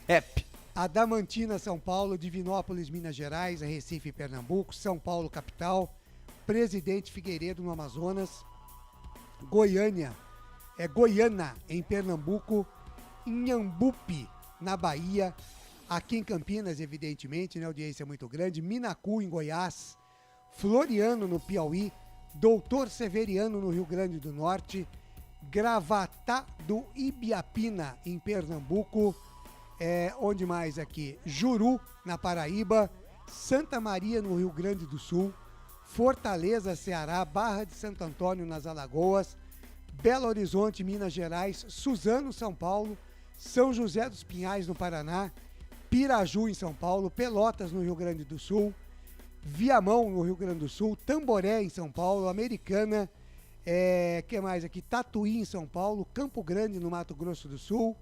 App. Adamantina, São Paulo, Divinópolis, Minas Gerais, Recife, Pernambuco, São Paulo, capital, Presidente Figueiredo, no Amazonas, Goiânia, Goiânia, em Pernambuco, Inhambupe, na Bahia, aqui em Campinas, evidentemente, né, audiência muito grande, Minacu, em Goiás, Floriano, no Piauí, Doutor Severiano, no Rio Grande do Norte, Gravatá do Ibiapina, em Pernambuco, onde mais aqui? Juru, na Paraíba, Santa Maria, no Rio Grande do Sul, Fortaleza, Ceará, Barra de Santo Antônio, nas Alagoas, Belo Horizonte, Minas Gerais, Suzano, São Paulo, São José dos Pinhais, no Paraná, Piraju, em São Paulo, Pelotas, no Rio Grande do Sul, Viamão, no Rio Grande do Sul, Tamboré, em São Paulo, Americana, que mais aqui? Tatuí, em São Paulo, Campo Grande, no Mato Grosso do Sul,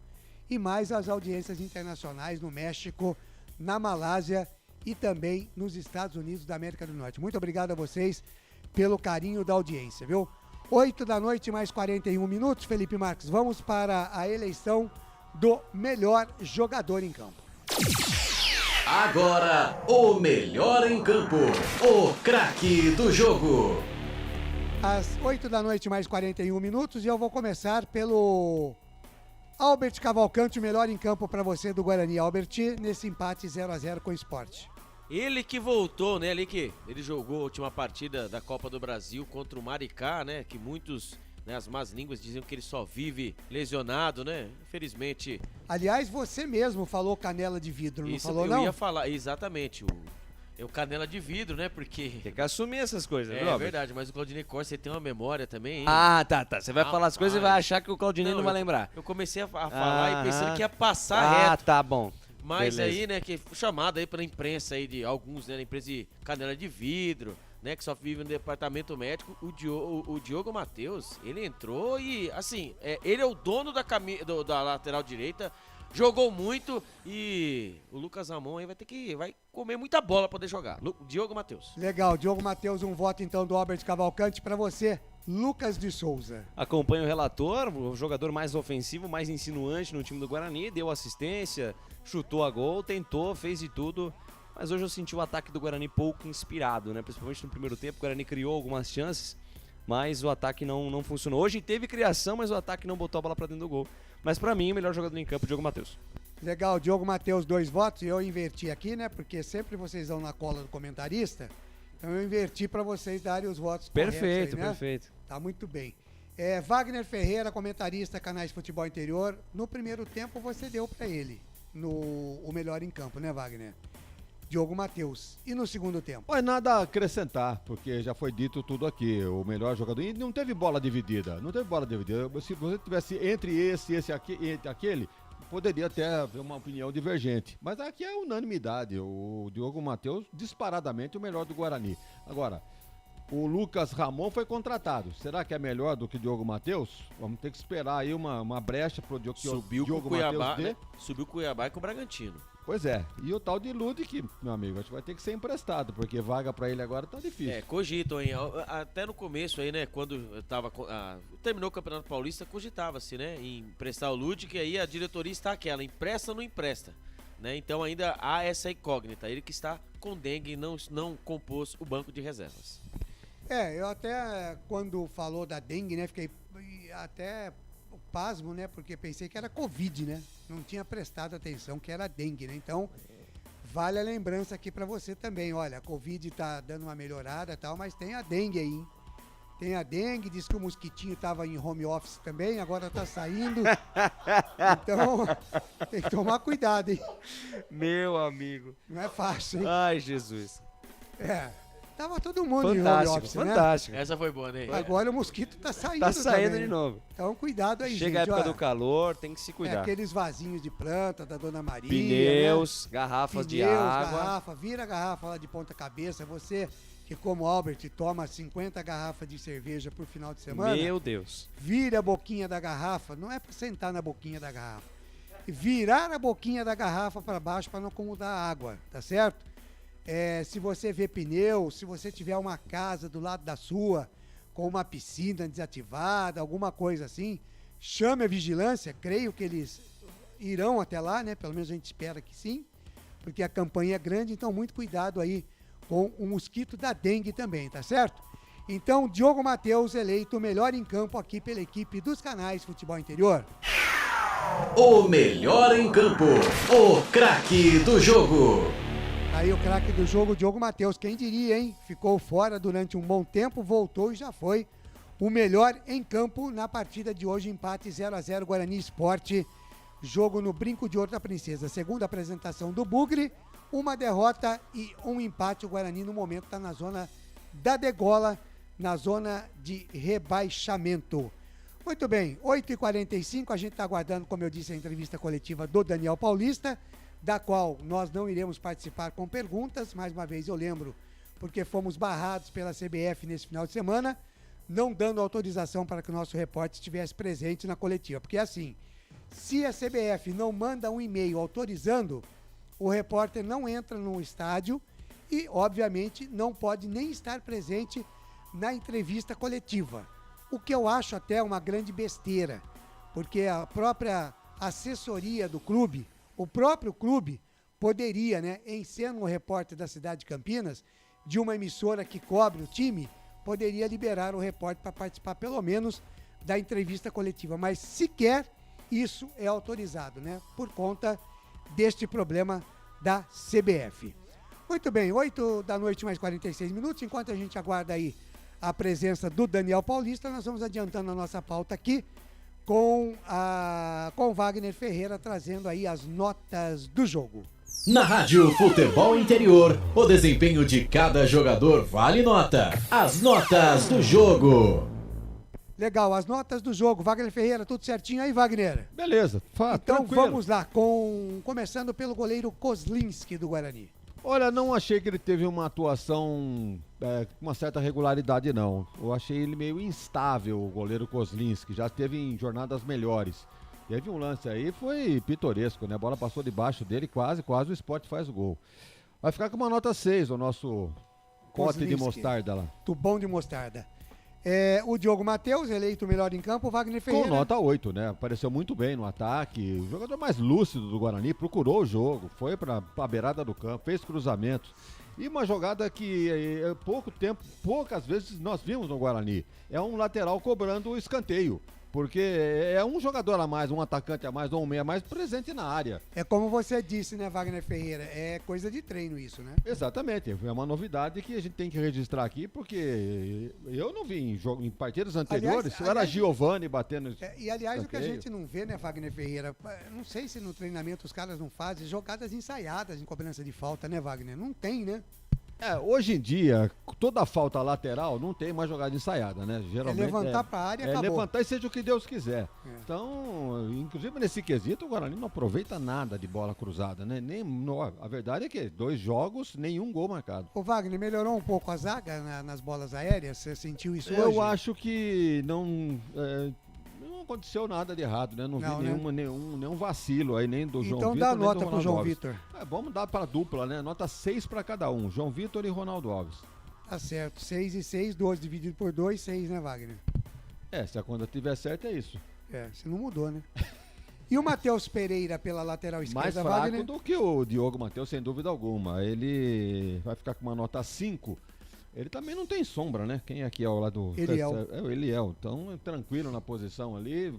e mais as audiências internacionais no México, na Malásia e também nos Estados Unidos da América do Norte. Muito obrigado a vocês pelo carinho da audiência, viu? 8 da noite, mais 41 minutos, Felipe Marques. Vamos para a eleição do melhor jogador em campo. Agora, o melhor em campo, o craque do jogo. Às 8 da noite, mais 41 minutos, e eu vou começar pelo Albert Cavalcante, o melhor em campo para você do Guarani. Albert, nesse empate 0-0 com o Sport. Ele que voltou, né, ali que ele jogou a última partida da Copa do Brasil contra o Maricá, né, que muitos, né, as más línguas diziam que ele só vive lesionado, né, infelizmente. Aliás, você mesmo falou canela de vidro, não Isso falou eu não? ia falar, exatamente, o canela de vidro, né, porque... Tem que assumir essas coisas, É viu, Albert? verdade, mas o Claudinei Corsi tem uma memória também, hein? Ah, tá. Você vai falar as coisas e vai achar que o Claudinei não vai lembrar. Eu comecei a falar e pensando que ia passar reto. Ah, tá bom. Mas Beleza. aí, né, que foi chamado aí pela imprensa aí de alguns, né, da imprensa de canela de vidro, né, que só vive no departamento médico, o Diogo Matheus, ele entrou e, assim, ele é o dono da lateral direita, jogou muito e o Lucas Ramon aí vai comer muita bola pra poder jogar. Diogo Matheus. Legal, Diogo Matheus, um voto então do Albert Cavalcante para você, Lucas de Souza. Acompanha o relator, o jogador mais ofensivo, mais insinuante no time do Guarani, deu assistência, chutou a gol, tentou, fez de tudo, mas hoje eu senti o ataque do Guarani pouco inspirado, né? Principalmente no primeiro tempo, o Guarani criou algumas chances, mas o ataque não funcionou. Hoje teve criação, mas o ataque não botou a bola pra dentro do gol. Mas pra mim, o melhor jogador em campo, Diogo Matheus. Legal, Diogo Matheus, 2 votos, e eu inverti aqui, né, porque sempre vocês vão na cola do comentarista, então eu inverti para vocês darem os votos Perfeito, corretos aí, né? perfeito. Tá muito bem. Wagner Ferreira, comentarista, Canais Futebol Interior, no primeiro tempo você deu para ele o melhor em campo, né, Wagner? Diogo Matheus. E no segundo tempo? Mas nada a acrescentar, porque já foi dito tudo aqui. O melhor jogador. E não teve bola dividida. Não teve bola dividida. Se você tivesse entre esse aquele, poderia até haver uma opinião divergente. Mas aqui é unanimidade. O Diogo Matheus, disparadamente, o melhor do Guarani. Agora, o Lucas Ramon foi contratado. Será que é melhor do que o Diogo Matheus? Vamos ter que esperar aí uma brecha pro Diogo Cuiabá, Matheus. né? Subiu com o Cuiabá e com o Bragantino. Pois é, e o tal de Ludwig, meu amigo, acho que vai ter que ser emprestado, porque vaga pra ele agora tá difícil. Cogitam, hein? Até no começo aí, né, quando eu tava, terminou o Campeonato Paulista, cogitava-se, né, em emprestar o Ludwig, e aí a diretoria está aquela, empresta ou não empresta, né? Então ainda há essa incógnita, ele que está com dengue e não compôs o banco de reservas. Eu até, quando falou da dengue, né, fiquei até pasmo, né, porque pensei que era Covid, né, não tinha prestado atenção que era dengue, né, então vale a lembrança aqui pra você também, olha, a Covid tá dando uma melhorada e tal, mas tem a dengue aí, hein? Tem a dengue, diz que o mosquitinho tava em home office também, agora tá saindo, então tem que tomar cuidado, hein? Meu amigo. Não é fácil, hein? Ai, Jesus. tava todo mundo em home Fantástico, office, né? fantástico. Essa foi boa, né? Agora o mosquito tá saindo. Tá saindo também, de novo. Então cuidado aí, Chega a gente. época ó. do calor, tem que se É cuidar. aqueles vasinhos de planta da Dona Maria. Pneus, né? garrafas de Pneus, água. garrafa, vira a garrafa lá de ponta cabeça. Você que, como Albert, toma 50 garrafas de cerveja por final de semana. Meu Deus. Vira a boquinha da garrafa. Não é pra sentar na boquinha da garrafa. Virar a boquinha da garrafa para baixo para não acumular água, tá certo? Se você vê pneu, se você tiver uma casa do lado da sua, com uma piscina desativada, alguma coisa assim, chame a vigilância, creio que eles irão até lá, né? Pelo menos a gente espera que sim, porque a campanha é grande, então muito cuidado aí com o mosquito da dengue também, tá certo? Então, Diogo Matheus eleito o melhor em campo aqui pela equipe dos canais Futebol Interior. O melhor em campo, o craque do jogo. Aí o craque do jogo, Diogo Matheus, quem diria, hein? Ficou fora durante um bom tempo, voltou e já foi o melhor em campo na partida de hoje, empate 0-0 Guarani Esporte, jogo no Brinco de Ouro da Princesa. Segunda apresentação do Bugre, uma derrota e um empate. O Guarani no momento está na zona da degola, na zona de rebaixamento. Muito bem, 8h45, a gente está aguardando, como eu disse, a entrevista coletiva do Daniel Paulista, da qual nós não iremos participar com perguntas. Mais uma vez eu lembro, porque fomos barrados pela CBF nesse final de semana, não dando autorização para que o nosso repórter estivesse presente na coletiva. Porque assim, se a CBF não manda um e-mail autorizando, o repórter não entra no estádio e, obviamente, não pode nem estar presente na entrevista coletiva. O que eu acho até uma grande besteira, porque a própria assessoria do clube, o próprio clube poderia, né, em sendo um repórter da cidade de Campinas, de uma emissora que cobre o time, poderia liberar o repórter para participar pelo menos da entrevista coletiva, mas sequer isso é autorizado, né, por conta deste problema da CBF. Muito bem, 8h mais 46 minutos, enquanto a gente aguarda aí a presença do Daniel Paulista, nós vamos adiantando a nossa pauta aqui com Wagner Ferreira trazendo aí as notas do jogo. Na Rádio Futebol Interior, o desempenho de cada jogador vale nota. As notas do jogo. Legal, as notas do jogo. Wagner Ferreira, tudo certinho aí, Wagner? Beleza, então tranquilo. Vamos lá, começando pelo goleiro Kozlinski do Guarani. Olha, não achei que ele teve uma atuação com uma certa regularidade, não. Eu achei ele meio instável, o goleiro Kozlinski. Já esteve em jornadas melhores. Teve um lance aí, foi pitoresco, né? A bola passou debaixo dele, quase o Sport faz o gol. Vai ficar com uma nota 6, o nosso pote de mostarda lá. Tubão de mostarda. O Diogo Matheus, eleito o melhor em campo, o Wagner Ferreira. Com nota 8, né? Apareceu muito bem no ataque. O jogador mais lúcido do Guarani, procurou o jogo, foi pra beirada do campo, fez cruzamentos. E uma jogada que poucas vezes nós vimos no Guarani. É um lateral cobrando o escanteio. Porque é um jogador a mais, um atacante a mais, ou um meia a mais presente na área. É como você disse, né, Wagner Ferreira? É coisa de treino isso, né? Exatamente. É uma novidade que a gente tem que registrar aqui, porque eu não vi em partidas anteriores. Aliás, era Giovani batendo. E aliás, o que a gente não vê, né, Wagner Ferreira? Não sei se no treinamento os caras não fazem jogadas ensaiadas em cobrança de falta, né, Wagner? Não tem, né? Hoje em dia, toda falta lateral não tem mais jogada ensaiada, né? Geralmente levantar pra área e acabou. Levantar e seja o que Deus quiser. Então, inclusive nesse quesito, o Guarani não aproveita nada de bola cruzada, né? A verdade é que 2 jogos, nenhum gol marcado. O Wagner, melhorou um pouco a zaga nas bolas aéreas? Você sentiu isso hoje? Eu acho que não aconteceu nada de errado, né? Não vi nenhum vacilo aí, nem do João Vitor. Então dá nota pro João Vitor. Vamos dar para a dupla, né? Nota 6 para cada um, João Vitor e Ronaldo Alves. Tá certo, 6 e 6, 12 dividido por 2, 6, né, Wagner? Se a conta tiver certa é isso. Você não mudou, né? E o Matheus Pereira pela lateral esquerda, mais fraco, Wagner? Do que o Diogo Matheus, sem dúvida alguma. Ele vai ficar com uma nota 5. Ele também não tem sombra, né? Quem aqui é ao lado do... Eliel. Então, tranquilo na posição ali,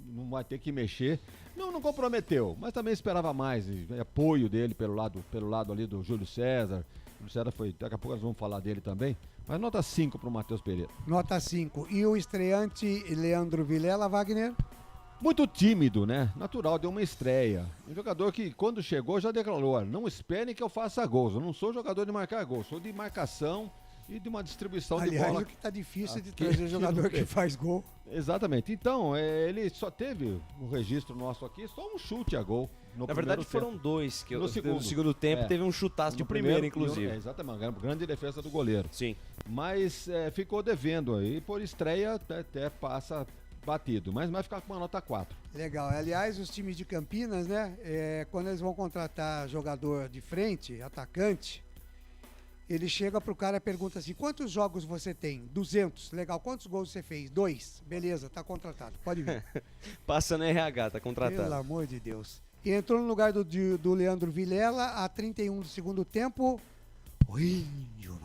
não vai ter que mexer. Não comprometeu, mas também esperava mais. Apoio dele pelo lado ali do Júlio César. Júlio César foi... Daqui a pouco nós vamos falar dele também. Mas nota 5 pro Matheus Pereira. Nota 5. E o estreante Leandro Vilela, Wagner? Muito tímido, né? Natural, deu uma estreia. Um jogador que, quando chegou, já declarou: não esperem que eu faça gols. Eu não sou jogador de marcar gols, sou de marcação e de uma distribuição de Aliás, bola. o que tá difícil de aqui trazer jogador no que peito. faz gol. Exatamente. Então, ele só teve um registro nosso aqui, só um chute a gol. Na verdade, foram dois. Que no segundo tempo teve um chutaço de No primeira, inclusive. Exatamente, uma grande defesa do goleiro. Sim. Mas ficou devendo aí, por estreia até passa batido, mas vai ficar com uma nota 4. Legal. Aliás, os times de Campinas, né, quando eles vão contratar jogador de frente, atacante, ele chega pro cara e pergunta assim, quantos jogos você tem? 200. Legal. Quantos gols você fez? 2. Beleza, tá contratado. Pode vir. Passa no RH, tá contratado. Pelo amor de Deus. E entrou no lugar do Leandro Vilela, a 31 do segundo tempo, o Índio.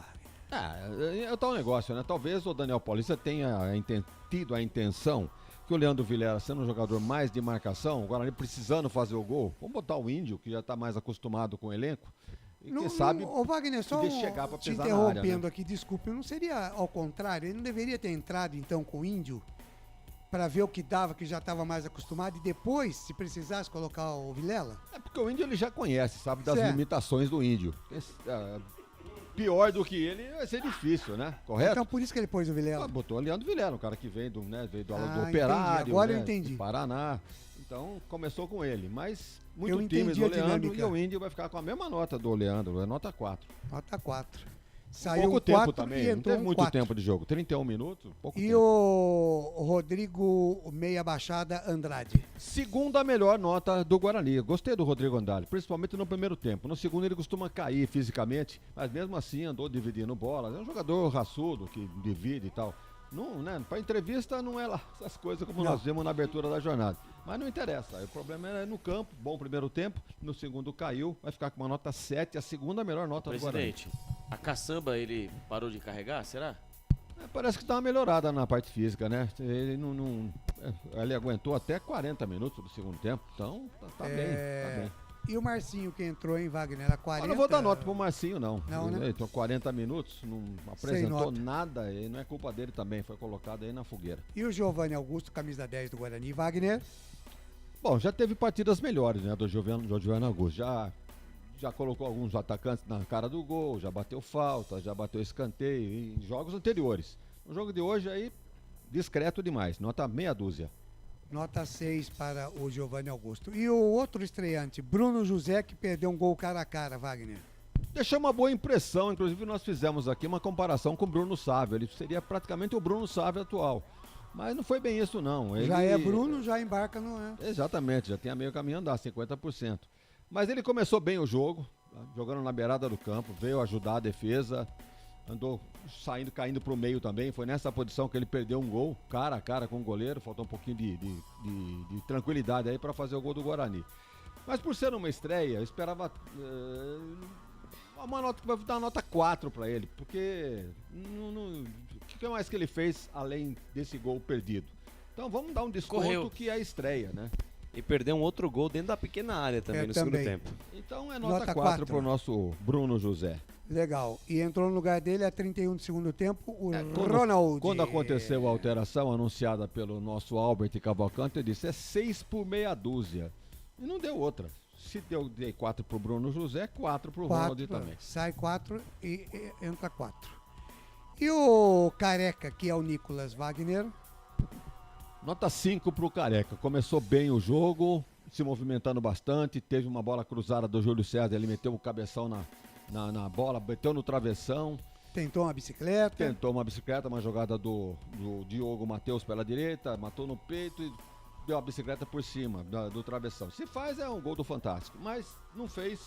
É tal negócio, né? Talvez o Daniel Paulista tenha tido a intenção que o Leandro Vilela, sendo um jogador mais de marcação, agora ele precisando fazer o gol, vamos botar o Índio, que já tá mais acostumado com o elenco, e quem sabe Ô Wagner, só chegar pra te pisar na área, interrompendo né? aqui, desculpe, não seria ao contrário? Ele não deveria ter entrado então com o Índio para ver o que dava, que já estava mais acostumado, e depois, se precisasse, colocar o Vilela? É porque o Índio ele já conhece, sabe das Certo. limitações do Índio. Pior do que ele vai ser difícil, né? Correto? Então por isso que ele pôs o Vilela. Botou o Leandro Vilela, um cara que veio do Ah, Operário, entendi. Agora eu né, entendi. do Paraná. Então começou com ele, mas muito Eu entendi tímido o a Leandro, dinâmica. e o Índio vai ficar com a mesma nota do Leandro, é nota 4. Nota 4. Saiu Saiu pouco um tempo 4 também, e não entrou teve um muito 4. tempo de jogo, 31 minutos, pouco E tempo. o Rodrigo Meia Baixada Andrade. Segunda melhor nota do Guarani. Gostei do Rodrigo Andrade, principalmente no primeiro tempo. No segundo ele costuma cair fisicamente, mas mesmo assim andou dividindo bolas. É um jogador raçudo que divide e tal. Não, né? Para entrevista não é lá essas coisas como nós vimos na abertura da jornada. Mas não interessa. O problema é no campo. Bom primeiro tempo. No segundo caiu. Vai ficar com uma nota 7, a segunda melhor nota do Guarani. Presidente, a caçamba ele parou de carregar, será? Parece que dá uma melhorada na parte física, né? Ele ele aguentou até 40 minutos do segundo tempo. Então tá bem, tá bem. E o Marcinho que entrou em Wagner, era 40? Eu não vou dar nota pro Marcinho, não. Não, né? Ele entrou 40 minutos, não apresentou nota. nada, e não é culpa dele também, foi colocado aí na fogueira. E o Giovanni Augusto, camisa 10 do Guarani, Wagner? Bom, já teve partidas melhores, né, do Giovanni Augusto. Já colocou alguns atacantes na cara do gol, já bateu falta, já bateu escanteio em jogos anteriores. No jogo de hoje aí, discreto demais, nota meia dúzia. Nota 6 para o Giovanni Augusto. E o outro estreante, Bruno José, que perdeu um gol cara a cara, Wagner. Deixou uma boa impressão, inclusive nós fizemos aqui uma comparação com o Bruno Sávio. Ele seria praticamente o Bruno Sávio atual. Mas não foi bem isso, não. Já é Bruno, já embarca, não é? Exatamente, já tem a meio caminho a andar, 50%. Mas ele começou bem o jogo, jogando na beirada do campo, veio ajudar a defesa, andou caindo pro meio também. Foi nessa posição que ele perdeu um gol, cara a cara com o goleiro. Faltou um pouquinho de tranquilidade aí para fazer o gol do Guarani. Mas por ser uma estreia, eu esperava uma nota que vai dar uma nota 4 para ele, porque o que mais que ele fez além desse gol perdido? Então vamos dar um desconto que é a estreia, né? E perdeu um outro gol dentro da pequena área também no segundo tempo. Então é nota 4 pro nosso Bruno José. Legal. E entrou no lugar dele a 31 do segundo tempo, o Ronald. Quando aconteceu a alteração anunciada pelo nosso Albert Cavalcante, eu disse, é 6 por meia dúzia. E não deu outra. Se dei 4 pro Bruno José, 4 pro Ronald também. Sai 4 e entra 4. E o Careca, que é o Nicolas Wagner? Nota 5 pro Careca. Começou bem o jogo, se movimentando bastante. Teve uma bola cruzada do Júlio César, ele meteu o cabeção na bola, meteu no travessão. Tentou uma bicicleta. Tentou uma bicicleta, uma jogada do Diogo Matheus pela direita, matou no peito e deu a bicicleta por cima do travessão. Se faz, é um gol do Fantástico, mas não fez.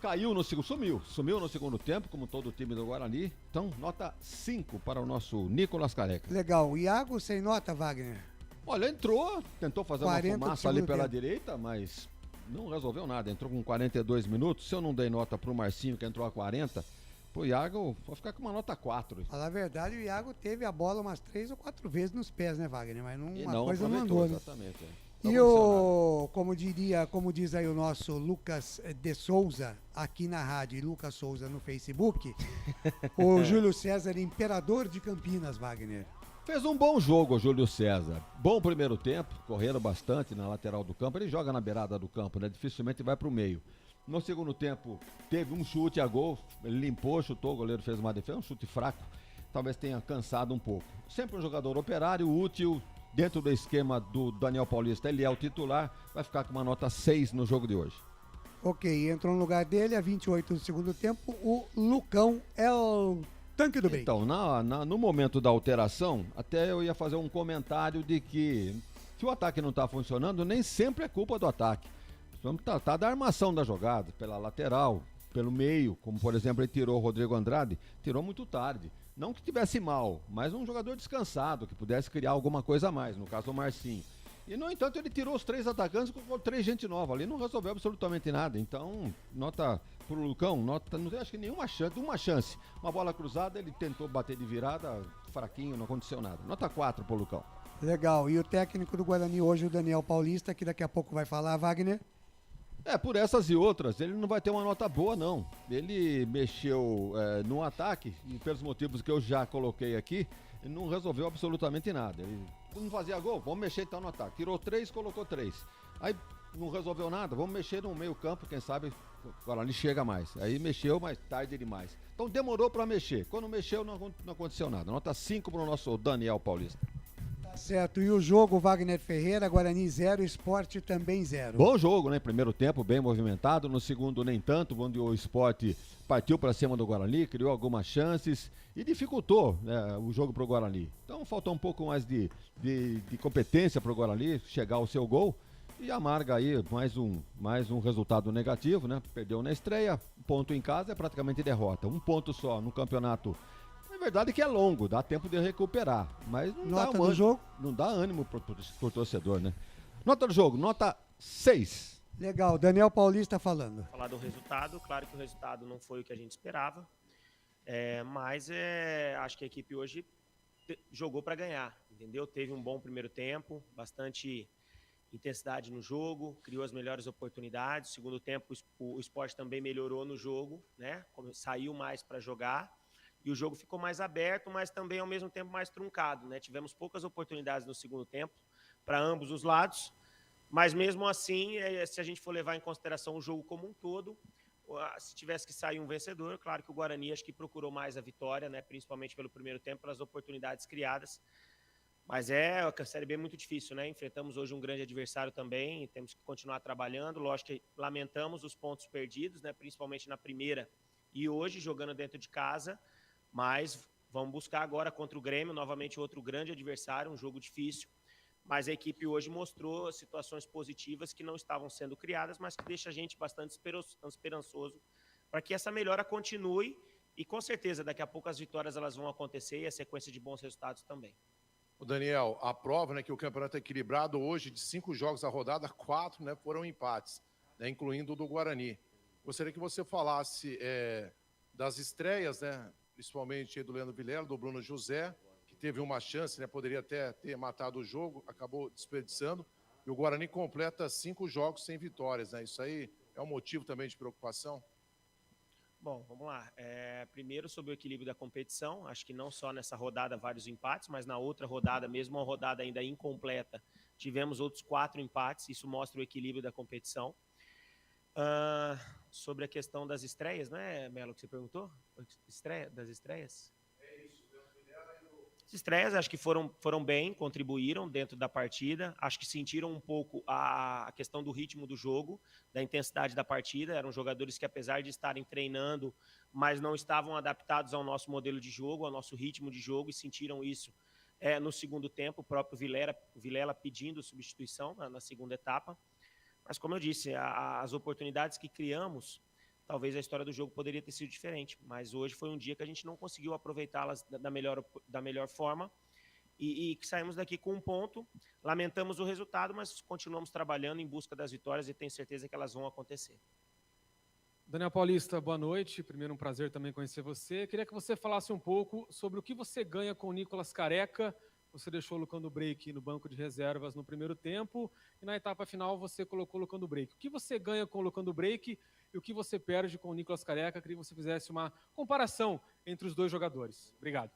Caiu no segundo, sumiu no segundo tempo, como todo o time do Guarani. Então, nota 5 para o nosso Nicolas Careca. Legal. O Iago sem nota, Wagner? Olha, entrou, tentou fazer uma 40 fumaça ali pela tempo. direita, mas não resolveu nada. Entrou com 42 minutos. Se eu não dei nota pro Marcinho, que entrou a 40, pro Iago, vou ficar com uma nota 4. Falar a verdade, o Iago teve a bola umas 3 ou 4 vezes nos pés, né, Wagner? Mas não a coisa não aproveitou, andou, né? exatamente. E como diz aí o nosso Lucas de Souza, aqui na rádio, e Lucas Souza no Facebook, o Júlio César, imperador de Campinas, Wagner. Fez um bom jogo o Júlio César. Bom primeiro tempo, correram bastante na lateral do campo. Ele joga na beirada do campo, né? Dificilmente vai pro meio. No segundo tempo, teve um chute a gol, ele limpou, chutou, o goleiro fez uma defesa, um chute fraco, talvez tenha cansado um pouco. Sempre um jogador operário, útil, dentro do esquema do Daniel Paulista, ele é o titular, vai ficar com uma nota 6 no jogo de hoje. Ok, entrou no lugar dele, a 28 do segundo tempo, o Lucão é o tanque do break. Então, no momento da alteração, até eu ia fazer um comentário de que se o ataque não está funcionando, nem sempre é culpa do ataque. Vamos tratar da armação da jogada, pela lateral, pelo meio, como por exemplo ele tirou o Rodrigo Andrade, tirou muito tarde. Não que tivesse mal, mas um jogador descansado, que pudesse criar alguma coisa a mais, no caso o Marcinho. E no entanto ele tirou os 3 atacantes e colocou 3 gente nova, ali não resolveu absolutamente nada. Então, nota pro Lucão, nota, não tem acho que nenhuma chance, uma chance. Uma bola cruzada, ele tentou bater de virada, fraquinho, não aconteceu nada. Nota 4 pro Lucão. Legal, e o técnico do Guarani hoje, o Daniel Paulista, que daqui a pouco vai falar, Wagner? Por essas e outras, ele não vai ter uma nota boa, não. Ele mexeu no ataque, e pelos motivos que eu já coloquei aqui, ele não resolveu absolutamente nada. Ele não fazia gol, vamos mexer então no ataque. Tirou 3, colocou 3. Aí não resolveu nada, vamos mexer no meio campo, quem sabe o Guarani chega mais. Aí mexeu, mas tarde demais. Então demorou para mexer. Quando mexeu, não aconteceu nada. Nota 5 para o nosso Daniel Paulista. Certo, e o jogo, Wagner Ferreira, Guarani 0, Sport também 0. Bom jogo, né? Primeiro tempo bem movimentado, no segundo nem tanto, onde o Sport partiu para cima do Guarani, criou algumas chances e dificultou, né, o jogo para o Guarani. Então faltou um pouco mais de competência para o Guarani chegar ao seu gol e amarga aí mais um resultado negativo, né? Perdeu na estreia, ponto em casa é praticamente derrota. Um ponto só no campeonato. É verdade que é longo, dá tempo de recuperar, mas não dá ânimo pro torcedor, né? Nota do jogo, nota 6. Legal, Daniel Paulista falando. Falar do resultado, claro que o resultado não foi o que a gente esperava, mas acho que a equipe hoje jogou para ganhar, entendeu? Teve um bom primeiro tempo, bastante intensidade no jogo, criou as melhores oportunidades. Segundo tempo, o Sport também melhorou no jogo, né? Saiu mais para jogar. E o jogo ficou mais aberto, mas também ao mesmo tempo mais truncado, né? Tivemos poucas oportunidades no segundo tempo para ambos os lados, mas mesmo assim, se a gente for levar em consideração o jogo como um todo, se tivesse que sair um vencedor, claro que o Guarani acho que procurou mais a vitória, né? Principalmente pelo primeiro tempo, pelas oportunidades criadas. Mas a Série B é muito difícil, né? Enfrentamos hoje um grande adversário também, e temos que continuar trabalhando. Lógico que lamentamos os pontos perdidos, né? Principalmente na primeira e hoje, jogando dentro de casa. Mas vamos buscar agora contra o Grêmio, novamente outro grande adversário, um jogo difícil. Mas a equipe hoje mostrou situações positivas que não estavam sendo criadas, mas que deixa a gente bastante esperançoso para que essa melhora continue. E com certeza daqui a pouco as vitórias elas vão acontecer e a sequência de bons resultados também. O Daniel, a prova, né, que o campeonato é equilibrado hoje, de 5 jogos a rodada, 4, né, foram empates, né, incluindo o do Guarani. Gostaria que você falasse das estreias, né, principalmente do Leandro Vilela, do Bruno José, que teve uma chance, né? Poderia até ter matado o jogo, acabou desperdiçando. E o Guarani completa 5 jogos sem vitórias, né? Isso aí é um motivo também de preocupação? Bom, vamos lá. Primeiro, sobre o equilíbrio da competição, acho que não só nessa rodada vários empates, mas na outra rodada, mesmo uma rodada ainda incompleta, tivemos outros 4 empates, isso mostra o equilíbrio da competição. Sobre a questão das estreias, não é, Melo, que você perguntou? Das estreias? É isso, As estreias acho que foram bem, contribuíram dentro da partida, acho que sentiram um pouco a questão do ritmo do jogo, da intensidade da partida, eram jogadores que apesar de estarem treinando, mas não estavam adaptados ao nosso modelo de jogo, ao nosso ritmo de jogo e sentiram isso no segundo tempo, o próprio Vilela pedindo substituição na segunda etapa. Mas, como eu disse, as oportunidades que criamos, talvez a história do jogo poderia ter sido diferente. Mas hoje foi um dia que a gente não conseguiu aproveitá-las da melhor forma e que saímos daqui com um ponto. Lamentamos o resultado, mas continuamos trabalhando em busca das vitórias e tenho certeza que elas vão acontecer. Daniel Paulista, boa noite. Primeiro, um prazer também conhecer você. Queria que você falasse um pouco sobre o que você ganha com o Nicolas Careca. Você deixou o Lucão do Break no banco de reservas no primeiro tempo e na etapa final você colocou o Lucão do Break. O que você ganha com o Lucão do Break e o que você perde com o Nicolas Careca? Queria que você fizesse uma comparação entre os dois jogadores. Obrigado.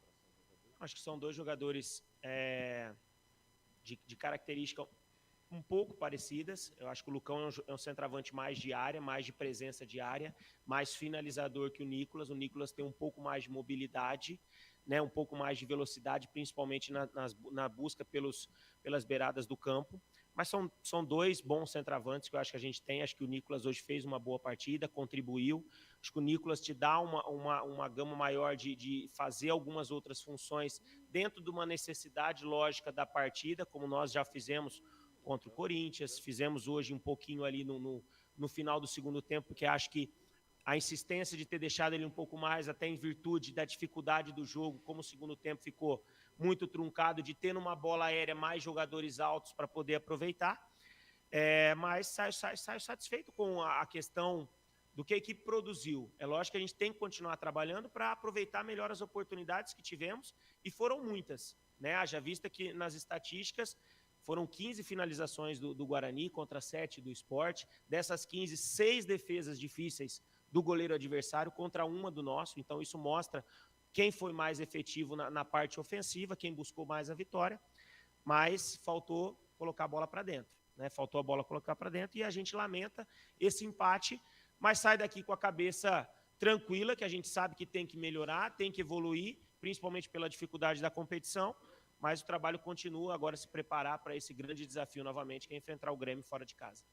Acho que são dois jogadores de característica um pouco parecidas. Eu acho que o Lucão é um centroavante mais de área, mais de presença de área, mais finalizador que o Nicolas. O Nicolas tem um pouco mais de mobilidade, né, um pouco mais de velocidade, principalmente na busca pelas beiradas do campo. Mas são dois bons centroavantes que eu acho que a gente tem. Acho que o Nicolas hoje fez uma boa partida, contribuiu. Acho que o Nicolas te dá uma gama maior de fazer algumas outras funções dentro de uma necessidade lógica da partida, como nós já fizemos contra o Corinthians, fizemos hoje um pouquinho ali no final do segundo tempo, porque acho que a insistência de ter deixado ele um pouco mais, até em virtude da dificuldade do jogo, como o segundo tempo ficou muito truncado, de ter numa bola aérea mais jogadores altos para poder aproveitar. Mas saio satisfeito com a questão do que a equipe produziu. É lógico que a gente tem que continuar trabalhando para aproveitar melhor as oportunidades que tivemos, e foram muitas, né? Haja vista que nas estatísticas foram 15 finalizações do Guarani contra 7 do Sport. Dessas 15, 6 defesas difíceis do goleiro adversário contra uma do nosso. Então isso mostra quem foi mais efetivo na parte ofensiva, quem buscou mais a vitória, mas faltou colocar a bola para dentro, né? Faltou a bola colocar para dentro, e a gente lamenta esse empate, mas sai daqui com a cabeça tranquila, que a gente sabe que tem que melhorar, tem que evoluir, principalmente pela dificuldade da competição, mas o trabalho continua. Agora se preparar para esse grande desafio novamente, que é enfrentar o Grêmio fora de casa.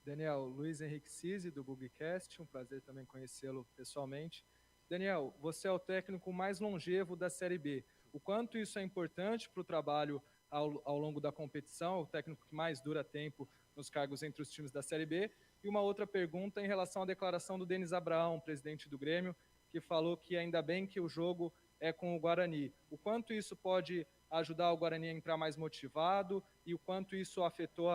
Daniel, Luiz Henrique Cisi, do Bugcast, um prazer também conhecê-lo pessoalmente. Daniel, você é o técnico mais longevo da Série B. O quanto isso é importante para o trabalho ao longo da competição, o técnico que mais dura tempo nos cargos entre os times da Série B? E uma outra pergunta em relação à declaração do Denis Abraão, presidente do Grêmio, que falou que ainda bem que o jogo é com o Guarani. O quanto isso pode ajudar o Guarani a entrar mais motivado, e o quanto isso afetou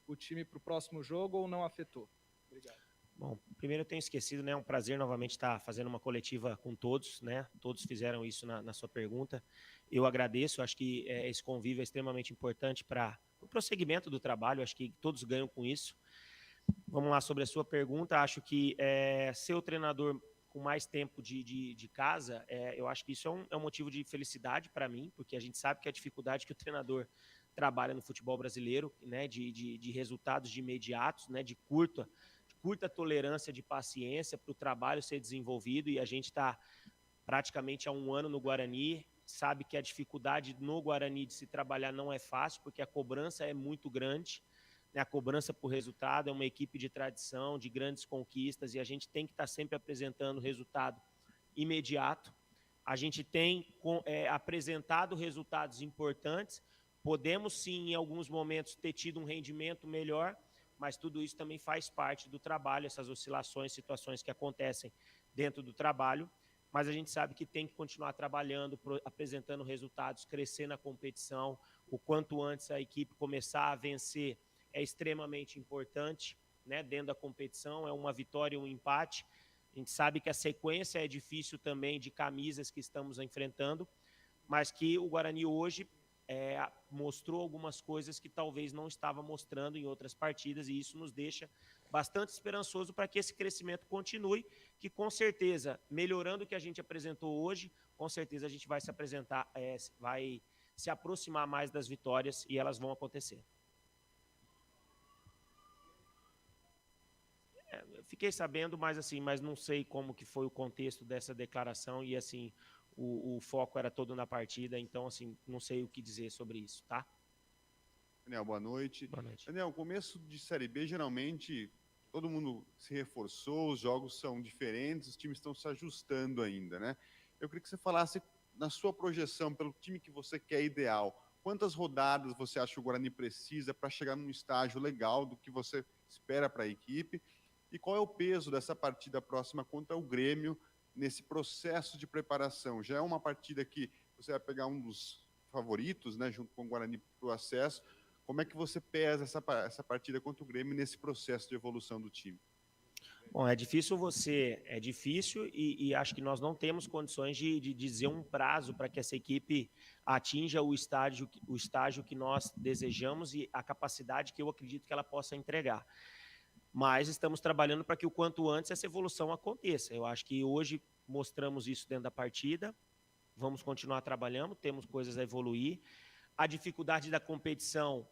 o time para o próximo jogo ou não afetou? Obrigado. Bom, primeiro eu tenho esquecido, né? É um prazer novamente estar fazendo uma coletiva com todos, né? Todos fizeram isso na sua pergunta. Eu agradeço, acho que esse convívio é extremamente importante para o prosseguimento do trabalho, acho que todos ganham com isso. Vamos lá, sobre a sua pergunta, acho que ser o treinador com mais tempo de casa, eu acho que isso é um motivo de felicidade para mim, porque a gente sabe que a dificuldade que o treinador trabalha no futebol brasileiro, né, de resultados de imediatos, né, de curta tolerância de paciência para o trabalho ser desenvolvido, e a gente está praticamente há um ano no Guarani, sabe que a dificuldade no Guarani de se trabalhar não é fácil, porque a cobrança é muito grande, né? A cobrança por resultado, é uma equipe de tradição, de grandes conquistas, e a gente tem que estar sempre apresentando resultado imediato. A gente tem apresentado resultados importantes, podemos sim, em alguns momentos, ter tido um rendimento melhor, mas tudo isso também faz parte do trabalho, essas oscilações, situações que acontecem dentro do trabalho, mas a gente sabe que tem que continuar trabalhando, apresentando resultados, crescer na competição. O quanto antes a equipe começar a vencer é extremamente importante, né, dentro da competição. É uma vitória e um empate. A gente sabe que a sequência é difícil também de camisas que estamos enfrentando, mas que o Guarani hoje mostrou algumas coisas que talvez não estava mostrando em outras partidas, e isso nos deixa bastante esperançoso para que esse crescimento continue, que com certeza, melhorando o que a gente apresentou hoje, com certeza a gente vai se apresentar, vai se aproximar mais das vitórias, e elas vão acontecer. Eu fiquei sabendo, mas não sei como que foi o contexto dessa declaração, e assim, o foco era todo na partida, então assim, não sei o que dizer sobre isso, tá? Daniel, boa noite. Boa noite. Daniel, começo de Série B, geralmente, todo mundo se reforçou, os jogos são diferentes, os times estão se ajustando ainda, né? Eu queria que você falasse, na sua projeção, pelo time que você quer ideal, quantas rodadas você acha que o Guarani precisa para chegar num estágio legal do que você espera para a equipe? E qual é o peso dessa partida próxima contra o Grêmio nesse processo de preparação? Já é uma partida que você vai pegar um dos favoritos, né, junto com o Guarani para o acesso. Como é que você pesa essa partida contra o Grêmio nesse processo de evolução do time? Bom, é difícil e acho que nós não temos condições de dizer um prazo para que essa equipe atinja o estágio que nós desejamos e a capacidade que eu acredito que ela possa entregar. Mas estamos trabalhando para que o quanto antes essa evolução aconteça. Eu acho que hoje mostramos isso dentro da partida, vamos continuar trabalhando, temos coisas a evoluir. A dificuldade da competição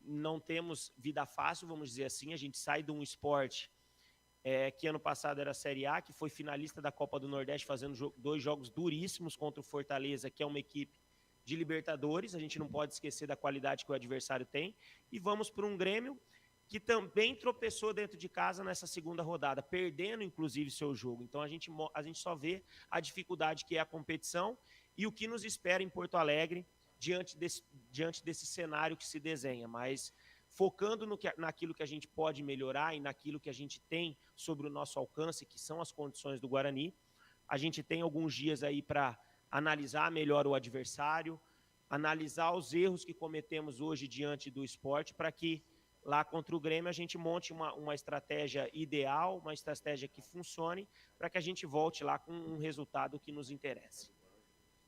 não temos vida fácil, vamos dizer assim. A gente sai de um esporte que ano passado era a Série A, que foi finalista da Copa do Nordeste, fazendo 2 jogos duríssimos contra o Fortaleza, que é uma equipe de Libertadores. A gente não pode esquecer da qualidade que o adversário tem. E vamos para um Grêmio que também tropeçou dentro de casa nessa segunda rodada, perdendo, inclusive, seu jogo. Então, a gente só vê a dificuldade que é a competição e o que nos espera em Porto Alegre diante desse cenário que se desenha. Mas focando naquilo que a gente pode melhorar e naquilo que a gente tem sobre o nosso alcance, que são as condições do Guarani, a gente tem alguns dias aí para analisar melhor o adversário, analisar os erros que cometemos hoje diante do esporte, para que lá contra o Grêmio a gente monte uma estratégia ideal, uma estratégia que funcione, para que a gente volte lá com um resultado que nos interesse.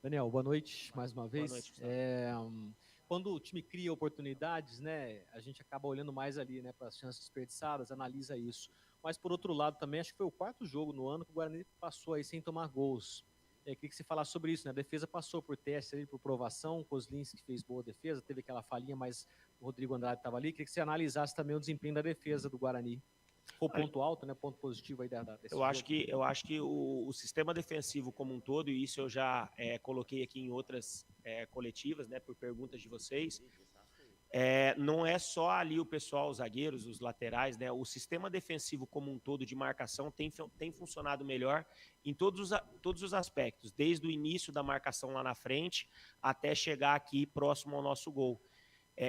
Daniel, boa noite mais uma vez. Boa noite, quando o time cria oportunidades, né, a gente acaba olhando mais ali, né, para as chances desperdiçadas, analisa isso. Mas por outro lado também, acho que foi o 4º jogo no ano que o Guarani passou aí sem tomar gols. Queria que você falasse sobre isso, né? A defesa passou por teste ali, por provação, o Kozlinski fez boa defesa, teve aquela falhinha, mas o Rodrigo Andrade estava ali. Queria que você analisasse também o desempenho da defesa do Guarani. Foi ponto alto, né? Ponto positivo aí desse jogo. Eu acho que o sistema defensivo como um todo, e isso eu já coloquei aqui em outras coletivas, né? Por perguntas de vocês, não é só ali o pessoal, os zagueiros, os laterais, né? O sistema defensivo como um todo de marcação tem funcionado melhor em todos os aspectos, desde o início da marcação lá na frente até chegar aqui próximo ao nosso gol.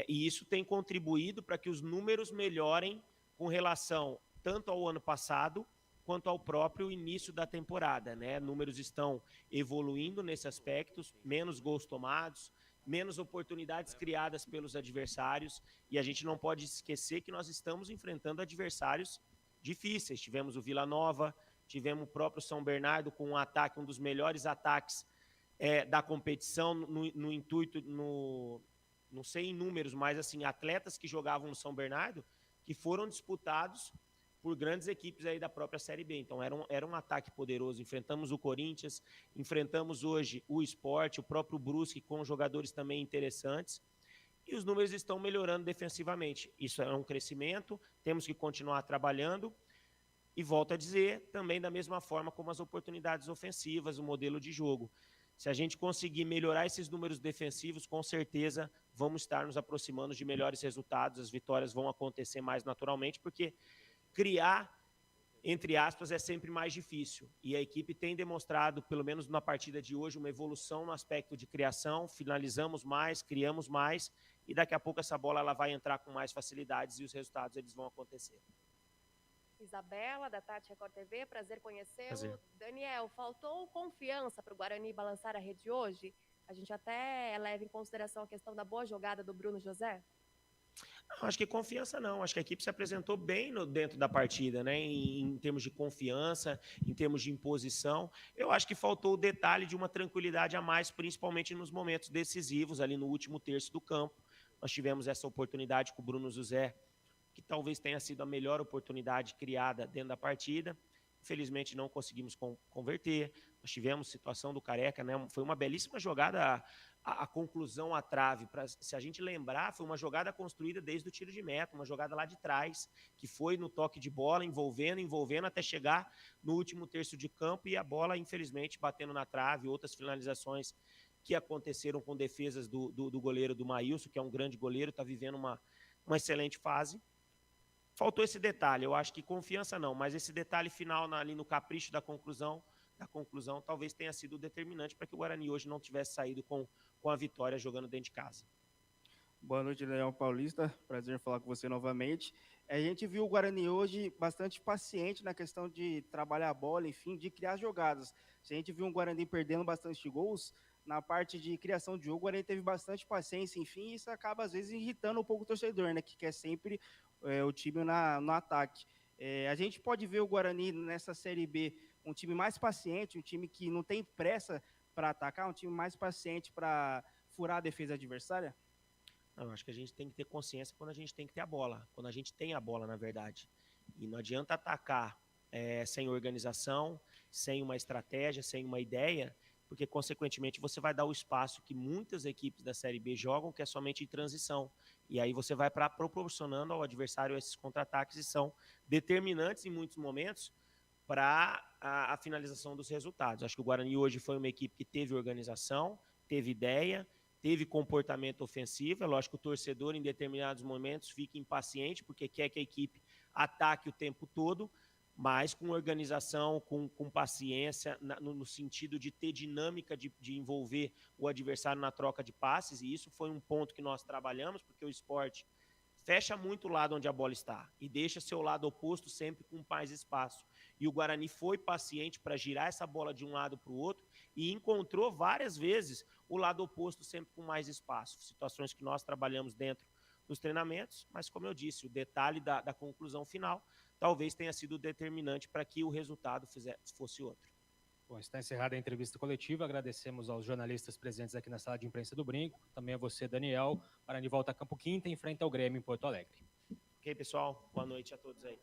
E isso tem contribuído para que os números melhorem com relação tanto ao ano passado quanto ao próprio início da temporada, né? Números estão evoluindo nesse aspecto, menos gols tomados, menos oportunidades criadas pelos adversários, e a gente não pode esquecer que nós estamos enfrentando adversários difíceis. Tivemos o Vila Nova, tivemos o próprio São Bernardo com um ataque, um dos melhores ataques da competição, no intuito, não sei em números, mas assim, atletas que jogavam no São Bernardo, que foram disputados por grandes equipes aí da própria Série B. Então era um ataque poderoso. Enfrentamos o Corinthians, enfrentamos hoje o Sport, o próprio Brusque, com jogadores também interessantes, e os números estão melhorando defensivamente. Isso é um crescimento, temos que continuar trabalhando, e volto a dizer, também da mesma forma como as oportunidades ofensivas, o modelo de jogo. Se a gente conseguir melhorar esses números defensivos, com certeza vamos estar nos aproximando de melhores resultados, as vitórias vão acontecer mais naturalmente, porque criar, entre aspas, é sempre mais difícil. E a equipe tem demonstrado, pelo menos na partida de hoje, uma evolução no aspecto de criação, finalizamos mais, criamos mais, e daqui a pouco essa bola ela vai entrar com mais facilidades e os resultados eles vão acontecer. Isabela, da Tati Record TV, prazer conhecê-lo. Prazer. Daniel, faltou confiança para o Guarani balançar a rede hoje? A gente até leva em consideração a questão da boa jogada do Bruno José? Não, acho que confiança não. Acho que a equipe se apresentou bem dentro da partida, né? Em termos de confiança, em termos de imposição. Eu acho que faltou o detalhe de uma tranquilidade a mais, principalmente nos momentos decisivos, ali no último terço do campo. Nós tivemos essa oportunidade com o Bruno José, que talvez tenha sido a melhor oportunidade criada dentro da partida. Infelizmente não conseguimos converter. Nós tivemos situação do Careca, né? Foi uma belíssima jogada, a conclusão à trave. Se a gente lembrar, foi uma jogada construída desde o tiro de meta, uma jogada lá de trás, que foi no toque de bola, envolvendo, até chegar no último terço de campo, e a bola, infelizmente, batendo na trave. Outras finalizações que aconteceram com defesas do goleiro do Maílson, que é um grande goleiro, está vivendo uma excelente fase. Faltou esse detalhe. Eu acho que confiança não, mas esse detalhe final ali no capricho da conclusão talvez tenha sido determinante para que o Guarani hoje não tivesse saído com a vitória jogando dentro de casa. Boa noite, Leão Paulista. Prazer em falar com você novamente. A gente viu o Guarani hoje bastante paciente na questão de trabalhar a bola, enfim, de criar jogadas. A gente viu um Guarani perdendo bastante gols. Na parte de criação de jogo, o Guarani teve bastante paciência, enfim, e isso acaba às vezes irritando um pouco o torcedor, né, que quer sempre o time no ataque. A gente pode ver o Guarani nessa Série B um time mais paciente, um time que não tem pressa para atacar, um time mais paciente para furar a defesa adversária? Não, acho que a gente tem que ter consciência quando a gente tem que ter a bola, quando a gente tem a bola, na verdade. E não adianta atacar sem organização, sem uma estratégia, sem uma ideia, porque, consequentemente, você vai dar o espaço que muitas equipes da Série B jogam, que é somente em transição. E aí você vai proporcionando ao adversário esses contra-ataques e são determinantes em muitos momentos para a finalização dos resultados. Acho que o Guarani hoje foi uma equipe que teve organização, teve ideia, teve comportamento ofensivo. É lógico que o torcedor, em determinados momentos, fica impaciente porque quer que a equipe ataque o tempo todo, mas com organização, com paciência, no sentido de ter dinâmica de envolver o adversário na troca de passes, e isso foi um ponto que nós trabalhamos, porque o esporte fecha muito o lado onde a bola está e deixa seu lado oposto sempre com mais espaço. E o Guarani foi paciente para girar essa bola de um lado para o outro e encontrou várias vezes o lado oposto sempre com mais espaço. Situações que nós trabalhamos dentro dos treinamentos, mas como eu disse, o detalhe da conclusão final talvez tenha sido determinante para que o resultado fosse outro. Bom, está encerrada a entrevista coletiva. Agradecemos aos jornalistas presentes aqui na sala de imprensa do Brinco, também a você, Daniel. Guarani volta a Campo Quinta e enfrenta o Grêmio em Porto Alegre. Ok, pessoal? Boa noite a todos aí.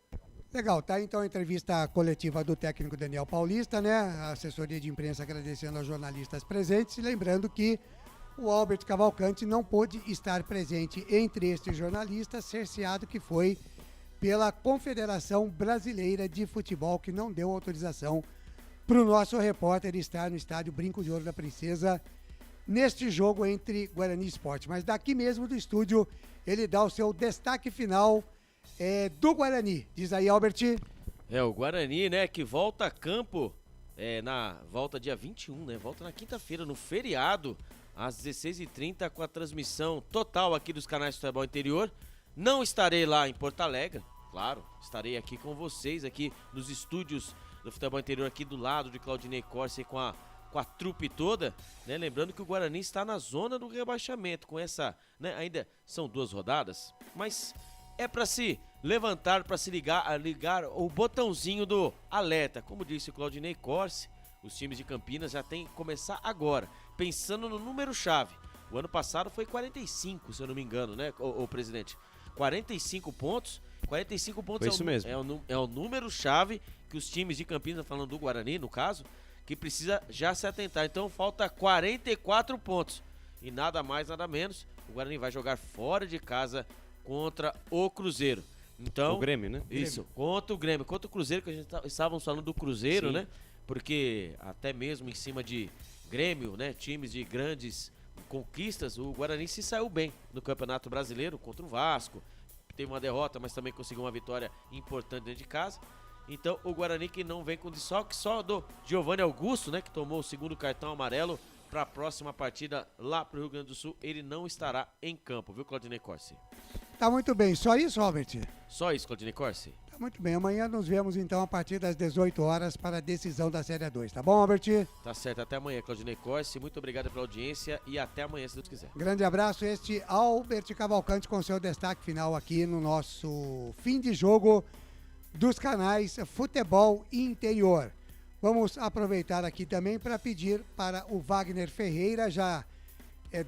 Legal, tá então a entrevista coletiva do técnico Daniel Paulista, né? A assessoria de imprensa agradecendo aos jornalistas presentes e lembrando que o Albert Cavalcante não pôde estar presente entre estes jornalistas, cerceado que foi pela Confederação Brasileira de Futebol, que não deu autorização para o nosso repórter estar no estádio Brinco de Ouro da Princesa neste jogo entre Guarani e Sport. Mas daqui mesmo do estúdio ele dá o seu destaque final do Guarani. Diz aí, Albert. O Guarani, né, que volta a campo na volta dia 21, né? Volta na quinta-feira, no feriado, às 16h30, com a transmissão total aqui dos canais do Futebol Interior. Não estarei lá em Porto Alegre, claro, estarei aqui com vocês, aqui nos estúdios do Futebol Interior, aqui do lado de Claudinei Corsi com a trupe toda, né? Lembrando que o Guarani está na zona do rebaixamento, com essa, né? Ainda são 2 rodadas, mas é para se levantar, para se ligar o botãozinho do alerta. Como disse o Claudinei Corsi, os times de Campinas já tem que começar agora, pensando no número-chave. O ano passado foi 45, se eu não me engano, né, o presidente? 45 pontos. 45 pontos isso mesmo. É o número-chave que os times de Campinas, falando do Guarani, no caso, que precisa já se atentar. Então falta 44 pontos. E nada mais, nada menos, o Guarani vai jogar fora de casa contra o Cruzeiro. Então, o Grêmio, né? Isso, contra o Grêmio. Contra o Cruzeiro, que a gente estávamos falando do Cruzeiro, Sim. né? Porque até mesmo em cima de Grêmio, né? Times de grandes conquistas, o Guarani se saiu bem no Campeonato Brasileiro contra o Vasco. Teve uma derrota, mas também conseguiu uma vitória importante dentro de casa. Então o Guarani que não vem com desfalque, só do Giovanni Augusto, né, que tomou o 2º cartão amarelo para a próxima partida lá para o Rio Grande do Sul. Ele não estará em campo, viu, Claudinei Corsi? Tá muito bem, só isso, Robert? Só isso, Claudinei Corsi? Tá muito bem, amanhã nos vemos então a partir das 18 horas para a decisão da Série 2, tá bom, Robert? Tá certo, até amanhã, Claudinei Corsi. Muito obrigado pela audiência e até amanhã, se Deus quiser. Grande abraço, este Albert Cavalcante com seu destaque final aqui no nosso fim de jogo dos canais Futebol Interior. Vamos aproveitar aqui também para pedir para o Wagner Ferreira, já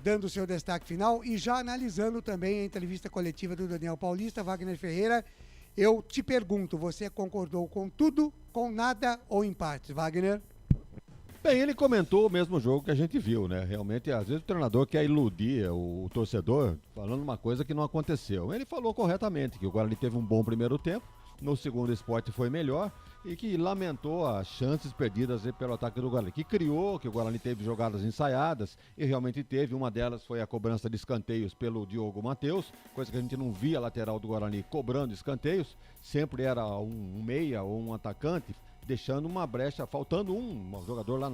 dando o seu destaque final e já analisando também a entrevista coletiva do Daniel Paulista. Wagner Ferreira, eu te pergunto, você concordou com tudo, com nada ou em partes, Wagner? Bem, ele comentou o mesmo jogo que a gente viu, né? Realmente, às vezes o treinador quer iludir o torcedor falando uma coisa que não aconteceu. Ele falou corretamente que o Guarani teve um bom primeiro tempo, no segundo o Sport foi melhor e que lamentou as chances perdidas pelo ataque do Guarani, que criou, que o Guarani teve jogadas ensaiadas e realmente teve, uma delas foi a cobrança de escanteios pelo Diogo Matheus, coisa que a gente não via a lateral do Guarani cobrando escanteios, sempre era um meia ou um atacante, deixando uma brecha, faltando um jogador lá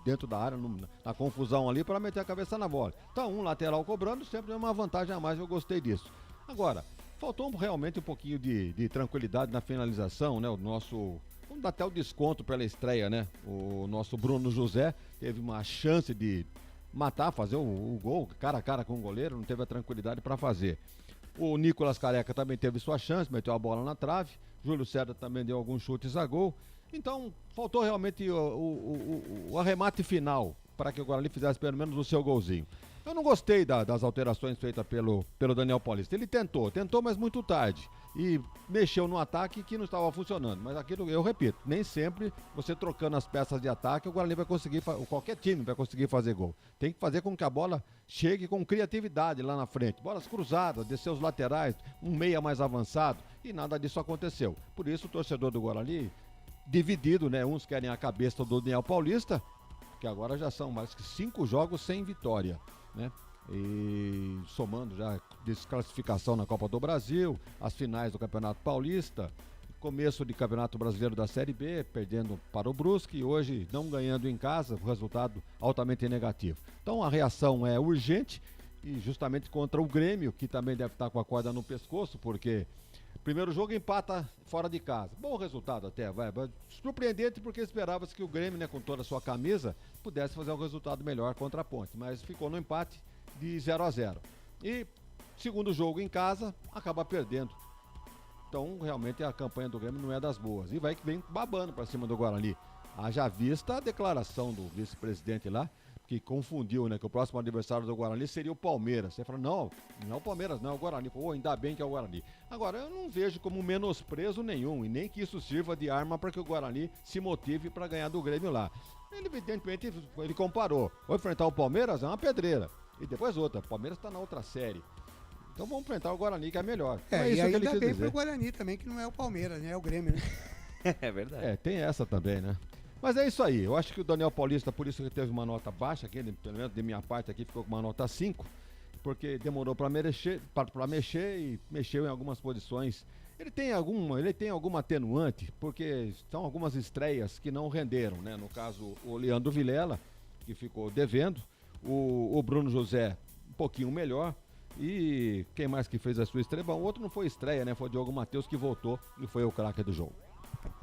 dentro da área, na confusão ali, para meter a cabeça na bola. Então, um lateral cobrando sempre é uma vantagem a mais, eu gostei disso. Agora, faltou realmente um pouquinho de tranquilidade na finalização, né? O nosso, vamos dar até o desconto pela estreia, né? O nosso Bruno José teve uma chance de matar, fazer o gol, cara a cara com o goleiro, não teve a tranquilidade para fazer. O Nicolas Careca também teve sua chance, meteu a bola na trave, Júlio César também deu alguns chutes a gol. Então, faltou realmente o arremate final para que o Guarani fizesse pelo menos o seu golzinho. Eu não gostei das alterações feitas pelo Daniel Paulista. Ele tentou, mas muito tarde. e mexeu no ataque que não estava funcionando. Mas aquilo, eu repito, nem sempre você trocando as peças de ataque, o Guarani vai conseguir, qualquer time vai conseguir fazer gol. Tem que fazer com que a bola chegue com criatividade lá na frente. Bolas cruzadas, descer os laterais, um meia mais avançado, e nada disso aconteceu. Por isso o torcedor do Guarani, dividido, né? Uns querem a cabeça do Daniel Paulista, que agora já são mais que 5 jogos sem vitória, né? E somando já desclassificação na Copa do Brasil, as finais do Campeonato Paulista, começo de Campeonato Brasileiro da Série B, perdendo para o Brusque e hoje não ganhando em casa, o resultado altamente negativo. Então a reação é urgente e justamente contra o Grêmio, que também deve estar com a corda no pescoço, porque primeiro jogo empata fora de casa. Bom resultado até, vai. Surpreendente porque esperava-se que o Grêmio, né, com toda a sua camisa, pudesse fazer um resultado melhor contra a Ponte, mas ficou no empate de 0-0. E segundo jogo em casa, acaba perdendo. Então, realmente, a campanha do Grêmio não é das boas. E vem babando para cima do Guarani. Haja vista a declaração do vice-presidente lá, que confundiu, né? Que o próximo adversário do Guarani seria o Palmeiras. Você fala, não é o Palmeiras, não, é o Guarani. Pô, ainda bem que é o Guarani. Agora, eu não vejo como menosprezo nenhum, e nem que isso sirva de arma para que o Guarani se motive para ganhar do Grêmio lá. Ele, evidentemente, ele comparou. Vou enfrentar o Palmeiras, é uma pedreira. E depois outra, o Palmeiras está na outra série. Então vamos enfrentar o Guarani, que é melhor. É isso e que ele ainda quis bem dizer. pro Guarani também, que não é o Palmeiras, né? É o Grêmio, né? É verdade. É, tem essa também, né? Mas é isso aí. Eu acho que o Daniel Paulista, por isso que teve uma nota baixa aqui, pelo menos de minha parte aqui, ficou com uma nota 5, porque demorou para mexer e mexeu em algumas posições. Ele tem alguma atenuante, porque são algumas estreias que não renderam, né? No caso, o Leandro Vilela, que ficou devendo, o Bruno José, um pouquinho melhor, e quem mais que fez a sua estreia? Bom, o outro não foi estreia, né? Foi o Diogo Matheus que voltou e foi o craque do jogo.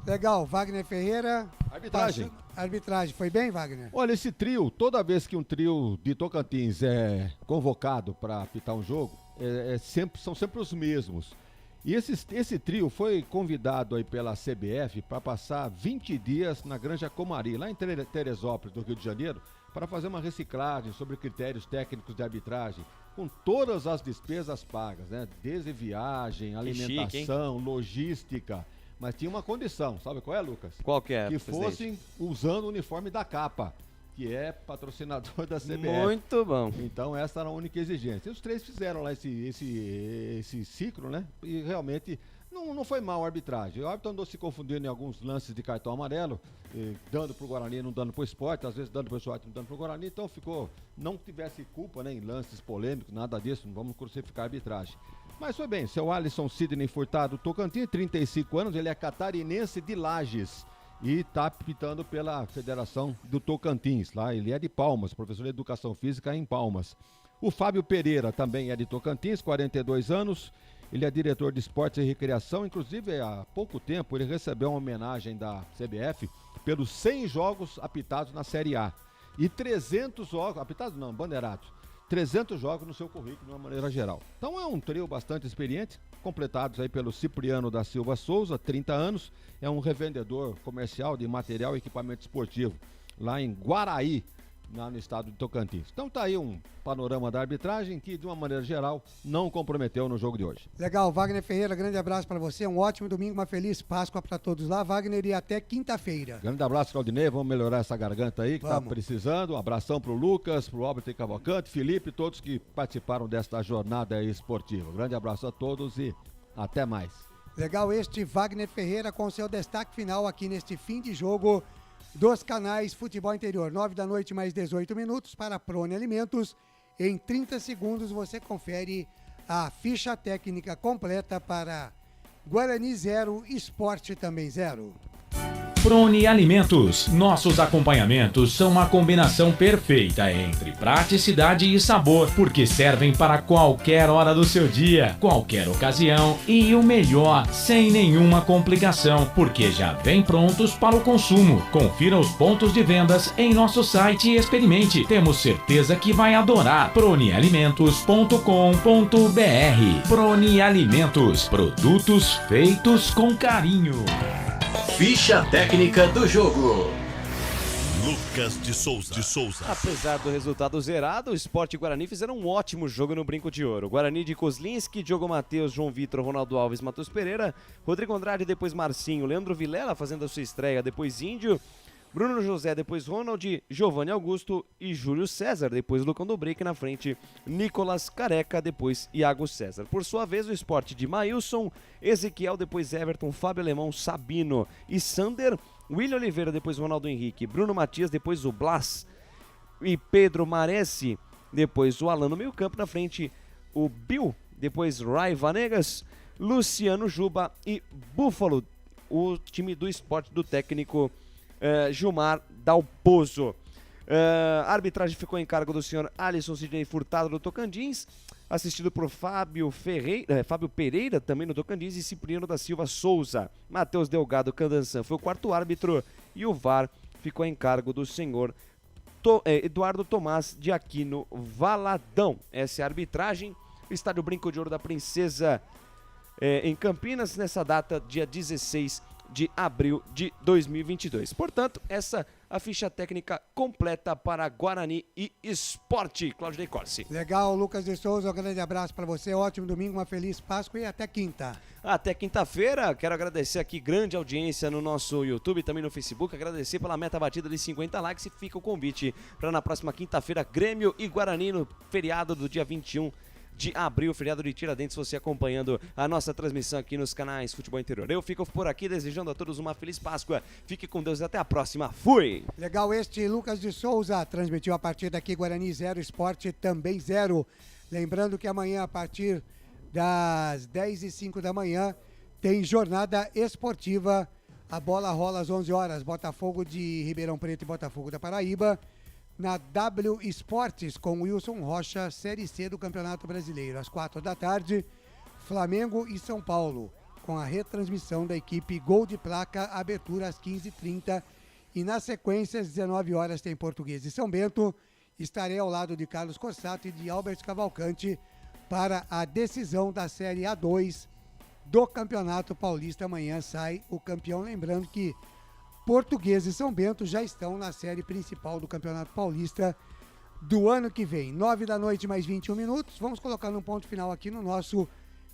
Legal, Wagner Ferreira. Arbitragem. Arbitragem, foi bem, Wagner? Olha, esse trio, toda vez que um trio de Tocantins é convocado para apitar um jogo, são sempre os mesmos. E esse trio foi convidado aí pela CBF para passar 20 dias na Granja Comari, lá em Teresópolis, do Rio de Janeiro, para fazer uma reciclagem sobre critérios técnicos de arbitragem, com todas as despesas pagas, né? Desde viagem, alimentação, logística. Mas tinha uma condição, sabe qual é, Lucas? Qual que é, Que presidente? fossem usando o uniforme da Capa, que é patrocinador da CBF. Muito bom. Então essa era a única exigência. E os três fizeram lá esse ciclo, né? E realmente não foi mal a arbitragem. O árbitro andou se confundindo em alguns lances de cartão amarelo, dando pro Guarani, não dando pro Sport, às vezes dando pro Sport, não dando pro Guarani, então não tivesse culpa, né, em lances polêmicos, nada disso, não vamos crucificar a arbitragem. Mas foi bem, seu Alisson Sidney Furtado Tocantins, 35 anos, ele é catarinense de Lages e está apitando pela Federação do Tocantins, lá ele é de Palmas, professor de Educação Física em Palmas. O Fábio Pereira também é de Tocantins, 42 anos, ele é diretor de esportes e recreação, inclusive há pouco tempo ele recebeu uma homenagem da CBF pelos 100 jogos apitados na Série A e 300 jogos, apitados não, bandeirados, 300 jogos no seu currículo de uma maneira geral. Então é um trio bastante experiente, completados aí pelo Cipriano da Silva Souza, 30 anos, é um revendedor comercial de material e equipamento esportivo lá em Guaraí, lá no estado de Tocantins. Então tá aí um panorama da arbitragem que, de uma maneira geral, não comprometeu no jogo de hoje. Legal, Wagner Ferreira, grande abraço para você, um ótimo domingo, uma feliz Páscoa para todos lá, Wagner, e até quinta-feira. Grande abraço, Claudinei, vamos melhorar essa garganta aí que tá precisando, um abração pro Lucas, pro Albert Cavalcante, Felipe, todos que participaram desta jornada esportiva. Grande abraço a todos e até mais. Legal, este Wagner Ferreira com seu destaque final aqui neste fim de jogo dos canais Futebol Interior, 9 da noite mais 18 minutos para a Prone Alimentos. Em 30 segundos você confere a ficha técnica completa para Guarani 0, Sport também 0. Prone Alimentos. Nossos acompanhamentos são uma combinação perfeita entre praticidade e sabor, porque servem para qualquer hora do seu dia, qualquer ocasião e o melhor, sem nenhuma complicação, porque já vem prontos para o consumo. Confira os pontos de vendas em nosso site e experimente. Temos certeza que vai adorar. pronealimentos.com.br. Prone Alimentos. Produtos feitos com carinho. Ficha técnica do jogo. Lucas de Souza. Apesar do resultado zerado, o Sport e o Guarani fizeram um ótimo jogo no Brinco de Ouro. Guarani de Kozlinski, Diogo Matheus, João Vitor, Ronaldo Alves, Matheus Pereira, Rodrigo Andrade, depois Marcinho, Leandro Vilela fazendo a sua estreia, depois Índio, Bruno José, depois Ronald, Giovanni Augusto e Júlio César, depois Lucão do Break na frente, Nicolas Careca, depois Iago César. Por sua vez, o Sport de Maílson, Ezequiel, depois Everton, Fábio Alemão, Sabino e Sander, William Oliveira, depois Ronaldo Henrique, Bruno Matias, depois o Blas e Pedro Maresi, depois o Alan no meio campo, na frente o Bill, depois Rai Vanegas, Luciano Juba e Búfalo, o time do Sport do técnico Gilmar Dalpozo. A arbitragem ficou em cargo do senhor Alisson Sidney Furtado do Tocantins, assistido por Fábio Pereira, também no Tocantins, e Cipriano da Silva Souza. Matheus Delgado Candançan foi o quarto árbitro e o VAR ficou em cargo do senhor Eduardo Tomás de Aquino Valadão. Essa é a arbitragem. O Estádio Brinco de Ouro da Princesa em Campinas, nessa data, dia 16 de abril de 2022. Portanto, essa a ficha técnica completa para Guarani e Sport. Cláudio Corsi. Legal, Lucas de Souza, um grande abraço para você, ótimo domingo, uma feliz Páscoa e até quinta. Até quinta-feira. Quero agradecer aqui, grande audiência no nosso YouTube, também no Facebook, agradecer pela meta batida de 50 likes e fica o convite para na próxima quinta-feira, Grêmio e Guarani no feriado do dia 21 de abril, feriado de Tiradentes, você acompanhando a nossa transmissão aqui nos canais Futebol Interior. Eu fico por aqui desejando a todos uma feliz Páscoa. Fique com Deus e até a próxima. Fui! Legal, este Lucas de Souza transmitiu a partida aqui Guarani 0, Sport também 0. Lembrando que amanhã, a partir das 10h05 da manhã, tem jornada esportiva. A bola rola às 11 horas. Botafogo de Ribeirão Preto e Botafogo da Paraíba. Na W Esportes com Wilson Rocha, Série C do Campeonato Brasileiro. Às 4 da tarde, Flamengo e São Paulo, com a retransmissão da equipe Gol de Placa, abertura às 15h30. E na sequência, às 19 horas, tem Português e São Bento. Estarei ao lado de Carlos Corsato e de Albert Cavalcante para a decisão da Série A2 do Campeonato Paulista. Amanhã sai o campeão, lembrando que Português e São Bento já estão na série principal do Campeonato Paulista do ano que vem. 9 da noite, mais 21 minutos. Vamos colocar um ponto final aqui no nosso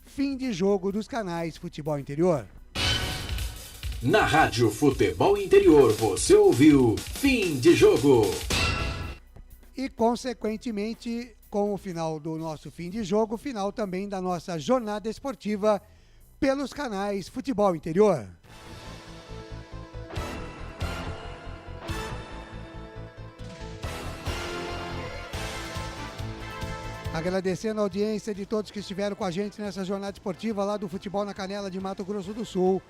fim de jogo dos canais Futebol Interior. Na Rádio Futebol Interior, você ouviu Fim de Jogo. E, consequentemente, com o final do nosso fim de jogo, final também da nossa jornada esportiva pelos canais Futebol Interior. Agradecendo a audiência de todos que estiveram com a gente nessa jornada esportiva lá do Futebol na Canela de Mato Grosso do Sul,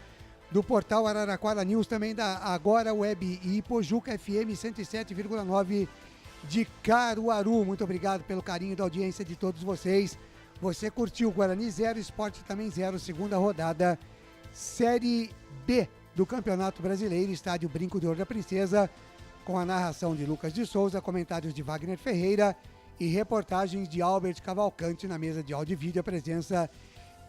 do portal Araraquara News, também da Agora Web e Pojuca FM 107,9 de Caruaru. Muito obrigado pelo carinho da audiência de todos vocês. Você curtiu Guarani 0, Sport também 0, segunda rodada, Série B do Campeonato Brasileiro, Estádio Brinco de Ouro da Princesa, com a narração de Lucas de Souza, comentários de Wagner Ferreira e reportagens de Albert Cavalcante. Na mesa de áudio e vídeo, a presença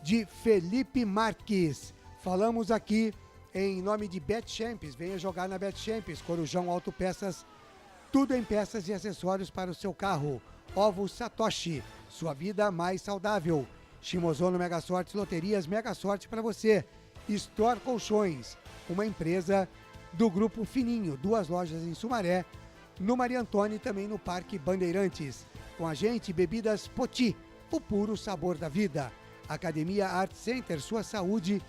de Felipe Marques. Falamos aqui em nome de Bet Champs. Venha jogar na Bet Champs. Corujão Autopeças, tudo em peças e acessórios para o seu carro. Ovos Satoshi, sua vida mais saudável. Shimozono Mega Sorte Loterias, Mega Sorte para você. Store Colchões, uma empresa do Grupo Fininho. 2 lojas em Sumaré, no Maria Antônia e também no Parque Bandeirantes. Com a gente, Bebidas Poti, o puro sabor da vida. Academia Art Center, sua saúde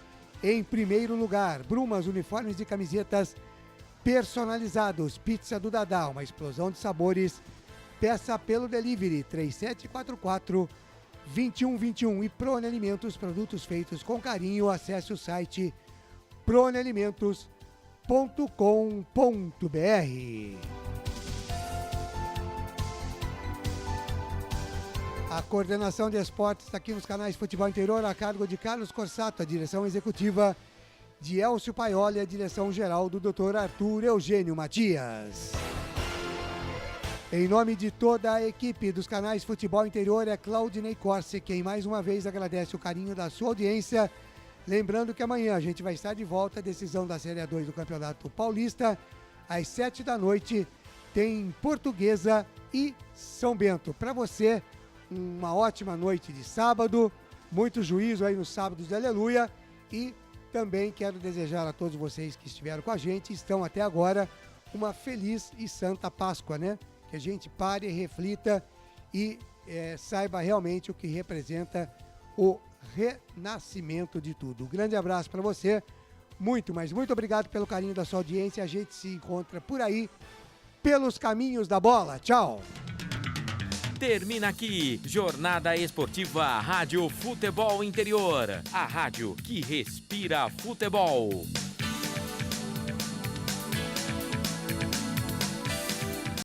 em primeiro lugar. Brumas, uniformes e camisetas personalizados. Pizza do Dadá, uma explosão de sabores. Peça pelo delivery 3744-2121. E Prone Alimentos, produtos feitos com carinho. Acesse o site pronealimentos.com.br. A coordenação de esportes está aqui nos canais Futebol Interior, a cargo de Carlos Corsato, a direção executiva de Elcio Paioli, a direção geral do Dr. Arthur Eugênio Matias. Em nome de toda a equipe dos canais Futebol Interior, é Claudinei Corsi quem mais uma vez agradece o carinho da sua audiência. Lembrando que amanhã a gente vai estar de volta, a decisão da Série A2 do Campeonato Paulista, às 7 da noite, tem Portuguesa e São Bento. Para você, uma ótima noite de sábado, muito juízo aí nos sábados de Aleluia, e também quero desejar a todos vocês que estiveram com a gente, estão até agora, uma feliz e santa Páscoa, né? Que a gente pare, reflita e saiba realmente o que representa o renascimento de tudo. Um grande abraço para você, muito obrigado pelo carinho da sua audiência. A gente se encontra por aí, pelos caminhos da bola. Tchau! Termina aqui, Jornada Esportiva Rádio Futebol Interior, a rádio que respira futebol.